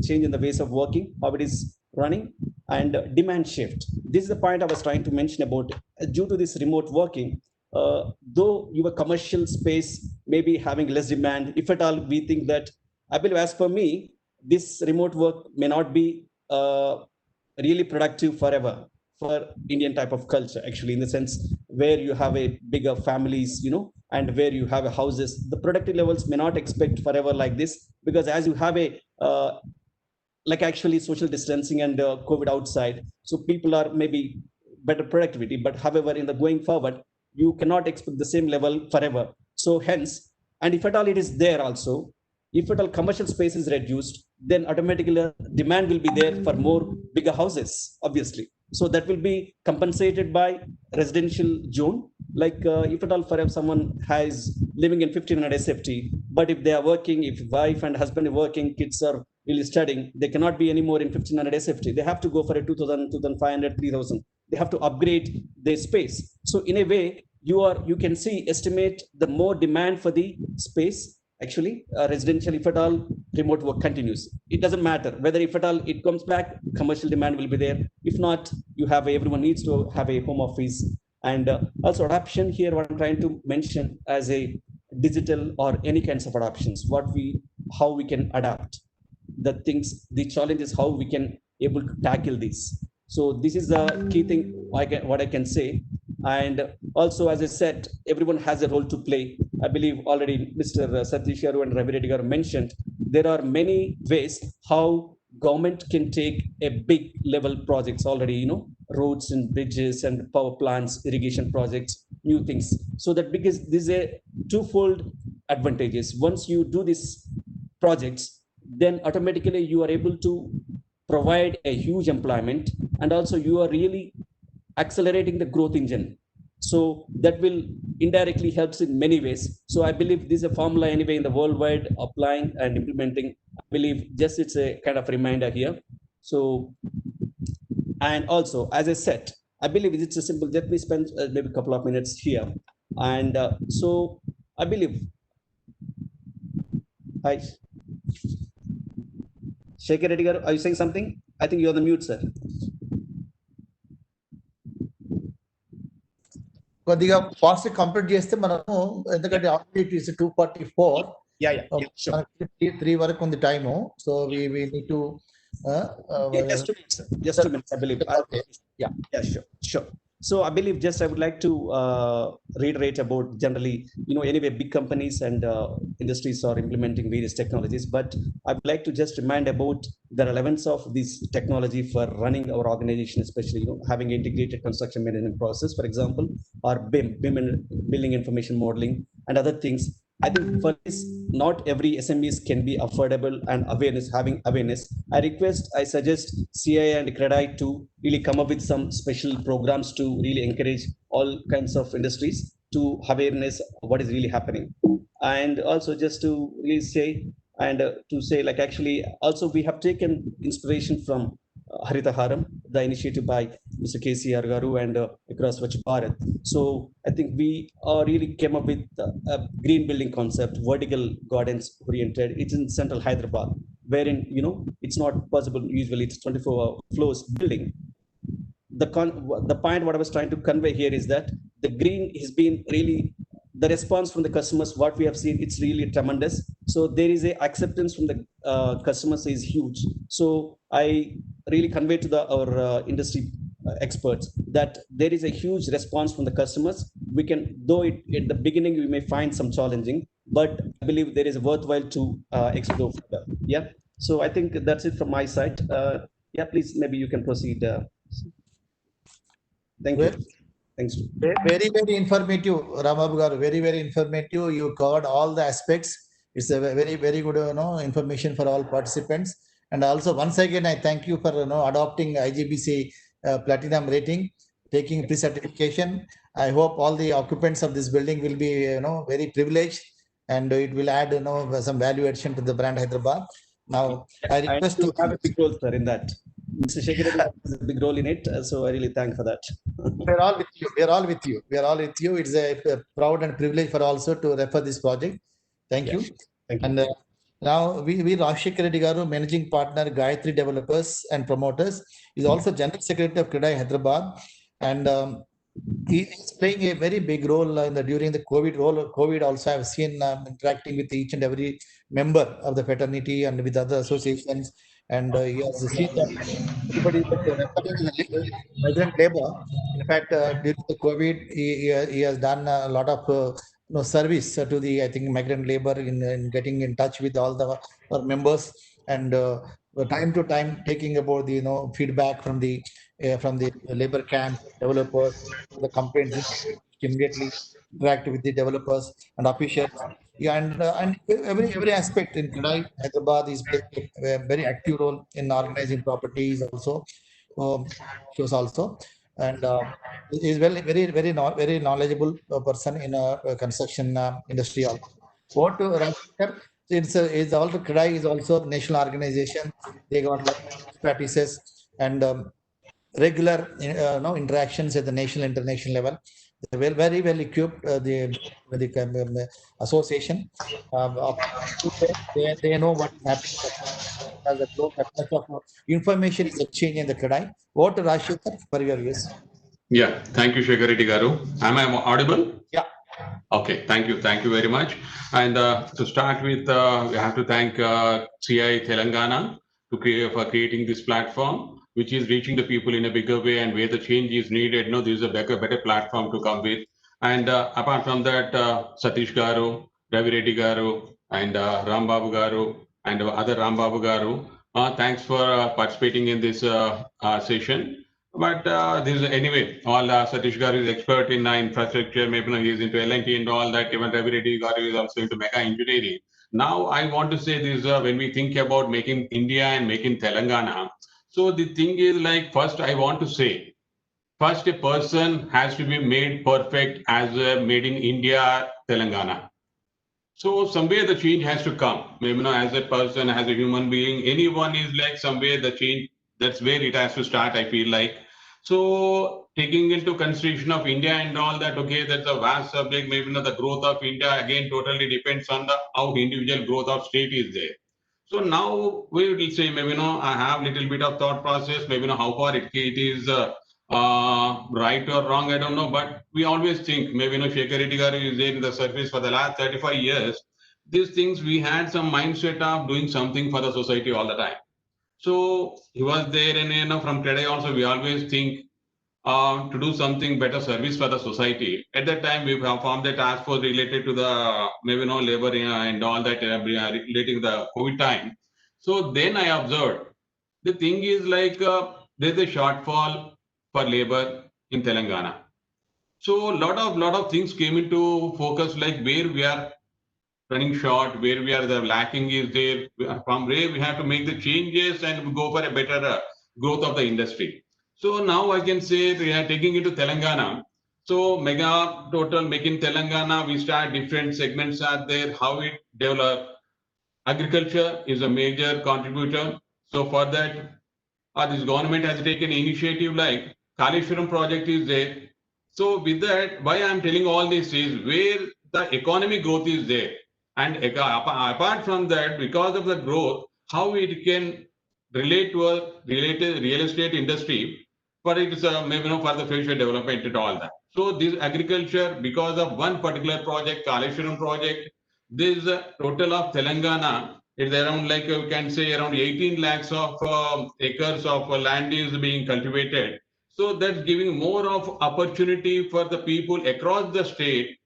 in the ways of working, how it is running, and demand shift. This is the point I was trying to mention about. Due to this remote working, though your commercial space may be having less demand, if at all we think that, I believe, as for me, this remote work may not be really productive forever for Indian type of culture, actually, in the sense where you have a bigger families, and where you have a houses, the productive levels may not expect forever like this, because as you have a like actually social distancing and COVID outside. So people are maybe better productivity, but however, in the going forward, you cannot expect the same level forever. So hence, and if at all it is there also, if at all commercial space is reduced, then automatically demand will be there for more bigger houses, obviously. So that will be compensated by residential zone. Like if at all for someone has living in 1500 SFT, but if they are working, if wife and husband are working, kids are really studying, they cannot be anymore in 1500 SFT. They have to go for a 2000, 2500, 3000. They have to upgrade their space. So in a way, you can see estimate the more demand for the space. Actually, residential, if at all remote work continues, it doesn't matter whether if at all it comes back, commercial demand will be there. If not, you have everyone needs to have a home office. And also adoption here, what I'm trying to mention as a digital or any kinds of adoptions, how we can adapt the things, the challenge is how we can able to tackle this. So this is the key thing what I can say. And also, as I said, everyone has a role to play. I believe already Mr. Satish Garu and Ravi Reddy Garu mentioned there are many ways how government can take a big level projects already, roads and bridges and power plants, irrigation projects, new things. So that because this is a twofold advantages. Once you do these projects, then automatically you are able to provide a huge employment, and also you are really accelerating the growth engine. So that will indirectly helps in many ways. So I believe this is a formula anyway in the worldwide applying and implementing. I believe just it's a kind of reminder here. So, and also, as I said, I believe it's a simple, let me spend maybe a couple of minutes here. And so I believe, hi, Shekhar Reddy garu, are you saying something? I think you're on the mute, sir. కొద్దిగా fast complete చేస్తే మనము ఎందుకంటే already it is 2:44. మనకి 3 వరకు ఉంది time. So we need to just 2 minutes, I believe. Okay. Yeah, sure. So I believe just I would like to reiterate about generally, anyway, big companies and industries are implementing various technologies, but I would like to just remind about the relevance of this technology for running our organization, especially, having integrated construction management process, for example, or BIM and building information modeling and other things. I think for this, not every SMEs can be affordable and having awareness. I suggest CI and CREDI to really come up with some special programs to really encourage all kinds of industries to awareness of what is really happening. And also just to really say, and to say like actually also we have taken inspiration from Harita Haram, the initiative by Mr. KCR Garu and across Swachh Bharat. So I think we really came up with a green building concept, vertical gardens oriented. It's in central Hyderabad, wherein it's not possible. Usually, it's 24 floors building. The point what I was trying to convey here is that the green has been really the response from the customers. What we have seen, it's really tremendous. So there is a acceptance from the customers is huge. So I really convey to our industry experts that there is a huge response from the customers. We can, though at the beginning we may find some challenging, but I believe there is worthwhile to explore further. Yeah. So I think that's it from my side. Yeah, please, maybe you can proceed. Thank you. Thanks. Very, very informative, Ramababu garu. Very, very informative. You covered all the aspects. It's a very, very good information for all participants. And also, once again, I thank you for adopting IGBC platinum rating, taking pre-certification. I hope all the occupants of this building will be very privileged, and it will add some value addition to the brand Hyderabad. Now, I request to have a big role, sir, in that. Mr. Shekhar has a big role in it, so I really thank for that. We're all with you. We're all with you. We're all with you. It's a proud and privilege for also to refer this project. Thank you. Thank you. And now we Rashikar Reddy Garu, managing partner, Gayatri Developers and Promoters, is also General Secretary of CREDI Hyderabad, and he is playing a very big role during the COVID also I've seen interacting with each and every member of the fraternity and with other associations, and he has seen that everybody is migrant labor. In fact, during the COVID, he has done a lot of service to the migrant labor in getting in touch with all the members and time to time taking about the feedback from the labor camp developers, the complaints immediately interact with the developers and officials. Yeah, and every aspect in Kadai, Hyderabad is playing a very active role in organizing properties also, shows also, and is very knowledgeable person in a construction industry also. What Rajshekar, it's also Kadai is also a national organization. They got a lot of practices and regular interactions at the national international level. They're very well equipped. The association, they know what is happening. As a growth, that much of information is exchanged in the Kadai. What Rajshekar for your views? Yeah, thank you, Shekhar Reddy Garu. Am I audible? Yeah. Okay, thank you very much. And to start with, we have to thank CI Telangana for creating this platform, which is reaching the people in a bigger way, and where the change is needed. No, this is a better platform to come with. And apart from that, Satish Garu, Ravi Reddy Garu, and Ram Babu Garu, and other Ram Babu Garu, thanks for participating in this session. But this is anyway, all Satish Garu is expert in infrastructure, maybe he is into L&T and all that. Even Ravi Reddy Garu is also into mega engineering. Now I want to say this, when we think about making India and making Telangana, so the thing is like, first I want to say, first a person has to be made perfect as made in India, Telangana. So somewhere the change has to come. Maybe as a person, as a human being, anyone is like somewhere the change. That's where it has to start. I feel like. So taking into consideration of India and all that, okay, that's a vast subject. Maybe the growth of India again totally depends on the how individual growth of state is there. So now we will say maybe I have little bit of thought process. Maybe how far it is. Right or wrong, I don't know, but we always think maybe Shekhar Reddy Garu is there in the service for the last 35 years. These things we had some mindset of doing something for the society all the time. So he was there, and from today also we always think to do something better service for the society. At that time we have formed a task force related to the maybe labor and all that relating to the COVID time. So then I observed the thing is like there's a shortfall for labor in Telangana. So lot of things came into focus, like where we are running short, where we are the lacking is there. From where we have to make the changes and go for a better growth of the industry. So now I can say we are taking it to Telangana. So mega total making Telangana, we start different segments are there, how it develop. Agriculture is a major contributor. So for that, this government has taken initiative like Kaleshwaram project is there. So with that, why I am telling all this is where the economic growth is there. And apart from that, because of the growth, how it can relate to a related real estate industry for its maybe for the future development and all that. So this agriculture, because of one particular project, Kaleshwaram project, this total of Telangana, it's around like you can say around 18 lakhs of acres of land is being cultivated. So that's giving more of opportunity for the people across the state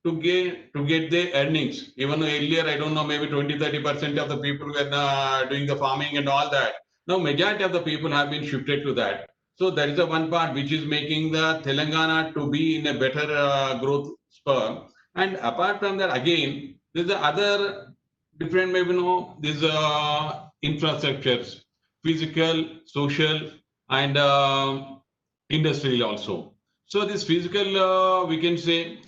to get their earnings. Even earlier, I don't know, maybe 20-30% of the people were doing the farming and all that. Now majority of the people have been shifted to that. So that is the one part which is making the Telangana to be in a better growth spur. And apart from that, again, there's the other different maybe these infrastructures, physical, social, and industrial also. So this physical, we can say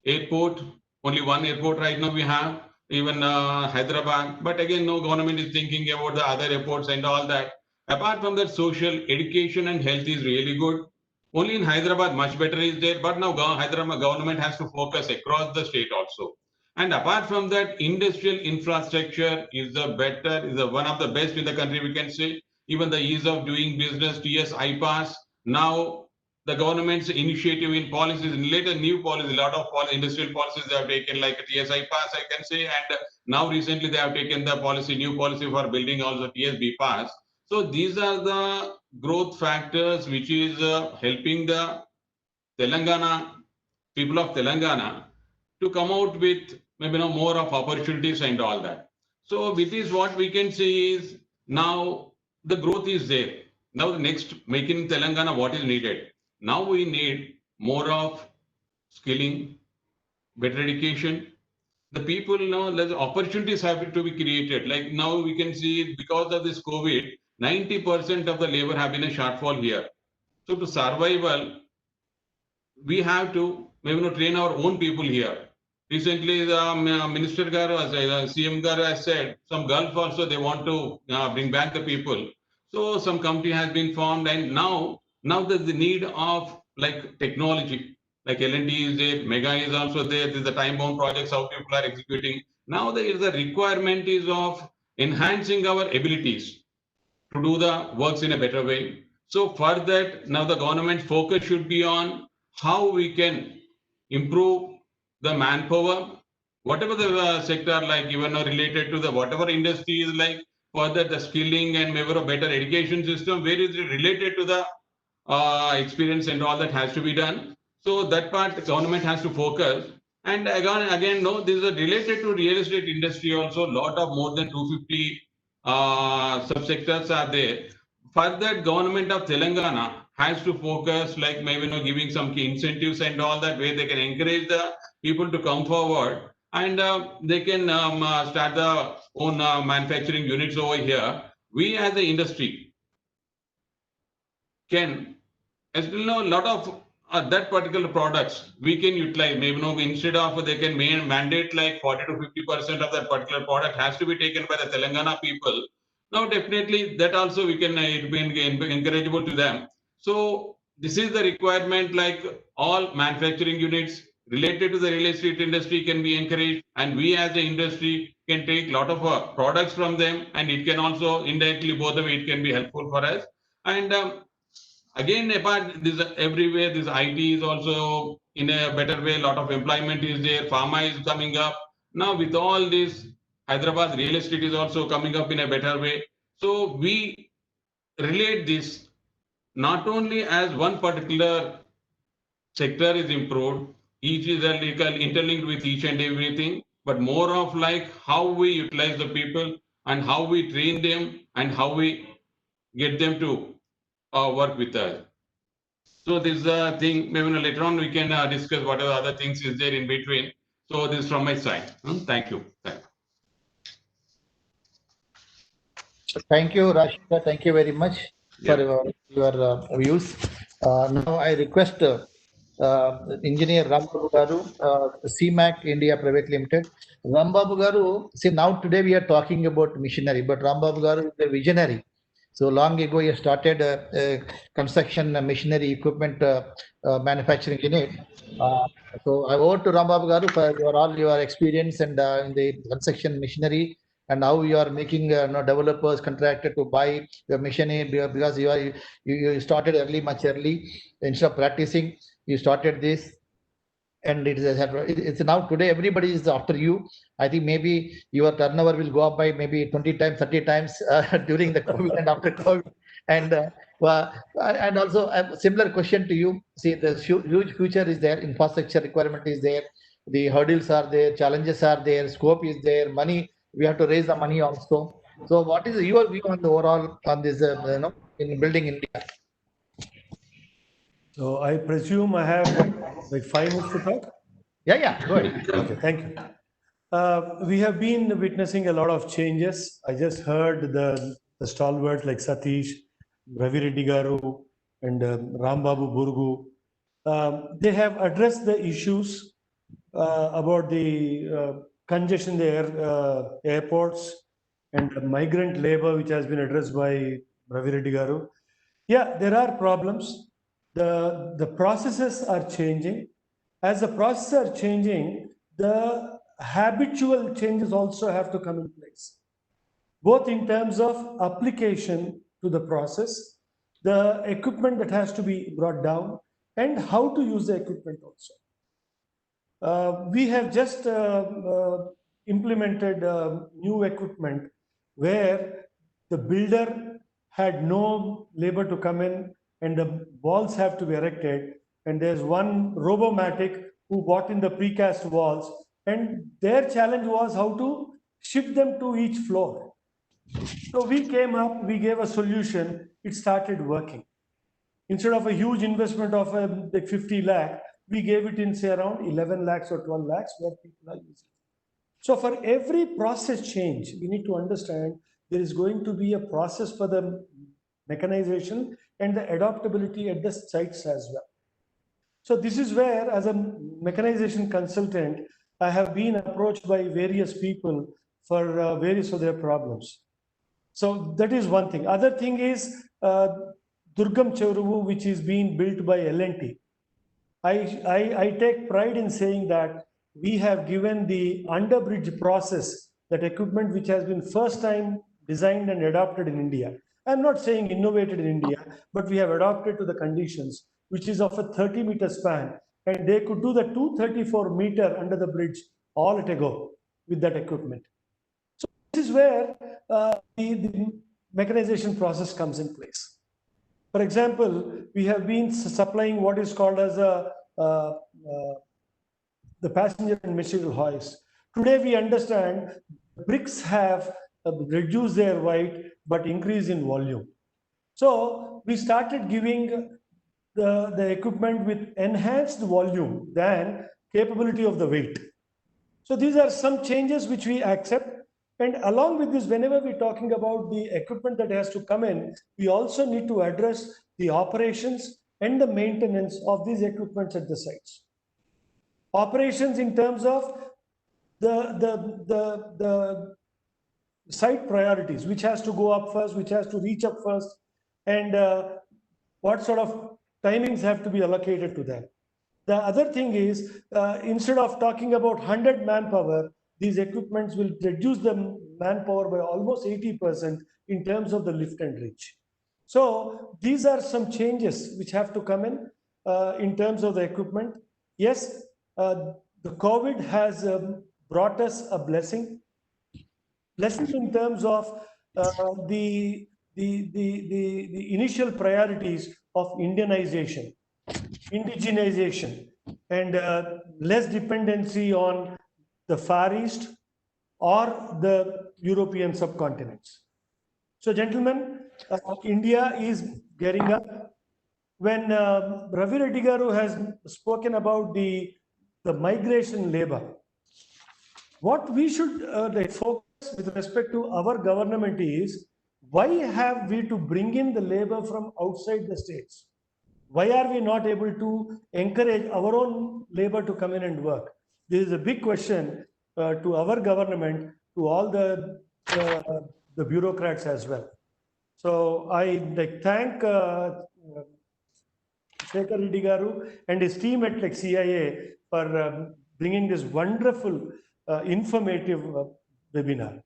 airport, only one airport right now we have, even Hyderabad. But again, no government is thinking about the other airports and all that. Apart from that, social, education and health is really good. Only in Hyderabad, much better is there. But now Hyderabad government has to focus across the state also. And apart from that, industrial infrastructure is the better, is the one of the best in the country, we can say. Even the ease of doing business, TS iPass. Now the government's initiative in policies, related new policies, a lot of industrial policies they have taken, like TSI pass, I can say, and now recently they have taken the policy, new policy for building also TSB pass. So these are the growth factors which is helping the Telangana, people of Telangana to come out with maybe more of opportunities and all that. So with this, what we can say is Now the growth is there. Now the next make in Telangana, what is needed? Now we need more of skilling, better education. The people now, the opportunities have to be created. Like now we can see because of this COVID, 90% of the labor have been a shortfall here. So to survival, we have to maybe train our own people here. Recently, the Minister Garu, CM Garu has said, some Gulf also they want to bring back the people. So some company has been formed, and now there's the need of like technology, like L&D is there, Mega is also there. There's the time-bound projects how people are executing. Now there is a requirement is of enhancing our abilities to do the works in a better way. So for that, now the government focus should be on how we can improve the manpower, whatever the sector, like even related to the whatever industry is like, further the skilling and maybe a better education system, where is it related to the experience and all that has to be done. So that part the government has to focus. And again, no, this is related to real estate industry also. Lot of more than 250 subsectors are there. For that, government of Telangana has to focus, like maybe giving some key incentives and all that, where they can encourage the people to come forward and they can start the own manufacturing units over here. We as the industry can, as you know, a lot of that particular products we can utilize. Maybe instead of they can mandate like 40 to 50% of that particular product has to be taken by the Telangana people. Now definitely that also we can it be encourageable to them. So this is the requirement, like all manufacturing units related to the real estate industry can be encouraged, and we as the industry can take a lot of products from them, and it can also indirectly both of it can be helpful for us. And again, apart this everywhere, this IT is also in a better way. A lot of employment is there. Pharma is coming up now with all this. Hyderabad real estate is also coming up in a better way. So we relate this not only as one particular sector is improved, each is interlinked with each and everything, but more of like how we utilize the people and how we train them and how we get them to work with us. So this is a thing, maybe later on we can discuss whatever other things is there in between. So this is from my side. Thank you. Thank you, Rashida. Thank you very much for your views. Now I request Engineer Rambabu Garu, CMAC India Private Limited. Rambabu Garu, see now today we are talking about missionary, but Rambabu Garu is a visionary. So long ago, he started construction machinery equipment manufacturing unit. So I owe to Rambabu Garu for all your experience and in the construction machinery, and how you are making developers contracted to buy your machinery, because you started early, much early. Instead of practicing, you started this, and it's now today everybody is after you. I think maybe your turnover will go up by maybe 20 times, 30 times during the COVID and after COVID. And also a similar question to you. See, the huge future is there, infrastructure requirement is there, the hurdles are there, challenges are there, scope is there, money, we have to raise the money also. So what is your view on the overall on this in building India? So I presume I have like 5 minutes to talk? Yeah, go ahead. Okay, thank you. We have been witnessing a lot of changes. I just heard the stalwarts like Satish, Ravi Reddy Garu, and Rambabu Burgu. They have addressed the issues about the congestion in the airports and the migrant labor, which has been addressed by Ravi Reddy Garu. Yeah, there are problems. The processes are changing. As the processes are changing, the habitual changes also have to come in place, both in terms of application to the process, the equipment that has to be brought down, and how to use the equipment also. We have just implemented new equipment where the builder had no labor to come in and the walls have to be erected. And there's one Robomatic who bought in the precast walls, and their challenge was how to ship them to each floor. So we came up, we gave a solution, it started working. Instead of a huge investment of like 50 lakh, we gave it in say around 11 lakhs or 12 lakhs where people are using. So for every process change, we need to understand there is going to be a process for the mechanization and the adaptability at the sites as well. So this is where, as a mechanization consultant, I have been approached by various people for various of their problems. So that is one thing. Other thing is Durgam Chevruvu, which is being built by L&T. I take pride in saying that we have given the underbridge process, that equipment which has been first time designed and adopted in India. I'm not saying innovated in India, but we have adopted to the conditions, which is of a 30-meter span. And they could do the 234-meter under the bridge all at a go with that equipment. So this is where the mechanization process comes in place. For example, we have been supplying what is called as the passenger and material hoist. Today we understand bricks have reduced their weight but increase in volume. So we started giving the equipment with enhanced volume than capability of the weight. So these are some changes which we accept. And along with this, whenever we're talking about the equipment that has to come in, we also need to address the operations and the maintenance of these equipments at the sites. Operations in terms of the site priorities, which has to go up first, which has to reach up first, and what sort of timings have to be allocated to that. The other thing is, instead of talking about 100 manpower, these equipments will reduce the manpower by almost 80% in terms of the lift and reach. So these are some changes which have to come in terms of the equipment. Yes, the COVID has brought us a blessing in terms of the initial priorities of Indianization, indigenization, and less dependency on the Far East or the European subcontinents. So gentlemen, India is getting up. When Ravi Reddy Garu has spoken about the migration labor, what we should focus with respect to our government is, why have we to bring in the labor from outside the states? Why are we not able to encourage our own labor to come in and work? This is a big question to our government, to all the bureaucrats as well. So I thank Shekhar Reddy Garu and his team at CIA for bringing this wonderful, informative webinar.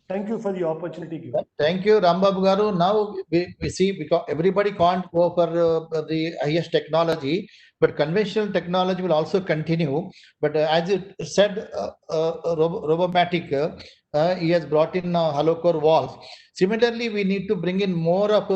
Thank you for the opportunity given. Thank you, Rambabu Garu. Now we see, because everybody can't go for the highest technology, but conventional technology will also continue. But as you said, Robomatic, he has brought in hollow core walls. Similarly, we need to bring in more of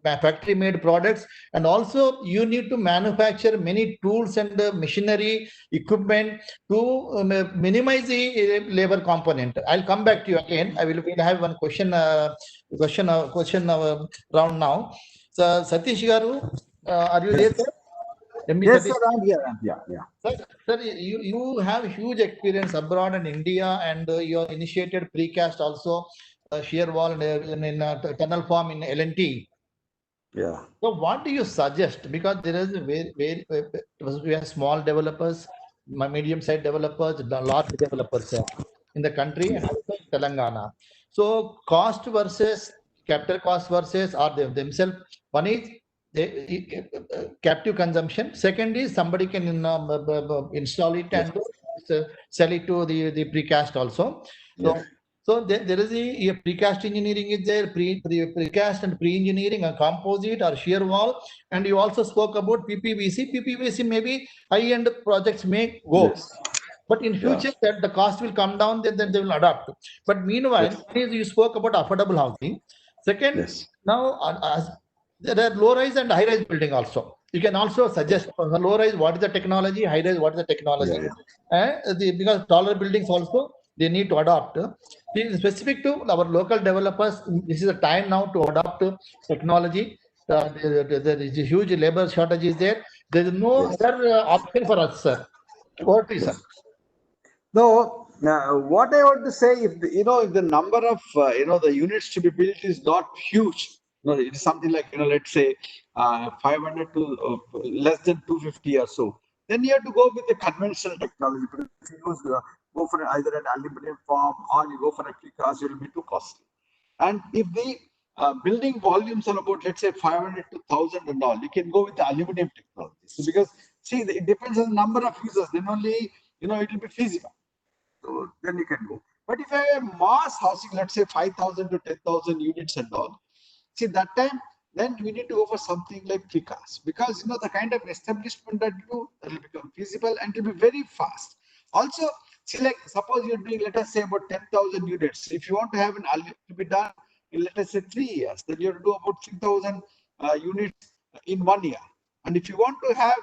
factory made products, and also you need to manufacture many tools and machinery equipment to minimize the labor component. I'll come back to you again. We'll have one question round now. So Satish Garu, are you there, sir? Yes, sir, I'm here. Sir, you have huge experience abroad in India, and you initiated precast also, shear wall in tunnel form in L&T. Yeah. So what do you suggest? Because there is we have small developers, medium-sized developers, large developers in the country, and also in Telangana. So cost versus capital cost versus are they themselves. One is captive consumption. Second is somebody can install it and sell it to the precast also. So so there is a precast engineering is there, precast and pre-engineering, a composite or shear wall, and you also spoke about PPVC. PPVC maybe high-end projects may go. But in future, that the cost will come down, then they will adapt. But meanwhile, you spoke about affordable housing. Second, now there are low-rise and high-rise building also. You can also suggest for the low-rise what is the technology, high-rise what is the technology, because taller buildings also they need to adopt. It is specific to our local developers. This is the time now to adopt technology. There is a huge labor shortage is there. There is no Yes. other option for us, sir. What is, sir? No, what I want to say, if the, if the number of the units to be built is not huge, it's something like let's say 500 to less than 250 or so, then you have to go with the conventional technology. Because if you use go for either an aluminum form or you go for a precast, it will be too costly. And if the building volumes are about, let's say, 500 to 1,000 and all, you can go with the aluminum technology. So because see, it depends on the number of users. Then only it will be feasible. So then you can go. But if I have mass housing, let's say 5,000 to 10,000 units and all, see that time, then we need to go for something like precast, because the kind of establishment that you do, that will become feasible and it will be very fast. Also, see, like suppose you're doing, let us say, about 10,000 units. If you want to have to be done in, let us say, 3 years, then you have to do about 3,000 units in 1 year. And if you want to have,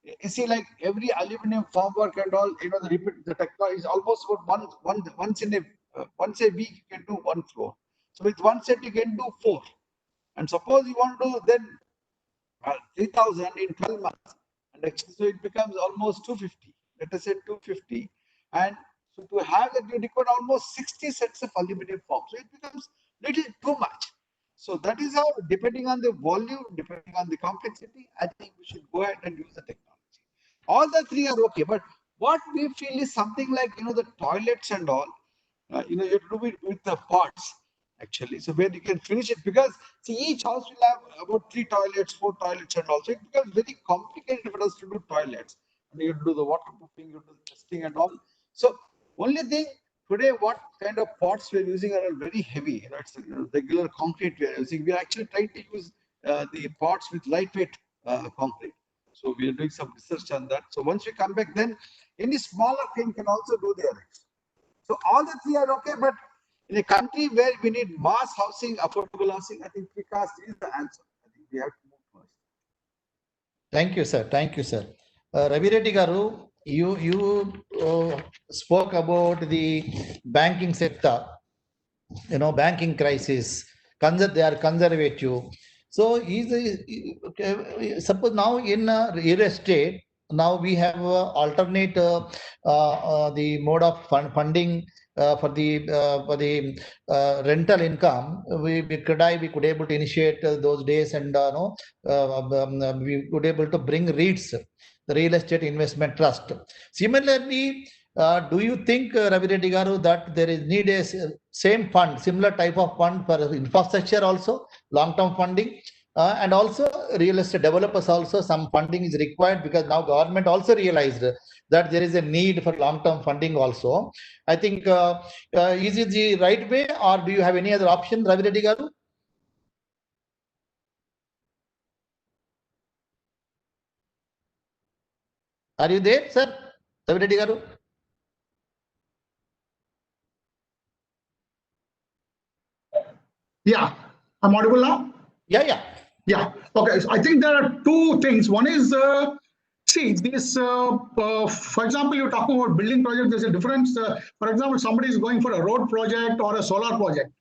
you see, like every aluminum formwork and all, the technology is almost about once a week you can do 1 floor. So with 1 set you can do 4. And suppose you want to do then 3,000 in 12 months, and actually, so it becomes almost 250. Let us say 250, and so to have that you require almost 60 sets of aluminum form. So it becomes little too much. So that is how, depending on the volume, depending on the complexity, I think we should go ahead and use the technology. All the three are okay, but what we feel is something like the toilets and all. You have to do it with the pots actually. So where you can finish it, because see, each house will have about 3 toilets, 4 toilets, and also it becomes very complicated for us to do toilets. And you have to do the waterproofing, you have to do the testing and all. So only thing today, what kind of pots we are using are very heavy. It's regular concrete we are using. We are actually trying to use the pots with lightweight concrete. So we are doing some research on that. So once we come back, then any smaller thing can also do the erection. So all the three are okay, but in a country where we need mass housing, affordable housing, I think precast is the answer. I think we have to move first. Thank you, sir. Thank you, sir. Ravi Reddy Garu, you spoke about the banking sector. Banking crisis. They are conservative. So, suppose now in real estate, now we have alternate the mode of funding for the rental income. We could able to initiate those days, and we could able to bring REITs, the real estate investment trust. Similarly, do you think, Ravi Reddy Garu, that there is need a same fund, similar type of fund for infrastructure also, long-term funding, and also real estate developers also some funding is required, because now government also realized that there is a need for long-term funding also. I think, is it the right way, or do you have any other option, Ravi Reddy Garu? Are you there, sir? Ravi Reddy Garu? Yeah, I'm audible now? Yeah. Okay, so I think there are two things. One is, see, this, for example, you're talking about building project, there's a difference. For example, somebody is going for a road project or a solar project.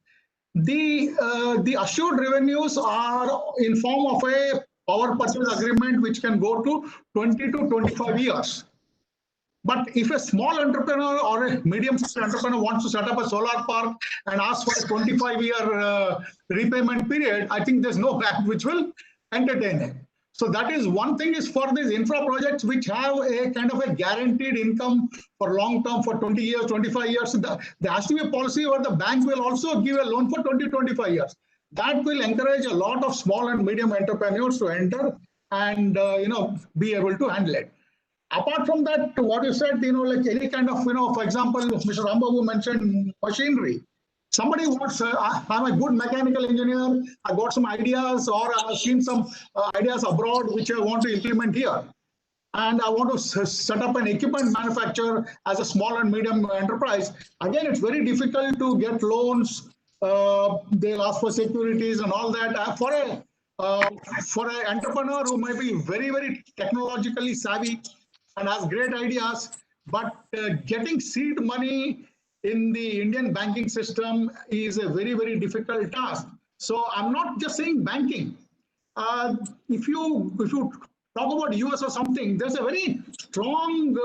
The assured revenues are in form of a power purchase agreement, which can go to 20 to 25 years. But if a small entrepreneur or a medium-sized entrepreneur wants to set up a solar park and ask for a 25-year repayment period, I think there's no bank which will entertain it. So that is one thing, is for these infra projects which have a kind of a guaranteed income for long term, for 20 years, 25 years. There has to be a policy where the bank will also give a loan for 20, 25 years. That will encourage a lot of small and medium entrepreneurs to enter and be able to handle it. Apart from that, what you said, like any kind of, for example, Mr. Rambabu mentioned machinery. Somebody wants, I'm a good mechanical engineer, I got some ideas, or I've seen some ideas abroad which I want to implement here. And I want to set up an equipment manufacturer as a small and medium enterprise. Again, it's very difficult to get loans. They'll ask for securities and all that. For an entrepreneur who might be very, very technologically savvy and has great ideas, but getting seed money in the Indian banking system is a very, very difficult task. So I'm not just saying banking. If you talk about US or something, there's a very strong,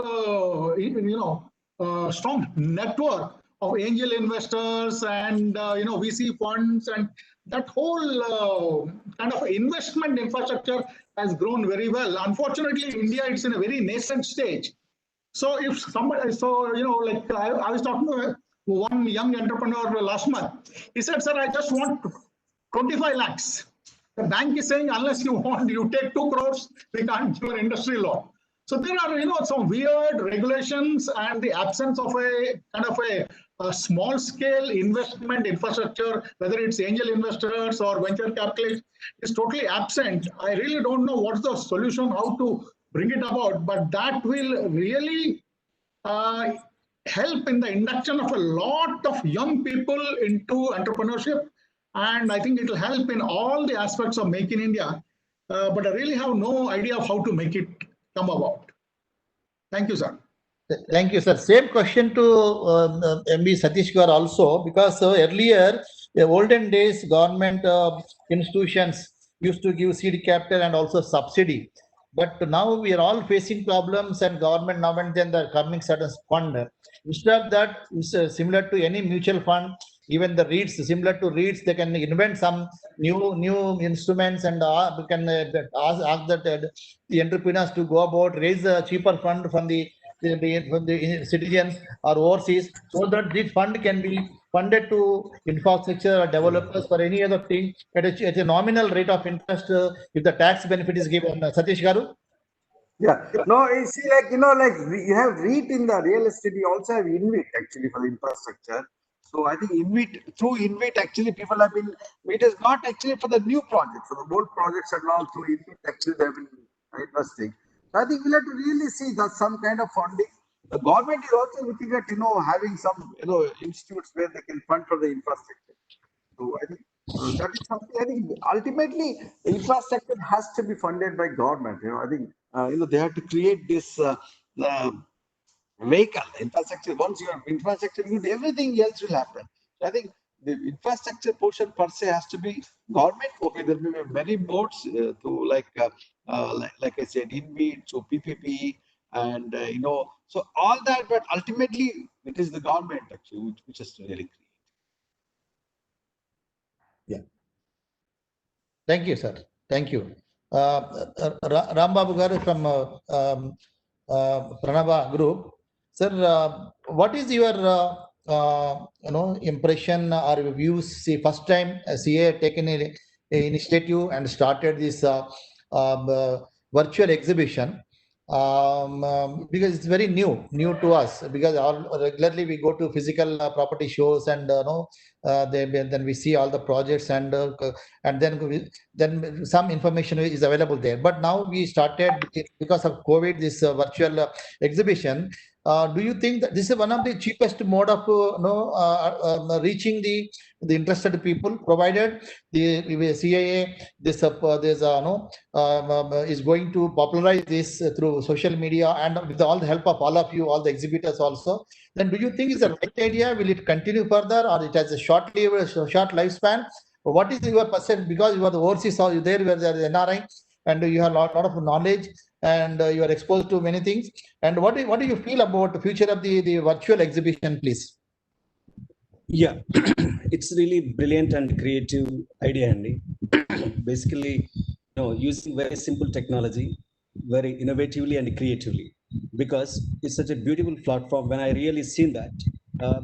strong network of angel investors and VC funds, and that whole kind of investment infrastructure has grown very well. Unfortunately, India, it's in a very nascent stage. So if somebody, like I was talking to one young entrepreneur last month. He said, "Sir, I just want 25 lakhs. The bank is saying, unless you want, you take 2 crores, we can't give an industry loan." So there are, some weird regulations, and the absence of a kind of a small scale investment infrastructure, whether it's angel investors or venture capitalists, is totally absent. I really don't know what's the solution, how to bring it about, but that will really help in the induction of a lot of young people into entrepreneurship. And I think it will help in all the aspects of Make in India. But I really have no idea of how to make it come about. Thank you, sir. Thank you, sir. Same question to MB Satish Gaur also, because earlier, the olden days, government institutions used to give seed capital and also subsidy. But now we are all facing problems, and government now and then they're coming certain fund. Instead of that, it's similar to any mutual fund, even the REITs, similar to REITs, they can invent some new instruments and we can ask that the entrepreneurs to go about, raise a cheaper fund from the citizens or overseas, so that this fund can be funded to infrastructure or developers for any other thing at a nominal rate of interest if the tax benefit is given. Satish Garu? Yeah, no, you see, you have REIT in the real estate, you also have InvIT actually for the infrastructure. So I think through InvIT, actually people have been, it is not actually for the new projects, for the old projects and all, through InvIT actually they have been investing. So I think we'll have to really see that some kind of funding. The government is also looking at, having some, institutes where they can fund for the infrastructure. So I think that is something. I think ultimately infrastructure has to be funded by government. I think they have to create this vehicle infrastructure. Once you have infrastructure, everything else will happen. So I think the infrastructure portion per se has to be government. Okay, there will be many modes to like I said, InvIT, so PPP, and so all that. But ultimately, it is the government actually which has to really create. Yeah. Thank you, sir. Thank you. Rambabu Garu from Pranava Group. Sir, what is your impression or views? See, first time CA taken an initiative and started this virtual exhibition. Because it's very new to us, because regularly we go to physical property shows and then we see all the projects and then some information is available there. But now we started, because of COVID, this virtual exhibition. Do you think that this is one of the cheapest mode of reaching the interested people, provided the CAA is going to popularize this through social media and with all the help of all of you, all the exhibitors also? Then do you think it's the right idea? Will it continue further, or it has a short lifespan? What is your percent? Because you are the overseas, you there where there is NRI, and you have a lot of knowledge, and you are exposed to many things. And what do you feel about the future of the virtual exhibition, please? Yeah, it's really brilliant and creative idea, Andy. Basically, using very simple technology, very innovatively and creatively, because it's such a beautiful platform. When I really seen that,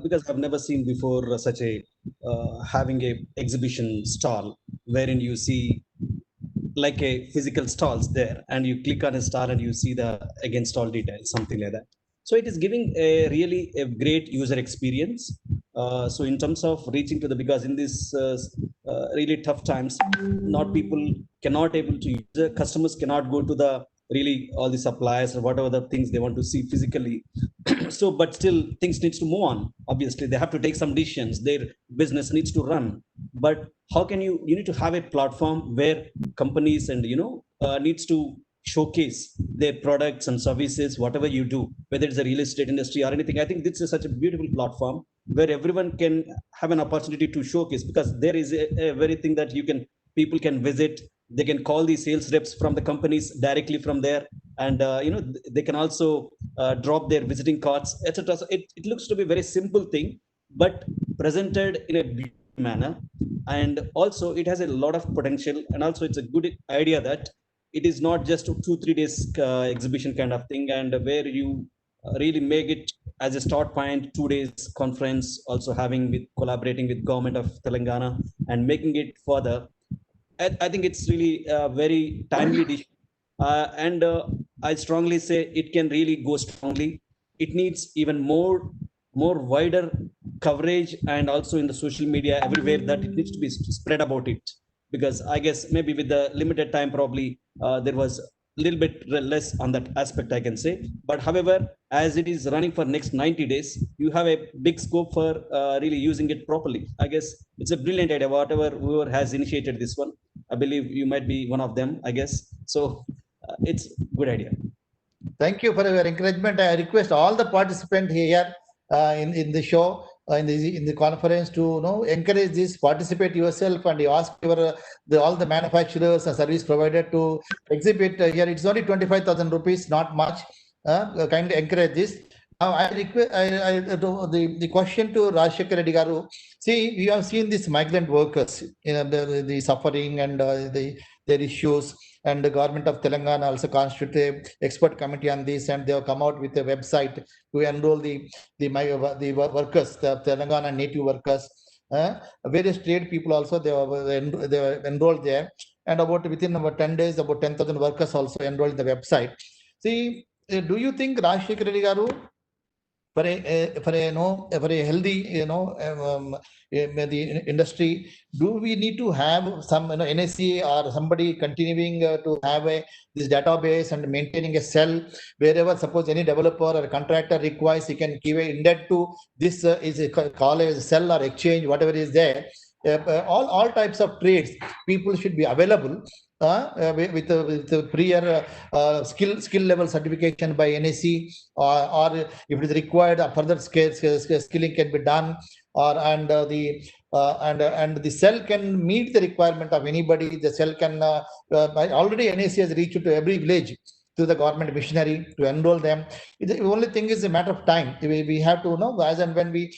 because I've never seen before such a having a exhibition stall wherein you see like a physical stalls there, and you click on a stall and you see the against all details, something like that. So it is giving a great user experience. So in terms of reaching to because in this really tough times, cannot able to use, the customers cannot go to the really all the suppliers or whatever the things they want to see physically. So but still things needs to move on. Obviously they have to take some decisions, their business needs to run. But how can you need to have a platform where companies and needs to showcase their products and services, whatever you do, whether it's a real estate industry or anything. I think this is such a beautiful platform where everyone can have an opportunity to showcase, because there is a very thing that people can visit. They can call the sales reps from the companies directly from there, and they can also drop their visiting cards, etc. So it looks to be a very simple thing, but presented in a beautiful manner, and also it has a lot of potential, and also it's a good idea that it is not just 2-3 days exhibition kind of thing, and where you really make it as a start point, 2 days conference, also collaborating with government of Telangana and making it further. I think it's really a very timely dish, and I strongly say it can really go strongly. It needs even more wider coverage, and also in the social media everywhere, that it needs to be spread about it, because I guess maybe with the limited time, probably there was a little bit less on that aspect, I can say. But however, as it is running for next 90 days, you have a big scope for really using it properly. I guess it's a brilliant idea, whatever whoever has initiated this one. I believe you might be one of them, I guess. So it's good idea. Thank you for your encouragement. I request all the participants here in the show, in the conference, to encourage this, participate yourself, and you ask all the manufacturers and service provider to exhibit here. It's only 25,000 rupees, not much. Kindly encourage this. Now, I request the question to Rajshekar Reddy Garu. See, we have seen these migrant workers, the suffering and their issues, and the government of Telangana also constituted an expert committee on this, and they have come out with a website to enroll the workers, the Telangana native workers. Various trade people also they were enrolled there, and within about 10 days, about 10,000 workers also enrolled in the website. See, do you think, Rajshekar Reddy Garu, for a healthy the industry, do we need to have some NSE or somebody continuing to have this database and maintaining a cell wherever, suppose any developer or contractor requires, he can give a index to this is a college, cell or exchange, whatever is there. All types of trades, people should be available with prior skill level certification by NSE, or if it is required, further skilling can be done, and the cell can meet the requirement of anybody. The cell can already NSE has reached to every village to the government missionary to enroll them. The only thing is a matter of time. We have to know as and when we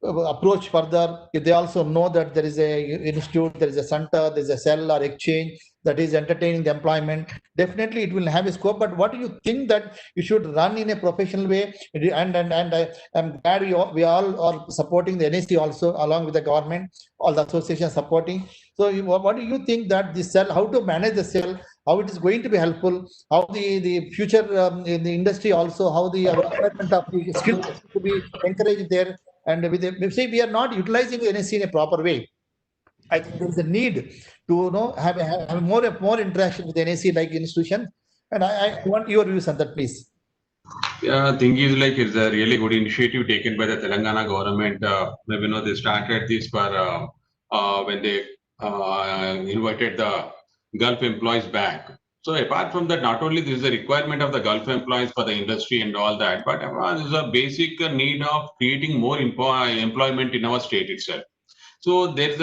approach further, if they also know that there is a institute, there is a center, there is a cell or exchange that is entertaining the employment, definitely it will have a scope. But what do you think that you should run in a professional way? And I'm glad we all are supporting the NSE also, along with the government, all the associations supporting. So what do you think that the cell, how to manage the cell, how it is going to be helpful, how the future in the industry also, how the development of the skills to be encouraged there, and say we are not utilizing the NSE in a proper way. I think there is a need to have more interaction with the NSE like institution, and I want your views on that, please. Thing is, like, it's a really good initiative taken by the Telangana government. They started this for when they invited the Gulf employees back. So apart from that, not only this is a requirement of the Gulf employees for the industry and all that, but this is a basic need of creating more employment in our state itself. So there's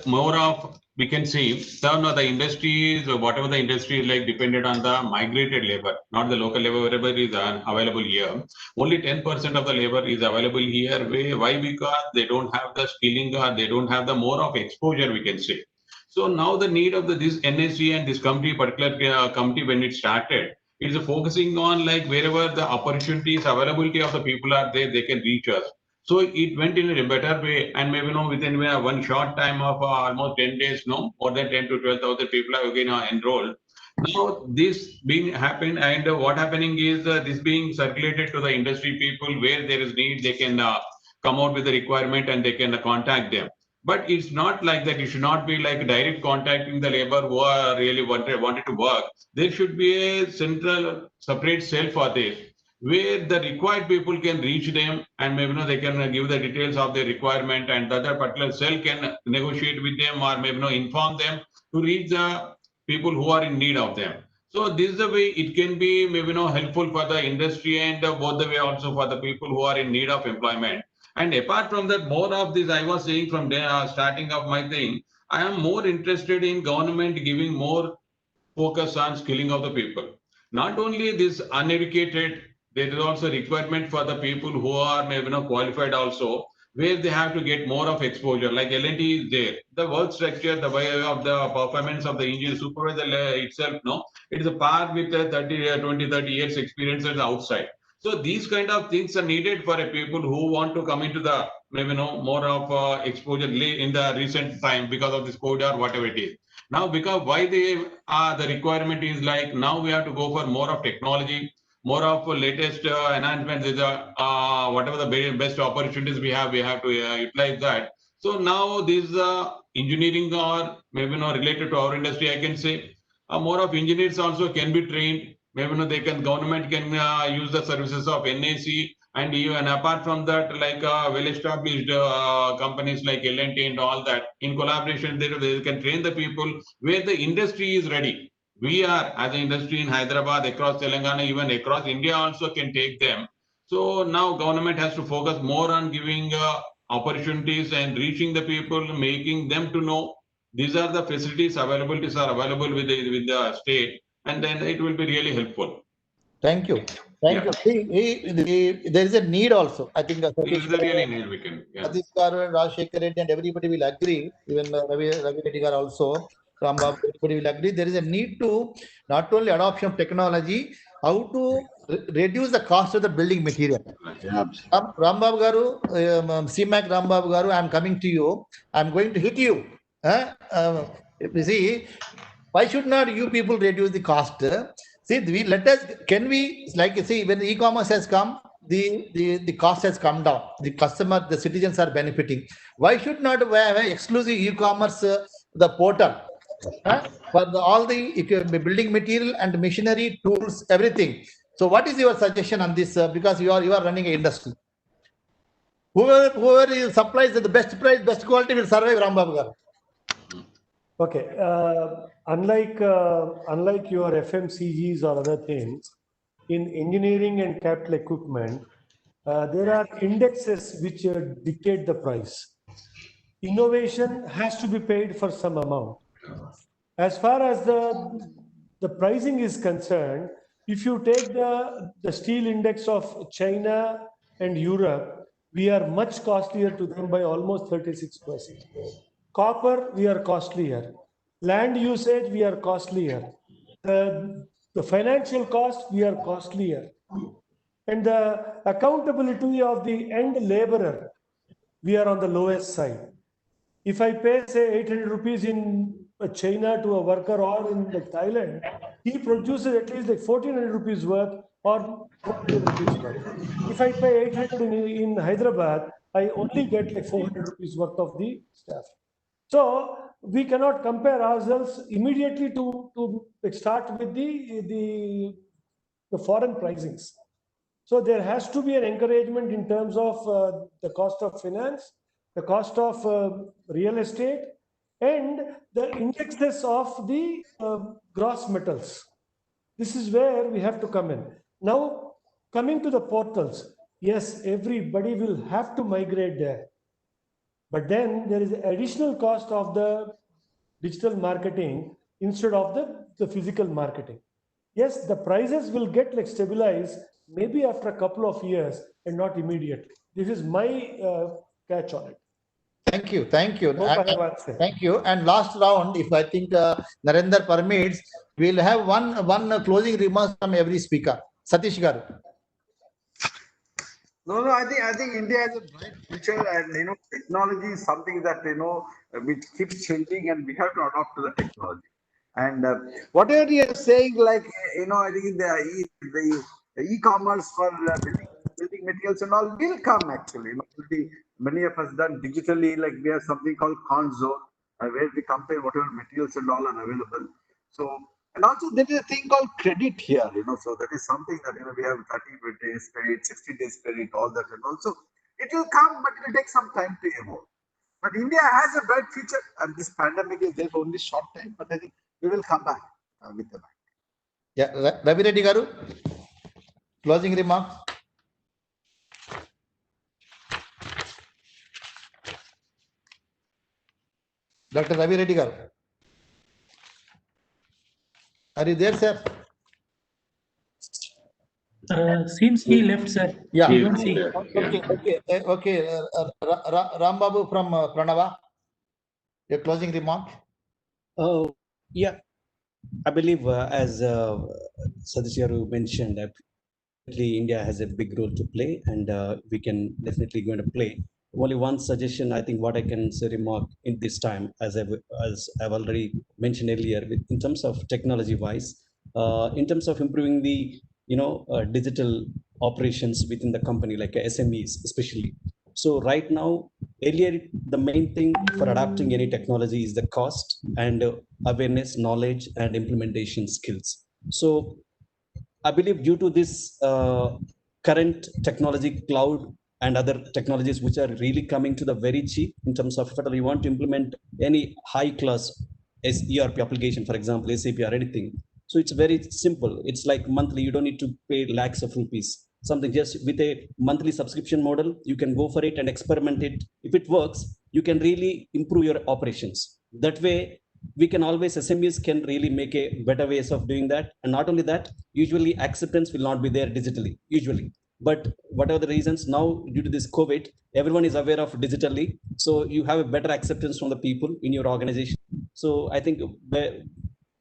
more of, we can see some of the industries, whatever the industry is like, depended on the migrated labor, not the local labor, wherever is available here. Only 10% of the labor is available here. Why? Because they don't have the skilling, or they don't have the more of exposure, we can say. So now the need of this NSG and this committee, particular committee, when it started, it's focusing on like wherever the opportunities, availability of the people are there, they can reach us. So it went in a better way, and maybe within one short time of almost 10 days, more than 10 to 12,000 people have again enrolled. Now this being happened, and what happening is this being circulated to the industry people, where there is need, they can come out with the requirement and they can contact them. But it's not like that. You should not be like direct contacting the labor who are really wanted to work. There should be a central separate cell for this, where the required people can reach them, and maybe they can give the details of their requirement, and the other particular cell can negotiate with them, or maybe inform them to reach the people who are in need of them. So this is the way it can be maybe helpful for the industry, and both the way also for the people who are in need of employment. And apart from that, more of this, I was saying from the starting of my thing, I am more interested in government giving more focus on skilling of the people. Not only this uneducated, there is also requirement for the people who are maybe not qualified also, where they have to get more of exposure. Like L&T is there. The work structure, the way of the performance of the engineer supervisor itself, no, it is a par with the 30 years experiences outside. So these kind of things are needed for a people who want to come into the maybe no more of exposure in the recent time because of this code or whatever it is. Now, because why the requirement is like now we have to go for more of technology, more of latest enhancements. Is whatever the best opportunities we have to utilize that. So now this engineering or maybe not related to our industry, I can say more of engineers also can be trained. Maybe they can government can use the services of NAC, and even apart from that, like well-established companies like L&T and all that, in collaboration, they can train the people where the industry is ready. We are, as an industry in Hyderabad, across Telangana, even across India also can take them. So now government has to focus more on giving opportunities and reaching the people, making them to know these are the facilities availabilities are available with the state, and then it will be really helpful. Thank you. Thank you. See, there is a need also. I think This is the really need we can. Yeah. Satish Garu, Rajshekar Reddy, and everybody will agree. Even Ravi Reddy Garu also, Rambab, everybody will agree. There is a need to not only adoption of technology, how to reduce the cost of the building material. Rambab Garu, CMAC Rambab Garu, I am coming to you. I am going to hit you. You see, why should not you people reduce the cost? See, can we, like you see, when e-commerce has come, the cost has come down. The customer, the citizens are benefiting. Why should not we have exclusive e-commerce, the portal, for all the building material and machinery, tools, everything? So what is your suggestion on this? Because you are running an industry. Whoever supplies the best price, best quality will survive, Rambab Garu. Okay. Unlike your FMCGs or other things, in engineering and capital equipment, there are indexes which dictate the price. Innovation has to be paid for some amount. As far as the pricing is concerned, if you take the steel index of China and Europe, we are much costlier to them by almost 36%. Copper, we are costlier. Land usage, we are costlier. The financial cost, we are costlier. And the accountability of the end laborer, we are on the lowest side. If I pay, say, 800 rupees in China to a worker or in like Thailand, he produces at least like 1400 rupees worth or 400 rupees worth. If I pay 800 in Hyderabad, I only get like 400 rupees worth of the staff. So we cannot compare ourselves immediately to start with the foreign pricings. So there has to be an encouragement in terms of the cost of finance, the cost of real estate, and the indexes of the gross metals. This is where we have to come in. Now, coming to the portals, yes, everybody will have to migrate there. But then there is additional cost of the digital marketing instead of the physical marketing. Yes, the prices will get like stabilized maybe after a couple of years and not immediately. This is my catch on it. Thank you. Thank you. Hope I have answered. Thank you. And last round, if I think Narendra permits, we'll have one closing remarks from every speaker. Satish Garu. No, I think India has a bright future, and technology is something that which keeps changing, and we have to adopt to the technology. And whatever you are saying, like I think the e-commerce for building materials and all will come actually. Many of us done digitally, like we have something called Conzo, where we compare whatever materials and all are available. So, and also there is a thing called credit here, so that is something that we have 30 days credit, 60 days credit, all that, and also it will come, but it will take some time to evolve. But India has a bright future, and this pandemic is there for only short time, but I think we will come back with the back. Yeah, Ravi Reddy Garu, closing remarks. Dr. Ravi Reddy garu. Are you there, sir? Seems he left, sir. Yeah. We don't see. Okay. Ram Babu from Pranava. Your closing remark. Oh, yeah. I believe, as Satish Garu mentioned, that India has a big role to play, and we can definitely going to play. Only one suggestion, I think, what I can say remark in this time, as I've already mentioned earlier, in terms of technology wise, in terms of improving the digital operations within the company, like SMEs especially. So right now, earlier the main thing for adapting any technology is the cost and awareness, knowledge, and implementation skills. So I believe due to this current technology, cloud and other technologies which are really coming to the very cheap in terms of if you want to implement any high class ERP application, for example, SAP or anything. So it's very simple. It's like monthly. You don't need to pay lakhs of rupees. Something just with a monthly subscription model, you can go for it and experiment it. If it works, you can really improve your operations. That way, we can always SMEs can really make a better ways of doing that. And not only that, usually acceptance will not be there digitally, usually. But whatever the reasons now due to this COVID, everyone is aware of digitally. So you have a better acceptance from the people in your organization. So I think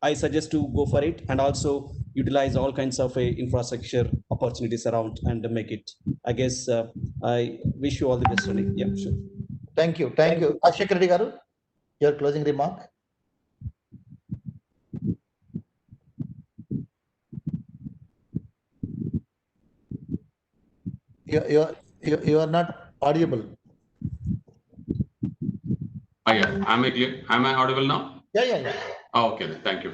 I suggest to go for it and also utilize all kinds of infrastructure opportunities around and make it. I guess I wish you all the best. Yeah, sure. Thank you. Ashok Reddy garu, your closing remark. You are not audible. Yeah. Am I clear? Am I audible now? Yeah. Okay. Thank you.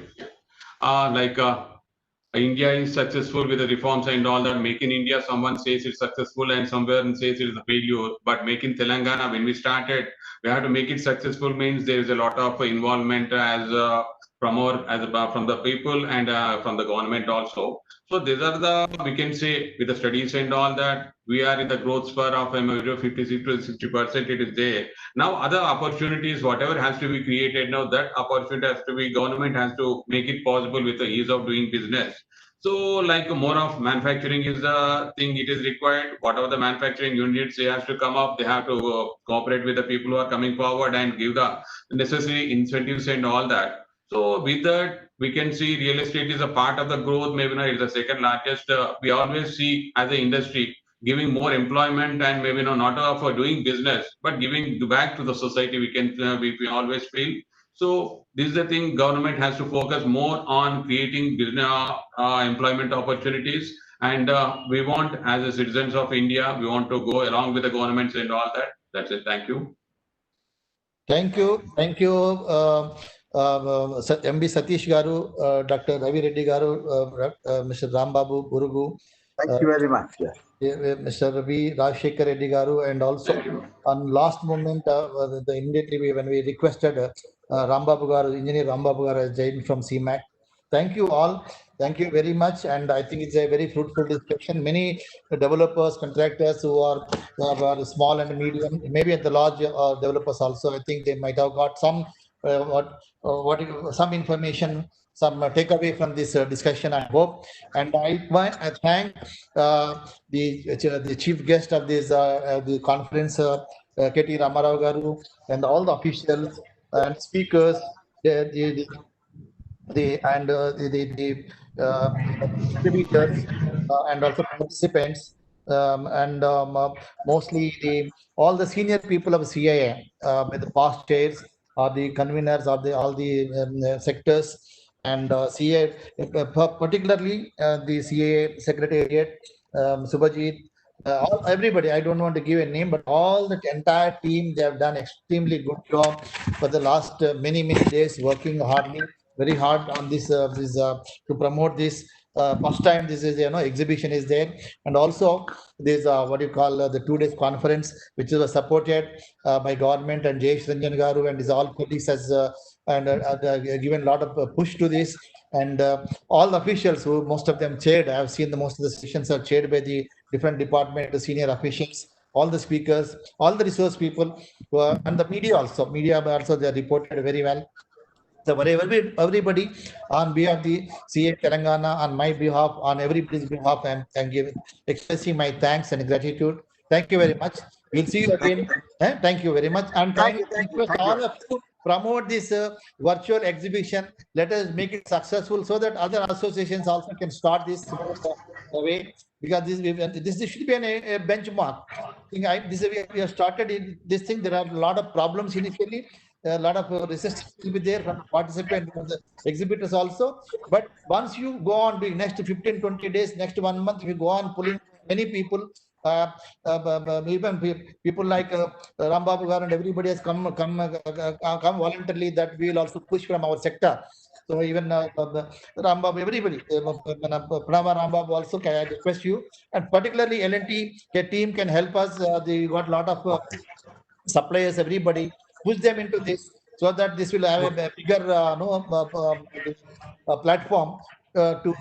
India is successful with the reforms and all that. Make in India, someone says it's successful and somewhere says it is a failure. But make in Telangana, when we started, we have to make it successful means there is a lot of involvement as from the people and from the government also. So these are we can say with the studies and all that, we are in the growth spur of 56 to 60%. It is there. Now other opportunities, whatever has to be created now, that opportunity has to be, government has to make it possible with the ease of doing business. So like more of manufacturing is the thing it is required. Whatever the manufacturing units they have to come up, they have to cooperate with the people who are coming forward and give the necessary incentives and all that. So with that, we can see real estate is a part of the growth. Maybe not it's the second largest. We always see as an industry giving more employment and maybe not for doing business, but giving back to the society. We can we always feel. So this is the thing government has to focus more on creating business employment opportunities. And we want, as a citizens of India, we want to go along with the governments and all that. That's it. Thank you. Thank you, MB Satish garu, Dr. Ravi Reddy garu, Mr. Ram Babu Burugu. Thank you very much. Mr. Ravi Rajshekar Reddy garu, and also on last moment, immediately when we requested Ram Babu garu, Engineer Ram Babu garu has joined from CMAC. Thank you all. Thank you very much. And I think it's a very fruitful discussion. Many developers, contractors who are small and medium, maybe at the large developers also, I think they might have got some some information, some takeaway from this discussion, I hope. And I thank the chief guest of this the conference, K.T. Ramarao garu, and all the officials and speakers, the contributors and also participants, mostly all the senior people of CIA, with the past chairs or the conveners of all the sectors, and CA, particularly the CA Secretariat, Subhajit, everybody. I don't want to give a name, but all the entire team, they have done extremely good job for the last many days, working very hard on this to promote this. First time this is exhibition is there, and also this what you call the 2 days conference, which was supported by government, and Jayesh Ranjan Garu and his all colleagues has given a lot of push to this. And all the officials who most of them chaired, I have seen the most of the sessions are chaired by the different department, the senior officials, all the speakers, all the resource people, and the media also. Media also, they reported very well. So everybody on behalf of the CA Telangana, on my behalf, on everybody's behalf, I'm expressing my thanks and gratitude. Thank you very much. We'll see you again. Thank you very much. I'm trying to request all of you promote this virtual exhibition. Let us make it successful so that other associations also can start this way, because this should be a benchmark. We have started in this thing. There are a lot of problems initially. A lot of resistance will be there from the participants, from the exhibitors also. But once you go on doing next 15, 20 days, next 1 month, if you go on pulling many people, even people like Rambabu Garu and everybody has come voluntarily, that we will also push from our sector. So even Rambabu, everybody, Pranava Rambabu also, can I request you, and particularly L&T team can help us. They got a lot of suppliers, everybody, push them into this so that this will have a bigger platform to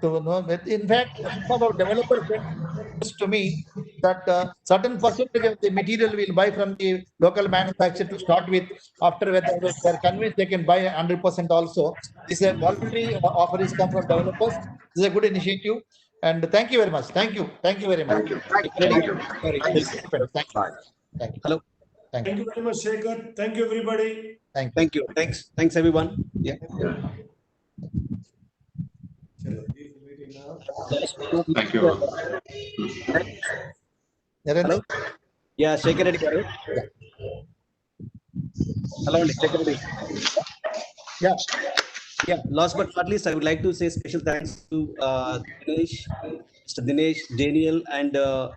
know. In fact, some of our developers to me that certain percentage of the material will buy from the local manufacturer to start with. After when they are convinced, they can buy 100% also. This is a voluntary offer is come from developers. This is a good initiative, and thank you very much. Thank you very much. Thank you. Thank you. Thank you. Hello. Thank you very much, Shekhar. Thank you, everybody. Thank you. Thanks, everyone. Yeah. Thank you. Hello. Yeah, Shekhar Reddy garu. Hello, Shekhar Reddy. Yeah. Last but not least, I would like to say special thanks to Dinesh, Mr. Dinesh, Daniel, and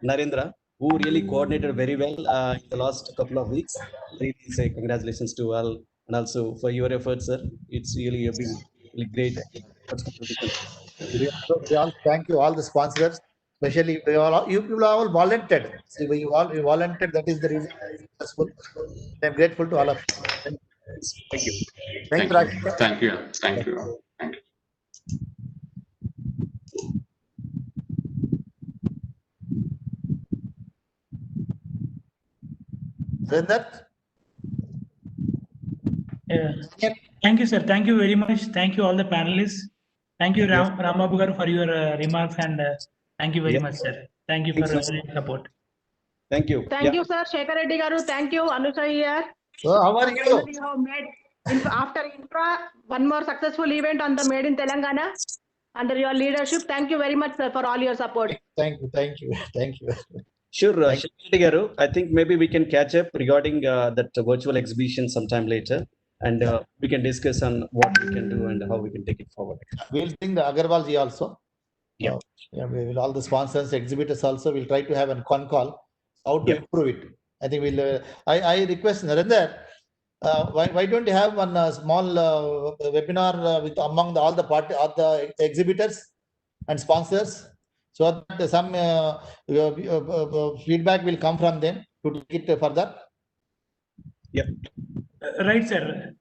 Narendra, who really coordinated very well in the last couple of weeks. Really say congratulations to all, and also for your efforts, sir. It's really been really great. We all thank you, all the sponsors, especially you all volunteered. See, we volunteered. That is the reason successful. I'm grateful to all of you. Thank you. Thank you. Thank you. Thank you. Thank you. Thank you, sir. Thank you very much. Thank you, all the panelists. Thank you, Rambabu Garu, for your remarks, and thank you very much, sir. Thank you for your support. Thank you. Thank you, sir. Shekhar Reddy Garu. Thank you, Anusha here. So, how are you? Finally, you have made, after Infra, one more successful event on the Made in Telangana under your leadership. Thank you very much, sir, for all your support. Thank you. Sure, Shekhar Reddy garu. I think maybe we can catch up regarding that virtual exhibition sometime later, and we can discuss on what we can do and how we can take it forward. We'll bring the Agarwal ji also. Yeah. We will, all the sponsors, exhibitors also, we'll try to have a con call how to improve it. I think we'll. I request Narendra, why don't you have one small webinar with among all the exhibitors and sponsors, so that some feedback will come from them to take it further. Yeah. Right, sir.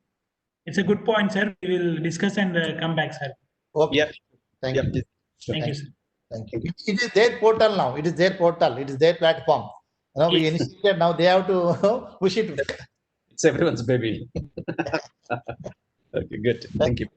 It's a good point, sir. We will discuss and come back, sir. Okay. Yeah. Thank you. Thank you, sir. Thank you. It is their portal now. It is their portal. It is their platform. Now we initiated. Now they have to push it. It's everyone's baby. Okay, good. Thank you.